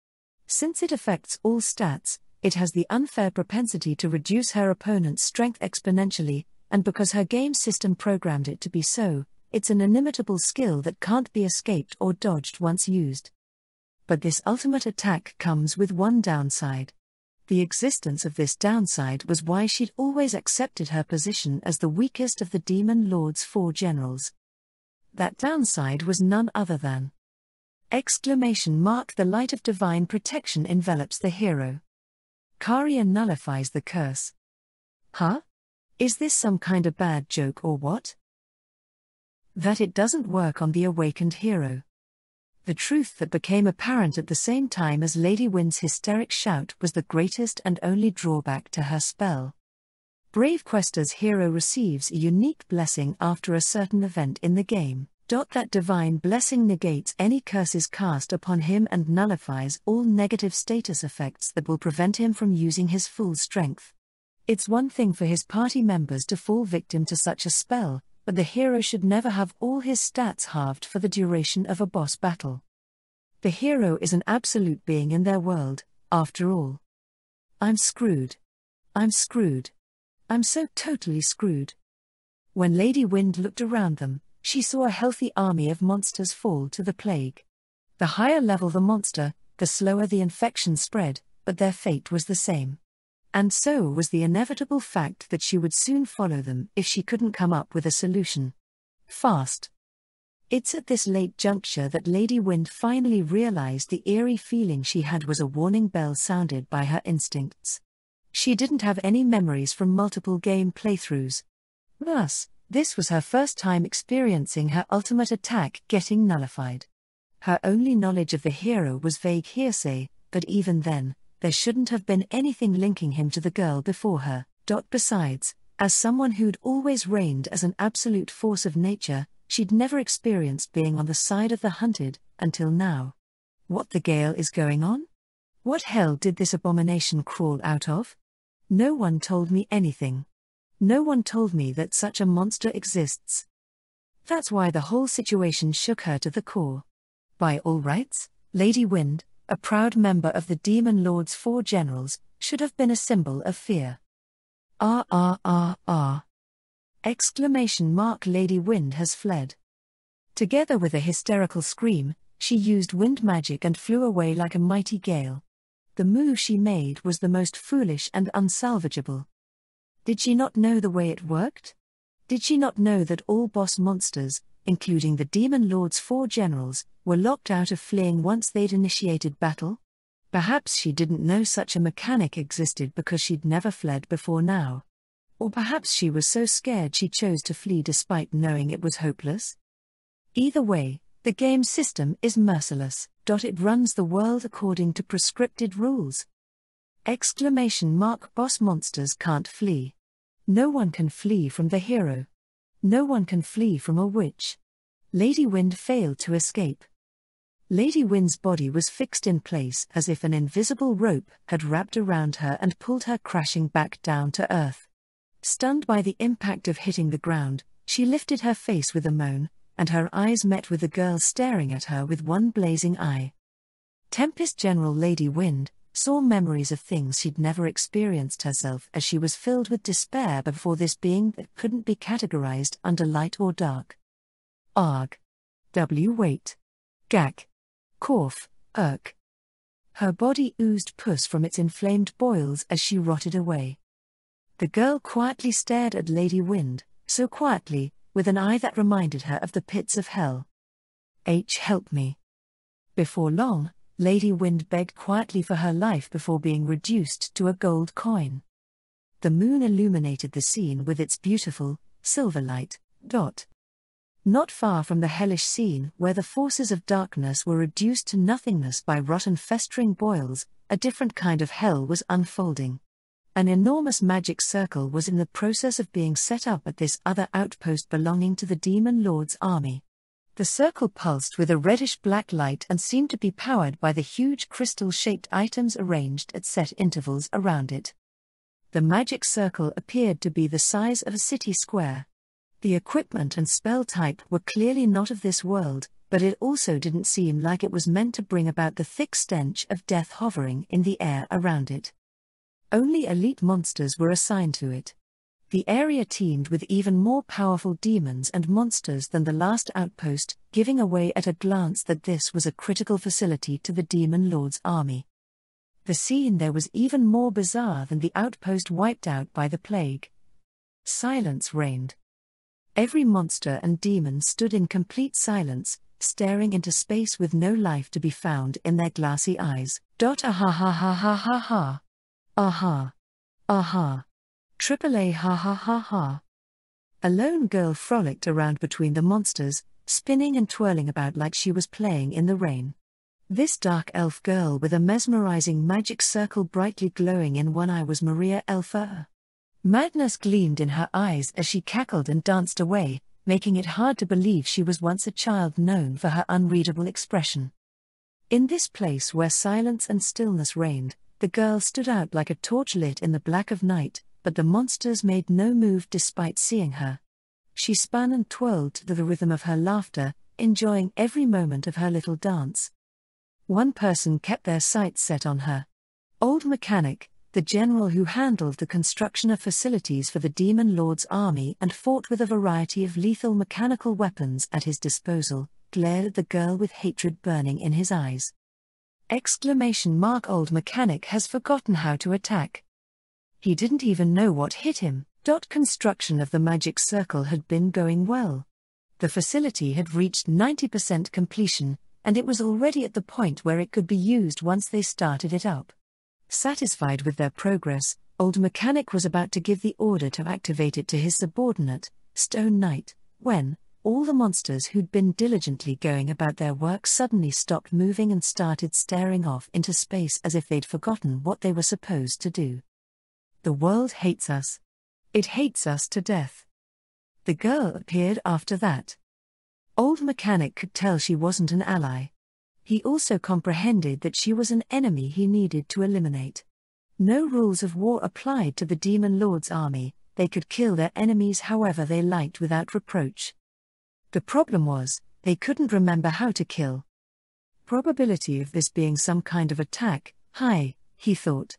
Since it affects all stats, it has the unfair propensity to reduce her opponent's strength exponentially, and because her game system programmed it to be so, it's an inimitable skill that can't be escaped or dodged once used. But this ultimate attack comes with one downside. The existence of this downside was why she'd always accepted her position as the weakest of the Demon Lord's 4 generals. That downside was none other than... The light of divine protection envelops the hero. Karia nullifies the curse. Huh? Is this some kind of bad joke or what? That it doesn't work on the awakened hero. The truth that became apparent at the same time as Lady Wind's hysteric shout was the greatest and only drawback to her spell. Brave Quester's hero receives a unique blessing after a certain event in the game. That divine blessing negates any curses cast upon him and nullifies all negative status effects that will prevent him from using his full strength. It's one thing for his party members to fall victim to such a spell, but the hero should never have all his stats halved for the duration of a boss battle. The hero is an absolute being in their world, after all. I'm screwed. I'm screwed. I'm so totally screwed. When Lady Wind looked around them, she saw a healthy army of monsters fall to the plague. The higher level the monster, the slower the infection spread, but their fate was the same. And so was the inevitable fact that she would soon follow them if she couldn't come up with a solution. Fast. It's at this late juncture that Lady Wind finally realized the eerie feeling she had was a warning bell sounded by her instincts. She didn't have any memories from multiple game playthroughs. Thus, this was her first time experiencing her ultimate attack getting nullified. Her only knowledge of the hero was vague hearsay, but even then, there shouldn't have been anything linking him to the girl before her. Besides, as someone who'd always reigned as an absolute force of nature, she'd never experienced being on the side of the hunted, until now. What the gale is going on? What hell did this abomination crawl out of? No one told me anything. No one told me that such a monster exists. That's why the whole situation shook her to the core. By all rights, Lady Wind, a proud member of the Demon Lord's 4 generals, should have been a symbol of fear. Exclamation mark Lady Wind has fled. Together with a hysterical scream, she used wind magic and flew away like a mighty gale. The move she made was the most foolish and unsalvageable. Did she not know the way it worked? Did she not know that all boss monsters, including the Demon Lord's 4 generals, were locked out of fleeing once they'd initiated battle? Perhaps she didn't know such a mechanic existed because she'd never fled before now. Or perhaps she was so scared she chose to flee despite knowing it was hopeless. Either way, the game system is merciless. It runs the world according to prescripted rules. Exclamation mark boss monsters can't flee. No one can flee from the hero. No one can flee from a witch. Lady Wind failed to escape. Lady Wind's body was fixed in place as if an invisible rope had wrapped around her and pulled her crashing back down to earth. Stunned by the impact of hitting the ground, she lifted her face with a moan, and her eyes met with the girl staring at her with one blazing eye. Tempest General Lady Wind saw memories of things she'd never experienced herself as she was filled with despair before this being that couldn't be categorized under light or dark. Arg. W. Wait. Gak. Korf. Irk. Her body oozed pus from its inflamed boils as she rotted away. The girl quietly stared at Lady Wind, so quietly, with an eye that reminded her of the pits of hell. Help me. Before long, Lady Wind begged quietly for her life before being reduced to a gold coin. The moon illuminated the scene with its beautiful, silver light. Not far from the hellish scene where the forces of darkness were reduced to nothingness by rotten festering boils, a different kind of hell was unfolding. An enormous magic circle was in the process of being set up at this other outpost belonging to the Demon Lord's army. The circle pulsed with a reddish-black light and seemed to be powered by the huge crystal-shaped items arranged at set intervals around it. The magic circle appeared to be the size of a city square. The equipment and spell type were clearly not of this world, but it also didn't seem like it was meant to bring about the thick stench of death hovering in the air around it. Only elite monsters were assigned to it. The area teemed with even more powerful demons and monsters than the last outpost, giving away at a glance that this was a critical facility to the Demon Lord's army. The scene there was even more bizarre than the outpost wiped out by the plague. Silence reigned. Every monster and demon stood in complete silence, staring into space with no life to be found in their glassy eyes. Aha ha ha ha ha ha. Aha. Aha. AAA ha ha ha ha. A lone girl frolicked around between the monsters, spinning and twirling about like she was playing in the rain. This dark elf girl with a mesmerizing magic circle brightly glowing in one eye was Maria Elfa. Madness gleamed in her eyes as she cackled and danced away, making it hard to believe she was once a child known for her unreadable expression. In this place where silence and stillness reigned, the girl stood out like a torch lit in the black of night, but the monsters made no move despite seeing her. She spun and twirled to the rhythm of her laughter, enjoying every moment of her little dance. One person kept their sights set on her. Old Mechanic, the general who handled the construction of facilities for the Demon Lord's army and fought with a variety of lethal mechanical weapons at his disposal, glared at the girl with hatred burning in his eyes. Old Mechanic has forgotten how to attack. He didn't even know what hit him. Construction of the magic circle had been going well. The facility had reached 90% completion, and it was already at the point where it could be used once they started it up. Satisfied with their progress, Old Mechanic was about to give the order to activate it to his subordinate, Stone Knight, when all the monsters who'd been diligently going about their work suddenly stopped moving and started staring off into space as if they'd forgotten what they were supposed to do. The world hates us. It hates us to death. The girl appeared after that. Old Mechanic could tell she wasn't an ally. He also comprehended that she was an enemy he needed to eliminate. No rules of war applied to the Demon Lord's army, they could kill their enemies however they liked without reproach. The problem was, they couldn't remember how to kill. Probability of this being some kind of attack, high, he thought.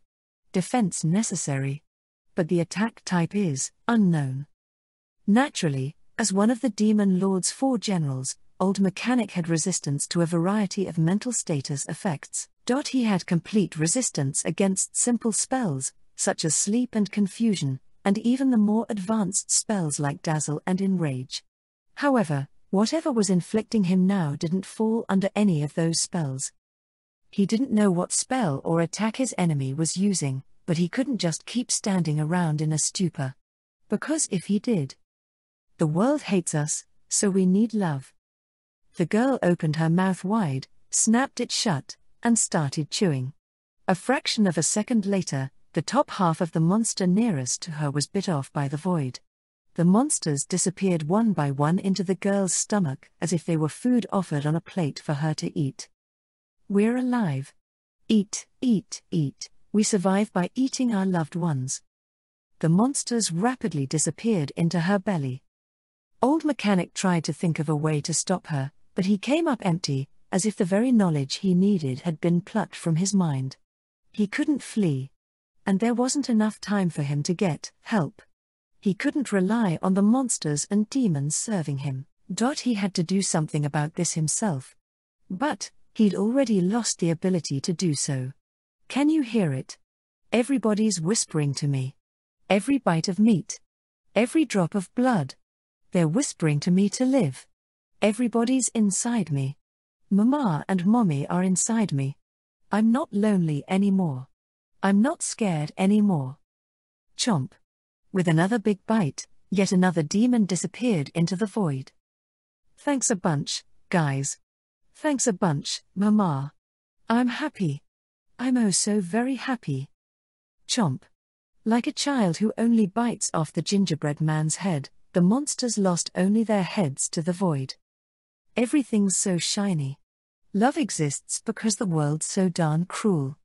Defense necessary. But the attack type is unknown. Naturally, as one of the Demon Lord's 4 generals, Old Mechanic had resistance to a variety of mental status effects. He had complete resistance against simple spells, such as sleep and confusion, and even the more advanced spells like dazzle and enrage. However, whatever was inflicting him now didn't fall under any of those spells. He didn't know what spell or attack his enemy was using, but he couldn't just keep standing around in a stupor. Because if he did, the world hates us, so we need love. The girl opened her mouth wide, snapped it shut, and started chewing. A fraction of a second later, the top half of the monster nearest to her was bit off by the void. The monsters disappeared one by one into the girl's stomach as if they were food offered on a plate for her to eat. We're alive. Eat, eat, eat. We survive by eating our loved ones. The monsters rapidly disappeared into her belly. Old Mechanic tried to think of a way to stop her, but he came up empty, as if the very knowledge he needed had been plucked from his mind. He couldn't flee. And there wasn't enough time for him to get help. He couldn't rely on the monsters and demons serving him. He had to do something about this himself. But he'd already lost the ability to do so. Can you hear it? Everybody's whispering to me. Every bite of meat. Every drop of blood. They're whispering to me to live. Everybody's inside me. Mama and Mommy are inside me. I'm not lonely anymore. I'm not scared anymore. Chomp. With another big bite, yet another demon disappeared into the void. Thanks a bunch, guys. Thanks a bunch, Mama. I'm happy. I'm oh so very happy. Chomp. Like a child who only bites off the gingerbread man's head, the monsters lost only their heads to the void. Everything's so shiny. Love exists because the world's so darn cruel.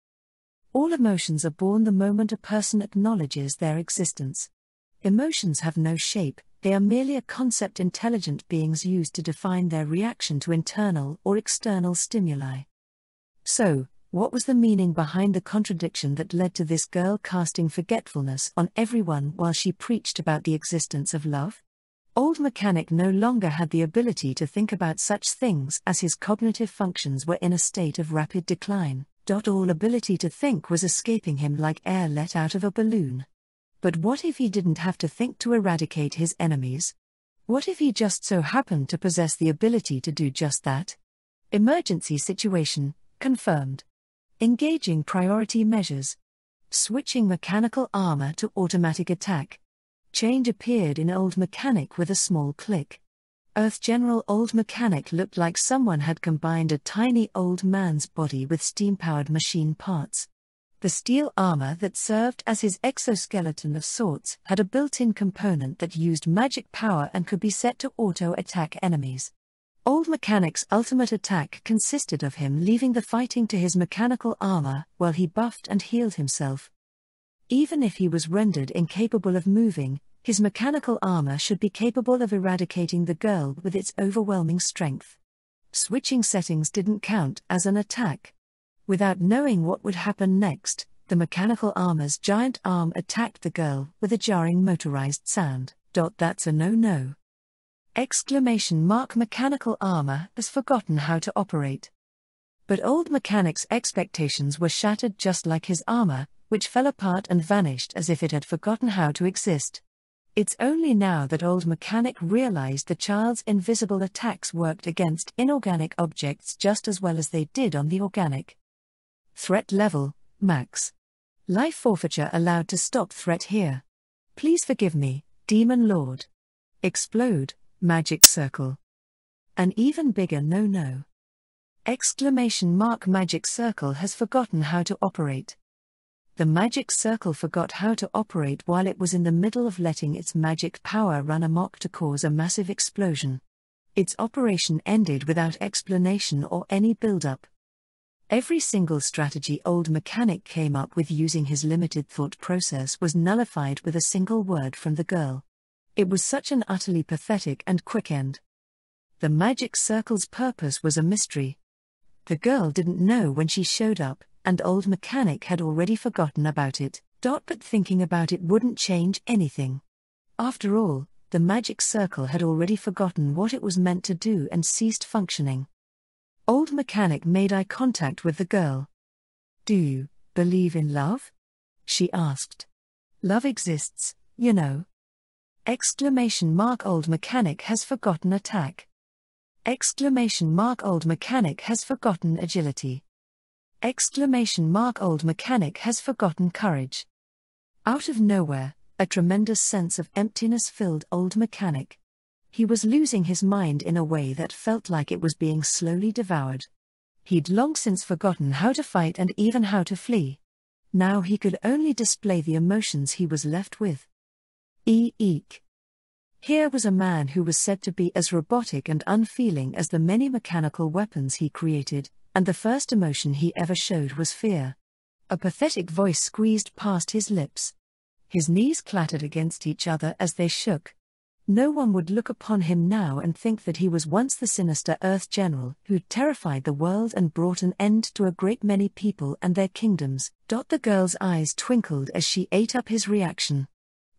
All emotions are born the moment a person acknowledges their existence. Emotions have no shape, they are merely a concept intelligent beings use to define their reaction to internal or external stimuli. So, what was the meaning behind the contradiction that led to this girl casting forgetfulness on everyone while she preached about the existence of love? Old Mechanic no longer had the ability to think about such things as his cognitive functions were in a state of rapid decline. All ability to think was escaping him like air let out of a balloon. But what if he didn't have to think to eradicate his enemies? What if he just so happened to possess the ability to do just that? Emergency situation, confirmed. Engaging priority measures. Switching mechanical armor to automatic attack. Change appeared in Old Mechanic with a small click. Earth General Old Mechanic looked like someone had combined a tiny old man's body with steam-powered machine parts. The steel armor that served as his exoskeleton of sorts had a built-in component that used magic power and could be set to auto-attack enemies. Old Mechanic's ultimate attack consisted of him leaving the fighting to his mechanical armor while he buffed and healed himself. Even if he was rendered incapable of moving, his mechanical armor should be capable of eradicating the girl with its overwhelming strength. Switching settings didn't count as an attack. Without knowing what would happen next, the mechanical armor's giant arm attacked the girl with a jarring motorized sound. That's a no-no. Mechanical armor has forgotten how to operate. But Old Mechanic's expectations were shattered just like his armor, which fell apart and vanished as if it had forgotten how to exist. It's only now that Old Mechanic realized the child's invisible attacks worked against inorganic objects just as well as they did on the organic. Threat level, max. Life forfeiture allowed to stop threat here. Please forgive me, Demon Lord. Explode, magic circle. An even bigger no-no. Magic circle has forgotten how to operate. The magic circle forgot how to operate while it was in the middle of letting its magic power run amok to cause a massive explosion. Its operation ended without explanation or any build-up. Every single strategy Old Mechanic came up with using his limited thought process was nullified with a single word from the girl. It was such an utterly pathetic and quick end. The magic circle's purpose was a mystery. The girl didn't know when she showed up, and Old Mechanic had already forgotten about it. But thinking about it wouldn't change anything. After all, the magic circle had already forgotten what it was meant to do and ceased functioning. Old Mechanic made eye contact with the girl. "Do you believe in love?" she asked. "Love exists, you know." Old Mechanic has forgotten attack. Old Mechanic has forgotten agility. Old Mechanic has forgotten courage. Out of nowhere, a tremendous sense of emptiness filled Old Mechanic. He was losing his mind in a way that felt like it was being slowly devoured. He'd long since forgotten how to fight and even how to flee. Now he could only display the emotions he was left with. Eek. Here was a man who was said to be as robotic and unfeeling as the many mechanical weapons he created, and the first emotion he ever showed was fear. A pathetic voice squeezed past his lips. His knees clattered against each other as they shook. No one would look upon him now and think that he was once the sinister Earth General who'd terrified the world and brought an end to a great many people and their kingdoms. The girl's eyes twinkled as she ate up his reaction.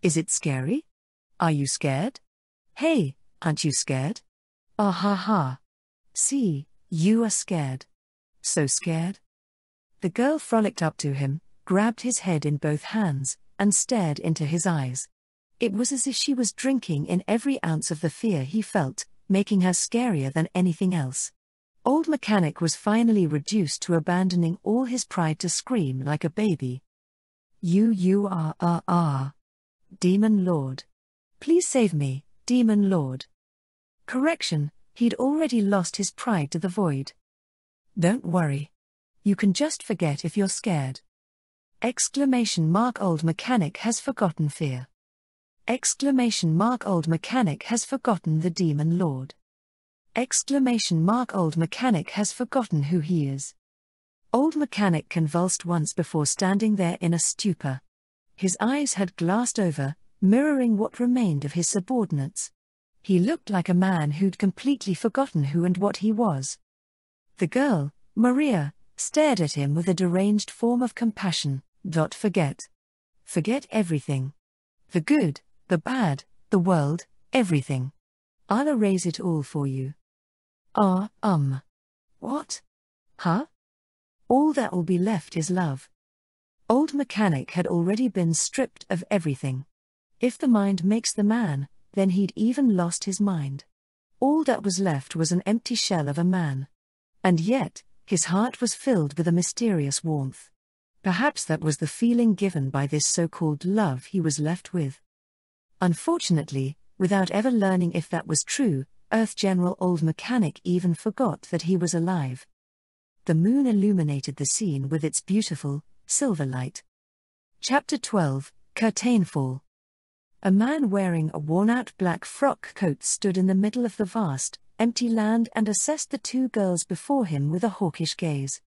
Is it scary? Are you scared? Hey, aren't you scared? Ah ha ha. See, you are scared. So scared? The girl frolicked up to him, grabbed his head in both hands, and stared into his eyes. It was as if she was drinking in every ounce of the fear he felt, making her scarier than anything else. Old Mechanic was finally reduced to abandoning all his pride to scream like a baby. You are. Demon Lord. Please save me, Demon Lord. Correction, he'd already lost his pride to the void. Don't worry. You can just forget if you're scared. Old Mechanic has forgotten fear. Old Mechanic has forgotten the Demon Lord. Old Mechanic has forgotten who he is. Old Mechanic convulsed once before standing there in a stupor. His eyes had glassed over, mirroring what remained of his subordinates. He looked like a man who'd completely forgotten who and what he was. The girl, Maria, stared at him with a deranged form of compassion. Forget everything. The good, the bad, the world, everything. I'll erase it all for you. What? Huh? All that will be left is love. Old Mechanic had already been stripped of everything. If the mind makes the man, then he'd even lost his mind. All that was left was an empty shell of a man. And yet, his heart was filled with a mysterious warmth. Perhaps that was the feeling given by this so-called love he was left with. Unfortunately, without ever learning if that was true, Earth General Old Mechanic even forgot that he was alive. The moon illuminated the scene with its beautiful, silver light. Chapter 12, Curtainfall. A man wearing a worn-out black frock coat stood in the middle of the vast, empty land and assessed the two girls before him with a hawkish gaze.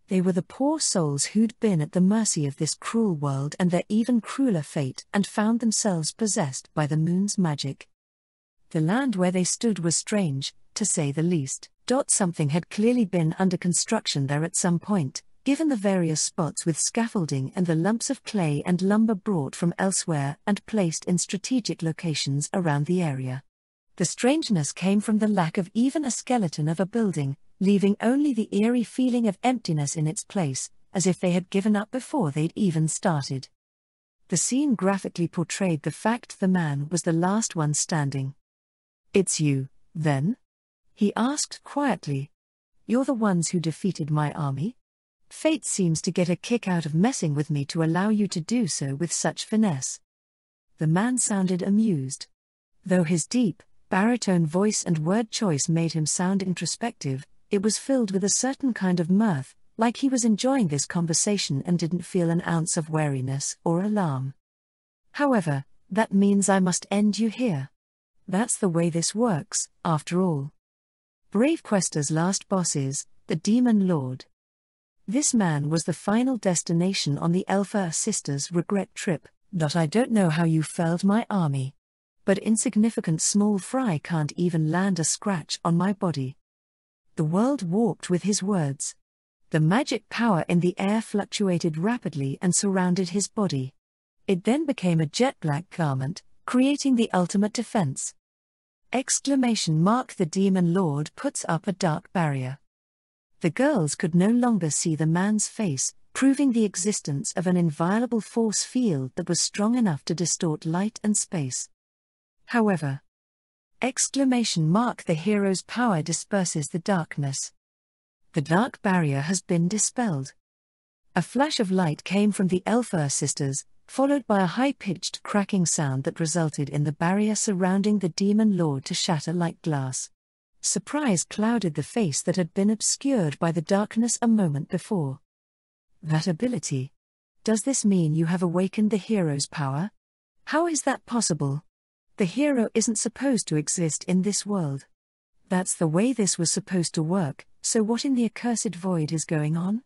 They were the poor souls who'd been at the mercy of this cruel world and their even crueler fate and found themselves possessed by the moon's magic. The land where they stood was strange, to say the least. Something had clearly been under construction there at some point, given the various spots with scaffolding and the lumps of clay and lumber brought from elsewhere and placed in strategic locations around the area. The strangeness came from the lack of even a skeleton of a building, leaving only the eerie feeling of emptiness in its place, as if they had given up before they'd even started. The scene graphically portrayed the fact the man was the last one standing. "It's you, then?" he asked quietly. "You're the ones who defeated my army? Fate seems to get a kick out of messing with me to allow you to do so with such finesse." The man sounded amused. Though his deep, baritone voice and word choice made him sound introspective, it was filled with a certain kind of mirth, like he was enjoying this conversation and didn't feel an ounce of wariness or alarm. "However, that means I must end you here. That's the way this works, after all. Brave Quester's last boss is the Demon Lord. This man was the final destination on the Elfa Sisters' regret trip. I don't know how you felled my army. But insignificant small fry can't even land a scratch on my body." The world warped with his words. The magic power in the air fluctuated rapidly and surrounded his body. It then became a jet-black garment, creating the ultimate defense. The Demon Lord puts up a dark barrier. The girls could no longer see the man's face, proving the existence of an inviolable force field that was strong enough to distort light and space. However, the hero's power disperses the darkness. The dark barrier has been dispelled. A flash of light came from the Elfa Sisters, followed by a high-pitched cracking sound that resulted in the barrier surrounding the Demon Lord to shatter like glass. Surprise clouded the face that had been obscured by the darkness a moment before. "That ability. Does this mean you have awakened the hero's power? How is that possible? The hero isn't supposed to exist in this world. That's the way this was supposed to work, so what in the accursed void is going on?"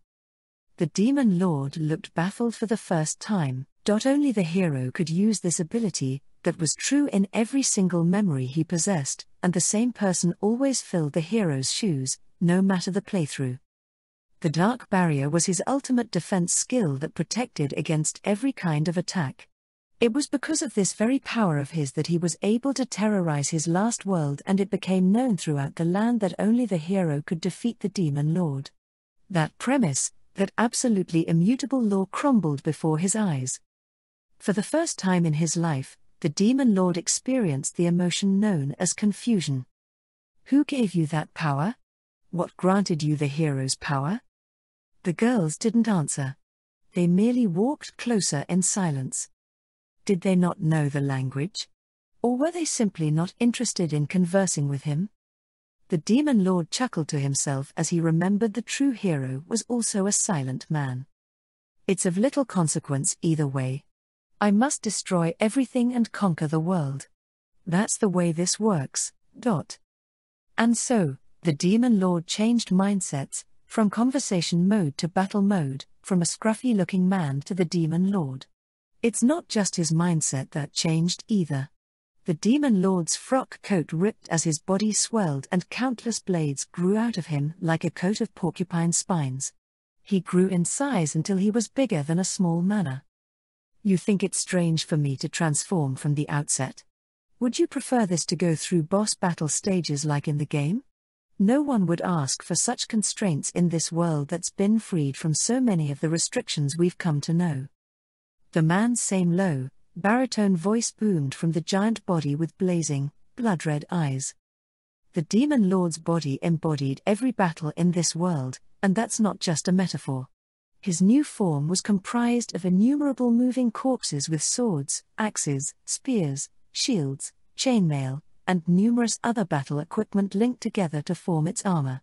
The Demon Lord looked baffled for the first time, Only the hero could use this ability, that was true in every single memory he possessed, and the same person always filled the hero's shoes, no matter the playthrough. The Dark Barrier was his ultimate defense skill that protected against every kind of attack. It was because of this very power of his that he was able to terrorize his last world, and it became known throughout the land that only the hero could defeat the Demon Lord. That premise, that absolutely immutable law, crumbled before his eyes. For the first time in his life, the Demon Lord experienced the emotion known as confusion. Who gave you that power? What granted you the hero's power? The girls didn't answer. They merely walked closer in silence. Did they not know the language? Or were they simply not interested in conversing with him? The Demon Lord chuckled to himself as he remembered the true hero was also a silent man. It's of little consequence either way. I must destroy everything and conquer the world. That's the way this works. And so, the Demon Lord changed mindsets, from conversation mode to battle mode, from a scruffy-looking man to the Demon Lord. It's not just his mindset that changed either. The Demon Lord's frock coat ripped as his body swelled and countless blades grew out of him like a coat of porcupine spines. He grew in size until he was bigger than a small manor. You think it's strange for me to transform from the outset? Would you prefer this to go through boss battle stages like in the game? No one would ask for such constraints in this world that's been freed from so many of the restrictions we've come to know. The man's same low, baritone voice boomed from the giant body with blazing, blood-red eyes. The Demon Lord's body embodied every battle in this world, and that's not just a metaphor. His new form was comprised of innumerable moving corpses with swords, axes, spears, shields, chainmail, and numerous other battle equipment linked together to form its armor.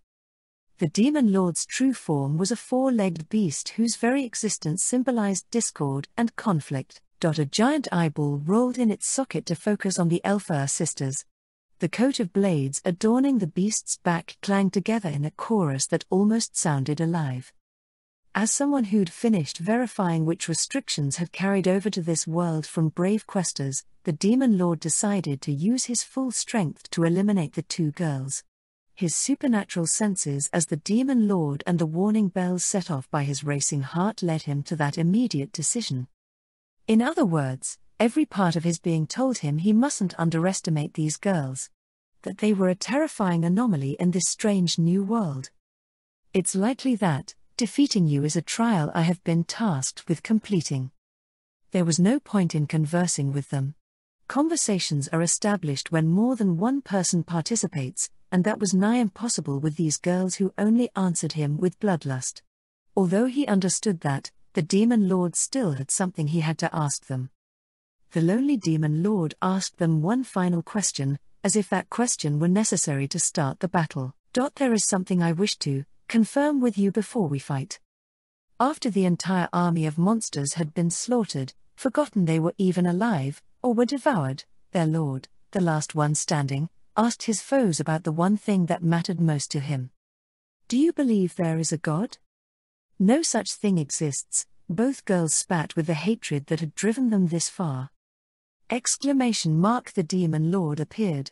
The Demon Lord's true form was a four-legged beast whose very existence symbolized discord and conflict. A giant eyeball rolled in its socket to focus on the Elfar sisters. The coat of blades adorning the beast's back clanged together in a chorus that almost sounded alive. As someone who'd finished verifying which restrictions had carried over to this world from brave questers, the Demon Lord decided to use his full strength to eliminate the two girls. His supernatural senses as the Demon Lord and the warning bells set off by his racing heart led him to that immediate decision. In other words, every part of his being told him he mustn't underestimate these girls. That they were a terrifying anomaly in this strange new world. It's likely that, defeating you is a trial I have been tasked with completing. There was no point in conversing with them. Conversations are established when more than one person participates, and that was nigh impossible with these girls who only answered him with bloodlust. Although he understood that, the Demon Lord still had something he had to ask them. The lonely Demon Lord asked them one final question, as if that question were necessary to start the battle. There is something I wish to confirm with you before we fight. After the entire army of monsters had been slaughtered, forgotten they were even alive, or were devoured, their lord, the last one standing, asked his foes about the one thing that mattered most to him. Do you believe there is a God? No such thing exists. Both girls spat with the hatred that had driven them this far. The Demon Lord appeared.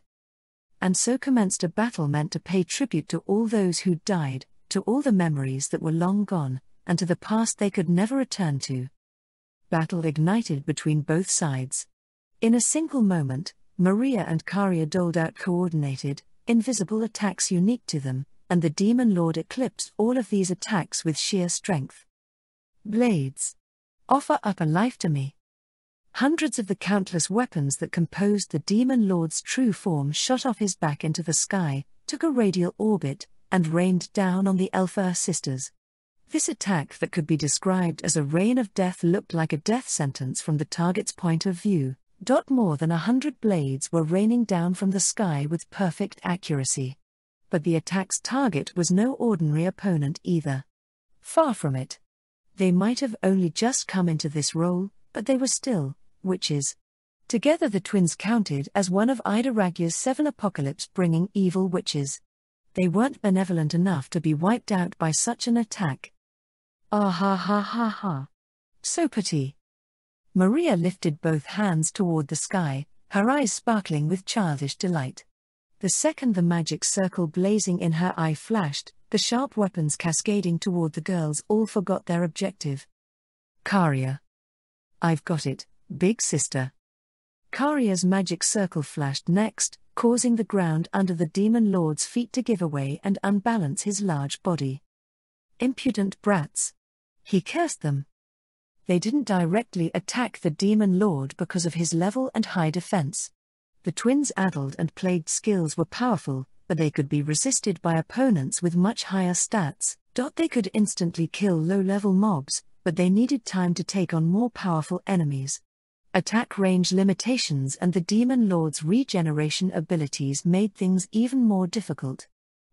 And so commenced a battle meant to pay tribute to all those who died, to all the memories that were long gone, and to the past they could never return to. Battle ignited between both sides. In a single moment, Maria and Karia doled out coordinated, invisible attacks unique to them, and the Demon Lord eclipsed all of these attacks with sheer strength. Blades. Offer up a life to me. Hundreds of the countless weapons that composed the Demon Lord's true form shot off his back into the sky, took a radial orbit, and rained down on the Elfar sisters. This attack that could be described as a rain of death looked like a death sentence from the target's point of view. More than 100 blades were raining down from the sky with perfect accuracy. But the attack's target was no ordinary opponent either. Far from it. They might have only just come into this role, but they were still witches. Together the twins counted as one of Idaragya's 7 apocalypse-bringing evil witches. They weren't benevolent enough to be wiped out by such an attack. Ah ha ha ha ha. So petty. Maria lifted both hands toward the sky, her eyes sparkling with childish delight. The second the magic circle blazing in her eye flashed, the sharp weapons cascading toward the girls all forgot their objective. Karia. I've got it, big sister. Karia's magic circle flashed next, causing the ground under the demon lord's feet to give away and unbalance his large body. Impudent brats. He cursed them. They didn't directly attack the demon lord because of his level and high defense. The twins' addled and plagued skills were powerful, but they could be resisted by opponents with much higher stats. They could instantly kill low-level mobs, but they needed time to take on more powerful enemies. Attack range limitations and the demon lord's regeneration abilities made things even more difficult.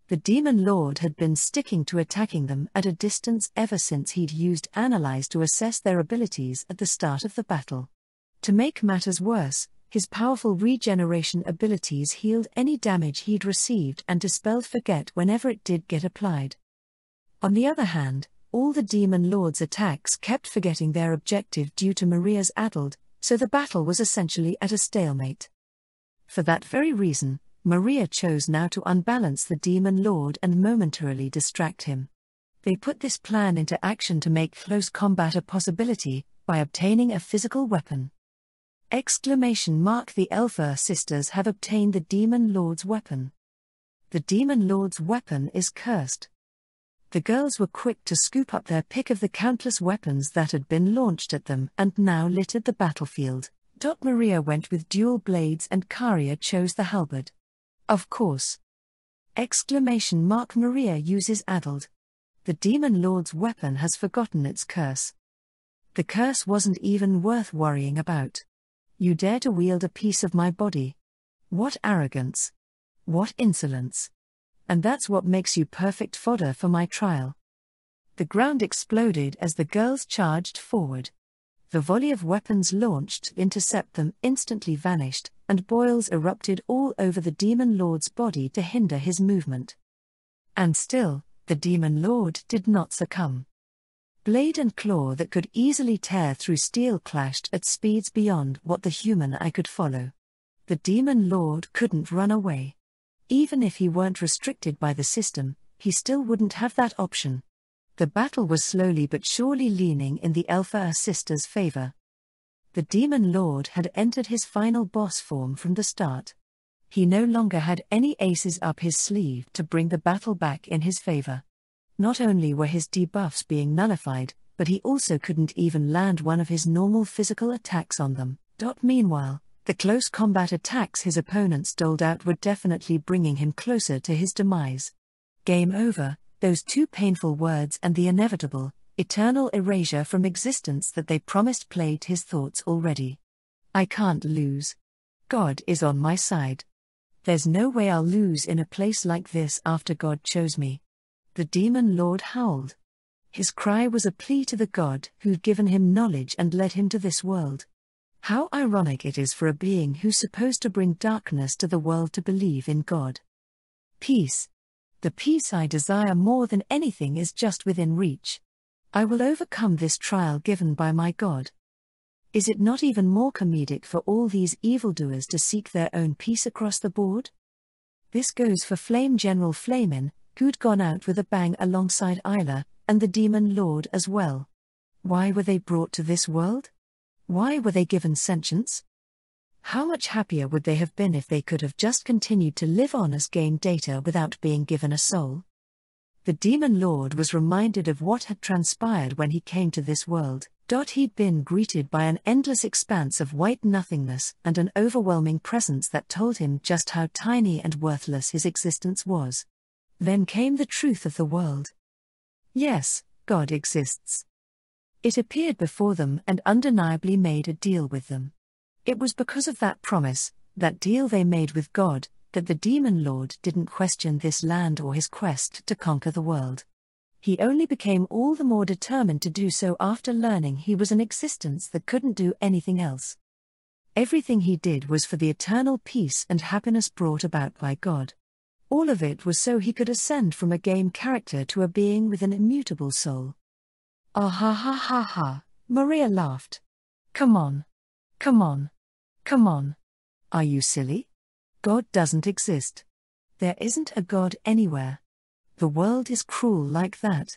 The demon lord had been sticking to attacking them at a distance ever since he'd used Analyze to assess their abilities at the start of the battle. To make matters worse, his powerful regeneration abilities healed any damage he'd received and dispelled Forget whenever it did get applied. On the other hand, all the demon lord's attacks kept forgetting their objective due to Maria's addled, so the battle was essentially at a stalemate. For that very reason, Maria chose now to unbalance the demon lord and momentarily distract him. They put this plan into action to make close combat a possibility, by obtaining a physical weapon. The Elfer sisters have obtained the demon lord's weapon. The demon lord's weapon is cursed. The girls were quick to scoop up their pick of the countless weapons that had been launched at them and now littered the battlefield. Maria went with dual blades and Karia chose the halberd. Of course. Maria uses addled. The demon lord's weapon has forgotten its curse. The curse wasn't even worth worrying about. You dare to wield a piece of my body. What arrogance. What insolence. And that's what makes you perfect fodder for my trial. The ground exploded as the girls charged forward. The volley of weapons launched to intercept them instantly vanished, and boils erupted all over the demon lord's body to hinder his movement. And still, the demon lord did not succumb. Blade and claw that could easily tear through steel clashed at speeds beyond what the human eye could follow. The demon lord couldn't run away. Even if he weren't restricted by the system, he still wouldn't have that option. The battle was slowly but surely leaning in the Elfer sisters' favor. The demon lord had entered his final boss form from the start. He no longer had any aces up his sleeve to bring the battle back in his favor. Not only were his debuffs being nullified, but he also couldn't even land one of his normal physical attacks on them. Meanwhile, the close combat attacks his opponents doled out were definitely bringing him closer to his demise. Game over, those two painful words and the inevitable, eternal erasure from existence that they promised plagued his thoughts already. I can't lose. God is on my side. There's no way I'll lose in a place like this after God chose me. The demon lord howled. His cry was a plea to the God who'd given him knowledge and led him to this world. How ironic it is for a being who's supposed to bring darkness to the world to believe in God. Peace. The peace I desire more than anything is just within reach. I will overcome this trial given by my God. Is it not even more comedic for all these evildoers to seek their own peace across the board? This goes for Flame General Flamin, who'd gone out with a bang alongside Isla, and the demon lord as well. Why were they brought to this world? Why were they given sentience? How much happier would they have been if they could have just continued to live on as game data without being given a soul? The demon lord was reminded of what had transpired when he came to this world. He'd been greeted by an endless expanse of white nothingness and an overwhelming presence that told him just how tiny and worthless his existence was. Then came the truth of the world. Yes, God exists. It appeared before them and undeniably made a deal with them. It was because of that promise, that deal they made with God, that the demon lord didn't question this land or his quest to conquer the world. He only became all the more determined to do so after learning he was an existence that couldn't do anything else. Everything he did was for the eternal peace and happiness brought about by God. All of it was so he could ascend from a game character to a being with an immutable soul. Ah ha ha ha ha, Maria laughed. Come on. Come on. Come on. Are you silly? God doesn't exist. There isn't a God anywhere. The world is cruel like that.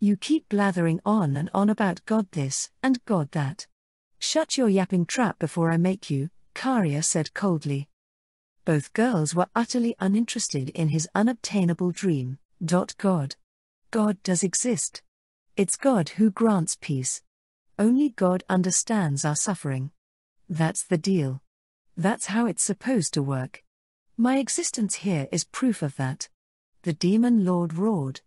You keep blathering on and on about God this and God that. Shut your yapping trap before I make you, Karya said coldly. Both girls were utterly uninterested in his unobtainable dream. God does exist. It's God who grants peace. Only God understands our suffering. That's the deal. That's how it's supposed to work. My existence here is proof of that. The demon lord roared.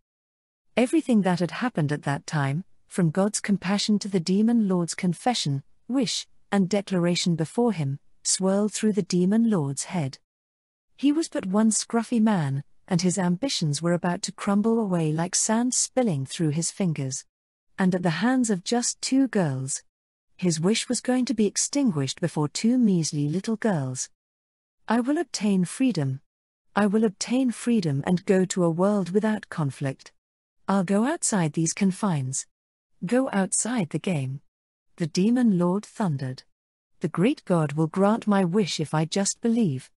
Everything that had happened at that time, from God's compassion to the demon lord's confession, wish, and declaration before him, swirled through the demon lord's head. He was but one scruffy man, and his ambitions were about to crumble away like sand spilling through his fingers. And at the hands of just two girls. His wish was going to be extinguished before two measly little girls. I will obtain freedom. I will obtain freedom and go to a world without conflict. I'll go outside these confines. Go outside the game. The demon lord thundered. The great God will grant my wish if I just believe.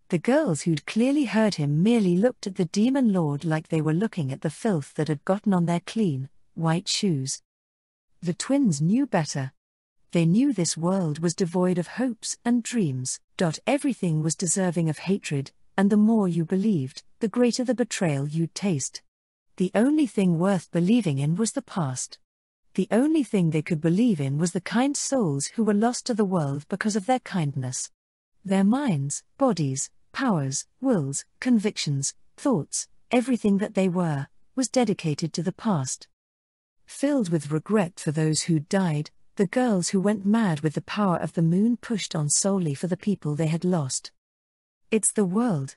The girls who'd clearly heard him merely looked at the demon lord like they were looking at the filth that had gotten on their clean, white shoes. The twins knew better. They knew this world was devoid of hopes and dreams. Everything was deserving of hatred, and the more you believed, the greater the betrayal you'd taste. The only thing worth believing in was the past. The only thing they could believe in was the kind souls who were lost to the world because of their kindness. Their minds, bodies, powers, wills, convictions, thoughts, everything that they were, was dedicated to the past. Filled with regret for those who'd died, the girls who went mad with the power of the moon pushed on solely for the people they had lost. It's the world.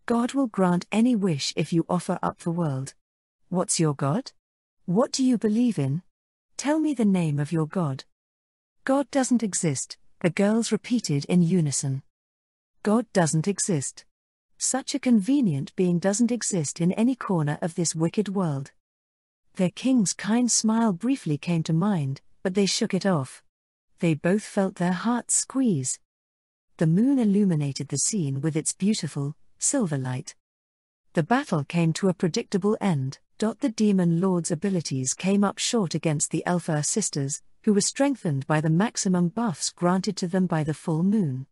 God will grant any wish if you offer up the world. What's your God? What do you believe in? Tell me the name of your God. God doesn't exist, the girls repeated in unison. God doesn't exist. Such a convenient being doesn't exist in any corner of this wicked world. Their king's kind smile briefly came to mind, but they shook it off. They both felt their hearts squeeze. The moon illuminated the scene with its beautiful, silver light. The battle came to a predictable end. The demon lord's abilities came up short against the Alpha sisters, who were strengthened by the maximum buffs granted to them by the full moon.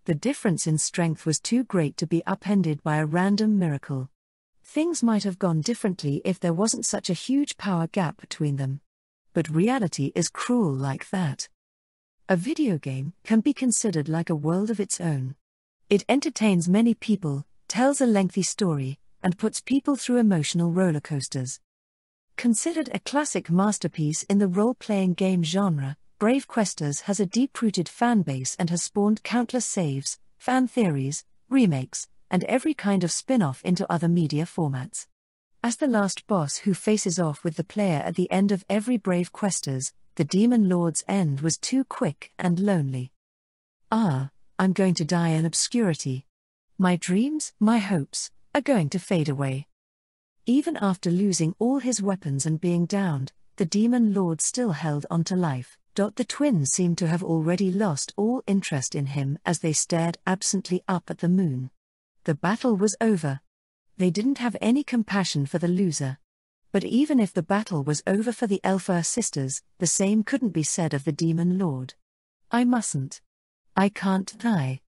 The difference in strength was too great to be upended by a random miracle. Things might have gone differently if there wasn't such a huge power gap between them. But reality is cruel like that. A video game can be considered like a world of its own. It entertains many people, tells a lengthy story, and puts people through emotional roller coasters. Considered a classic masterpiece in the role-playing game genre, Brave Questers has a deep-rooted fanbase and has spawned countless saves, fan theories, remakes, and every kind of spin-off into other media formats. As the last boss who faces off with the player at the end of every Brave Questers, the Demon Lord's end was too quick and lonely. I'm going to die in obscurity. My dreams, my hopes, are going to fade away. Even after losing all his weapons and being downed, the Demon Lord still held on to life. The twins seemed to have already lost all interest in him as they stared absently up at the moon. The battle was over. They didn't have any compassion for the loser. But even if the battle was over for the Alpha sisters, the same couldn't be said of the Demon Lord. I mustn't. I can't die.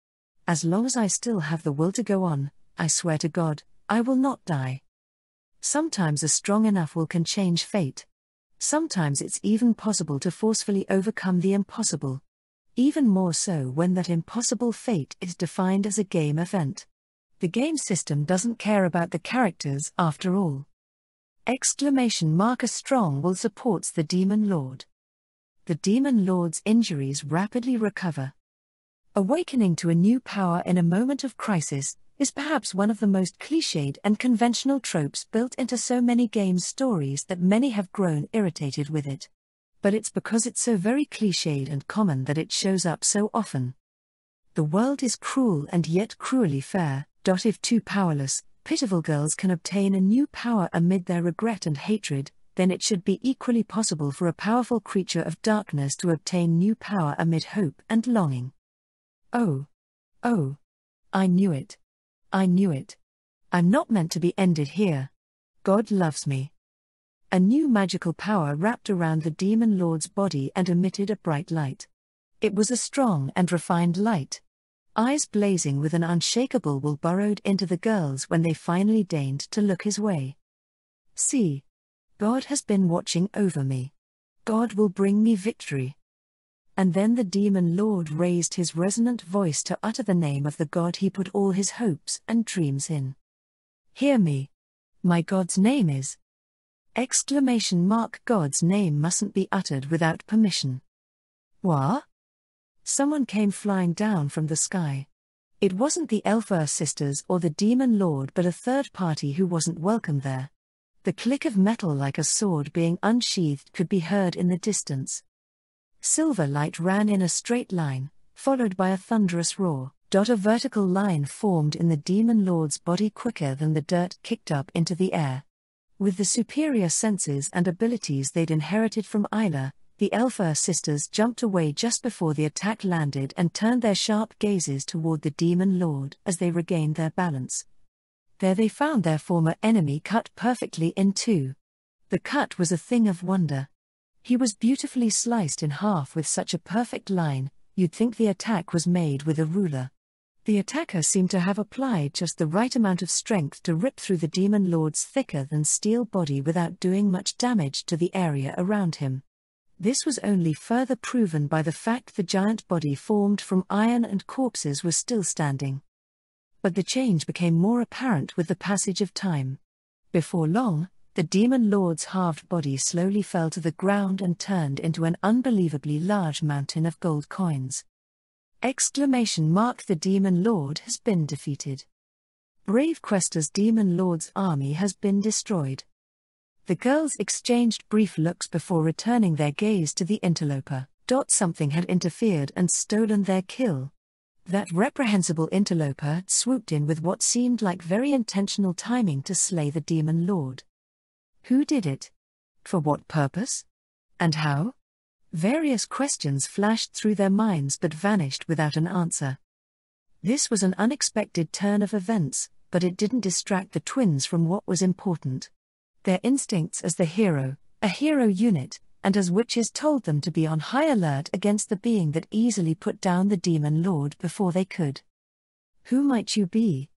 As long as I still have the will to go on, I swear to God, I will not die. Sometimes a strong enough will can change fate. Sometimes it's even possible to forcefully overcome the impossible. Even more so when that impossible fate is defined as a game event. The game system doesn't care about the characters after all. A strong will supports the Demon Lord. The Demon Lord's injuries rapidly recover. Awakening to a new power in a moment of crisis is perhaps one of the most cliched and conventional tropes built into so many game stories that many have grown irritated with it. But it's because it's so very cliched and common that it shows up so often. The world is cruel and yet cruelly fair. If two powerless, pitiful girls can obtain a new power amid their regret and hatred, then it should be equally possible for a powerful creature of darkness to obtain new power amid hope and longing. Oh. Oh. I knew it. I knew it. I'm not meant to be ended here. God loves me. A new magical power wrapped around the demon lord's body and emitted a bright light. It was a strong and refined light. Eyes blazing with an unshakable will burrowed into the girls when they finally deigned to look his way. See. God has been watching over me. God will bring me victory. And then the demon lord raised his resonant voice to utter the name of the God he put all his hopes and dreams in. Hear me. My God's name is... God's name mustn't be uttered without permission. What? Someone came flying down from the sky. It wasn't the Elfer sisters or the demon lord but a third party who wasn't welcome there. The click of metal like a sword being unsheathed could be heard in the distance. Silver light ran in a straight line, followed by a thunderous roar. A vertical line formed in the demon lord's body quicker than the dirt kicked up into the air. With the superior senses and abilities they'd inherited from Isla, the Elfer sisters jumped away just before the attack landed and turned their sharp gazes toward the demon lord as they regained their balance. There they found their former enemy cut perfectly in two. The cut was a thing of wonder. He was beautifully sliced in half with such a perfect line, you'd think the attack was made with a ruler. The attacker seemed to have applied just the right amount of strength to rip through the demon lord's thicker-than-steel body without doing much damage to the area around him. This was only further proven by the fact the giant body formed from iron and corpses was still standing. But the change became more apparent with the passage of time. Before long, the demon lord's halved body slowly fell to the ground and turned into an unbelievably large mountain of gold coins. The demon lord has been defeated. Brave Quester's demon lord's army has been destroyed. The girls exchanged brief looks before returning their gaze to the interloper. Something had interfered and stolen their kill. That reprehensible interloper had swooped in with what seemed like very intentional timing to slay the demon lord. Who did it? For what purpose? And how? Various questions flashed through their minds but vanished without an answer. This was an unexpected turn of events, but it didn't distract the twins from what was important. Their instincts as a hero unit, and as witches told them to be on high alert against the being that easily put down the demon lord before they could. Who might you be?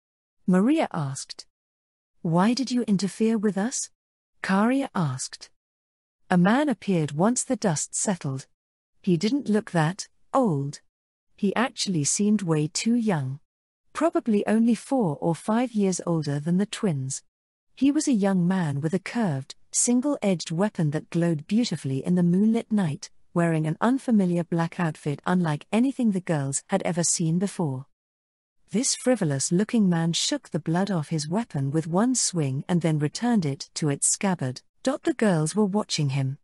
Maria asked. Why did you interfere with us? Karia asked. A man appeared once the dust settled. He didn't look that old. He actually seemed way too young. Probably only 4 or 5 years older than the twins. He was a young man with a curved, single-edged weapon that glowed beautifully in the moonlit night, wearing an unfamiliar black outfit unlike anything the girls had ever seen before. This frivolous-looking man shook the blood off his weapon with one swing and then returned it to its scabbard. The girls were watching him.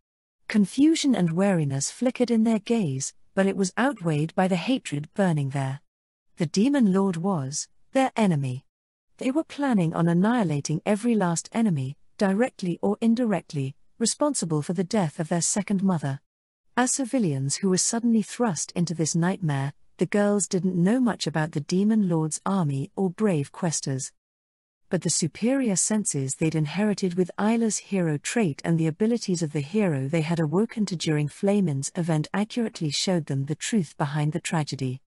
Confusion and wariness flickered in their gaze, but it was outweighed by the hatred burning there. The demon lord was their enemy. They were planning on annihilating every last enemy, directly or indirectly, responsible for the death of their second mother. As civilians who were suddenly thrust into this nightmare, the girls didn't know much about the demon lord's army or brave questers. But the superior senses they'd inherited with Isla's hero trait and the abilities of the hero they had awoken to during Flamin's event accurately showed them the truth behind the tragedy.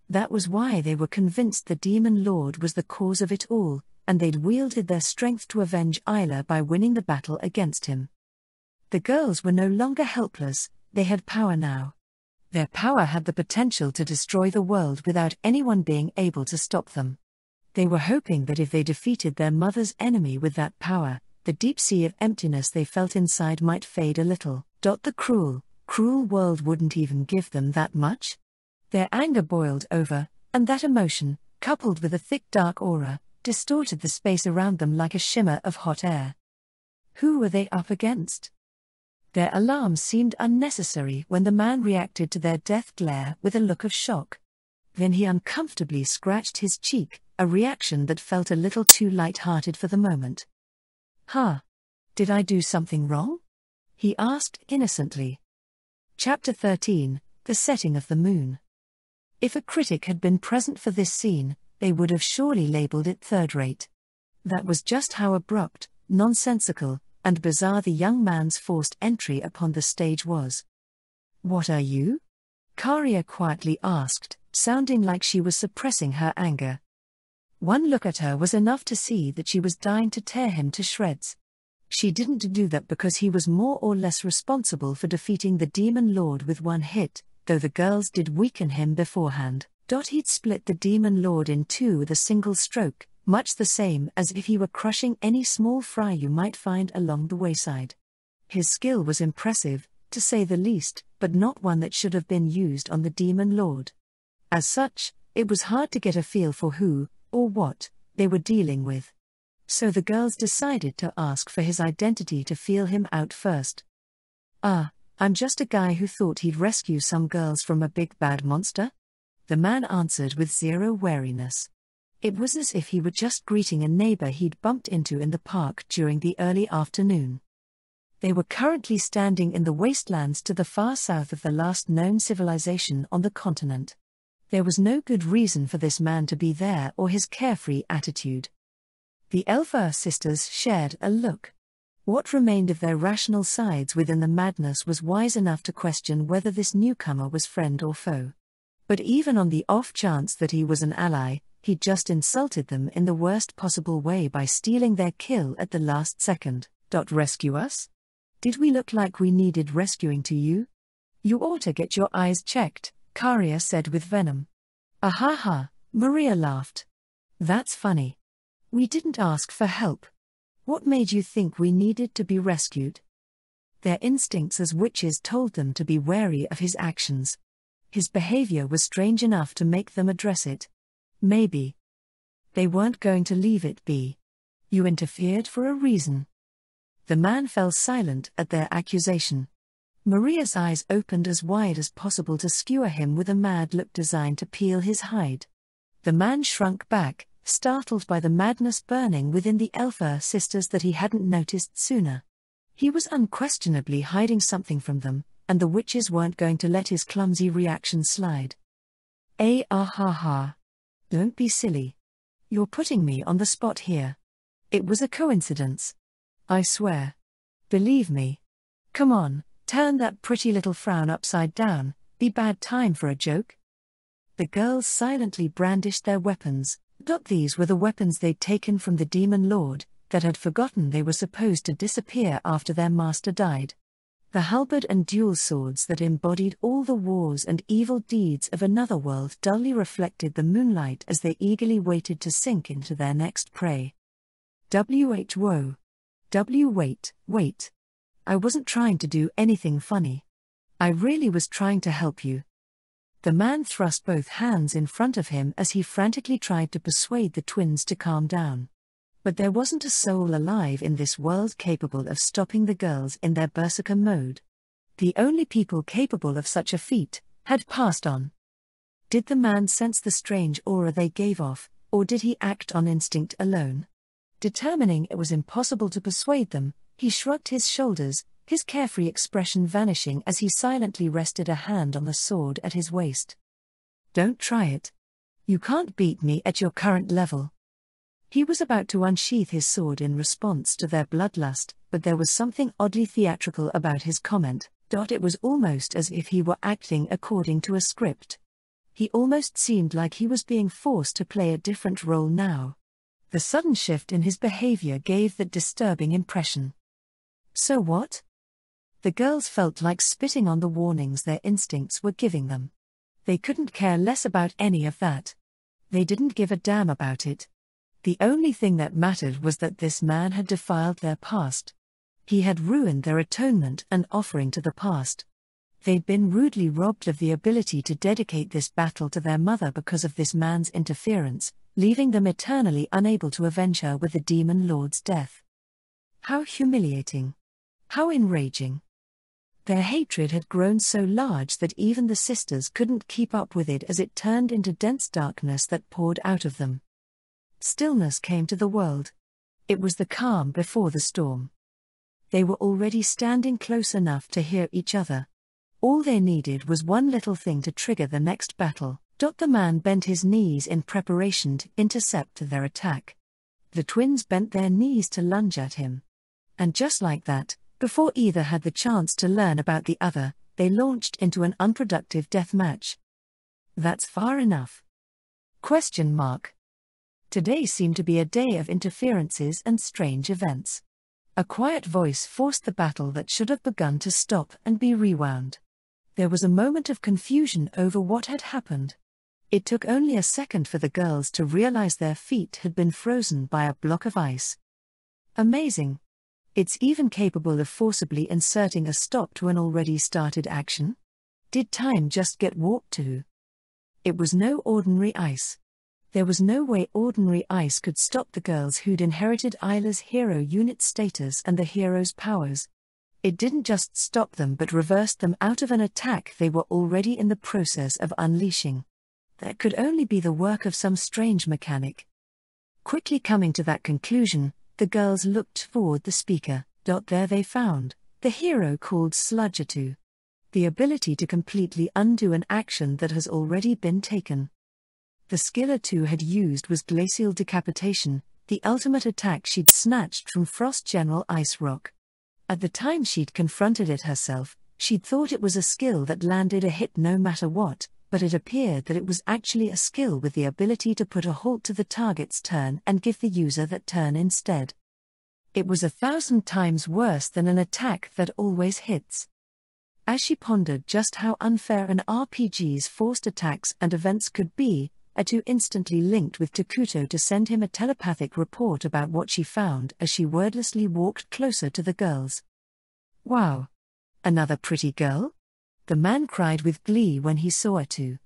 That was why they were convinced the demon lord was the cause of it all, and they'd wielded their strength to avenge Isla by winning the battle against him. The girls were no longer helpless, they had power now. Their power had the potential to destroy the world without anyone being able to stop them. They were hoping that if they defeated their mother's enemy with that power, the deep sea of emptiness they felt inside might fade a little. The cruel world wouldn't even give them that much. Their anger boiled over, and that emotion, coupled with a thick dark aura, distorted the space around them like a shimmer of hot air. Who were they up against? Their alarm seemed unnecessary when the man reacted to their death glare with a look of shock. Then he uncomfortably scratched his cheek, a reaction that felt a little too light-hearted for the moment. Did I do something wrong? he asked innocently. Chapter 13, The Setting of the Moon. If a critic had been present for this scene, they would have surely labeled it third-rate. That was just how abrupt, nonsensical, and bizarre the young man's forced entry upon the stage was. "What are you?" Karia quietly asked, sounding like she was suppressing her anger. One look at her was enough to see that she was dying to tear him to shreds. She didn't do that because he was more or less responsible for defeating the Demon Lord with one hit, though the girls did weaken him beforehand. He'd split the Demon Lord in two with a single stroke, much the same as if he were crushing any small fry you might find along the wayside. His skill was impressive, to say the least, but not one that should have been used on the Demon Lord. As such, it was hard to get a feel for who, or what, they were dealing with. So the girls decided to ask for his identity to feel him out first. I'm just a guy who thought he'd rescue some girls from a big bad monster," the man answered with zero wariness. It was as if he were just greeting a neighbor he'd bumped into in the park during the early afternoon. They were currently standing in the wastelands to the far south of the last known civilization on the continent. There was no good reason for this man to be there or his carefree attitude. The Elfer sisters shared a look. What remained of their rational sides within the madness was wise enough to question whether this newcomer was friend or foe. But even on the off chance that he was an ally, he'd just insulted them in the worst possible way by stealing their kill at the last second. "Rescue us? Did we look like we needed rescuing to you? You ought to get your eyes checked," Karia said with venom. "Ahaha," Maria laughed. "That's funny. We didn't ask for help. What made you think we needed to be rescued?" Their instincts as witches told them to be wary of his actions. His behavior was strange enough to make them address it. Maybe they weren't going to leave it be. "You interfered for a reason." The man fell silent at their accusation. Maria's eyes opened as wide as possible to skewer him with a mad look designed to peel his hide. The man shrunk back, startled by the madness burning within the Elfer sisters that he hadn't noticed sooner. He was unquestionably hiding something from them, and the witches weren't going to let his clumsy reaction slide. "Ha. Don't be silly. You're putting me on the spot here. It was a coincidence. I swear. Believe me. Come on, turn that pretty little frown upside down, be bad time for a joke." The girls silently brandished their weapons. These were the weapons they'd taken from the Demon Lord, that had forgotten they were supposed to disappear after their master died. The halberd and dual swords that embodied all the wars and evil deeds of another world dully reflected the moonlight as they eagerly waited to sink into their next prey. Whoa. Wait. I wasn't trying to do anything funny. I really was trying to help you. The man thrust both hands in front of him as he frantically tried to persuade the twins to calm down. But there wasn't a soul alive in this world capable of stopping the girls in their berserker mode. The only people capable of such a feat had passed on. Did the man sense the strange aura they gave off, or did he act on instinct alone? Determining it was impossible to persuade them, he shrugged his shoulders, his carefree expression vanishing as he silently rested a hand on the sword at his waist. "Don't try it. You can't beat me at your current level." He was about to unsheath his sword in response to their bloodlust, but there was something oddly theatrical about his comment. It was almost as if he were acting according to a script. He almost seemed like he was being forced to play a different role now. The sudden shift in his behavior gave that disturbing impression. So what? The girls felt like spitting on the warnings their instincts were giving them. They couldn't care less about any of that. They didn't give a damn about it. The only thing that mattered was that this man had defiled their past. He had ruined their atonement and offering to the past. They'd been rudely robbed of the ability to dedicate this battle to their mother because of this man's interference, leaving them eternally unable to avenge her with the Demon Lord's death. How humiliating. How enraging. Their hatred had grown so large that even the sisters couldn't keep up with it as it turned into dense darkness that poured out of them. Stillness came to the world. It was the calm before the storm. They were already standing close enough to hear each other. All they needed was one little thing to trigger the next battle. The man bent his knees in preparation to intercept their attack. The twins bent their knees to lunge at him. And just like that, before either had the chance to learn about the other, they launched into an unproductive death match. That's far enough. Question mark. Today seemed to be a day of interferences and strange events. A quiet voice forced the battle that should have begun to stop and be rewound. There was a moment of confusion over what had happened. It took only a second for the girls to realize their feet had been frozen by a block of ice. Amazing. It's even capable of forcibly inserting a stop to an already started action? Did time just get warped to? It was no ordinary ice. There was no way ordinary ice could stop the girls who'd inherited Isla's hero unit status and the hero's powers. It didn't just stop them but reversed them out of an attack they were already in the process of unleashing. That could only be the work of some strange mechanic. Quickly coming to that conclusion, the girls looked toward the speaker. There they found the hero called Sludge-2. The ability to completely undo an action that has already been taken. The skill A2 had used was Glacial Decapitation, the ultimate attack she'd snatched from Frost General Ice Rock. At the time she'd confronted it herself, she'd thought it was a skill that landed a hit no matter what, but it appeared that it was actually a skill with the ability to put a halt to the target's turn and give the user that turn instead. It was 1,000 times worse than an attack that always hits. As she pondered just how unfair an RPG's forced attacks and events could be, A2 instantly linked with Takuto to send him a telepathic report about what she found as she wordlessly walked closer to the girls. Wow! Another pretty girl? The man cried with glee when he saw A2.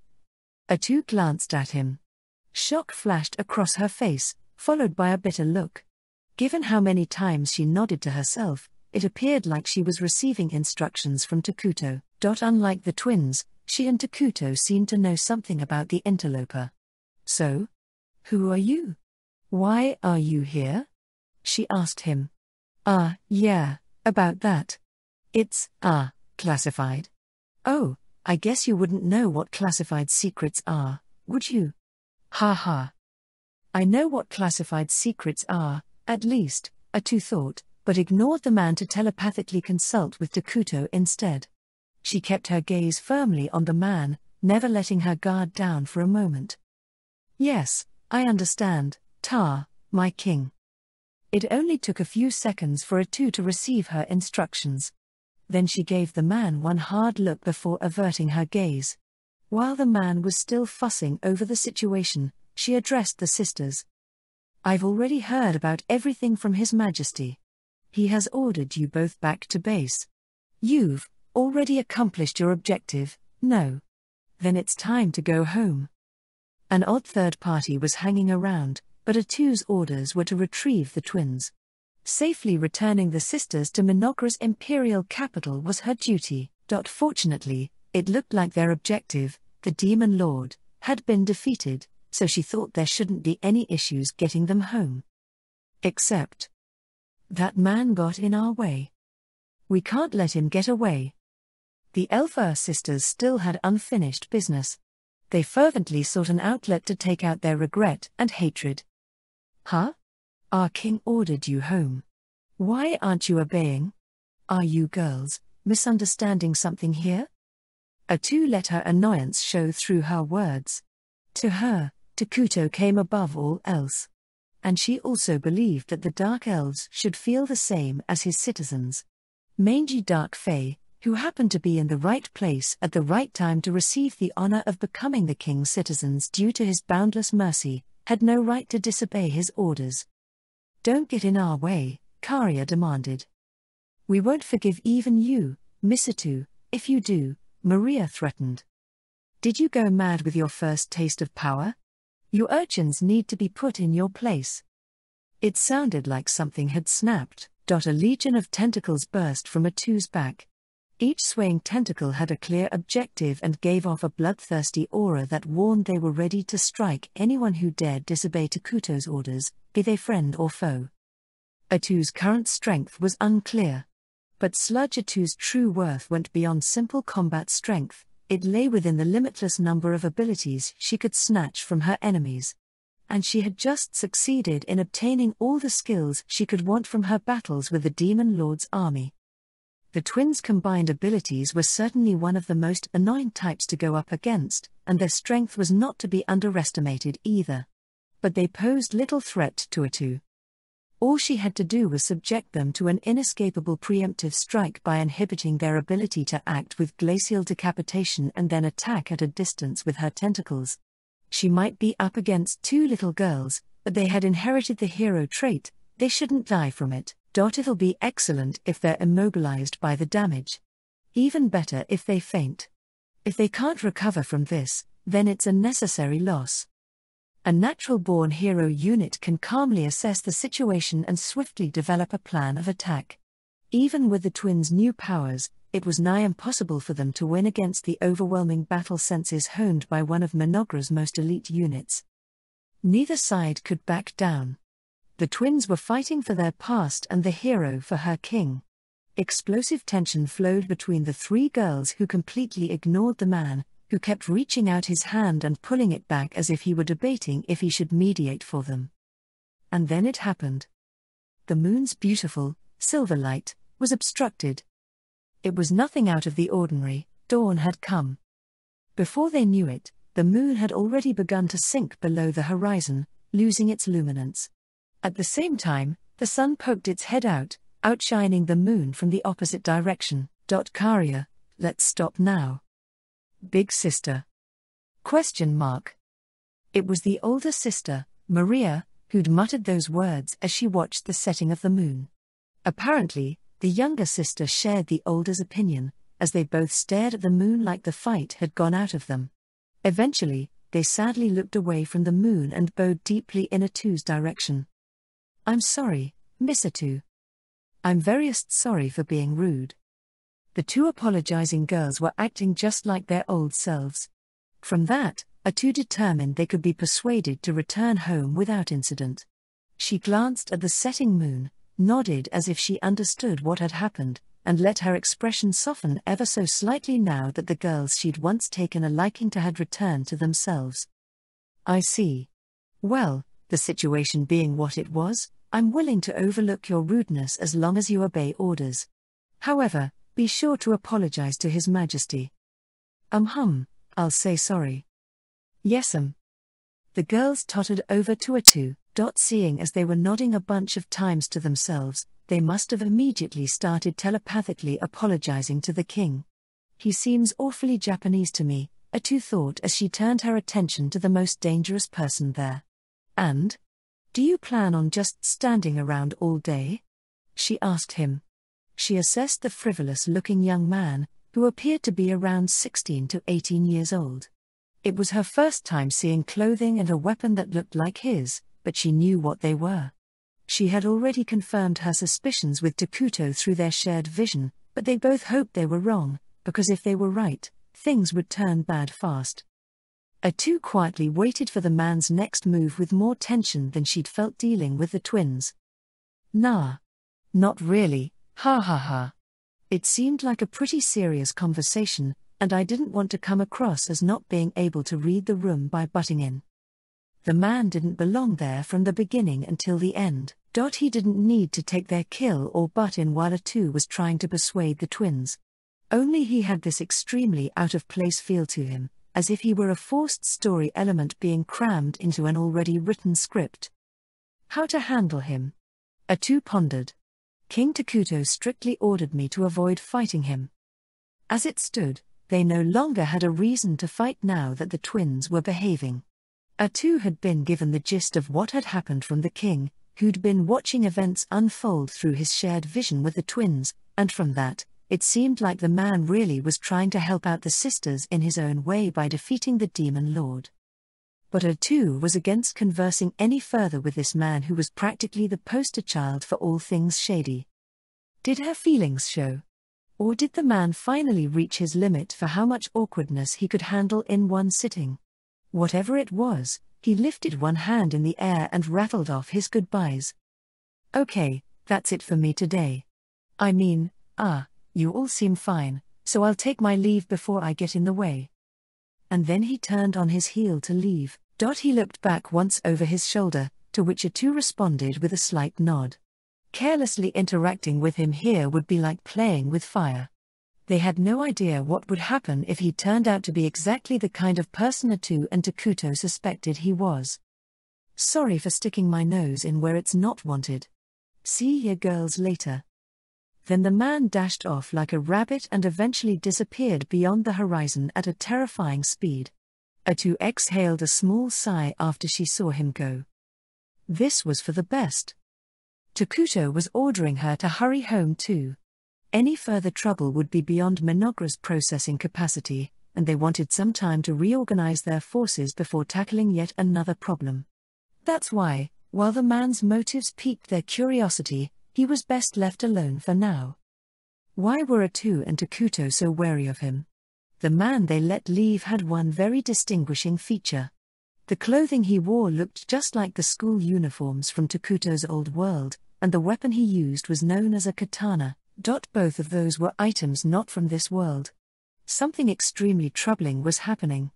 A2 glanced at him. Shock flashed across her face, followed by a bitter look. Given how many times she nodded to herself, it appeared like she was receiving instructions from Takuto. Unlike the twins, she and Takuto seemed to know something about the interloper. So? Who are you? Why are you here? She asked him. Yeah, about that. It's, classified. Oh, I guess you wouldn't know what classified secrets are, would you? Ha ha. I know what classified secrets are, at least, A2 thought, but ignored the man to telepathically consult with Takuto instead. She kept her gaze firmly on the man, never letting her guard down for a moment. Yes, I understand, my king. It only took a few seconds for A2 to receive her instructions. Then she gave the man one hard look before averting her gaze. While the man was still fussing over the situation, she addressed the sisters. I've already heard about everything from His Majesty. He has ordered you both back to base. You've already accomplished your objective, no? Then it's time to go home. An odd third party was hanging around, but A2's orders were to retrieve the twins. Safely returning the sisters to Mynoghra's imperial capital was her duty. Fortunately, it looked like their objective, the Demon Lord, had been defeated, so she thought there shouldn't be any issues getting them home. Except that man got in our way. We can't let him get away. The Elfer sisters still had unfinished business. They fervently sought an outlet to take out their regret and hatred. Huh? Our king ordered you home. Why aren't you obeying? Are you girls misunderstanding something here? A2 let her annoyance show through her words. To her, Takuto came above all else. And she also believed that the Dark Elves should feel the same as his citizens. Mangy Dark Fae, who happened to be in the right place at the right time to receive the honor of becoming the king's citizens due to his boundless mercy, had no right to disobey his orders. Don't get in our way, Karia demanded. We won't forgive even you, Misatu, if you do, Maria threatened. Did you go mad with your first taste of power? You urchins need to be put in your place. It sounded like something had snapped. A legion of tentacles burst from A2's back. Each swaying tentacle had a clear objective and gave off a bloodthirsty aura that warned they were ready to strike anyone who dared disobey Takuto's orders, be they friend or foe. A2's current strength was unclear, But Sludge Atu's true worth went beyond simple combat strength, it lay within the limitless number of abilities she could snatch from her enemies. And she had just succeeded in obtaining all the skills she could want from her battles with the Demon Lord's army. The twins' combined abilities were certainly one of the most annoying types to go up against, and their strength was not to be underestimated either. But they posed little threat to Atu. All she had to do was subject them to an inescapable preemptive strike by inhibiting their ability to act with glacial decapitation and then attack at a distance with her tentacles. She might be up against two little girls, but they had inherited the hero trait, they shouldn't die from it. It'll be excellent if they're immobilized by the damage. Even better if they faint. If they can't recover from this, then it's a necessary loss. A natural-born hero unit can calmly assess the situation and swiftly develop a plan of attack. Even with the twins' new powers, it was nigh impossible for them to win against the overwhelming battle senses honed by one of Mynoghra's most elite units. Neither side could back down. The twins were fighting for their past and the hero for her king. Explosive tension flowed between the three girls who completely ignored the man, who kept reaching out his hand and pulling it back as if he were debating if he should mediate for them. And then it happened. The moon's beautiful, silver light was obstructed. It was nothing out of the ordinary, dawn had come. Before they knew it, the moon had already begun to sink below the horizon, losing its luminance. At the same time, the sun poked its head out, outshining the moon from the opposite direction. Karya, let's stop now. Big sister? ? It was the older sister, Maria, who'd muttered those words as she watched the setting of the moon. Apparently, the younger sister shared the older's opinion, as they both stared at the moon like the fight had gone out of them. Eventually, they sadly looked away from the moon and bowed deeply in Atu's direction. I'm sorry, Miss Atu. I'm veriest sorry for being rude. The two apologizing girls were acting just like their old selves. From that, Atu determined they could be persuaded to return home without incident. She glanced at the setting moon, nodded as if she understood what had happened, and let her expression soften ever so slightly now that the girls she'd once taken a liking to had returned to themselves. I see. Well, the situation being what it was, I'm willing to overlook your rudeness as long as you obey orders. However, be sure to apologize to His Majesty. I'll say sorry. Yes'm. The girls tottered over to Atu. Seeing as they were nodding a bunch of times to themselves, they must have immediately started telepathically apologizing to the king. He seems awfully Japanese to me, Atu thought as she turned her attention to the most dangerous person there. And? Do you plan on just standing around all day? She asked him. She assessed the frivolous-looking young man, who appeared to be around 16 to 18 years old. It was her first time seeing clothing and a weapon that looked like his, but she knew what they were. She had already confirmed her suspicions with Takuto through their shared vision, but they both hoped they were wrong, because if they were right, things would turn bad fast. Atu quietly waited for the man's next move with more tension than she'd felt dealing with the twins. Nah. Not really, ha ha ha. It seemed like a pretty serious conversation, and I didn't want to come across as not being able to read the room by butting in. The man didn't belong there from the beginning until the end. He didn't need to take their kill or butt in while Atu was trying to persuade the twins. Only he had this extremely out-of-place feel to him, as if he were a forced story element being crammed into an already written script. How to handle him? Atu pondered. King Takuto strictly ordered me to avoid fighting him. As it stood, they no longer had a reason to fight now that the twins were behaving. Atu had been given the gist of what had happened from the king, who'd been watching events unfold through his shared vision with the twins, and from that, it seemed like the man really was trying to help out the sisters in his own way by defeating the Demon Lord. But Atu was against conversing any further with this man who was practically the poster child for all things shady. Did her feelings show? Or did the man finally reach his limit for how much awkwardness he could handle in one sitting? Whatever it was, he lifted one hand in the air and rattled off his goodbyes. Okay, that's it for me today. I mean, You all seem fine, so I'll take my leave before I get in the way." And then he turned on his heel to leave. He looked back once over his shoulder, to which Atu responded with a slight nod. Carelessly interacting with him here would be like playing with fire. They had no idea what would happen if he turned out to be exactly the kind of person Atu and Takuto suspected he was. "Sorry for sticking my nose in where it's not wanted. See you girls later." Then the man dashed off like a rabbit and eventually disappeared beyond the horizon at a terrifying speed. Atu exhaled a small sigh after she saw him go. This was for the best. Takuto was ordering her to hurry home too. Any further trouble would be beyond Mynoghra's processing capacity, and they wanted some time to reorganize their forces before tackling yet another problem. That's why, while the man's motives piqued their curiosity, he was best left alone for now. Why were Atu and Takuto so wary of him? The man they let leave had one very distinguishing feature. The clothing he wore looked just like the school uniforms from Takuto's old world, and the weapon he used was known as a katana. Both of those were items not from this world. Something extremely troubling was happening.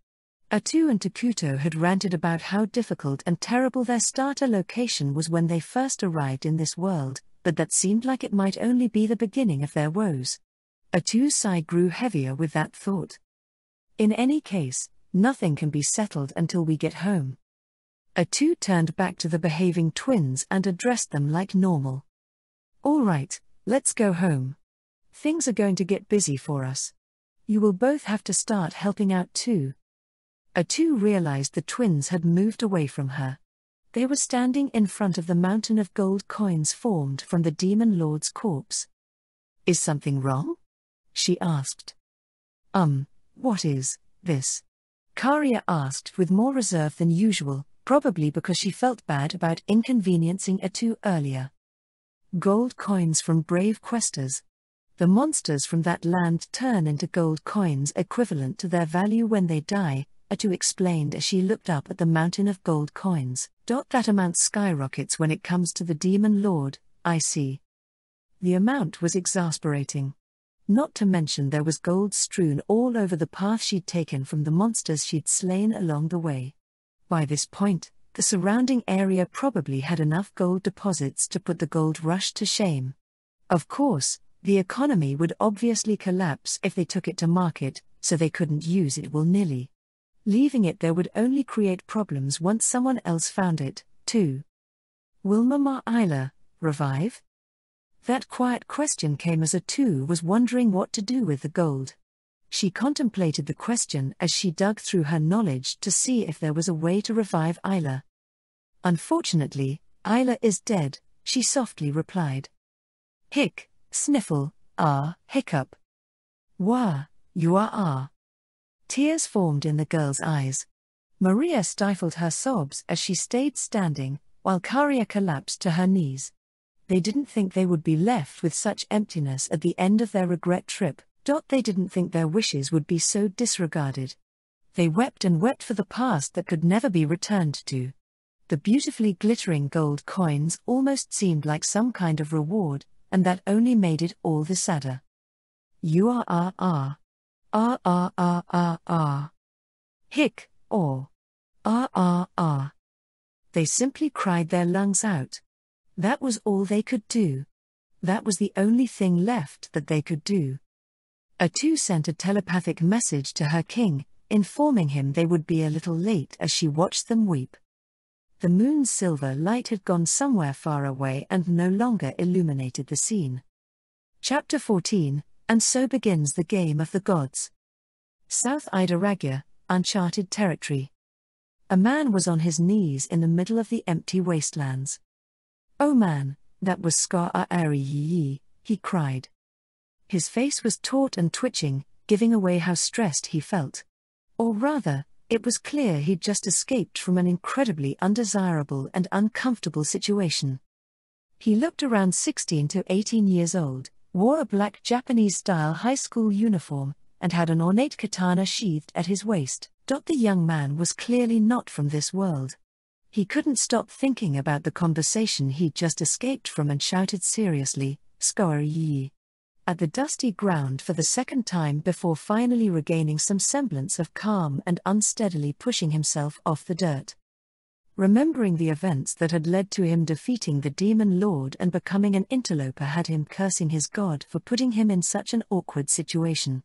Atu and Takuto had ranted about how difficult and terrible their starter location was when they first arrived in this world, but that seemed like it might only be the beginning of their woes. Atu's sigh grew heavier with that thought. In any case, nothing can be settled until we get home. Atu turned back to the behaving twins and addressed them like normal. "All right, let's go home. Things are going to get busy for us. You will both have to start helping out too." Atu realized the twins had moved away from her. They were standing in front of the mountain of gold coins formed from the demon lord's corpse. "Is something wrong?" she asked. What is this?" Karia asked with more reserve than usual, probably because she felt bad about inconveniencing Atu earlier. "Gold coins from brave questers. The monsters from that land turn into gold coins equivalent to their value when they die," Atu explained as she looked up at the mountain of gold coins. "That amount skyrockets when it comes to the demon lord, I see." The amount was exasperating. Not to mention there was gold strewn all over the path she'd taken from the monsters she'd slain along the way. By this point, the surrounding area probably had enough gold deposits to put the gold rush to shame. Of course, the economy would obviously collapse if they took it to market, so they couldn't use it willy-nilly. Leaving it there would only create problems once someone else found it, too. Will Mama Isla revive? That quiet question came as Atu was wondering what to do with the gold. She contemplated the question as she dug through her knowledge to see if there was a way to revive Isla. "Unfortunately, Isla is dead," she softly replied. Hic, sniffle, hiccup. Wah, you are. Tears formed in the girl's eyes. Maria stifled her sobs as she stayed standing, while Karia collapsed to her knees. They didn't think they would be left with such emptiness at the end of their regret trip. They didn't think their wishes would be so disregarded. They wept and wept for the past that could never be returned to. The beautifully glittering gold coins almost seemed like some kind of reward, and that only made it all the sadder. You are. Hic, or. They simply cried their lungs out. That was all they could do. That was the only thing left that they could do. Atu sent a telepathic message to her king, informing him they would be a little late as she watched them weep. The moon's silver light had gone somewhere far away and no longer illuminated the scene. Chapter 14, and so begins the game of the gods. South Idaragya, uncharted territory. A man was on his knees in the middle of the empty wastelands. "Oh man, that was Scar-Ari-Yi," he cried. His face was taut and twitching, giving away how stressed he felt. Or rather, it was clear he'd just escaped from an incredibly undesirable and uncomfortable situation. He looked around 16 to 18 years old, wore a black Japanese-style high school uniform, and had an ornate katana sheathed at his waist. The young man was clearly not from this world. He couldn't stop thinking about the conversation he'd just escaped from and shouted seriously, "Scar-Yi. at the dusty ground for the second time before finally regaining some semblance of calm and unsteadily pushing himself off the dirt. Remembering the events that had led to him defeating the demon lord and becoming an interloper had him cursing his god for putting him in such an awkward situation.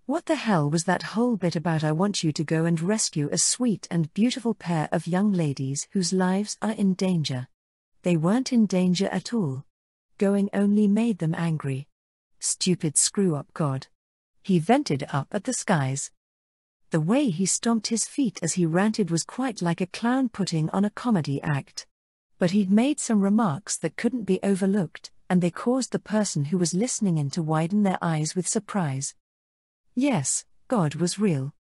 What the hell was that whole bit about "I want you to go and rescue a sweet and beautiful pair of young ladies whose lives are in danger"? They weren't in danger at all. Going only made them angry. Stupid screw-up god. He vented up at the skies. The way he stomped his feet as he ranted was quite like a clown putting on a comedy act. But he'd made some remarks that couldn't be overlooked, and they caused the person who was listening in to widen their eyes with surprise. Yes, God was real.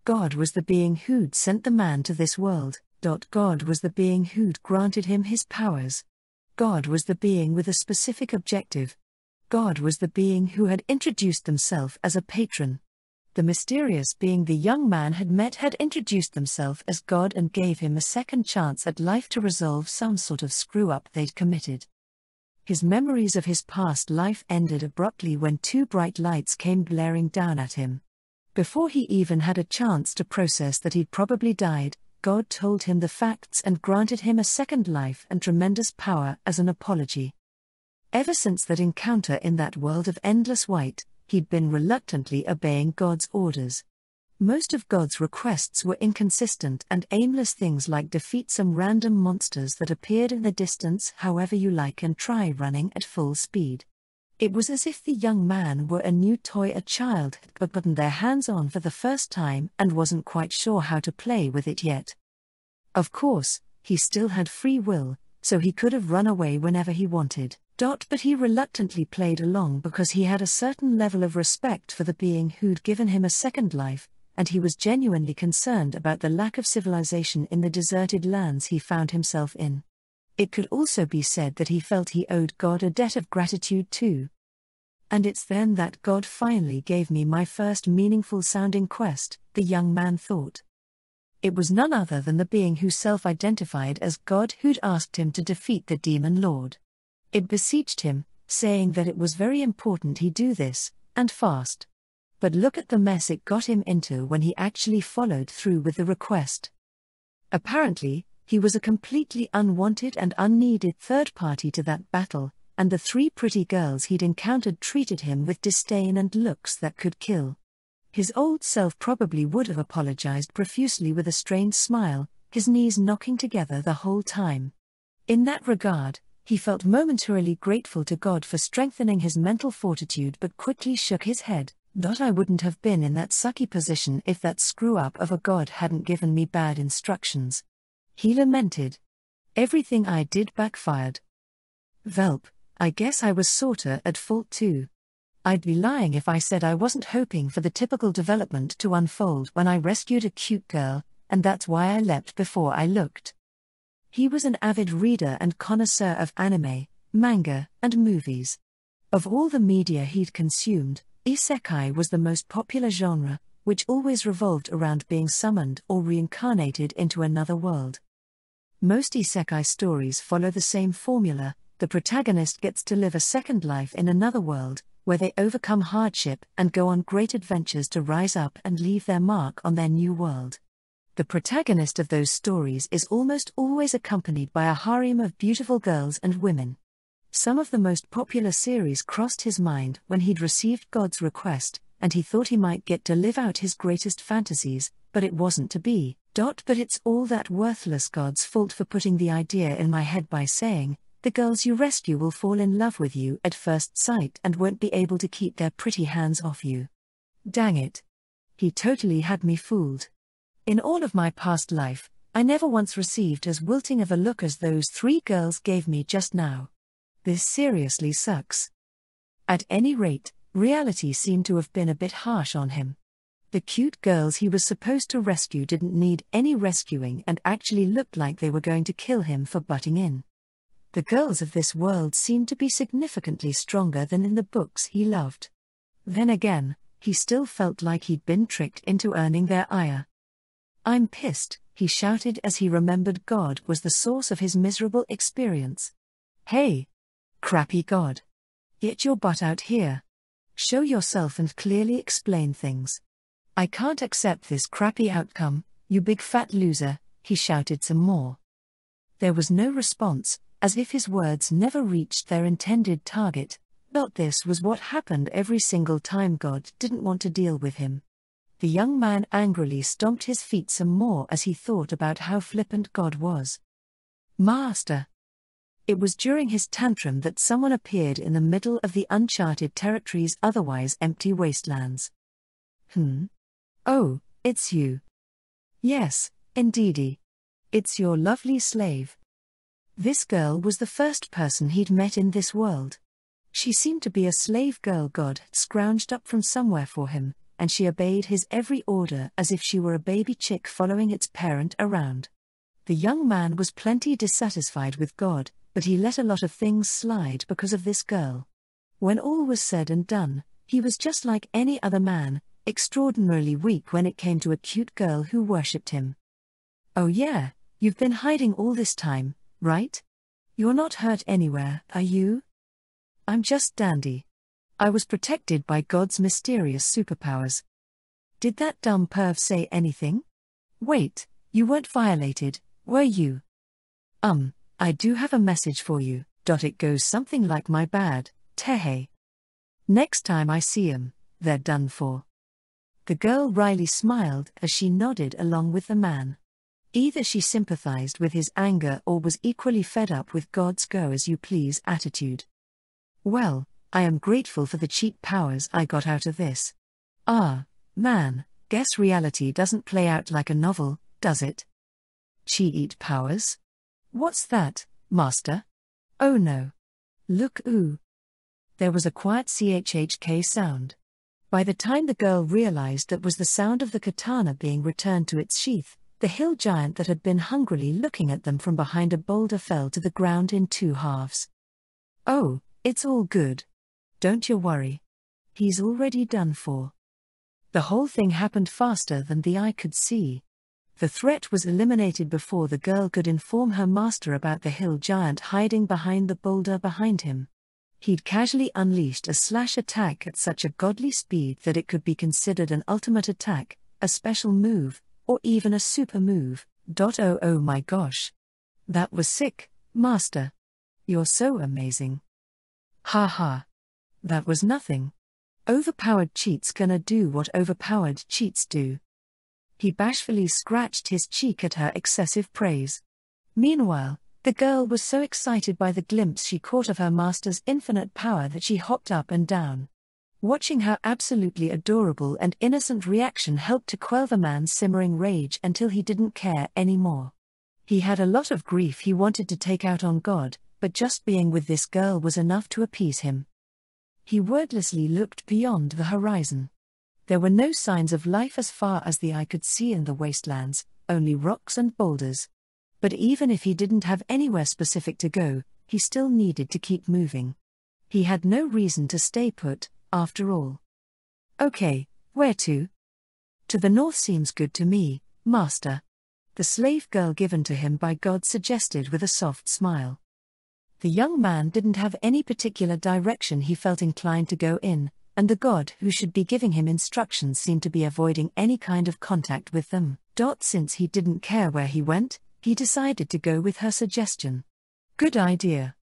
God was the being who'd sent the man to this world. God was the being who'd granted him his powers. God was the being with a specific objective. God was the being who had introduced themselves as a patron. The mysterious being the young man had met had introduced themselves as God and gave him a second chance at life to resolve some sort of screw-up they'd committed. His memories of his past life ended abruptly when two bright lights came glaring down at him. Before he even had a chance to process that he'd probably died, God told him the facts and granted him a second life and tremendous power as an apology. Ever since that encounter in that world of endless white, he'd been reluctantly obeying God's orders. Most of God's requests were inconsistent and aimless, things like defeat some random monsters that appeared in the distance however you like and try running at full speed. It was as if the young man were a new toy a child had gotten their hands on for the first time and wasn't quite sure how to play with it yet. Of course, he still had free will, so he could have run away whenever he wanted. But he reluctantly played along because he had a certain level of respect for the being who'd given him a second life, and he was genuinely concerned about the lack of civilization in the deserted lands he found himself in. It could also be said that he felt he owed God a debt of gratitude too. And it's then that God finally gave me my first meaningful-sounding quest, the young man thought. It was none other than the being who self-identified as God who'd asked him to defeat the demon lord. It beseeched him, saying that it was very important he do this, and fast. But look at the mess it got him into when he actually followed through with the request. Apparently, he was a completely unwanted and unneeded third party to that battle, and the three pretty girls he'd encountered treated him with disdain and looks that could kill. His old self probably would have apologized profusely with a strained smile, his knees knocking together the whole time. In that regard, he felt momentarily grateful to God for strengthening his mental fortitude but quickly shook his head. I wouldn't have been in that sucky position if that screw-up of a God hadn't given me bad instructions. He lamented. Everything I did backfired. Velp, I guess I was sorta at fault too. I'd be lying if I said I wasn't hoping for the typical development to unfold when I rescued a cute girl, and that's why I leapt before I looked. He was an avid reader and connoisseur of anime, manga, and movies. Of all the media he'd consumed, isekai was the most popular genre, which always revolved around being summoned or reincarnated into another world. Most isekai stories follow the same formula: the protagonist gets to live a second life in another world, where they overcome hardship and go on great adventures to rise up and leave their mark on their new world. The protagonist of those stories is almost always accompanied by a harem of beautiful girls and women. Some of the most popular series crossed his mind when he'd received God's request, and he thought he might get to live out his greatest fantasies, but it wasn't to be. But it's all that worthless God's fault for putting the idea in my head by saying, the girls you rescue will fall in love with you at first sight and won't be able to keep their pretty hands off you. Dang it. He totally had me fooled. In all of my past life, I never once received as wilting of a look as those three girls gave me just now. This seriously sucks. At any rate, reality seemed to have been a bit harsh on him. The cute girls he was supposed to rescue didn't need any rescuing and actually looked like they were going to kill him for butting in. The girls of this world seemed to be significantly stronger than in the books he loved. Then again, he still felt like he'd been tricked into earning their ire. I'm pissed, he shouted as he remembered God was the source of his miserable experience. Hey! Crappy God. Get your butt out here. Show yourself and clearly explain things. I can't accept this crappy outcome, you big fat loser, he shouted some more. There was no response, as if his words never reached their intended target. This was what happened every single time God didn't want to deal with him. The young man angrily stomped his feet some more as he thought about how flippant God was. Master. It was during his tantrum that someone appeared in the middle of the uncharted territory's otherwise empty wastelands. Oh, it's you. Yes, indeedy. It's your lovely slave. This girl was the first person he'd met in this world. She seemed to be a slave girl God had scrounged up from somewhere for him, and she obeyed his every order as if she were a baby chick following its parent around. The young man was plenty dissatisfied with God, but he let a lot of things slide because of this girl. When all was said and done, he was just like any other man, extraordinarily weak when it came to a cute girl who worshipped him. Oh yeah, you've been hiding all this time, right? You're not hurt anywhere, are you? I'm just dandy. I was protected by God's mysterious superpowers. Did that dumb perv say anything? Wait, you weren't violated, were you? I do have a message for you. It goes something like my bad, Tehe. Next time I see 'em, they're done for. The girl wryly smiled as she nodded along with the man. Either she sympathized with his anger or was equally fed up with God's go-as-you-please attitude. Well, I am grateful for the cheap powers I got out of this. Ah, man, guess reality doesn't play out like a novel, does it? Cheat powers? What's that, master? Oh no. Look, ooh. There was a quiet chhk sound. By the time the girl realized that was the sound of the katana being returned to its sheath, the hill giant that had been hungrily looking at them from behind a boulder fell to the ground in 2 halves. Oh, it's all good. Don't you worry. He's already done for. The whole thing happened faster than the eye could see. The threat was eliminated before the girl could inform her master about the hill giant hiding behind the boulder behind him. He'd casually unleashed a slash attack at such a godly speed that it could be considered an ultimate attack, a special move, or even a super move. Oh my gosh. That was sick, master. You're so amazing. Ha ha. That was nothing. Overpowered cheats gonna do what overpowered cheats do. He bashfully scratched his cheek at her excessive praise. Meanwhile, the girl was so excited by the glimpse she caught of her master's infinite power that she hopped up and down. Watching her absolutely adorable and innocent reaction helped to quell the man's simmering rage until he didn't care anymore. He had a lot of grief he wanted to take out on God, but just being with this girl was enough to appease him. He wordlessly looked beyond the horizon. There were no signs of life as far as the eye could see in the wastelands, only rocks and boulders. But even if he didn't have anywhere specific to go, he still needed to keep moving. He had no reason to stay put, after all. Okay, where to? To the north seems good to me, master. The slave girl given to him by God suggested with a soft smile. The young man didn't have any particular direction he felt inclined to go in, and the God who should be giving him instructions seemed to be avoiding any kind of contact with them. Since he didn't care where he went, he decided to go with her suggestion. Good idea.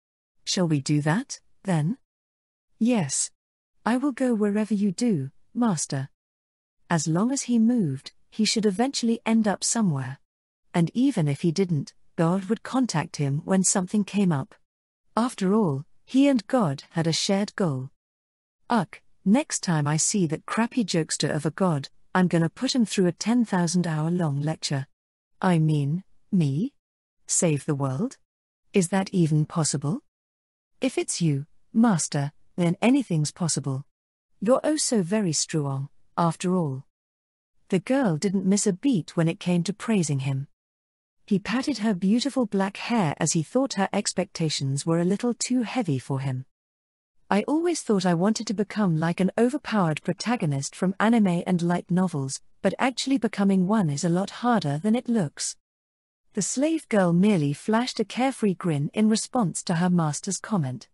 Shall we do that, then? Yes. I will go wherever you do, master. As long as he moved, he should eventually end up somewhere. And even if he didn't, God would contact him when something came up. After all, he and God had a shared goal. Next time I see that crappy jokester of a God, I'm gonna put him through a 10,000-hour-long lecture. I mean, me? Save the world? Is that even possible? If it's you, master, then anything's possible. You're oh so very strong, after all. The girl didn't miss a beat when it came to praising him. He patted her beautiful black hair as he thought her expectations were a little too heavy for him. I always thought I wanted to become like an overpowered protagonist from anime and light novels, but actually becoming one is a lot harder than it looks. The slave girl merely flashed a carefree grin in response to her master's comment.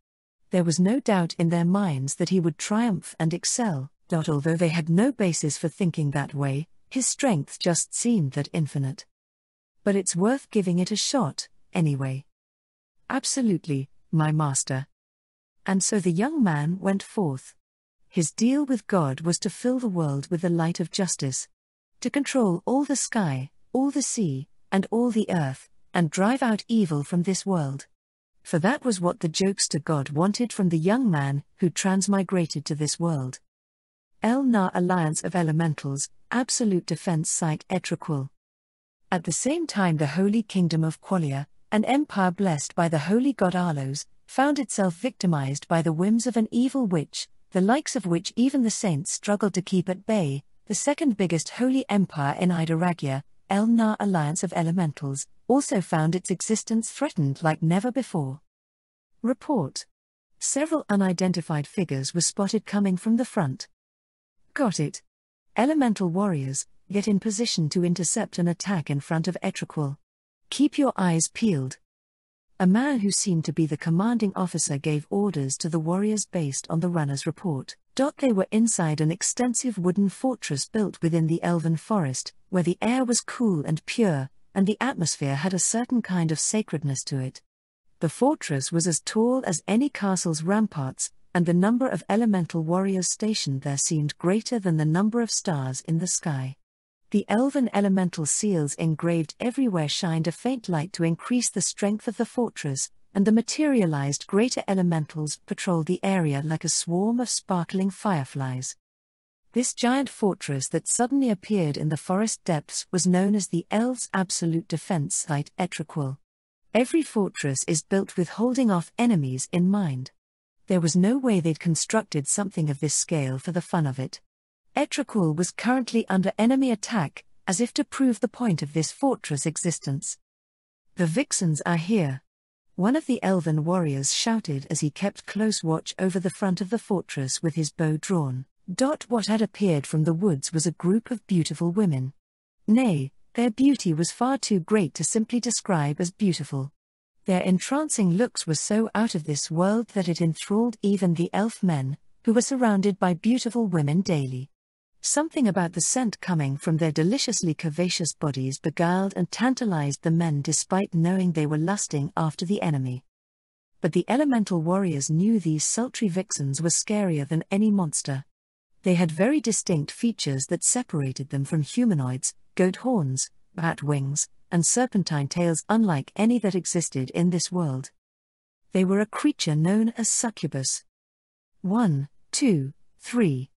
There was no doubt in their minds that he would triumph and excel. Although they had no basis for thinking that way, his strength just seemed that infinite. But it's worth giving it a shot, anyway. Absolutely, my master. And so the young man went forth. His deal with God was to fill the world with the light of justice, to control all the sky, all the sea, and all the earth, and drive out evil from this world. For that was what the jokester God wanted from the young man who transmigrated to this world. El-Na Alliance of Elementals, Absolute Defense Site Etriquil. At the same time the Holy Kingdom of Qualia, an empire blessed by the holy god Arlos, found itself victimized by the whims of an evil witch, the likes of which even the saints struggled to keep at bay. The second biggest holy empire in Idaragia, El-Na Alliance of Elementals, also found its existence threatened like never before. Report. Several unidentified figures were spotted coming from the front. Got it. Elemental warriors, get in position to intercept an attack in front of Etriquil. Keep your eyes peeled. A man who seemed to be the commanding officer gave orders to the warriors based on the runner's report. They were inside an extensive wooden fortress built within the elven forest, where the air was cool and pure, and the atmosphere had a certain kind of sacredness to it. The fortress was as tall as any castle's ramparts, and the number of elemental warriors stationed there seemed greater than the number of stars in the sky. The elven elemental seals engraved everywhere shined a faint light to increase the strength of the fortress, and the materialized greater elementals patrolled the area like a swarm of sparkling fireflies. This giant fortress that suddenly appeared in the forest depths was known as the Elves' Absolute Defense Site Etriquil. Every fortress is built with holding off enemies in mind. There was no way they'd constructed something of this scale for the fun of it. Etriquil was currently under enemy attack, as if to prove the point of this fortress' existence. The Vixens are here. One of the elven warriors shouted as he kept close watch over the front of the fortress with his bow drawn. What had appeared from the woods was a group of beautiful women. Nay, their beauty was far too great to simply describe as beautiful. Their entrancing looks were so out of this world that it enthralled even the elf men, who were surrounded by beautiful women daily. Something about the scent coming from their deliciously curvaceous bodies beguiled and tantalized the men despite knowing they were lusting after the enemy. But the elemental warriors knew these sultry vixens were scarier than any monster. They had very distinct features that separated them from humanoids: goat horns, bat wings, and serpentine tails unlike any that existed in this world. They were a creature known as succubus. 1, 2, 3.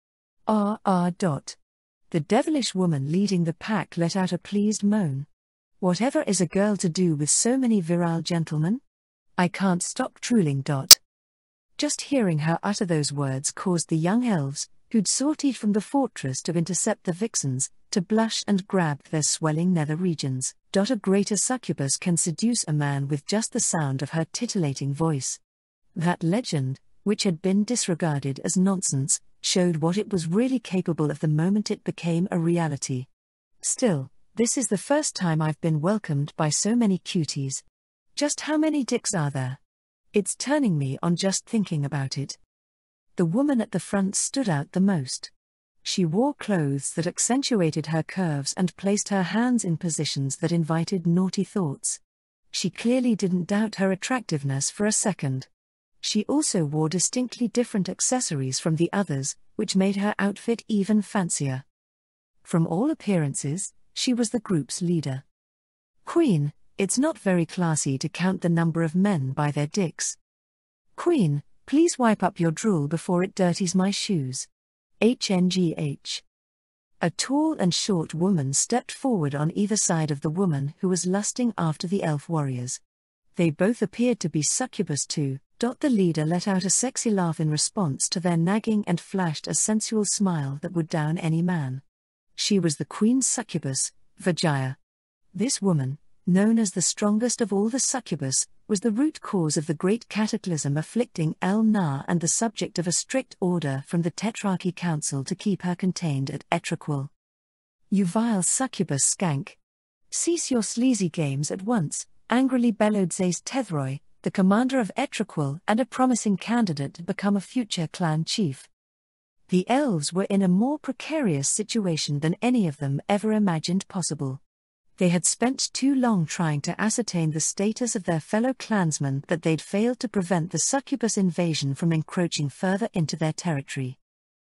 The devilish woman leading the pack let out a pleased moan. Whatever is a girl to do with so many virile gentlemen? I can't stop drooling. Just hearing her utter those words caused the young elves, who'd sortied from the fortress to intercept the vixens, to blush and grab their swelling nether regions. A greater succubus can seduce a man with just the sound of her titillating voice. That legend, which had been disregarded as nonsense, showed what it was really capable of the moment it became a reality. Still, this is the first time I've been welcomed by so many cuties. Just how many dicks are there? It's turning me on just thinking about it. The woman at the front stood out the most. She wore clothes that accentuated her curves and placed her hands in positions that invited naughty thoughts. She clearly didn't doubt her attractiveness for a second. She also wore distinctly different accessories from the others, which made her outfit even fancier. From all appearances, she was the group's leader. Queen, it's not very classy to count the number of men by their dicks. Queen, please wipe up your drool before it dirties my shoes. HNGH. A tall and short woman stepped forward on either side of the woman who was lusting after the elf warriors. They both appeared to be succubus too. The leader let out a sexy laugh in response to their nagging and flashed a sensual smile that would down any man. She was the queen's succubus, Vijaya. This woman, known as the strongest of all the succubus, was the root cause of the great cataclysm afflicting El-Na and the subject of a strict order from the Tetrarchy Council to keep her contained at Etriquil. You vile succubus skank! Cease your sleazy games at once, angrily bellowed Zace Tethroy, the commander of Etriquil and a promising candidate to become a future clan chief. The elves were in a more precarious situation than any of them ever imagined possible. They had spent too long trying to ascertain the status of their fellow clansmen that they'd failed to prevent the succubus invasion from encroaching further into their territory.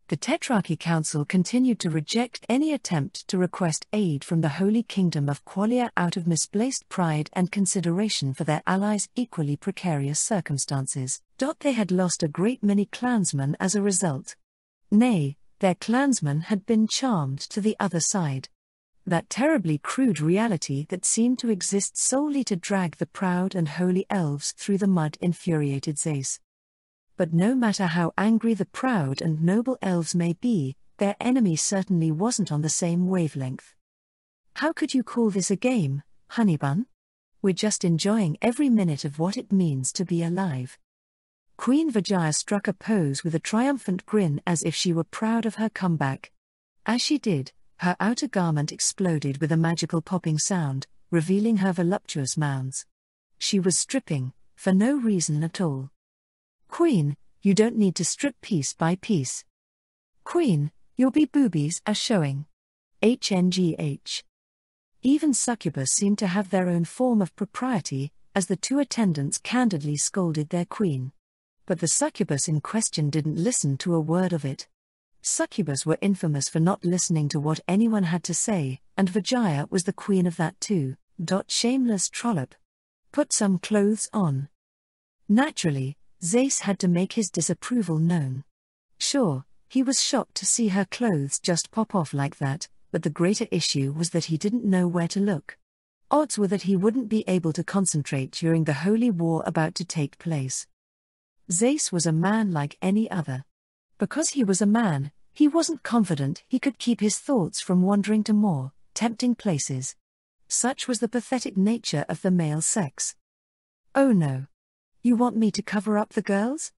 The Tetrarchy Council continued to reject any attempt to request aid from the Holy Kingdom of Qualia out of misplaced pride and consideration for their allies' equally precarious circumstances. They had lost a great many clansmen as a result. Nay, their clansmen had been charmed to the other side. That terribly crude reality that seemed to exist solely to drag the proud and holy elves through the mud infuriated Zace. But no matter how angry the proud and noble elves may be, their enemy certainly wasn't on the same wavelength. How could you call this a game, Honeybun? We're just enjoying every minute of what it means to be alive. Queen Vijaya struck a pose with a triumphant grin as if she were proud of her comeback. As she did, her outer garment exploded with a magical popping sound, revealing her voluptuous mounds. She was stripping, for no reason at all. Queen, you don't need to strip piece by piece. Queen, your boobies are showing. HNGH. Even succubus seemed to have their own form of propriety, as the two attendants candidly scolded their queen. But the succubus in question didn't listen to a word of it. Succubus were infamous for not listening to what anyone had to say, and Vijaya was the queen of that too. Shameless trollop. Put some clothes on. Naturally, Zace had to make his disapproval known. Sure, he was shocked to see her clothes just pop off like that, but the greater issue was that he didn't know where to look. Odds were that he wouldn't be able to concentrate during the holy war about to take place. Zace was a man like any other. Because he was a man, he wasn't confident he could keep his thoughts from wandering to more tempting places. Such was the pathetic nature of the male sex. Oh no. You want me to cover up the girls?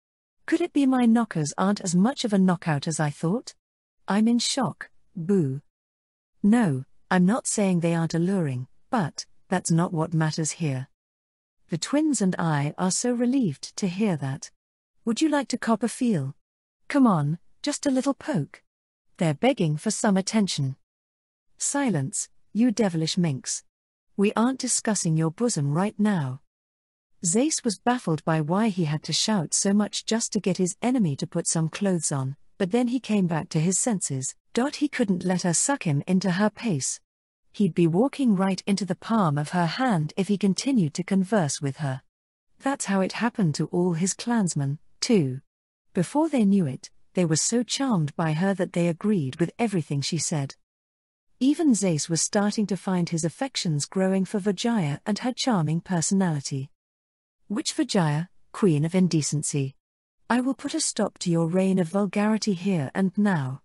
Could it be my knockers aren't as much of a knockout as I thought? I'm in shock, boo. No, I'm not saying they aren't alluring, but that's not what matters here. The twins and I are so relieved to hear that. Would you like to cop a feel? Come on, just a little poke. They're begging for some attention. Silence, you devilish minx. We aren't discussing your bosom right now. Zace was baffled by why he had to shout so much just to get his enemy to put some clothes on, but then he came back to his senses. He couldn't let her suck him into her pace. He'd be walking right into the palm of her hand if he continued to converse with her. That's how it happened to all his clansmen, too. Before they knew it, they were so charmed by her that they agreed with everything she said. Even Zace was starting to find his affections growing for Vijaya and her charming personality. Which Vijaya, Queen of Indecency? I will put a stop to your reign of vulgarity here and now.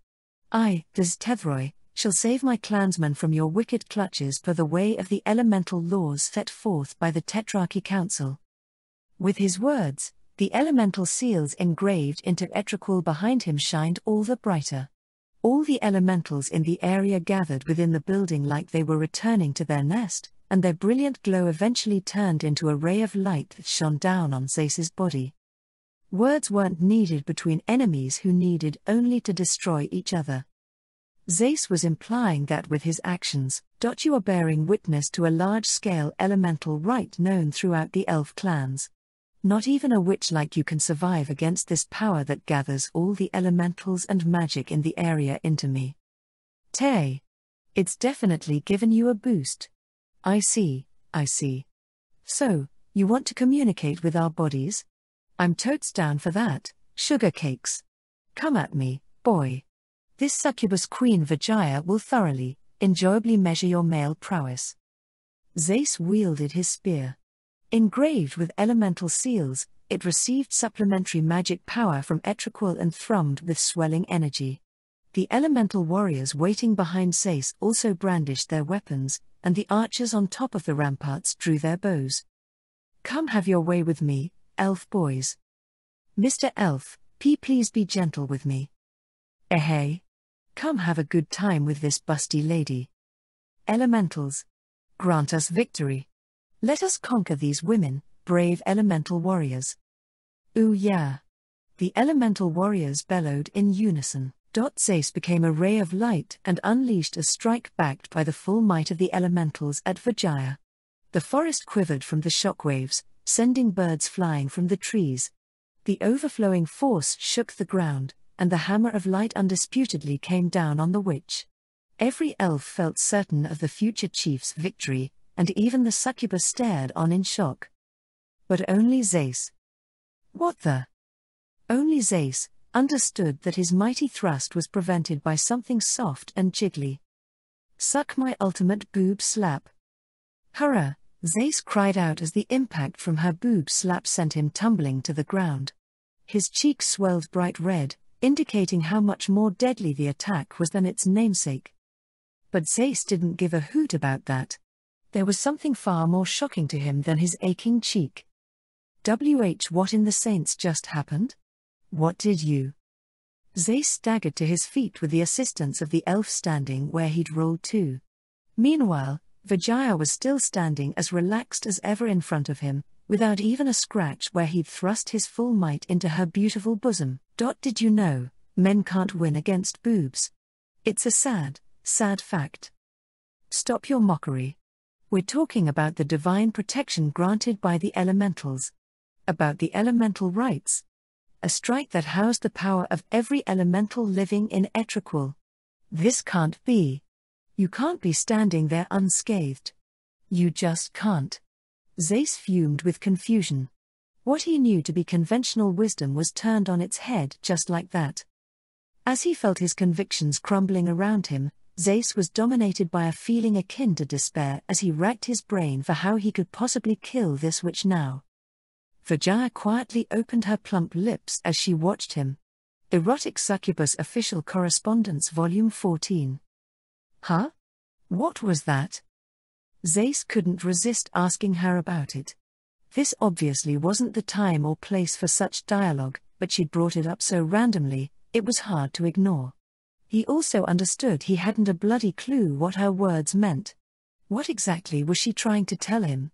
I, this Tethroy, shall save my clansmen from your wicked clutches per the way of the elemental laws set forth by the Tetrarchy Council. With his words, the elemental seals engraved into Etriquil behind him shined all the brighter. All the elementals in the area gathered within the building like they were returning to their nest, and their brilliant glow eventually turned into a ray of light that shone down on Zace's body. Words weren't needed between enemies who needed only to destroy each other. Zace was implying that with his actions, you are bearing witness to a large-scale elemental rite known throughout the elf clans. Not even a witch like you can survive against this power that gathers all the elementals and magic in the area into me. Tay. It's definitely given you a boost. I see. So, you want to communicate with our bodies? I'm totes down for that, sugar cakes. Come at me, boy. This succubus Queen Vijaya will thoroughly, enjoyably measure your male prowess. Zace wielded his spear. Engraved with elemental seals, it received supplementary magic power from Etriquil and thrummed with swelling energy. The elemental warriors waiting behind Zace also brandished their weapons, and the archers on top of the ramparts drew their bows. Come have your way with me, elf boys. Mr. Elf, please be gentle with me. Hey. Come have a good time with this busty lady. Elementals. Grant us victory. Let us conquer these women, brave elemental warriors. Ooh yeah. The elemental warriors bellowed in unison. Zeus became a ray of light and unleashed a strike backed by the full might of the elementals at Vijaya. The forest quivered from the shockwaves, sending birds flying from the trees. The overflowing force shook the ground, and the hammer of light undisputedly came down on the witch. Every elf felt certain of the future chief's victory, and even the succubus stared on in shock. But only Zeus. What the? Only Zeus understood that his mighty thrust was prevented by something soft and jiggly. Suck my ultimate boob slap. Hurrah! Zeus cried out as the impact from her boob slap sent him tumbling to the ground. His cheeks swelled bright red, indicating how much more deadly the attack was than its namesake. But Zeus didn't give a hoot about that. There was something far more shocking to him than his aching cheek. What in the saints just happened? What did you? Zeus staggered to his feet with the assistance of the elf standing where he'd rolled to. Meanwhile, Vijaya was still standing as relaxed as ever in front of him, without even a scratch where he'd thrust his full might into her beautiful bosom. Did you know, men can't win against boobs? It's a sad, sad fact. Stop your mockery. We're talking about the divine protection granted by the elementals. About the elemental rights. A strike that housed the power of every elemental living in Etriquil. This can't be. You can't be standing there unscathed. You just can't. Zeus fumed with confusion. What he knew to be conventional wisdom was turned on its head just like that. As he felt his convictions crumbling around him, Zeus was dominated by a feeling akin to despair as he racked his brain for how he could possibly kill this witch now. Vijaya quietly opened her plump lips as she watched him. Erotic Succubus Official Correspondence Volume 14. Huh? What was that? Zeus couldn't resist asking her about it. This obviously wasn't the time or place for such dialogue, but she'd brought it up so randomly, it was hard to ignore. He also understood he hadn't a bloody clue what her words meant. What exactly was she trying to tell him?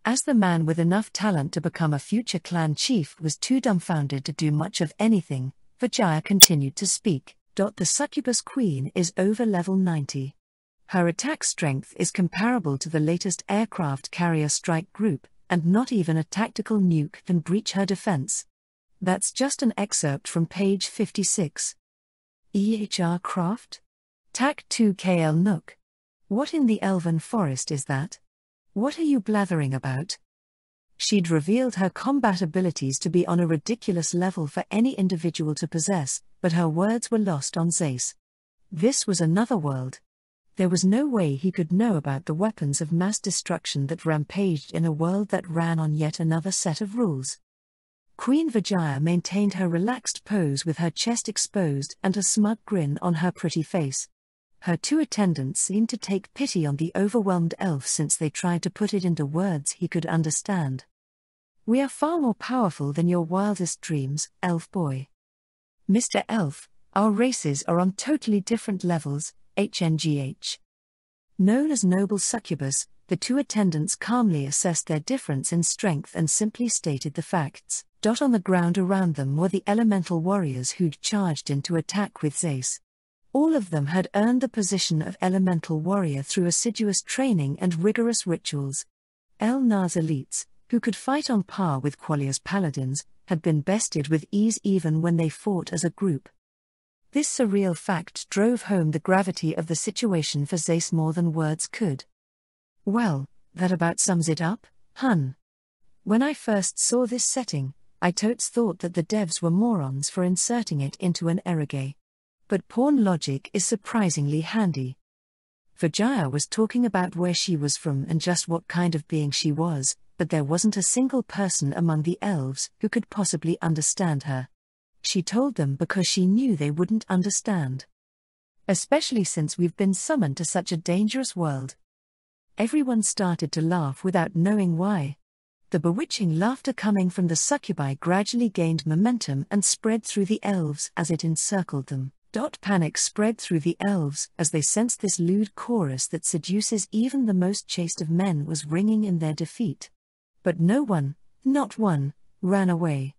As the man with enough talent to become a future clan chief was too dumbfounded to do much of anything, Vijaya continued to speak. The succubus queen is over level 90. Her attack strength is comparable to the latest aircraft carrier strike group, and not even a tactical nuke can breach her defense. That's just an excerpt from page 56. EHR craft? TAC 2KL Nook. What in the elven forest is that? What are you blathering about? She'd revealed her combat abilities to be on a ridiculous level for any individual to possess, but her words were lost on Zeus. This was another world. There was no way he could know about the weapons of mass destruction that rampaged in a world that ran on yet another set of rules. Queen Vijaya maintained her relaxed pose with her chest exposed and a smug grin on her pretty face. Her two attendants seemed to take pity on the overwhelmed elf since they tried to put it into words he could understand. We are far more powerful than your wildest dreams, elf boy. Mr. Elf, our races are on totally different levels, HNGH. Known as Noble Succubus, the two attendants calmly assessed their difference in strength and simply stated the facts. On the ground around them were the elemental warriors who'd charged in to attack with Zeus. All of them had earned the position of elemental warrior through assiduous training and rigorous rituals. El-Nar's elites, who could fight on par with Qualia's paladins, had been bested with ease even when they fought as a group. This surreal fact drove home the gravity of the situation for Zeus more than words could. Well, that about sums it up, hun. When I first saw this setting, I totes thought that the devs were morons for inserting it into an erogay. But pawn logic is surprisingly handy. Vijaya was talking about where she was from and just what kind of being she was, but there wasn't a single person among the elves who could possibly understand her. She told them because she knew they wouldn't understand. Especially since we've been summoned to such a dangerous world. Everyone started to laugh without knowing why. The bewitching laughter coming from the succubi gradually gained momentum and spread through the elves as it encircled them. Panic spread through the elves as they sensed this lewd chorus that seduces even the most chaste of men was ringing in their defeat. But no one, not one, ran away.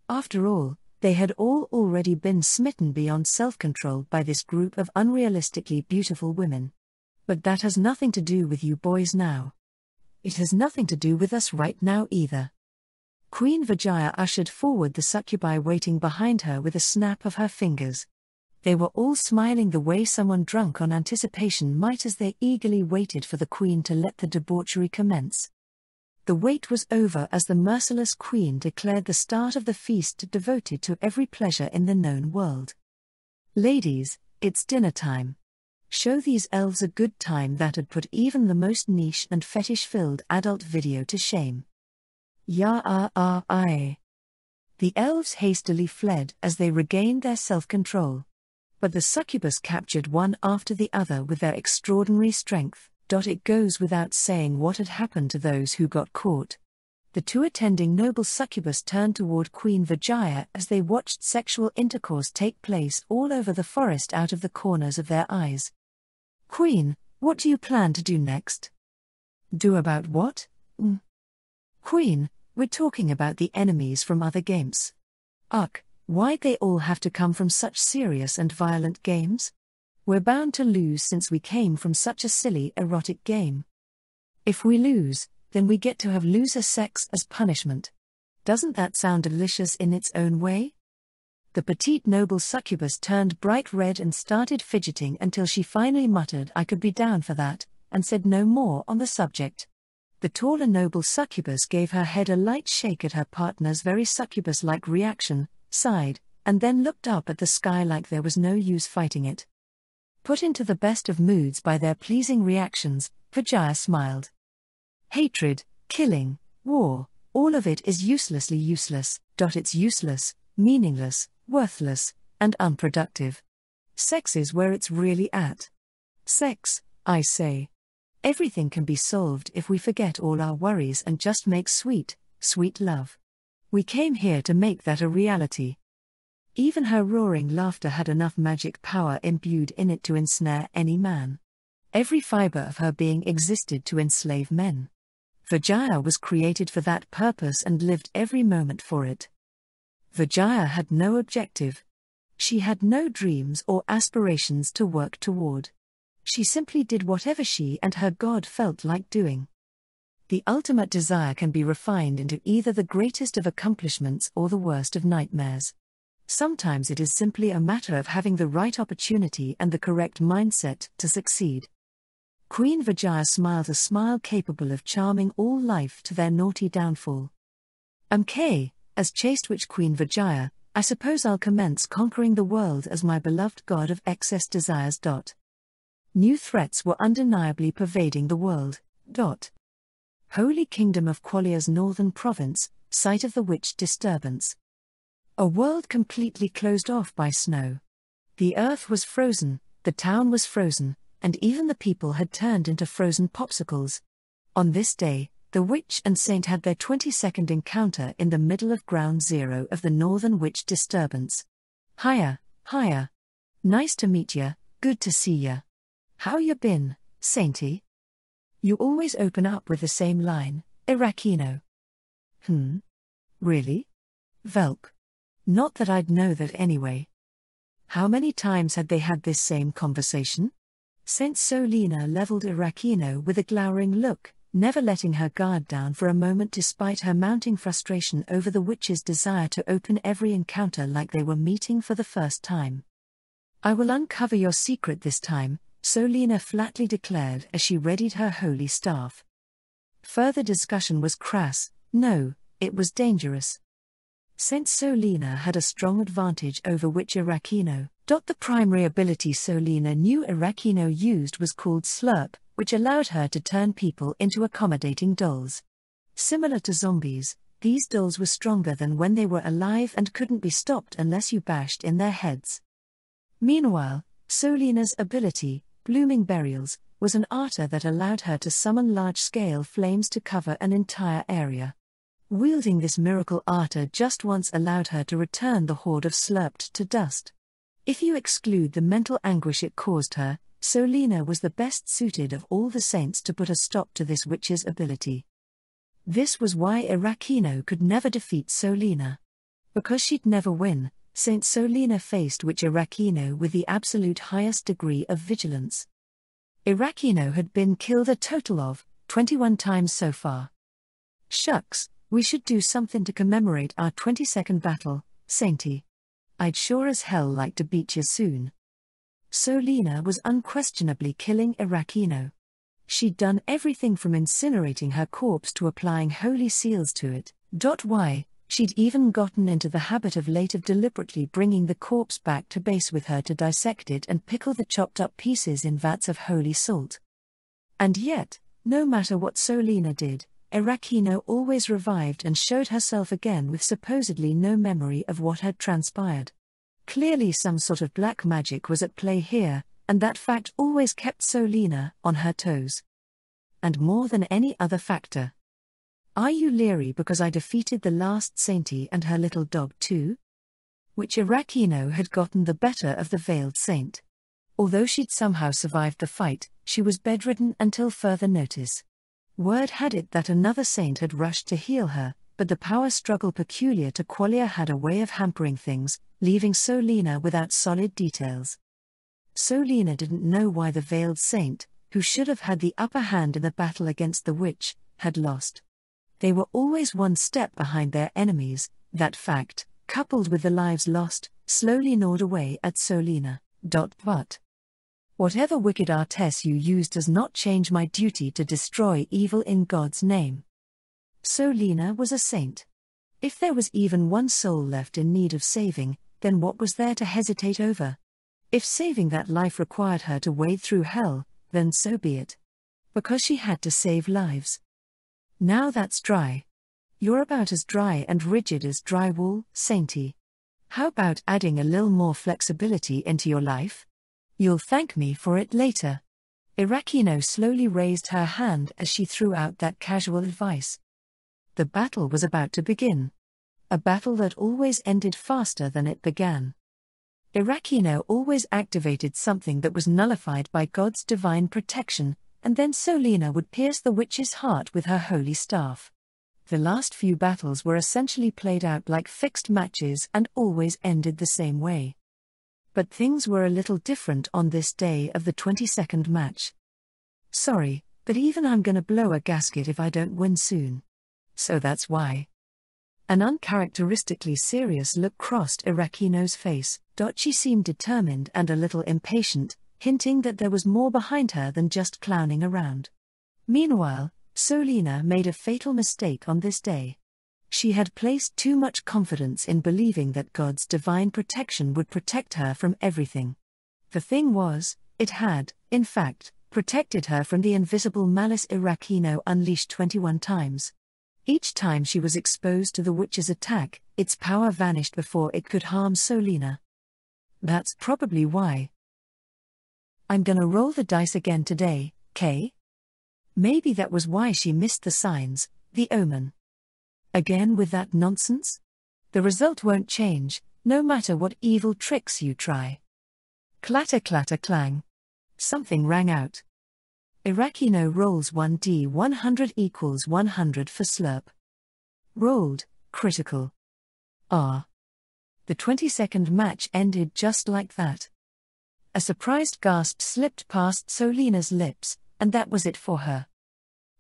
After all, they had all already been smitten beyond self-control by this group of unrealistically beautiful women. But that has nothing to do with you boys now. It has nothing to do with us right now either. Queen Vijaya ushered forward the succubi waiting behind her with a snap of her fingers. They were all smiling the way someone drunk on anticipation might as they eagerly waited for the queen to let the debauchery commence. The wait was over as the merciless queen declared the start of the feast devoted to every pleasure in the known world. Ladies, it's dinner time. Show these elves a good time that'd put even the most niche and fetish-filled adult video to shame. Ya-ah-ah-ah. The elves hastily fled as they regained their self-control. But the succubus captured one after the other with their extraordinary strength. It goes without saying what had happened to those who got caught. The two attending noble succubus turned toward Queen Vijaya as they watched sexual intercourse take place all over the forest out of the corners of their eyes. Queen, what do you plan to do next? Do about what? Queen, we're talking about the enemies from other games. Ugh, why'd they all have to come from such serious and violent games? We're bound to lose since we came from such a silly erotic game. If we lose, then we get to have loser sex as punishment. Doesn't that sound delicious in its own way? The petite noble succubus turned bright red and started fidgeting until she finally muttered I could be down for that, and said no more on the subject. The taller noble succubus gave her head a light shake at her partner's very succubus-like reaction, sighed, and then looked up at the sky like there was no use fighting it. Put into the best of moods by their pleasing reactions, Vijaya smiled. Hatred, killing, war, all of it is uselessly useless. It's useless, meaningless, worthless, and unproductive. Sex is where it's really at. Sex, I say. Everything can be solved if we forget all our worries and just make sweet, sweet love. We came here to make that a reality. Even her roaring laughter had enough magic power imbued in it to ensnare any man. Every fiber of her being existed to enslave men. Vijaya was created for that purpose and lived every moment for it. Vijaya had no objective. She had no dreams or aspirations to work toward. She simply did whatever she and her God felt like doing. The ultimate desire can be refined into either the greatest of accomplishments or the worst of nightmares. Sometimes it is simply a matter of having the right opportunity and the correct mindset to succeed. Queen Vijaya smiled a smile capable of charming all life to their naughty downfall. As chaste witch Queen Vijaya, I suppose I'll commence conquering the world as my beloved god of excess desires. New threats were undeniably pervading the world. Holy Kingdom of Qualia's northern province, site of the witch disturbance. A world completely closed off by snow. The earth was frozen, the town was frozen, and even the people had turned into frozen popsicles. On this day, the witch and saint had their 22nd encounter in the middle of ground zero of the northern witch disturbance. Hiya. Nice to meet ya, good to see ya. How ya been, sainty? You always open up with the same line, Iraqino. Really? Velp. Not that I'd know that anyway. How many times had they had this same conversation? Saint Solina leveled Iraqino with a glowering look, never letting her guard down for a moment despite her mounting frustration over the witch's desire to open every encounter like they were meeting for the first time. I will uncover your secret this time, Solina flatly declared as she readied her holy staff. Further discussion was crass. No, it was dangerous. Saint Solina had a strong advantage over witch Iraqino. The primary ability Solina knew Iraqino used was called Slurp, which allowed her to turn people into accommodating dolls. Similar to zombies, these dolls were stronger than when they were alive and couldn't be stopped unless you bashed in their heads. Meanwhile, Solina's ability, Blooming Burials, was an arter that allowed her to summon large-scale flames to cover an entire area. Wielding this miracle arter just once allowed her to return the horde of Slurped to dust. If you exclude the mental anguish it caused her, Solina was the best suited of all the saints to put a stop to this witch's ability. This was why Irakino could never defeat Solina. Because she'd never win, Saint Solina faced witch Irakino with the absolute highest degree of vigilance. Irakino had been killed a total of 21 times so far. Shucks, we should do something to commemorate our 22nd battle, Sainty. I'd sure as hell like to beat you soon. Solina was unquestionably killing Irakino. She'd done everything from incinerating her corpse to applying holy seals to it. Why, she'd even gotten into the habit of deliberately bringing the corpse back to base with her to dissect it and pickle the chopped up pieces in vats of holy salt. And yet, no matter what Solina did, Irakino always revived and showed herself again with supposedly no memory of what had transpired. Clearly some sort of black magic was at play here, and that fact always kept Solina on her toes. And more than any other factor. Are you leery because I defeated the last Sainty and her little dog too? Witch Irakino had gotten the better of the veiled saint. Although she'd somehow survived the fight, she was bedridden until further notice. Word had it that another saint had rushed to heal her, but the power struggle peculiar to Qualia had a way of hampering things, leaving Solina without solid details. Solina didn't know why the veiled saint, who should have had the upper hand in the battle against the witch, had lost. They were always one step behind their enemies. That fact, coupled with the lives lost, slowly gnawed away at Solina. But whatever wicked artes you use does not change my duty to destroy evil in God's name. Solina was a saint. If there was even one soul left in need of saving, then what was there to hesitate over? If saving that life required her to wade through hell, then so be it. Because she had to save lives. Now that's dry. You're about as dry and rigid as drywall, Sainty. How about adding a little more flexibility into your life? You'll thank me for it later. Irakino slowly raised her hand as she threw out that casual advice. The battle was about to begin. A battle that always ended faster than it began. Irakino always activated something that was nullified by God's divine protection, and then Solina would pierce the witch's heart with her holy staff. The last few battles were essentially played out like fixed matches and always ended the same way. But things were a little different on this day of the 22nd match. Sorry, but even I'm gonna blow a gasket if I don't win soon. So that's why. An uncharacteristically serious look crossed Irakino's face. She seemed determined and a little impatient, hinting that there was more behind her than just clowning around. Meanwhile, Solina made a fatal mistake on this day. She had placed too much confidence in believing that God's divine protection would protect her from everything. The thing was, it had, in fact, protected her from the invisible malice Irakino unleashed 21 times. Each time she was exposed to the witch's attack, its power vanished before it could harm Solina. That's probably why. I'm gonna roll the dice again today, Kay? Maybe that was why she missed the signs, the omen. Again with that nonsense? The result won't change, no matter what evil tricks you try. Clatter clatter clang. Something rang out. Irakino rolls 1d100 equals 100 for slurp. Rolled, critical. The 22nd match ended just like that. A surprised gasp slipped past Solina's lips, and that was it for her.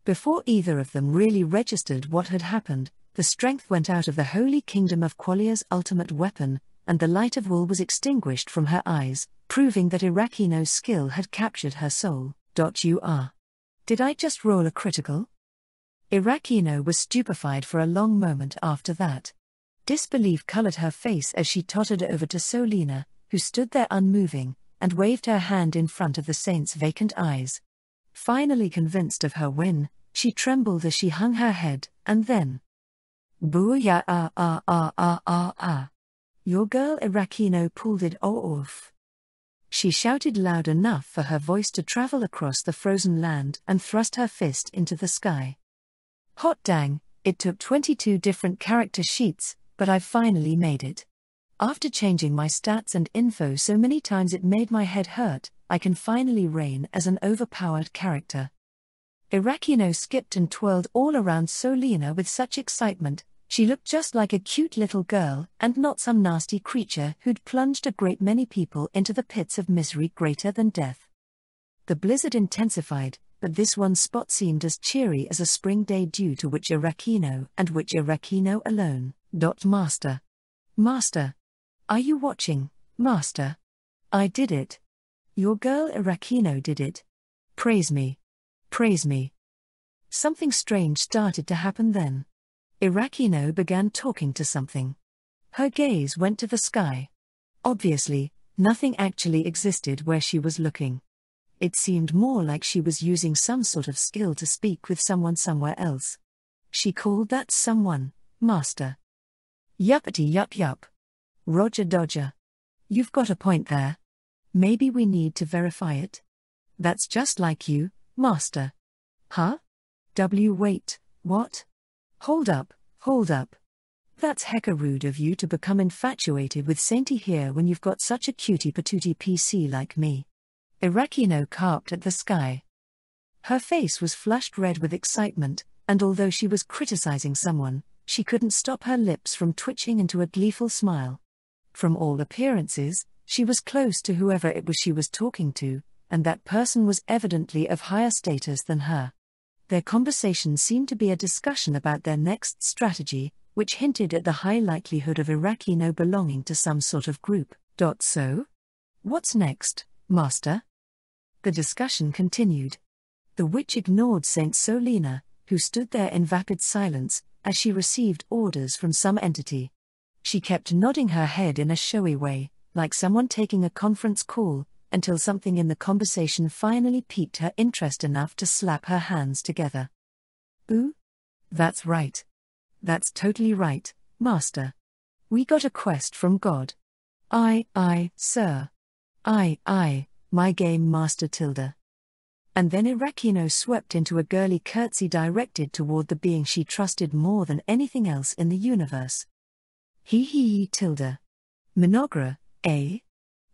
Before either of them really registered what had happened, the strength went out of the holy kingdom of Qualia's ultimate weapon, and the light of will was extinguished from her eyes, proving that Irakino's skill had captured her soul. Did I just roll a critical? Irakino was stupefied for a long moment after that. Disbelief colored her face as she tottered over to Solina, who stood there unmoving, and waved her hand in front of the saint's vacant eyes. Finally convinced of her win, she trembled as she hung her head, and then... Booyah! Your girl Irakino pulled it off. She shouted loud enough for her voice to travel across the frozen land and thrust her fist into the sky. Hot dang, it took 22 different character sheets, but I've finally made it. After changing my stats and info so many times it made my head hurt, I can finally reign as an overpowered character. Irakino skipped and twirled all around Solina with such excitement. She looked just like a cute little girl and not some nasty creature who'd plunged a great many people into the pits of misery greater than death. The blizzard intensified, but this one spot seemed as cheery as a spring day due to which Irakino and which Irakino alone. Master. Master. Are you watching, Master? I did it. Your girl Irakino did it. Praise me. Praise me. Something strange started to happen then. Irakino began talking to something. Her gaze went to the sky. Obviously, nothing actually existed where she was looking. It seemed more like she was using some sort of skill to speak with someone somewhere else. She called that someone, Master. Yuppity yup yup. Roger Dodger. You've got a point there. Maybe we need to verify it. That's just like you, Master. Huh? Wait, what? Hold up. That's hecka rude of you to become infatuated with Sainty here when you've got such a cutie patootie PC like me. Irakino carped at the sky. Her face was flushed red with excitement, and although she was criticizing someone, she couldn't stop her lips from twitching into a gleeful smile. From all appearances, she was close to whoever it was she was talking to, and that person was evidently of higher status than her. Their conversation seemed to be a discussion about their next strategy, which hinted at the high likelihood of Irakino belonging to some sort of group. So? What's next, Master? The discussion continued. The witch ignored Saint Solina, who stood there in vapid silence, as she received orders from some entity. She kept nodding her head in a showy way, like someone taking a conference call, until something in the conversation finally piqued her interest enough to slap her hands together. Ooh? That's right. That's totally right, Master. We got a quest from God. Aye, sir. Aye, my game Master Tilda. And then Irakino swept into a girly curtsy directed toward the being she trusted more than anything else in the universe. Hee Tilda. Mynoghra, eh?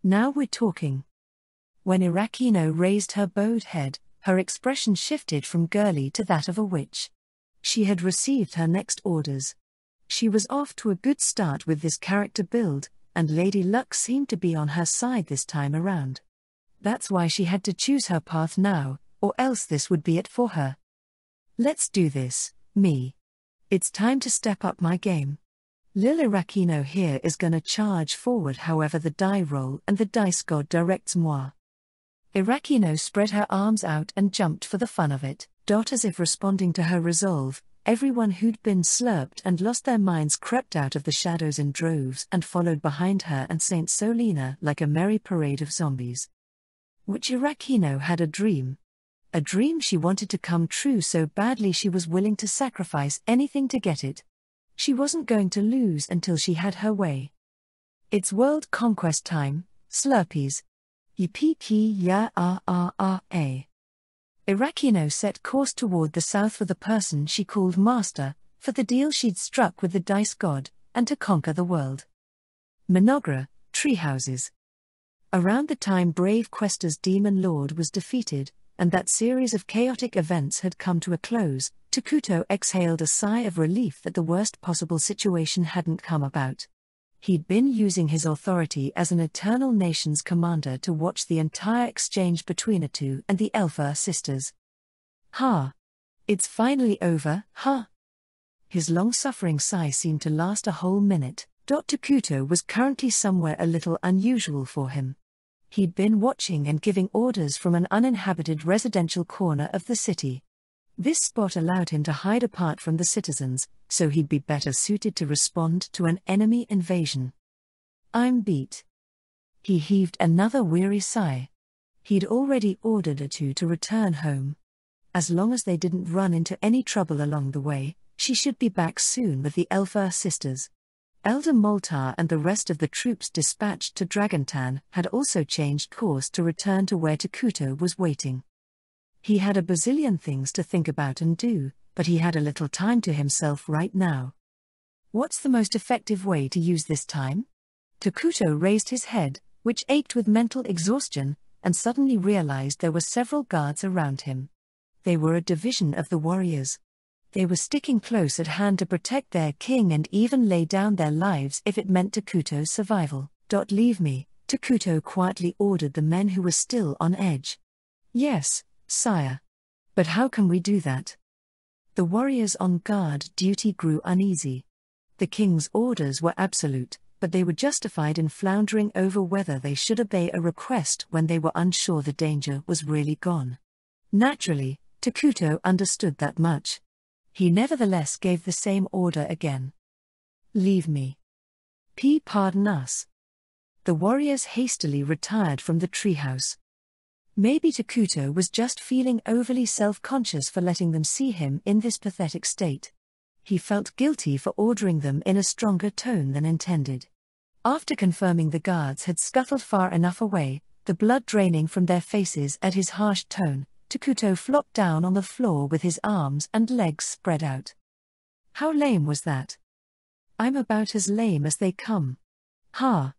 Now we're talking. When Irakino raised her bowed head, her expression shifted from girly to that of a witch. She had received her next orders. She was off to a good start with this character build, and Lady Luck seemed to be on her side this time around. That's why she had to choose her path now, or else this would be it for her. Let's do this, me. It's time to step up my game. Lil Irakino here is gonna charge forward however the die roll and the dice god directs moi. Irakino spread her arms out and jumped for the fun of it. As if responding to her resolve, everyone who'd been slurped and lost their minds crept out of the shadows in droves and followed behind her and Saint Solina like a merry parade of zombies. Which Irakino had a dream. A dream she wanted to come true so badly she was willing to sacrifice anything to get it. She wasn't going to lose until she had her way. It's world conquest time, Slurpees. Yippee ya ah. Irakino set course toward the south for the person she called Master, for the deal she'd struck with the dice god, and to conquer the world. Mynoghra, treehouses. Around the time Brave Quester's demon lord was defeated, and that series of chaotic events had come to a close, Takuto exhaled a sigh of relief that the worst possible situation hadn't come about. He'd been using his authority as an Eternal Nations commander to watch the entire exchange between Atu and the Elfa sisters. It's finally over, His long-suffering sigh seemed to last a whole minute. Takuto was currently somewhere a little unusual for him. He'd been watching and giving orders from an uninhabited residential corner of the city. This spot allowed him to hide apart from the citizens, so he'd be better suited to respond to an enemy invasion. I'm beat. He heaved another weary sigh. He'd already ordered Atu to return home. As long as they didn't run into any trouble along the way, she should be back soon with the Elfa sisters. Elder Moltar and the rest of the troops dispatched to Dragontan had also changed course to return to where Takuto was waiting. He had a bazillion things to think about and do, but he had a little time to himself right now. What's the most effective way to use this time? Takuto raised his head, which ached with mental exhaustion, and suddenly realized there were several guards around him. They were a division of the warriors. They were sticking close at hand to protect their king and even lay down their lives if it meant Takuto's survival. Leave me, Takuto quietly ordered the men who were still on edge. Yes, sire. But how can we do that? The warriors on guard duty grew uneasy. The king's orders were absolute, but they were justified in floundering over whether they should obey a request when they were unsure the danger was really gone. Naturally, Takuto understood that much. He nevertheless gave the same order again. Leave me. Pardon us. The warriors hastily retired from the treehouse. Maybe Takuto was just feeling overly self-conscious for letting them see him in this pathetic state. He felt guilty for ordering them in a stronger tone than intended. After confirming the guards had scuttled far enough away, the blood draining from their faces at his harsh tone, Takuto flopped down on the floor with his arms and legs spread out. How lame was that? I'm about as lame as they come. Ha!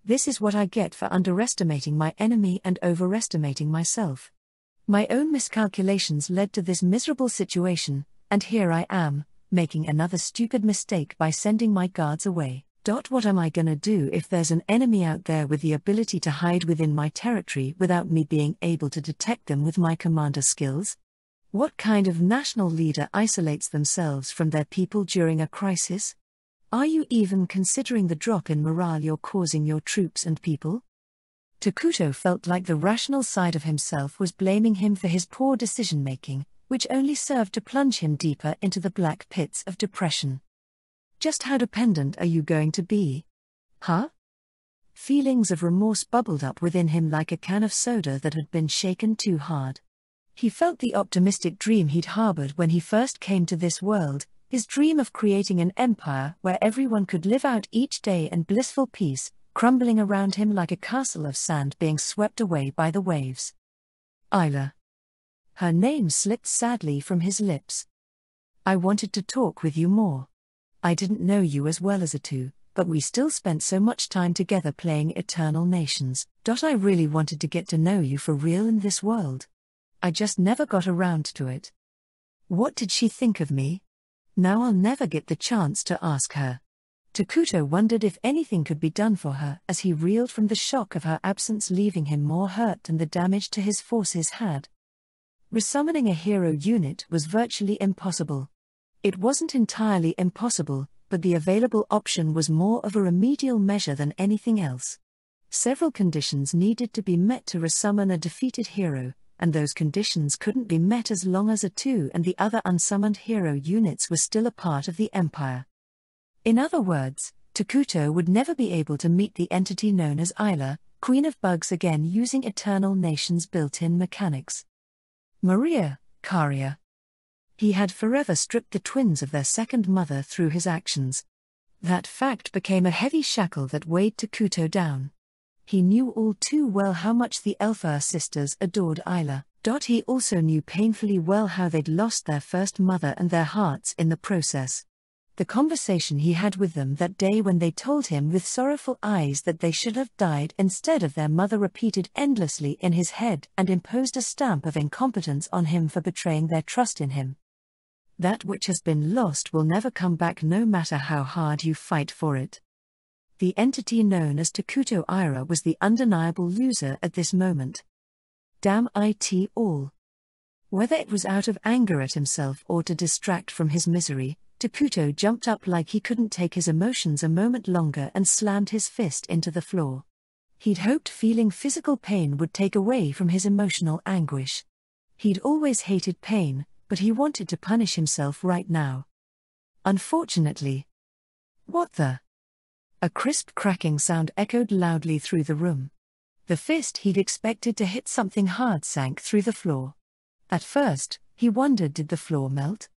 This is what I get for underestimating my enemy and overestimating myself. My own miscalculations led to this miserable situation, and here I am, making another stupid mistake by sending my guards away. What am I gonna do if there's an enemy out there with the ability to hide within my territory without me being able to detect them with my commander skills? What kind of national leader isolates themselves from their people during a crisis? Are you even considering the drop in morale you're causing your troops and people? Takuto felt like the rational side of himself was blaming him for his poor decision-making, which only served to plunge him deeper into the black pits of depression. Just how dependent are you going to be? Huh? Feelings of remorse bubbled up within him like a can of soda that had been shaken too hard. He felt the optimistic dream he'd harbored when he first came to this world, his dream of creating an empire where everyone could live out each day in blissful peace, crumbling around him like a castle of sand being swept away by the waves. Isla. Her name slipped sadly from his lips. I wanted to talk with you more. I didn't know you as well as Atu, but we still spent so much time together playing Eternal Nations. I really wanted to get to know you for real in this world. I just never got around to it. What did she think of me? Now I'll never get the chance to ask her. Takuto wondered if anything could be done for her as he reeled from the shock of her absence, leaving him more hurt than the damage to his forces had. Resummoning a hero unit was virtually impossible. It wasn't entirely impossible, but the available option was more of a remedial measure than anything else. Several conditions needed to be met to resummon a defeated hero, and those conditions couldn't be met as long as Atu and the other unsummoned hero units were still a part of the Empire. In other words, Takuto would never be able to meet the entity known as Isla, Queen of Bugs, again using Eternal Nations' built-in mechanics. Maria, Karia. He had forever stripped the twins of their second mother through his actions. That fact became a heavy shackle that weighed Takuto down. He knew all too well how much the Elfar sisters adored Isla. He also knew painfully well how they'd lost their first mother and their hearts in the process. The conversation he had with them that day when they told him with sorrowful eyes that they should have died instead of their mother repeated endlessly in his head and imposed a stamp of incompetence on him for betraying their trust in him. That which has been lost will never come back no matter how hard you fight for it. The entity known as Takuto Ira was the undeniable loser at this moment. Damn it all. Whether it was out of anger at himself or to distract from his misery, Takuto jumped up like he couldn't take his emotions a moment longer and slammed his fist into the floor. He'd hoped feeling physical pain would take away from his emotional anguish. He'd always hated pain, but he wanted to punish himself right now. Unfortunately. What the? A crisp cracking sound echoed loudly through the room. The fist he'd expected to hit something hard sank through the floor. At first, he wondered did the floor melt?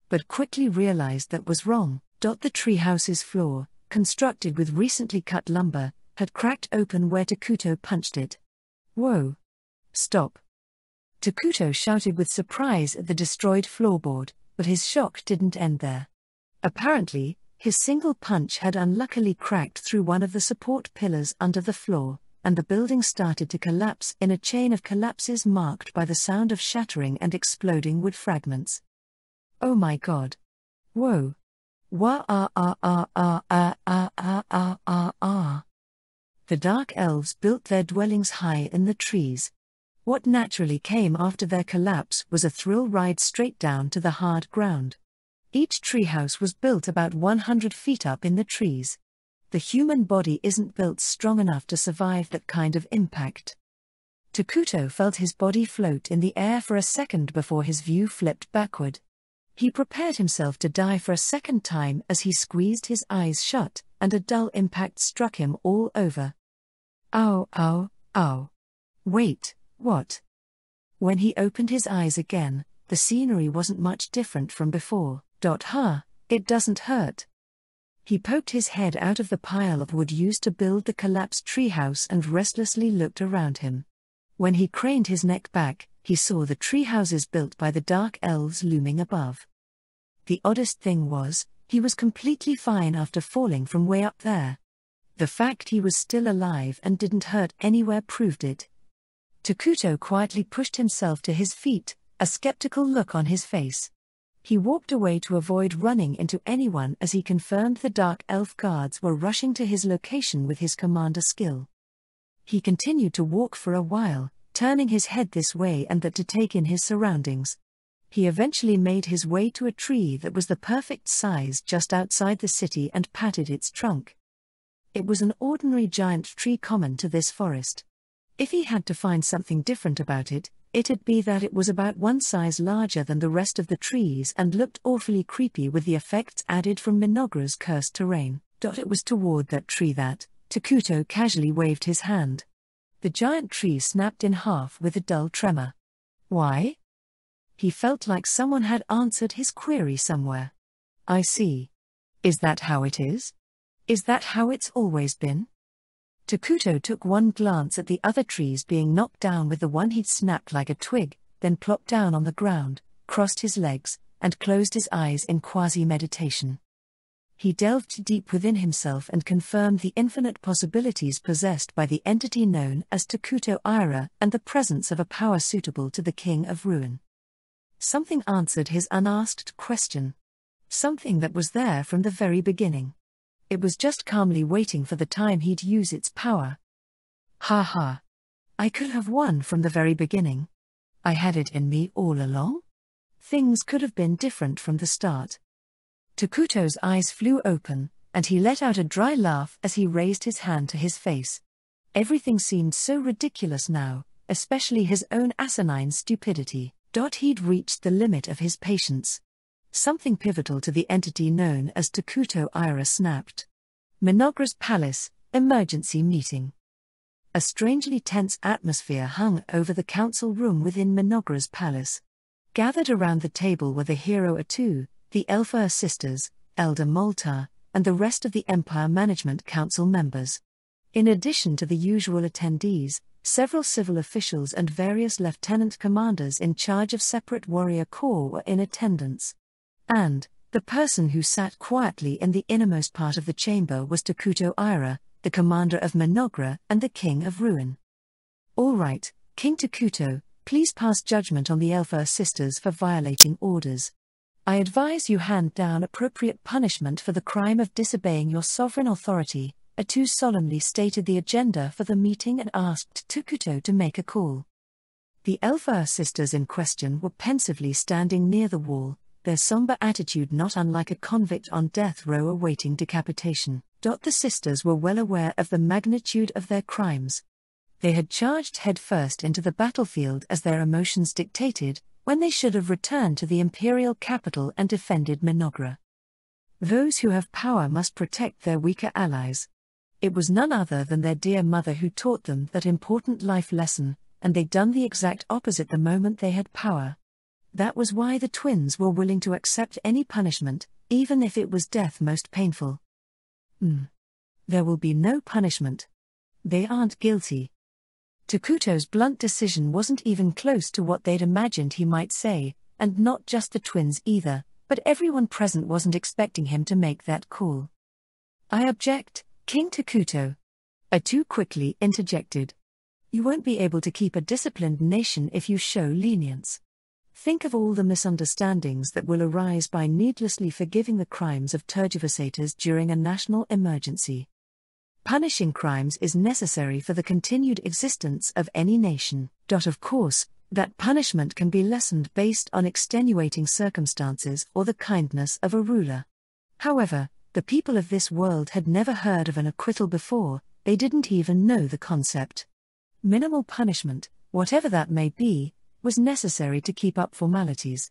But quickly realized that was wrong. The treehouse's floor, constructed with recently cut lumber, had cracked open where Takuto punched it. Whoa! Stop! Takuto shouted with surprise at the destroyed floorboard, but his shock didn't end there. Apparently, his single punch had unluckily cracked through one of the support pillars under the floor, and the building started to collapse in a chain of collapses marked by the sound of shattering and exploding wood fragments. Oh my God! Whoa! Wah ah ah ah ah ah ah ah ah ah ah. The dark elves built their dwellings high in the trees. What naturally came after their collapse was a thrill ride straight down to the hard ground. Each treehouse was built about 100 feet up in the trees. The human body isn't built strong enough to survive that kind of impact. Takuto felt his body float in the air for a second before his view flipped backward. He prepared himself to die for a second time as he squeezed his eyes shut, and a dull impact struck him all over. Ow, ow, ow. Wait, what? When he opened his eyes again, the scenery wasn't much different from before. It doesn't hurt. He poked his head out of the pile of wood used to build the collapsed treehouse and restlessly looked around him. When he craned his neck back, he saw the treehouses built by the dark elves looming above. The oddest thing was, he was completely fine after falling from way up there. The fact he was still alive and didn't hurt anywhere proved it. Takuto quietly pushed himself to his feet, a skeptical look on his face. He walked away to avoid running into anyone as he confirmed the dark elf guards were rushing to his location with his commander skill. He continued to walk for a while, turning his head this way and that to take in his surroundings. He eventually made his way to a tree that was the perfect size just outside the city and patted its trunk. It was an ordinary giant tree common to this forest. If he had to find something different about it, it'd be that it was about one size larger than the rest of the trees and looked awfully creepy with the effects added from Mynoghra's cursed terrain. It was toward that tree that Takuto casually waved his hand. The giant tree snapped in half with a dull tremor. Why? He felt like someone had answered his query somewhere. I see. Is that how it is? Is that how it's always been? Takuto took one glance at the other trees being knocked down with the one he'd snapped like a twig, then plopped down on the ground, crossed his legs, and closed his eyes in quasi-meditation. He delved deep within himself and confirmed the infinite possibilities possessed by the entity known as Takuto Ira and the presence of a power suitable to the King of Ruin. Something answered his unasked question. Something that was there from the very beginning. It was just calmly waiting for the time he'd use its power. Ha ha. I could have won from the very beginning. I had it in me all along. Things could have been different from the start. Takuto's eyes flew open, and he let out a dry laugh as he raised his hand to his face. Everything seemed so ridiculous now, especially his own asinine stupidity. He'd reached the limit of his patience. Something pivotal to the entity known as Takuto Ira snapped. Mynoghra's palace, emergency meeting. A strangely tense atmosphere hung over the council room within Mynoghra's palace. Gathered around the table were the hero Atu, the Elfar sisters, Elder Moltar, and the rest of the Empire Management Council members. In addition to the usual attendees, several civil officials and various lieutenant commanders in charge of separate warrior corps were in attendance. And the person who sat quietly in the innermost part of the chamber was Takuto Ira, the commander of Mynoghra and the King of Ruin. All right, King Takuto, please pass judgment on the Elfar sisters for violating orders. I advise you hand down appropriate punishment for the crime of disobeying your sovereign authority. Atu solemnly stated the agenda for the meeting and asked Takuto to make a call. The Elfar sisters in question were pensively standing near the wall, their somber attitude not unlike a convict on death row awaiting decapitation. The sisters were well aware of the magnitude of their crimes. They had charged headfirst into the battlefield as their emotions dictated, when they should have returned to the imperial capital and defended Mynoghra. Those who have power must protect their weaker allies. It was none other than their dear mother who taught them that important life lesson, and they'd done the exact opposite the moment they had power. That was why the twins were willing to accept any punishment, even if it was death most painful. There will be no punishment. They aren't guilty. Takuto's blunt decision wasn't even close to what they'd imagined he might say, and not just the twins either, but everyone present wasn't expecting him to make that call. I object, King Takuto. Atu quickly interjected. You won't be able to keep a disciplined nation if you show lenience. Think of all the misunderstandings that will arise by needlessly forgiving the crimes of tergiversators during a national emergency. Punishing crimes is necessary for the continued existence of any nation. Of course, that punishment can be lessened based on extenuating circumstances or the kindness of a ruler. However, the people of this world had never heard of an acquittal before, they didn't even know the concept. Minimal punishment, whatever that may be, was necessary to keep up formalities.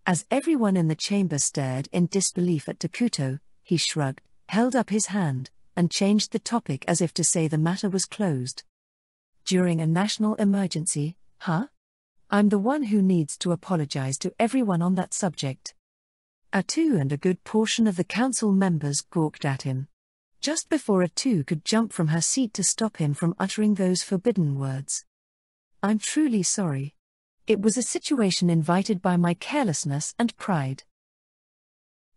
As everyone in the chamber stared in disbelief at Takuto, he shrugged, held up his hand, and changed the topic as if to say the matter was closed. During a national emergency, huh? I'm the one who needs to apologize to everyone on that subject. Atu and a good portion of the council members gawked at him. Just before Atu could jump from her seat to stop him from uttering those forbidden words. I'm truly sorry. It was a situation invited by my carelessness and pride.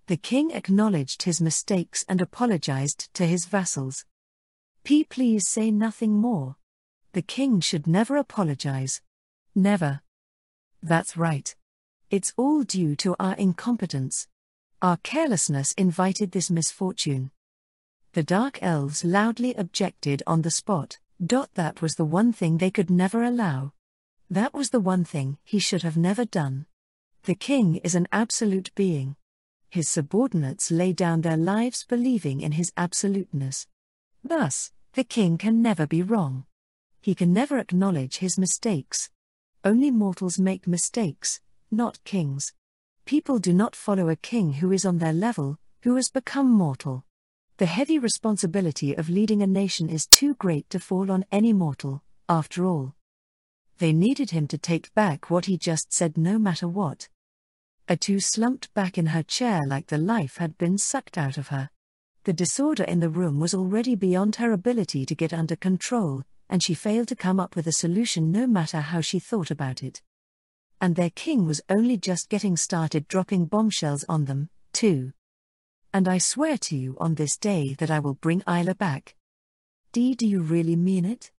The king acknowledged his mistakes and apologized to his vassals. Please say nothing more. The king should never apologize. Never. That's right. It's all due to our incompetence. Our carelessness invited this misfortune. The dark elves loudly objected on the spot. That was the one thing they could never allow. That was the one thing he should have never done. The king is an absolute being. His subordinates lay down their lives believing in his absoluteness. Thus, the king can never be wrong. He can never acknowledge his mistakes. Only mortals make mistakes, not kings. People do not follow a king who is on their level, who has become mortal. The heavy responsibility of leading a nation is too great to fall on any mortal, after all. They needed him to take back what he just said no matter what. Atu slumped back in her chair like the life had been sucked out of her. The disorder in the room was already beyond her ability to get under control, and she failed to come up with a solution no matter how she thought about it. And their king was only just getting started dropping bombshells on them, too. And I swear to you on this day that I will bring Isla back. Do you really mean it?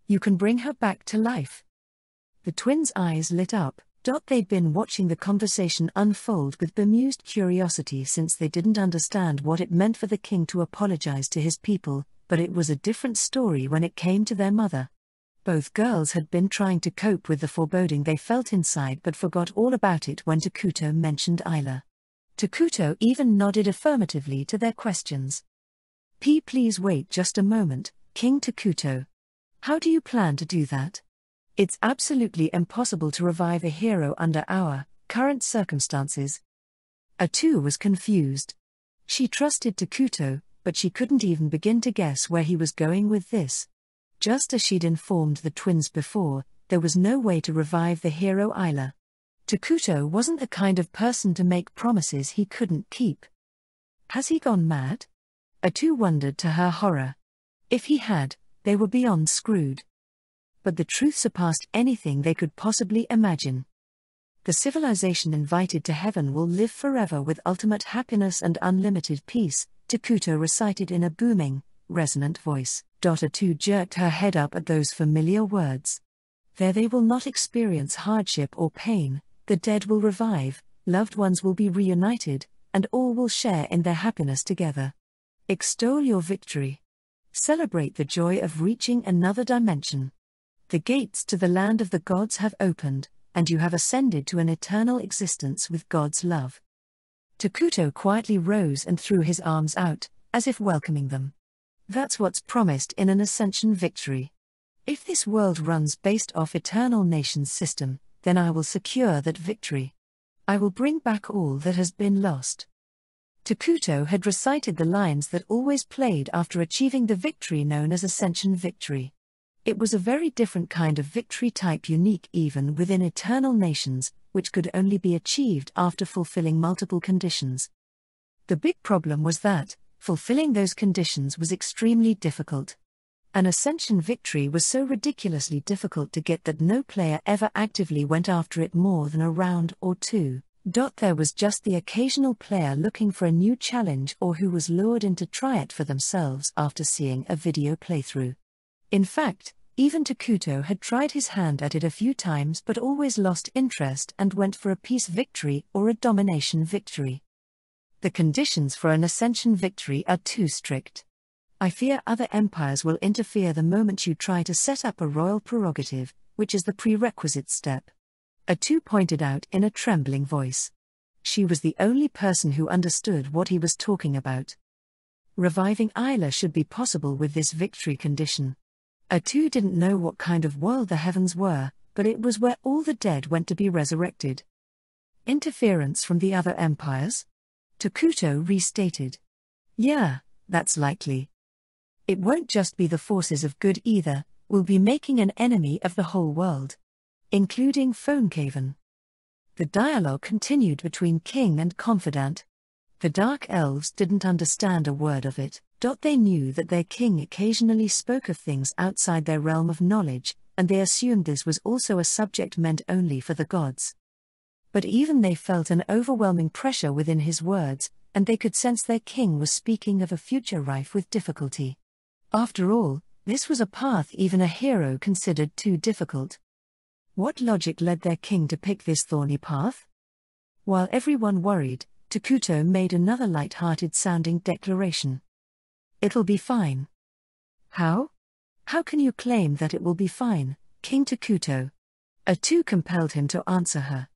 You can bring her back to life. The twins' eyes lit up. They'd been watching the conversation unfold with bemused curiosity since they didn't understand what it meant for the king to apologize to his people, but it was a different story when it came to their mother. Both girls had been trying to cope with the foreboding they felt inside but forgot all about it when Takuto mentioned Isla. Takuto even nodded affirmatively to their questions. Please wait just a moment, King Takuto. How do you plan to do that? It's absolutely impossible to revive a hero under our current circumstances. Atu was confused. She trusted Takuto, but she couldn't even begin to guess where he was going with this. Just as she'd informed the twins before, there was no way to revive the hero Isla. Takuto wasn't the kind of person to make promises he couldn't keep. Has he gone mad? Atu wondered to her horror. If he had, they were beyond screwed. But the truth surpassed anything they could possibly imagine. The civilization invited to heaven will live forever with ultimate happiness and unlimited peace, Takuto recited in a booming, resonant voice. Atu jerked her head up at those familiar words. There they will not experience hardship or pain, the dead will revive, loved ones will be reunited, and all will share in their happiness together. Extol your victory. Celebrate the joy of reaching another dimension. The gates to the land of the gods have opened, and you have ascended to an eternal existence with God's love. Takuto quietly rose and threw his arms out, as if welcoming them. That's what's promised in an ascension victory. If this world runs based off eternal nations system, then I will secure that victory. I will bring back all that has been lost. Takuto had recited the lines that always played after achieving the victory known as ascension victory. It was a very different kind of victory type, unique even within eternal nations, which could only be achieved after fulfilling multiple conditions. The big problem was that, fulfilling those conditions was extremely difficult. An ascension victory was so ridiculously difficult to get that no player ever actively went after it more than a round or two. There was just the occasional player looking for a new challenge or who was lured in to try it for themselves after seeing a video playthrough. In fact, even Takuto had tried his hand at it a few times but always lost interest and went for a peace victory or a domination victory. The conditions for an ascension victory are too strict. I fear other empires will interfere the moment you try to set up a royal prerogative, which is the prerequisite step. A2 pointed out in a trembling voice. She was the only person who understood what he was talking about. Reviving Isla should be possible with this victory condition. A2 didn't know what kind of world the heavens were, but it was where all the dead went to be resurrected. Interference from the other empires? Takuto restated. Yeah, that's likely. It won't just be the forces of good either, we'll be making an enemy of the whole world. Including Phonekaven. The dialogue continued between king and confidant. The Dark Elves didn't understand a word of it. They knew that their king occasionally spoke of things outside their realm of knowledge, and they assumed this was also a subject meant only for the gods. But even they felt an overwhelming pressure within his words, and they could sense their king was speaking of a future rife with difficulty. After all, this was a path even a hero considered too difficult. What logic led their king to pick this thorny path? While everyone worried, Takuto made another light-hearted sounding declaration. It'll be fine. How? How can you claim that it will be fine, King Takuto? A2 compelled him to answer her.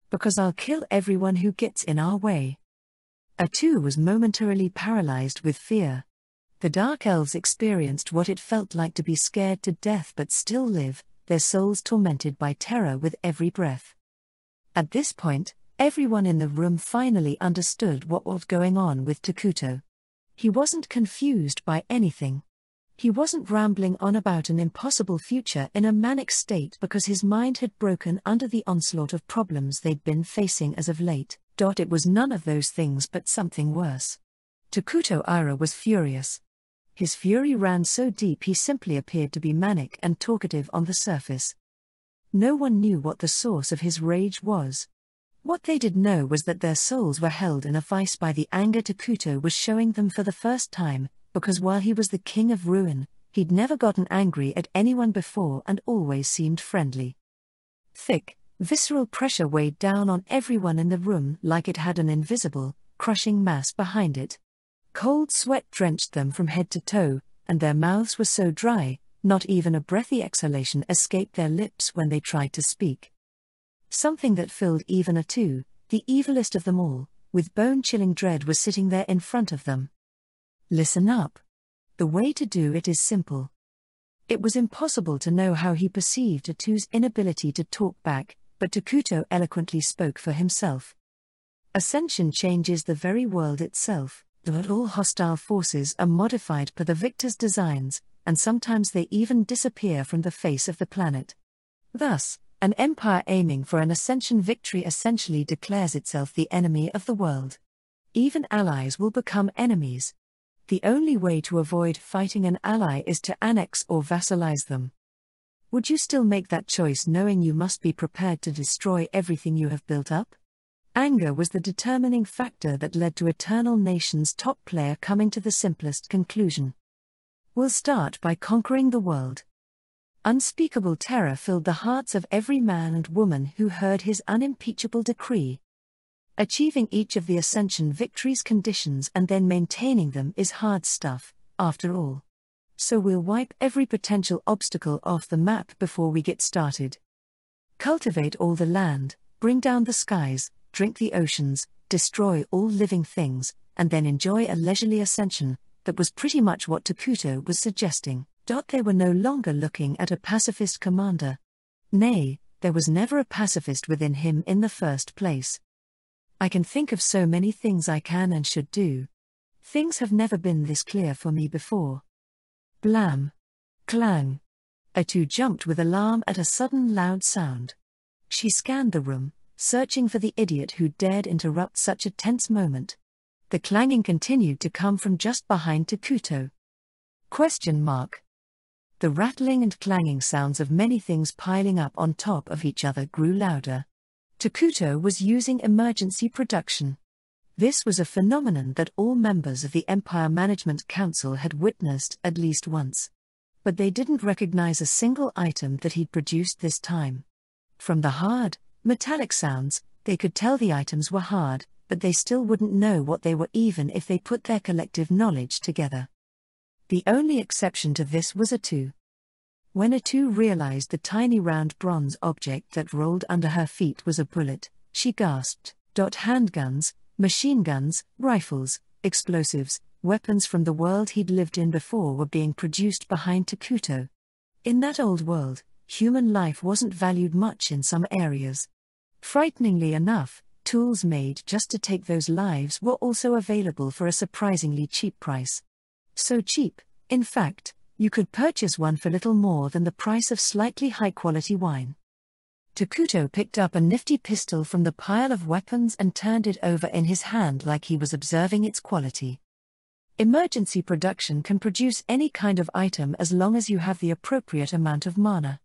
Because I'll kill everyone who gets in our way. A2 was momentarily paralyzed with fear. The Dark Elves experienced what it felt like to be scared to death but still live, their souls tormented by terror with every breath. At this point, everyone in the room finally understood what was going on with Takuto. He wasn't confused by anything. He wasn't rambling on about an impossible future in a manic state because his mind had broken under the onslaught of problems they'd been facing as of late. It was none of those things but something worse. Takuto Ira was furious. His fury ran so deep he simply appeared to be manic and talkative on the surface. No one knew what the source of his rage was. What they did know was that their souls were held in a vice by the anger Takuto was showing them for the first time, because while he was the king of ruin, he'd never gotten angry at anyone before and always seemed friendly. Thick, visceral pressure weighed down on everyone in the room like it had an invisible, crushing mass behind it. Cold sweat drenched them from head to toe, and their mouths were so dry, not even a breathy exhalation escaped their lips when they tried to speak. Something that filled even A2, the evilest of them all, with bone-chilling dread was sitting there in front of them. Listen up. The way to do it is simple. It was impossible to know how he perceived A2's inability to talk back, but Takuto eloquently spoke for himself. Ascension changes the very world itself. That all hostile forces are modified per the victor's designs, and sometimes they even disappear from the face of the planet. Thus, an empire aiming for an ascension victory essentially declares itself the enemy of the world. Even allies will become enemies. The only way to avoid fighting an ally is to annex or vassalize them. Would you still make that choice knowing you must be prepared to destroy everything you have built up? Anger was the determining factor that led to Eternal Nation's top player coming to the simplest conclusion. We'll start by conquering the world. Unspeakable terror filled the hearts of every man and woman who heard his unimpeachable decree. Achieving each of the Ascension victory's conditions and then maintaining them is hard stuff, after all. So we'll wipe every potential obstacle off the map before we get started. Cultivate all the land, bring down the skies, drink the oceans, destroy all living things, and then enjoy a leisurely ascension. That was pretty much what Takuto was suggesting. They were no longer looking at a pacifist commander. Nay, there was never a pacifist within him in the first place. I can think of so many things I can and should do. Things have never been this clear for me before. Blam. Clang. A2 jumped with alarm at a sudden loud sound. She scanned the room, searching for the idiot who dared interrupt such a tense moment. The clanging continued to come from just behind Takuto. ? The rattling and clanging sounds of many things piling up on top of each other grew louder. Takuto was using emergency production. This was a phenomenon that all members of the Empire Management Council had witnessed at least once. But they didn't recognize a single item that he'd produced this time. From the hard, metallic sounds, they could tell the items were hard, but they still wouldn't know what they were even if they put their collective knowledge together. The only exception to this was Atu. When Atu realized the tiny round bronze object that rolled under her feet was a bullet, she gasped. Handguns, machine guns, rifles, explosives, weapons from the world he'd lived in before were being produced behind Takuto. In that old world, human life wasn't valued much in some areas. Frighteningly enough, tools made just to take those lives were also available for a surprisingly cheap price. So cheap, in fact, you could purchase one for little more than the price of slightly high-quality wine. Takuto picked up a nifty pistol from the pile of weapons and turned it over in his hand like he was observing its quality. Emergency production can produce any kind of item as long as you have the appropriate amount of mana.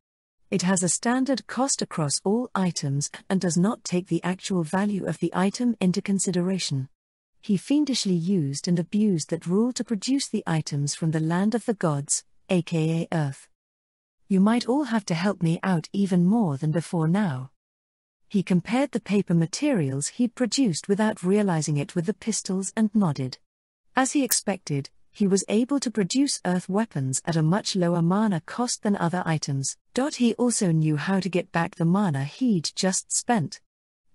It has a standard cost across all items and does not take the actual value of the item into consideration. He fiendishly used and abused that rule to produce the items from the land of the gods, aka Earth. You might all have to help me out even more than before now. He compared the paper materials he'd produced without realizing it with the pistols and nodded. As he expected, he was able to produce earth weapons at a much lower mana cost than other items. He also knew how to get back the mana he'd just spent.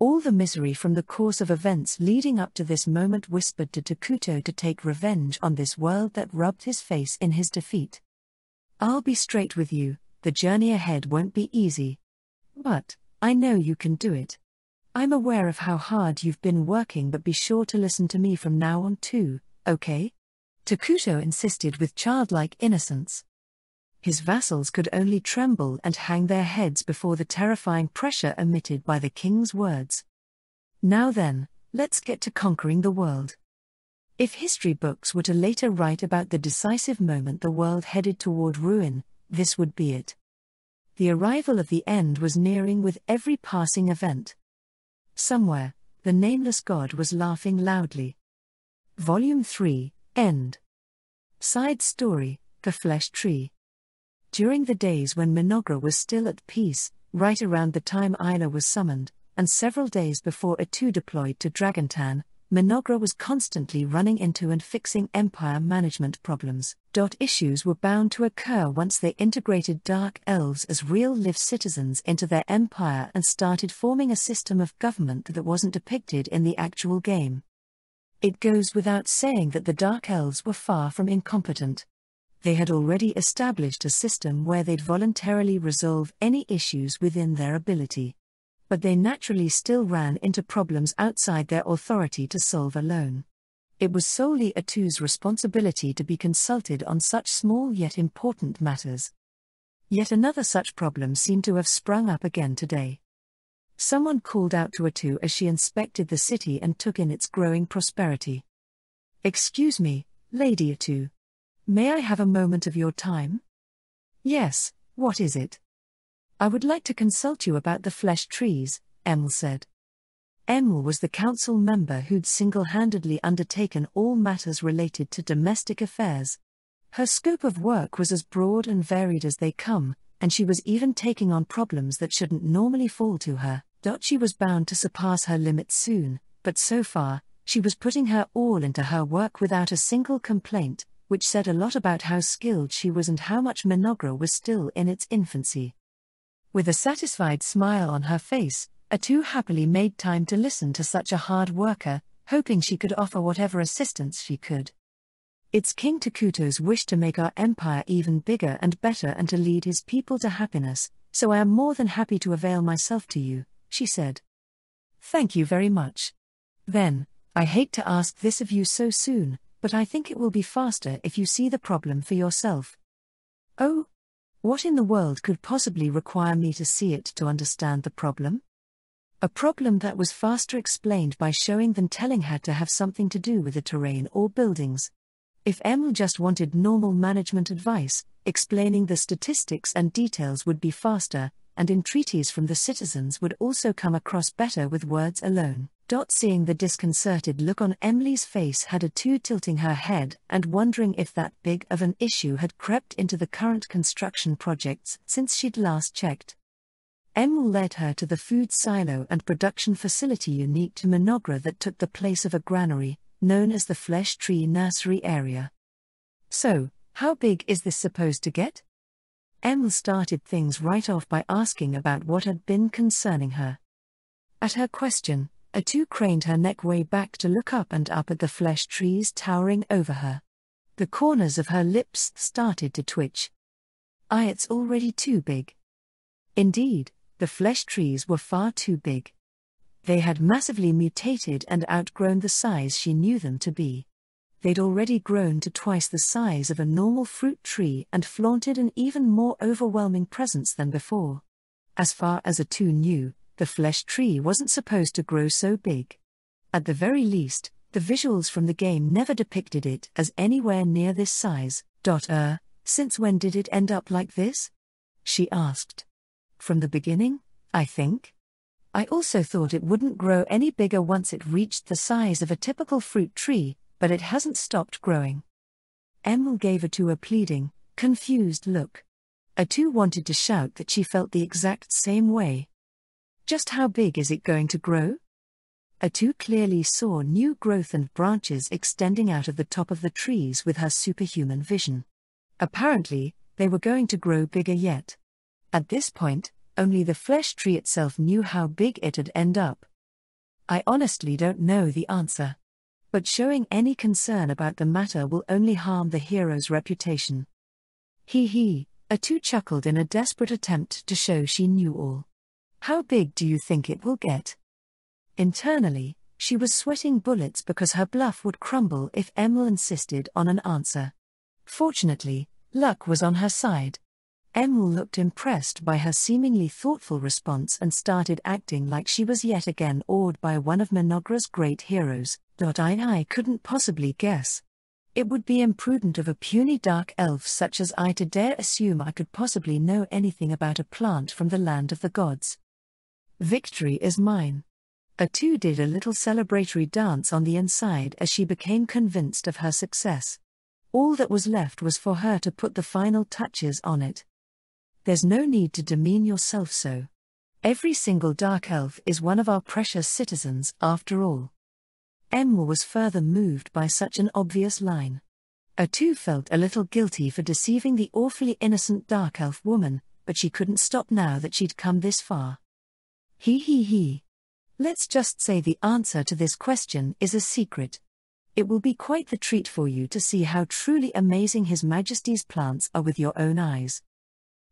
All the misery from the course of events leading up to this moment whispered to Takuto to take revenge on this world that rubbed his face in his defeat. I'll be straight with you, the journey ahead won't be easy. But I know you can do it. I'm aware of how hard you've been working, but be sure to listen to me from now on too, okay? Takuto insisted with childlike innocence. His vassals could only tremble and hang their heads before the terrifying pressure emitted by the king's words. Now then, let's get to conquering the world. If history books were to later write about the decisive moment the world headed toward ruin, this would be it. The arrival of the end was nearing with every passing event. Somewhere, the nameless god was laughing loudly. Volume 3, End. Side story, The Flesh Tree. During the days when Mynoghra was still at peace, right around the time Isla was summoned, and several days before Atu deployed to Dragontan, Mynoghra was constantly running into and fixing empire management problems. Issues were bound to occur once they integrated dark elves as real-live citizens into their empire and started forming a system of government that wasn't depicted in the actual game. It goes without saying that the dark elves were far from incompetent. They had already established a system where they'd voluntarily resolve any issues within their ability. But they naturally still ran into problems outside their authority to solve alone. It was solely Atu's responsibility to be consulted on such small yet important matters. Yet another such problem seemed to have sprung up again today. Someone called out to Atu as she inspected the city and took in its growing prosperity. "Excuse me, Lady Atu. May I have a moment of your time?" "Yes, what is it?" "I would like to consult you about the flesh trees," Emil said. Emil was the council member who'd single-handedly undertaken all matters related to domestic affairs. Her scope of work was as broad and varied as they come, and she was even taking on problems that shouldn't normally fall to her. She was bound to surpass her limits soon, but so far, she was putting her all into her work without a single complaint, which said a lot about how skilled she was and how much Mynoghra was still in its infancy. With a satisfied smile on her face, Atu happily made time to listen to such a hard worker, hoping she could offer whatever assistance she could. "It's King Takuto's wish to make our empire even bigger and better and to lead his people to happiness, so I am more than happy to avail myself to you," she said. "Thank you very much. Then, I hate to ask this of you so soon, but I think it will be faster if you see the problem for yourself." "Oh? What in the world could possibly require me to see it to understand the problem?" A problem that was faster explained by showing than telling had to have something to do with the terrain or buildings. If Emil just wanted normal management advice, explaining the statistics and details would be faster, and entreaties from the citizens would also come across better with words alone. Seeing the disconcerted look on Emily's face had A2 tilting her head and wondering if that big of an issue had crept into the current construction projects since she'd last checked. Emil led her to the food silo and production facility unique to Mynoghra that took the place of a granary, known as the Flesh Tree Nursery Area. So, how big is this supposed to get? Emil started things right off by asking about what had been concerning her. At her question, A2 craned her neck way back to look up and up at the flesh trees towering over her. The corners of her lips started to twitch. It's already too big. Indeed, the flesh trees were far too big. They had massively mutated and outgrown the size she knew them to be. They'd already grown to twice the size of a normal fruit tree and flaunted an even more overwhelming presence than before. As far as A2 knew, the flesh tree wasn't supposed to grow so big. At the very least, the visuals from the game never depicted it as anywhere near this size. Since when did it end up like this? She asked. From the beginning, I think. I also thought it wouldn't grow any bigger once it reached the size of a typical fruit tree, but it hasn't stopped growing. Emil gave A2 a pleading, confused look. A2 wanted to shout that she felt the exact same way. Just how big is it going to grow? A2 clearly saw new growth and branches extending out of the top of the trees with her superhuman vision. Apparently, they were going to grow bigger yet. At this point, only the flesh tree itself knew how big it'd end up. I honestly don't know the answer. But showing any concern about the matter will only harm the hero's reputation. A2 chuckled in a desperate attempt to show she knew all. How big do you think it will get? Internally, she was sweating bullets because her bluff would crumble if Emil insisted on an answer. Fortunately, luck was on her side. Emil looked impressed by her seemingly thoughtful response and started acting like she was yet again awed by one of Mynoghra's great heroes. I couldn't possibly guess. It would be imprudent of a puny dark elf such as I to dare assume I could possibly know anything about a plant from the land of the gods. Victory is mine. A2 did a little celebratory dance on the inside as she became convinced of her success. All that was left was for her to put the final touches on it. There's no need to demean yourself so. Every single dark elf is one of our precious citizens, after all. Emil was further moved by such an obvious line. A2 felt a little guilty for deceiving the awfully innocent dark elf woman, but she couldn't stop now that she'd come this far. Let's just say the answer to this question is a secret. It will be quite the treat for you to see how truly amazing His Majesty's plants are with your own eyes.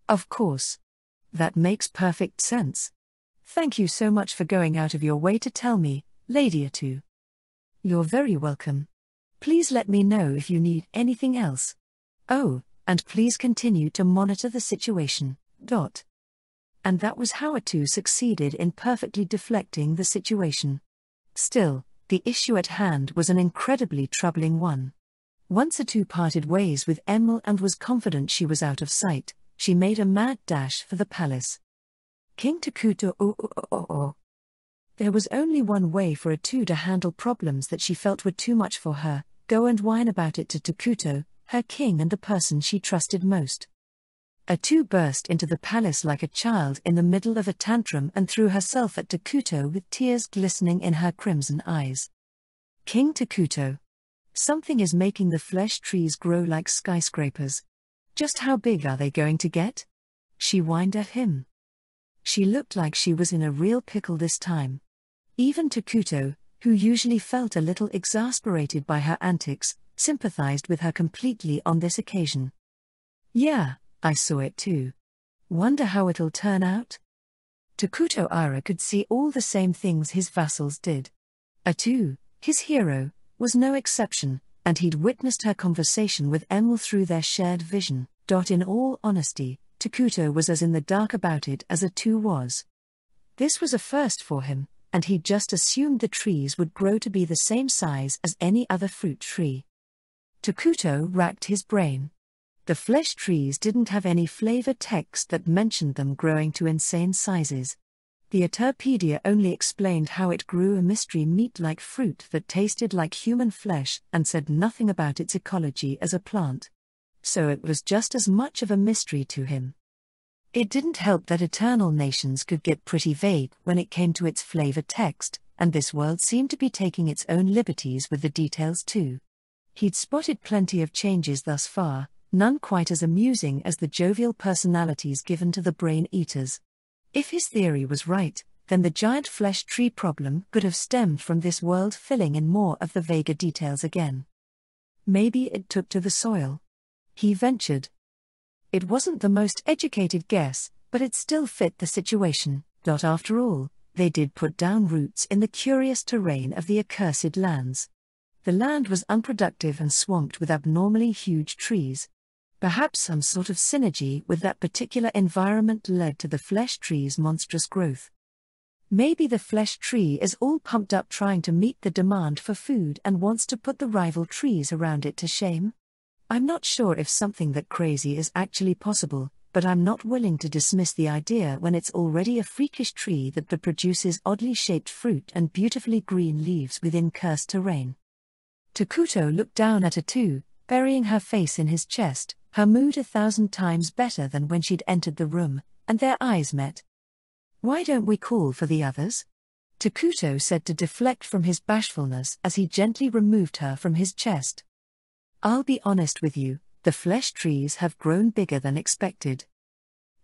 Of course. That makes perfect sense. Thank you so much for going out of your way to tell me, Lady A2. You're very welcome. Please let me know if you need anything else. Oh, and please continue to monitor the situation. And that was how A2 succeeded in perfectly deflecting the situation. Still, the issue at hand was an incredibly troubling one. Once A2 parted ways with Emil and was confident she was out of sight, she made a mad dash for the palace. King Takuto. There was only one way for A2 to handle problems that she felt were too much for her: go and whine about it to Takuto, her king and the person she trusted most. A2 burst into the palace like a child in the middle of a tantrum and threw herself at Takuto with tears glistening in her crimson eyes. King Takuto. Something is making the flesh trees grow like skyscrapers. Just how big are they going to get? She whined at him. She looked like she was in a real pickle this time. Even Takuto, who usually felt a little exasperated by her antics, sympathized with her completely on this occasion. Yeah, I saw it too. Wonder how it'll turn out? Takuto Ira could see all the same things his vassals did. A2, his hero, was no exception, and he'd witnessed her conversation with Emil through their shared vision. In all honesty, Takuto was as in the dark about it as A2 was. This was a first for him, and he'd just assumed the trees would grow to be the same size as any other fruit tree. Takuto racked his brain. The flesh trees didn't have any flavor text that mentioned them growing to insane sizes. The Eterpedia only explained how it grew a mystery meat-like fruit that tasted like human flesh and said nothing about its ecology as a plant. So it was just as much of a mystery to him. It didn't help that eternal nations could get pretty vague when it came to its flavor text, and this world seemed to be taking its own liberties with the details too. He'd spotted plenty of changes thus far, none quite as amusing as the jovial personalities given to the brain eaters. If his theory was right, then the giant flesh tree problem could have stemmed from this world filling in more of the vaguer details again. Maybe it took to the soil. He ventured. It wasn't the most educated guess, but it still fit the situation. After all, they did put down roots in the curious terrain of the accursed lands. The land was unproductive and swamped with abnormally huge trees. Perhaps some sort of synergy with that particular environment led to the flesh tree's monstrous growth. Maybe the flesh tree is all pumped up trying to meet the demand for food and wants to put the rival trees around it to shame. I'm not sure if something that crazy is actually possible, but I'm not willing to dismiss the idea when it's already a freakish tree that produces oddly shaped fruit and beautifully green leaves within cursed terrain. Takuto looked down at her too, burying her face in his chest, her mood 1,000 times better than when she'd entered the room, and their eyes met. "Why don't we call for the others?" Takuto said to deflect from his bashfulness as he gently removed her from his chest. "I'll be honest with you, the flesh trees have grown bigger than expected."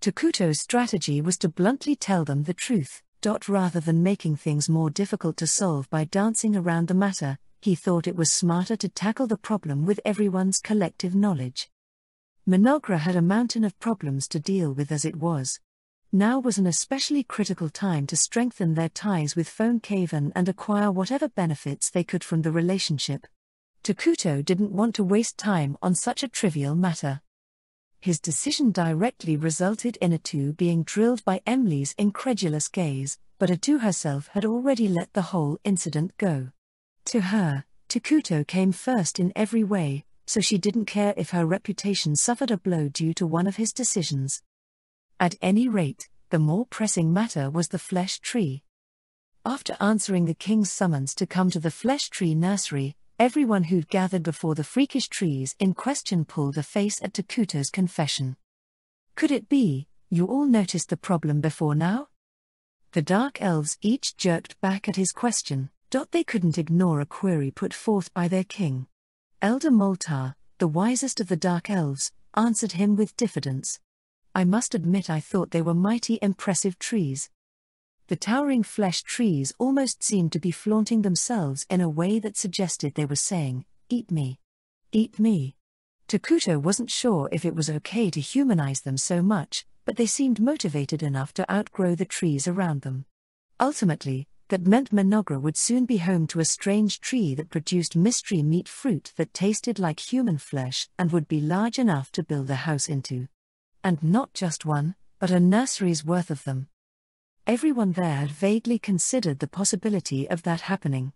Takuto's strategy was to bluntly tell them the truth, rather than making things more difficult to solve by dancing around the matter. He thought it was smarter to tackle the problem with everyone's collective knowledge. Mynoghra had a mountain of problems to deal with as it was. Now was an especially critical time to strengthen their ties with Conquest and acquire whatever benefits they could from the relationship. Takuto didn't want to waste time on such a trivial matter. His decision directly resulted in Atu being drilled by Emily's incredulous gaze, but Atu herself had already let the whole incident go. To her, Takuto came first in every way, so she didn't care if her reputation suffered a blow due to one of his decisions. At any rate, the more pressing matter was the flesh tree. After answering the king's summons to come to the flesh tree nursery, everyone who'd gathered before the freakish trees in question pulled a face at Takuto's confession. "Could it be, you all noticed the problem before now?" The dark elves each jerked back at his question. They couldn't ignore a query put forth by their king. Elder Moltar, the wisest of the dark elves, answered him with diffidence. "I must admit I thought they were mighty impressive trees." The towering flesh trees almost seemed to be flaunting themselves in a way that suggested they were saying, "Eat me. Eat me." Takuto wasn't sure if it was okay to humanize them so much, but they seemed motivated enough to outgrow the trees around them. Ultimately, that meant Mynoghra would soon be home to a strange tree that produced mystery meat fruit that tasted like human flesh and would be large enough to build a house into. And not just one, but a nursery's worth of them. Everyone there had vaguely considered the possibility of that happening.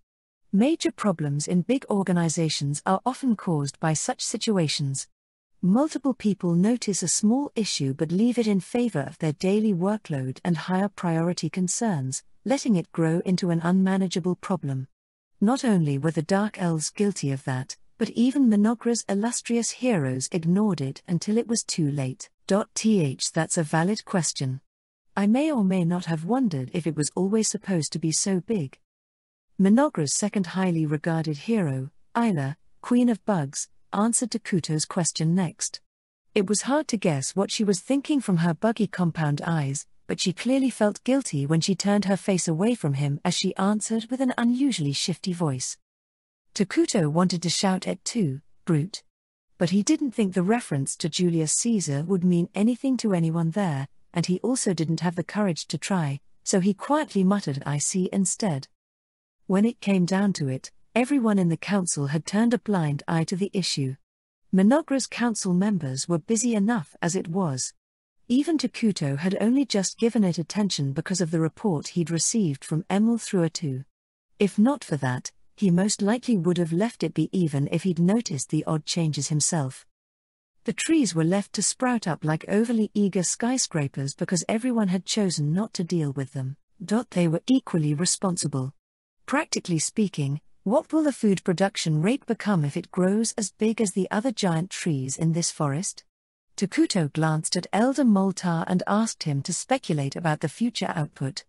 Major problems in big organizations are often caused by such situations. Multiple people notice a small issue but leave it in favor of their daily workload and higher priority concerns, letting it grow into an unmanageable problem. Not only were the Dark Elves guilty of that, but even Mynoghra's illustrious heroes ignored it until it was too late. That's a valid question. I may or may not have wondered if it was always supposed to be so big. Mynoghra's second highly regarded hero, Isla, Queen of Bugs, answered Takuto's question next. It was hard to guess what she was thinking from her buggy compound eyes, but she clearly felt guilty when she turned her face away from him as she answered with an unusually shifty voice. Takuto wanted to shout at too, brute. But he didn't think the reference to Julius Caesar would mean anything to anyone there, and he also didn't have the courage to try, so he quietly muttered "I see" instead. When it came down to it, everyone in the council had turned a blind eye to the issue. Mynoghra's council members were busy enough as it was. Even Takuto had only just given it attention because of the report he'd received from Emil through Atu. If not for that, he most likely would have left it be even if he'd noticed the odd changes himself. The trees were left to sprout up like overly eager skyscrapers because everyone had chosen not to deal with them. They were equally responsible. Practically speaking, what will the food production rate become if it grows as big as the other giant trees in this forest? Takuto glanced at Elder Moltar and asked him to speculate about the future output.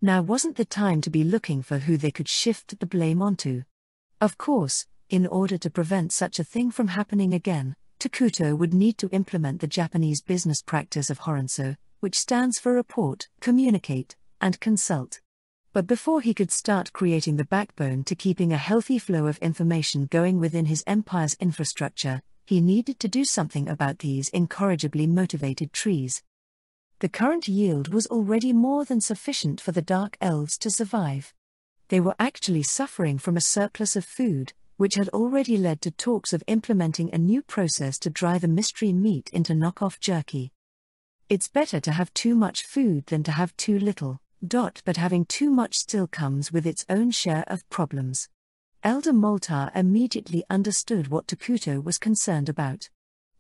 Now wasn't the time to be looking for who they could shift the blame onto. Of course, in order to prevent such a thing from happening again, Takuto would need to implement the Japanese business practice of Horenso, which stands for report, communicate, and consult. But before he could start creating the backbone to keeping a healthy flow of information going within his empire's infrastructure, he needed to do something about these incorrigibly motivated trees. The current yield was already more than sufficient for the Dark Elves to survive. They were actually suffering from a surplus of food, which had already led to talks of implementing a new process to dry the mystery meat into knockoff jerky. It's better to have too much food than to have too little. But having too much still comes with its own share of problems. Elder Moltar immediately understood what Takuto was concerned about.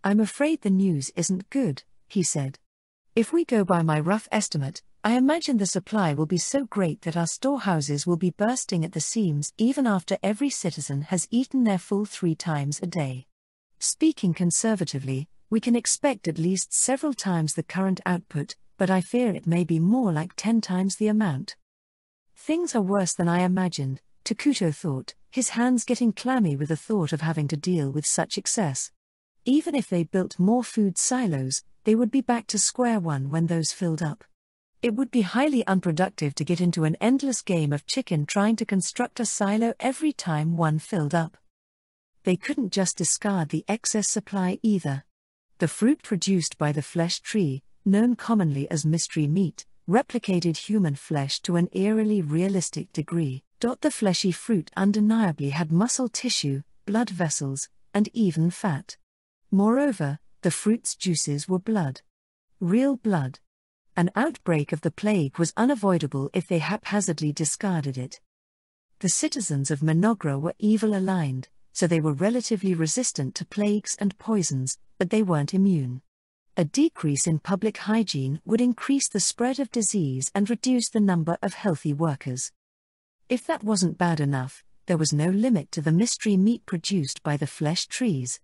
"I'm afraid the news isn't good," he said. "If we go by my rough estimate, I imagine the supply will be so great that our storehouses will be bursting at the seams even after every citizen has eaten their full 3 times a day. Speaking conservatively, we can expect at least several times the current output, but I fear it may be more like 10 times the amount." Things are worse than I imagined, Takuto thought, his hands getting clammy with the thought of having to deal with such excess. Even if they built more food silos, they would be back to square one when those filled up. It would be highly unproductive to get into an endless game of chicken trying to construct a silo every time one filled up. They couldn't just discard the excess supply either. The fruit produced by the flesh tree, known commonly as mystery meat, replicated human flesh to an eerily realistic degree. The fleshy fruit undeniably had muscle tissue, blood vessels, and even fat. Moreover, the fruit's juices were blood. Real blood. An outbreak of the plague was unavoidable if they haphazardly discarded it. The citizens of Mynoghra were evil-aligned, so they were relatively resistant to plagues and poisons, but they weren't immune. A decrease in public hygiene would increase the spread of disease and reduce the number of healthy workers. If that wasn't bad enough, there was no limit to the mystery meat produced by the flesh trees.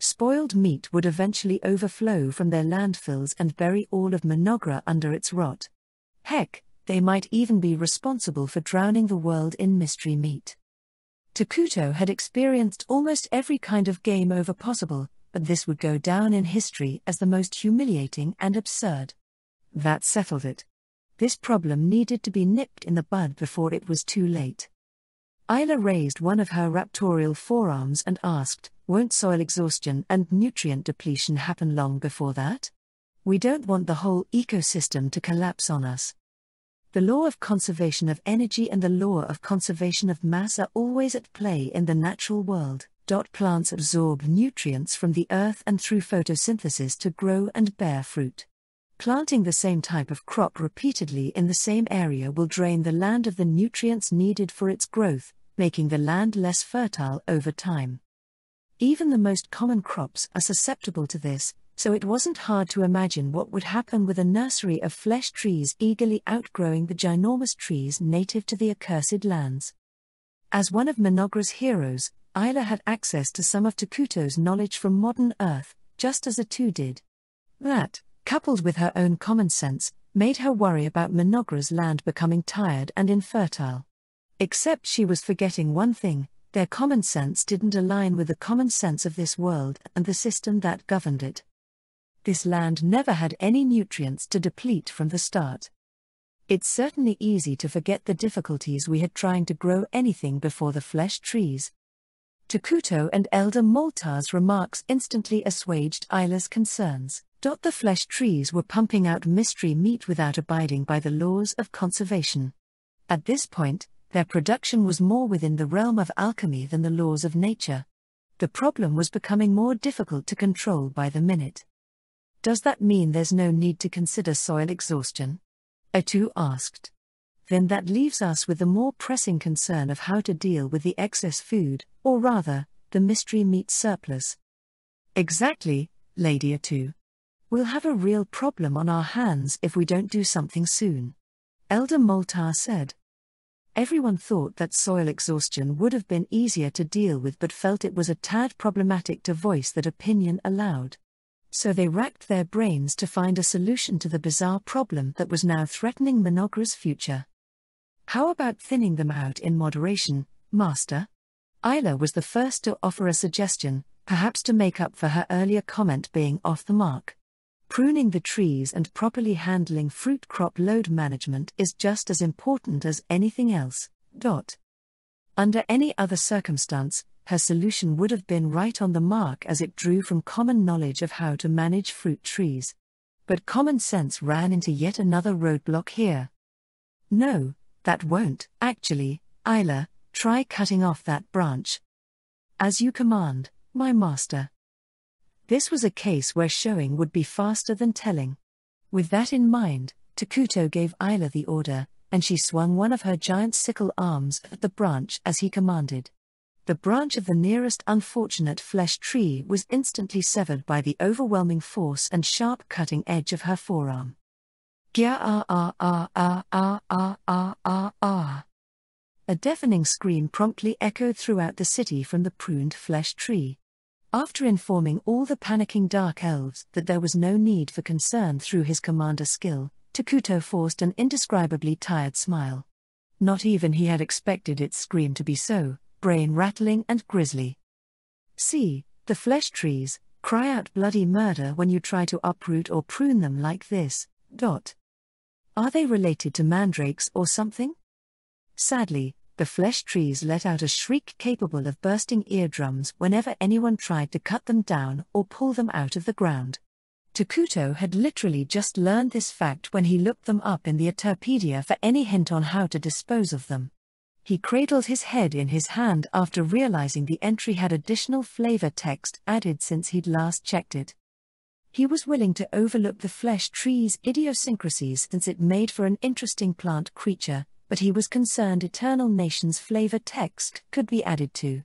Spoiled meat would eventually overflow from their landfills and bury all of Mynoghra under its rot. Heck, they might even be responsible for drowning the world in mystery meat. Takuto had experienced almost every kind of game over possible, but this would go down in history as the most humiliating and absurd. That settled it. This problem needed to be nipped in the bud before it was too late. Isla raised one of her raptorial forearms and asked, "Won't soil exhaustion and nutrient depletion happen long before that? We don't want the whole ecosystem to collapse on us." The law of conservation of energy and the law of conservation of mass are always at play in the natural world. Plants absorb nutrients from the earth and through photosynthesis to grow and bear fruit. Planting the same type of crop repeatedly in the same area will drain the land of the nutrients needed for its growth, making the land less fertile over time. Even the most common crops are susceptible to this, so it wasn't hard to imagine what would happen with a nursery of flesh trees eagerly outgrowing the ginormous trees native to the accursed lands. As one of Mynoghra's heroes, Isla had access to some of Takuto's knowledge from modern Earth, just as Atu did. That, coupled with her own common sense, made her worry about Mynoghra's land becoming tired and infertile. Except she was forgetting one thing: their common sense didn't align with the common sense of this world and the system that governed it. This land never had any nutrients to deplete from the start. It's certainly easy to forget the difficulties we had trying to grow anything before the flesh trees. Takuto and Elder Moltar's remarks instantly assuaged Isla's concerns. The flesh trees were pumping out mystery meat without abiding by the laws of conservation. At this point, their production was more within the realm of alchemy than the laws of nature. The problem was becoming more difficult to control by the minute. "Does that mean there's no need to consider soil exhaustion?" Atu asked. "Then that leaves us with the more pressing concern of how to deal with the excess food, or rather, the mystery meat surplus." "Exactly," Lady Atu. We'll have a real problem on our hands if we don't do something soon. Elder Moltar said. Everyone thought that soil exhaustion would have been easier to deal with, but felt it was a tad problematic to voice that opinion aloud. So they racked their brains to find a solution to the bizarre problem that was now threatening Mynoghra's future. How about thinning them out in moderation, Master? Isla was the first to offer a suggestion, perhaps to make up for her earlier comment being off the mark. Pruning the trees and properly handling fruit crop load management is just as important as anything else. Under any other circumstance, her solution would have been right on the mark, as it drew from common knowledge of how to manage fruit trees. But common sense ran into yet another roadblock here. No, that won't. Actually, Isla, try cutting off that branch. As you command, my master. This was a case where showing would be faster than telling. With that in mind, Takuto gave Isla the order, and she swung one of her giant sickle arms at the branch as he commanded. The branch of the nearest unfortunate flesh tree was instantly severed by the overwhelming force and sharp cutting edge of her forearm. Gya-ah-ah-ah-ah-ah-ah-ah-ah. A deafening scream promptly echoed throughout the city from the pruned flesh tree. After informing all the panicking dark elves that there was no need for concern through his commander skill, Takuto forced an indescribably tired smile. Not even he had expected its scream to be so brain-rattling and grisly. See, the flesh trees cry out bloody murder when you try to uproot or prune them like this. Are they related to mandrakes or something? Sadly, the flesh trees let out a shriek capable of bursting eardrums whenever anyone tried to cut them down or pull them out of the ground. Takuto had literally just learned this fact when he looked them up in the Eterpedia for any hint on how to dispose of them. He cradled his head in his hand after realizing the entry had additional flavor text added since he'd last checked it. He was willing to overlook the flesh tree's idiosyncrasies since it made for an interesting plant creature, but he was concerned Eternal Nations flavor text could be added to.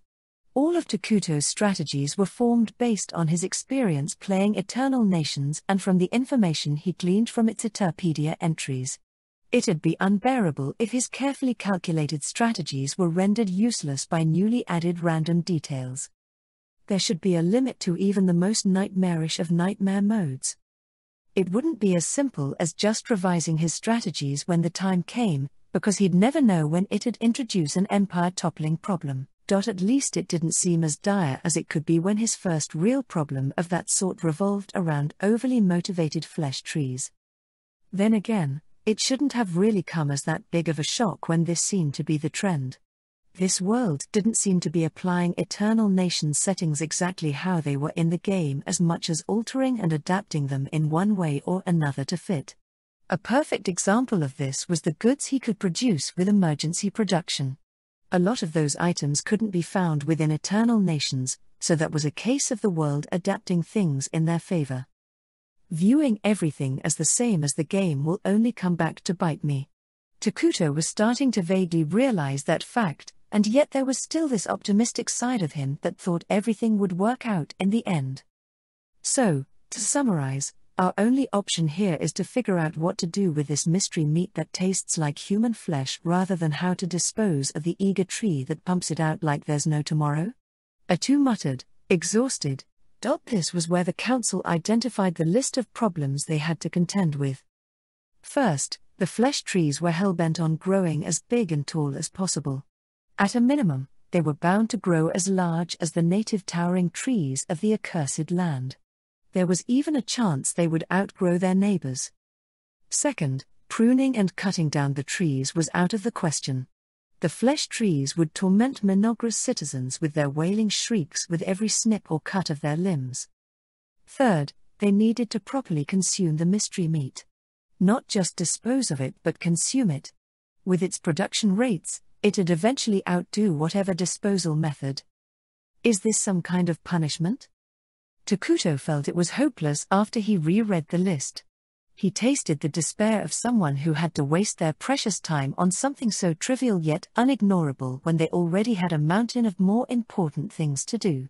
All of Takuto's strategies were formed based on his experience playing Eternal Nations and from the information he gleaned from its Eterpedia entries. It'd be unbearable if his carefully calculated strategies were rendered useless by newly added random details. There should be a limit to even the most nightmarish of nightmare modes. It wouldn't be as simple as just revising his strategies when the time came, because he'd never know when it'd introduce an empire-toppling problem. At least it didn't seem as dire as it could be when his first real problem of that sort revolved around overly motivated flesh trees. Then again, it shouldn't have really come as that big of a shock when this seemed to be the trend. This world didn't seem to be applying Eternal Nations settings exactly how they were in the game as much as altering and adapting them in one way or another to fit. A perfect example of this was the goods he could produce with emergency production. A lot of those items couldn't be found within Eternal Nations, so that was a case of the world adapting things in their favor. Viewing everything as the same as the game will only come back to bite me. Takuto was starting to vaguely realize that fact, and yet there was still this optimistic side of him that thought everything would work out in the end. So, to summarize, our only option here is to figure out what to do with this mystery meat that tastes like human flesh rather than how to dispose of the eager tree that pumps it out like there's no tomorrow. Atu muttered, exhausted. This was where the council identified the list of problems they had to contend with. First, the flesh trees were hell-bent on growing as big and tall as possible. At a minimum, they were bound to grow as large as the native towering trees of the accursed land. There was even a chance they would outgrow their neighbors. Second, pruning and cutting down the trees was out of the question. The flesh trees would torment Mynoghra's citizens with their wailing shrieks with every snip or cut of their limbs. Third, they needed to properly consume the mystery meat. Not just dispose of it but consume it. With its production rates, it'd eventually outdo whatever disposal method. Is this some kind of punishment? Takuto felt it was hopeless after he reread the list. He tasted the despair of someone who had to waste their precious time on something so trivial yet unignorable when they already had a mountain of more important things to do.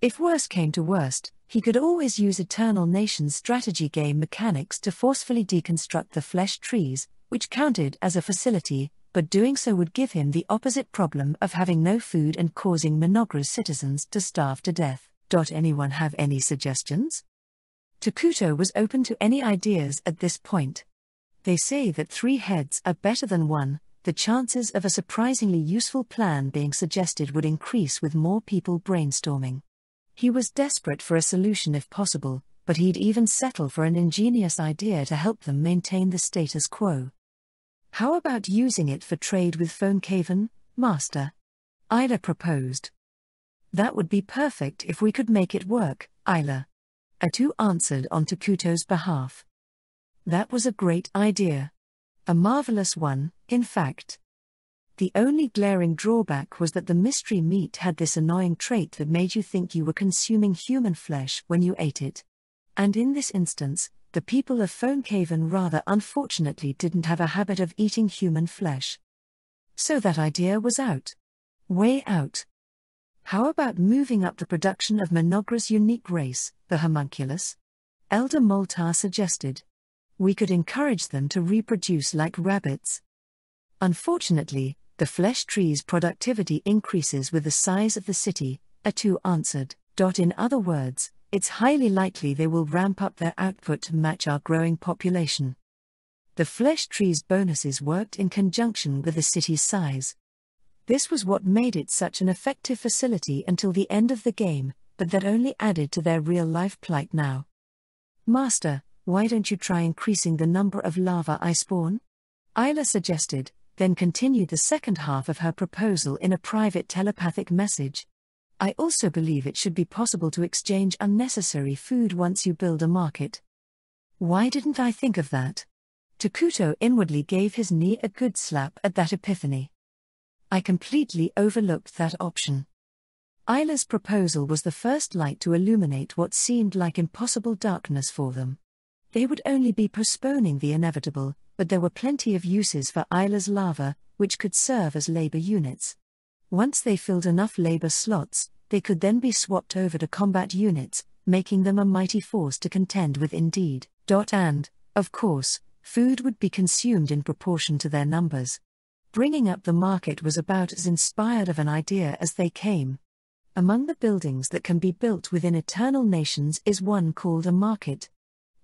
If worst came to worst, he could always use Eternal Nation's strategy game mechanics to forcefully deconstruct the flesh trees, which counted as a facility, but doing so would give him the opposite problem of having no food and causing Mynoghra's citizens to starve to death. Anyone have any suggestions? Takuto was open to any ideas at this point. They say that 3 heads are better than 1. The chances of a surprisingly useful plan being suggested would increase with more people brainstorming. He was desperate for a solution if possible, but he'd even settle for an ingenious idea to help them maintain the status quo. How about using it for trade with Phone Master? Isla proposed. That would be perfect if we could make it work, Isla. Atu answered on Takuto's behalf. That was a great idea. A marvelous one, in fact. The only glaring drawback was that the mystery meat had this annoying trait that made you think you were consuming human flesh when you ate it. And in this instance, the people of Phone rather unfortunately didn't have a habit of eating human flesh. So that idea was out. Way out. How about moving up the production of Mynoghra's unique race, the homunculus? Elder Moltar suggested. We could encourage them to reproduce like rabbits. Unfortunately, the flesh tree's productivity increases with the size of the city, Atu answered. In other words, it's highly likely they will ramp up their output to match our growing population. The flesh tree's bonuses worked in conjunction with the city's size. This was what made it such an effective facility until the end of the game, but that only added to their real-life plight now. Master, why don't you try increasing the number of larvae I spawn? Isla suggested, then continued the second half of her proposal in a private telepathic message. I also believe it should be possible to exchange unnecessary food once you build a market. Why didn't I think of that? Takuto inwardly gave his knee a good slap at that epiphany. I completely overlooked that option. Isla's proposal was the first light to illuminate what seemed like impossible darkness for them. They would only be postponing the inevitable, but there were plenty of uses for Isla's larvae, which could serve as labor units. Once they filled enough labor slots, they could then be swapped over to combat units, making them a mighty force to contend with indeed. And, of course, food would be consumed in proportion to their numbers. Bringing up the market was about as inspired of an idea as they came. Among the buildings that can be built within Eternal Nations is one called a market.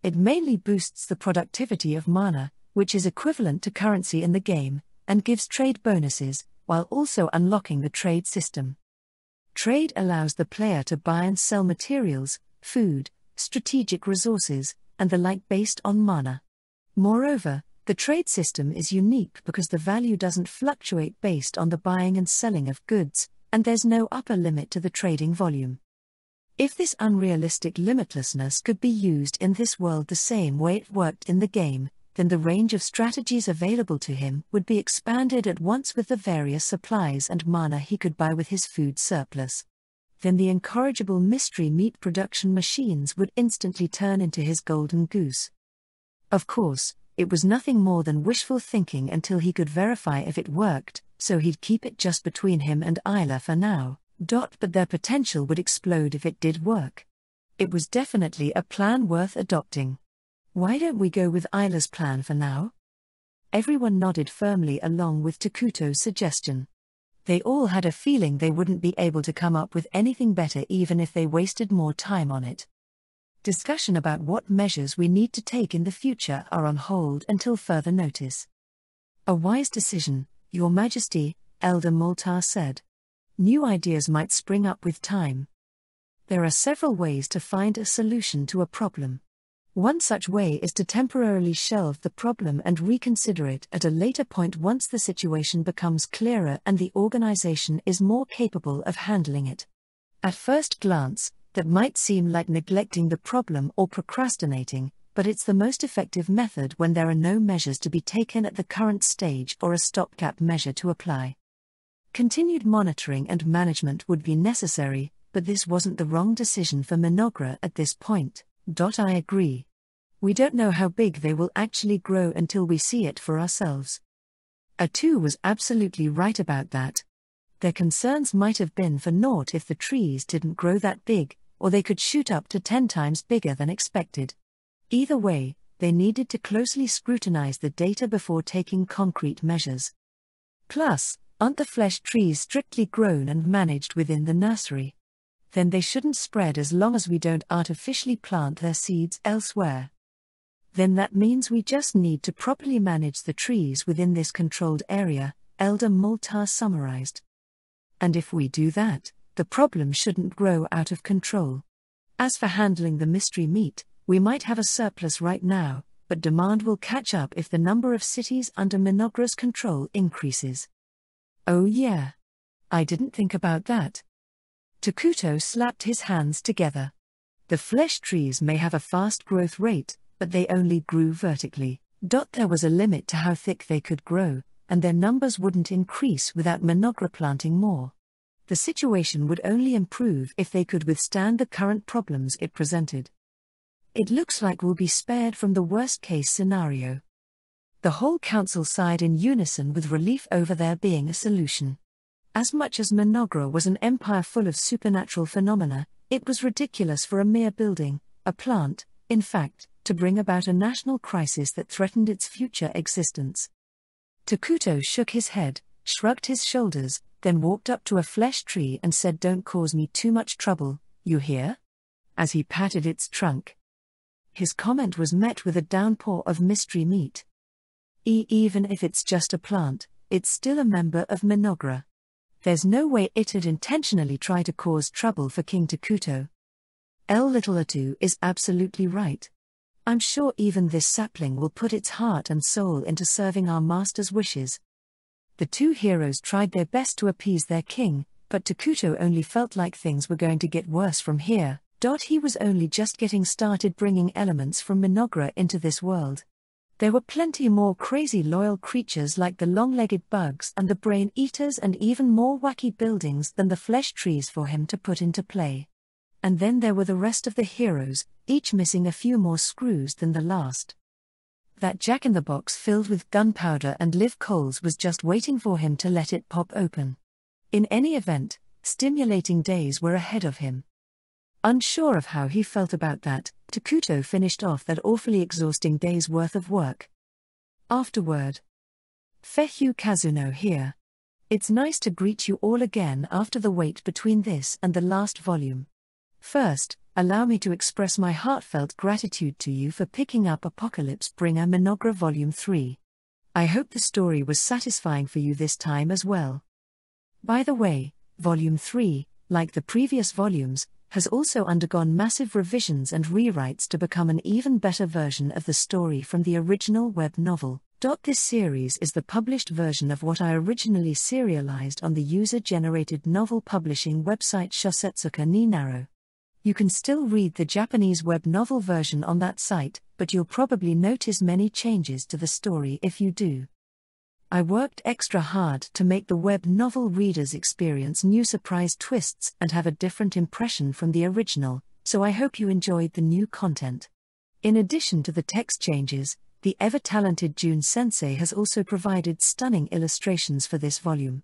It mainly boosts the productivity of mana, which is equivalent to currency in the game, and gives trade bonuses, while also unlocking the trade system. Trade allows the player to buy and sell materials, food, strategic resources, and the like based on mana. Moreover, the trade system is unique because the value doesn't fluctuate based on the buying and selling of goods, and there's no upper limit to the trading volume. If this unrealistic limitlessness could be used in this world the same way it worked in the game, then the range of strategies available to him would be expanded at once with the various supplies and mana he could buy with his food surplus. Then the incorrigible mystery meat production machines would instantly turn into his golden goose. Of course, it was nothing more than wishful thinking until he could verify if it worked, so he'd keep it just between him and Isla for now. But their potential would explode if it did work. It was definitely a plan worth adopting. Why don't we go with Isla's plan for now? Everyone nodded firmly along with Takuto's suggestion. They all had a feeling they wouldn't be able to come up with anything better even if they wasted more time on it. Discussion about what measures we need to take in the future are on hold until further notice. A wise decision, Your Majesty, Elder Moltar said. New ideas might spring up with time. There are several ways to find a solution to a problem. One such way is to temporarily shelve the problem and reconsider it at a later point once the situation becomes clearer and the organization is more capable of handling it. At first glance, that might seem like neglecting the problem or procrastinating, but it's the most effective method when there are no measures to be taken at the current stage or a stopgap measure to apply. Continued monitoring and management would be necessary, but this wasn't the wrong decision for Mynoghra at this point. I agree. We don't know how big they will actually grow until we see it for ourselves. Atu was absolutely right about that. Their concerns might have been for naught if the trees didn't grow that big, or they could shoot up to 10 times bigger than expected. Either way, they needed to closely scrutinize the data before taking concrete measures. Plus, aren't the flesh trees strictly grown and managed within the nursery? Then they shouldn't spread as long as we don't artificially plant their seeds elsewhere. Then that means we just need to properly manage the trees within this controlled area, Elder Multar summarized. And if we do that, the problem shouldn't grow out of control. As for handling the mystery meat, we might have a surplus right now, but demand will catch up if the number of cities under Mynoghra's control increases. Oh yeah. I didn't think about that. Takuto slapped his hands together. The flesh trees may have a fast growth rate, but they only grew vertically. There was a limit to how thick they could grow, and their numbers wouldn't increase without Mynoghra planting more. The situation would only improve if they could withstand the current problems it presented. It looks like we'll be spared from the worst-case scenario. The whole council sighed in unison with relief over there being a solution. As much as Mynoghra was an empire full of supernatural phenomena, it was ridiculous for a mere building, a plant, in fact, to bring about a national crisis that threatened its future existence. Takuto shook his head, shrugged his shoulders, then walked up to a flesh tree and said, "Don't cause me too much trouble, you hear?" as he patted its trunk. His comment was met with a downpour of mystery meat. Even if it's just a plant, it's still a member of Mynoghra. There's no way it'd intentionally try to cause trouble for King Takuto. Little is absolutely right. I'm sure even this sapling will put its heart and soul into serving our master's wishes. The two heroes tried their best to appease their king, but Takuto only felt like things were going to get worse from here. He was only just getting started bringing elements from Mynoghra into this world. There were plenty more crazy loyal creatures like the long-legged bugs and the brain-eaters, and even more wacky buildings than the flesh trees for him to put into play. And then there were the rest of the heroes, each missing a few more screws than the last. That jack-in-the-box filled with gunpowder and live coals was just waiting for him to let it pop open. In any event, stimulating days were ahead of him. Unsure of how he felt about that, Takuto finished off that awfully exhausting day's worth of work. Afterward. Fehu Kazuno here. It's nice to greet you all again after the wait between this and the last volume. First, allow me to express my heartfelt gratitude to you for picking up Apocalypse Bringer Mynoghra Volume 3. I hope the story was satisfying for you this time as well. By the way, Volume 3, like the previous volumes, has also undergone massive revisions and rewrites to become an even better version of the story from the original web novel. This series is the published version of what I originally serialized on the user-generated novel publishing website Shosetsuka ni Naro. You can still read the Japanese web novel version on that site, but you'll probably notice many changes to the story if you do. I worked extra hard to make the web novel readers experience new surprise twists and have a different impression from the original, so I hope you enjoyed the new content. In addition to the text changes, the ever-talented Jun Sensei has also provided stunning illustrations for this volume.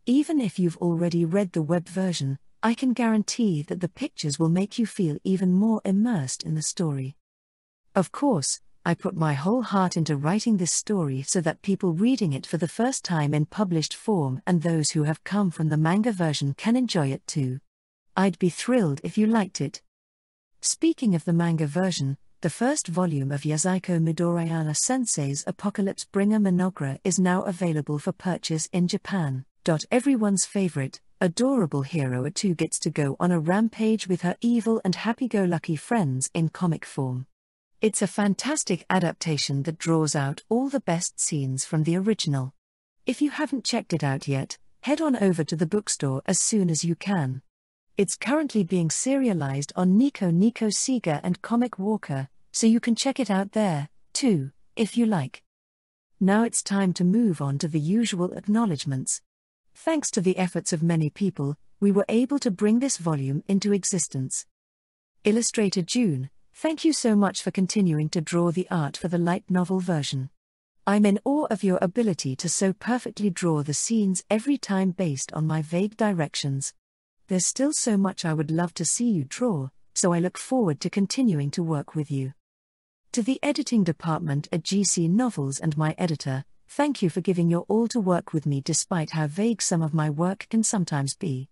Even if you've already read the web version, I can guarantee that the pictures will make you feel even more immersed in the story. Of course, I put my whole heart into writing this story so that people reading it for the first time in published form and those who have come from the manga version can enjoy it too. I'd be thrilled if you liked it. Speaking of the manga version, the first volume of Yasuko Midoriyama Sensei's Apocalypse Bringer Mynoghra is now available for purchase in Japan. Everyone's favorite, adorable hero Atu gets to go on a rampage with her evil and happy-go-lucky friends in comic form. It's a fantastic adaptation that draws out all the best scenes from the original. If you haven't checked it out yet, head on over to the bookstore as soon as you can. It's currently being serialized on Nico Sega and Comic Walker, so you can check it out there, too, if you like. Now it's time to move on to the usual acknowledgements. Thanks to the efforts of many people, we were able to bring this volume into existence. Illustrator June, thank you so much for continuing to draw the art for the light novel version. I'm in awe of your ability to so perfectly draw the scenes every time based on my vague directions. There's still so much I would love to see you draw, so I look forward to continuing to work with you. To the editing department at GC Novels and my editor, thank you for giving your all to work with me despite how vague some of my work can sometimes be.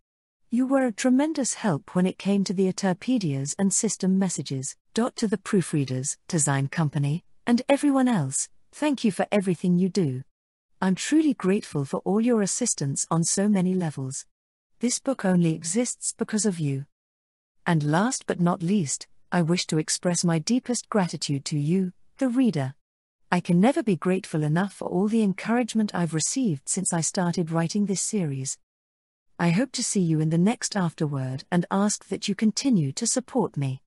You were a tremendous help when it came to the Eterpedias and system messages. To the proofreaders, design company, and everyone else, thank you for everything you do. I'm truly grateful for all your assistance on so many levels. This book only exists because of you. And last but not least, I wish to express my deepest gratitude to you, the reader. I can never be grateful enough for all the encouragement I've received since I started writing this series. I hope to see you in the next afterword and ask that you continue to support me.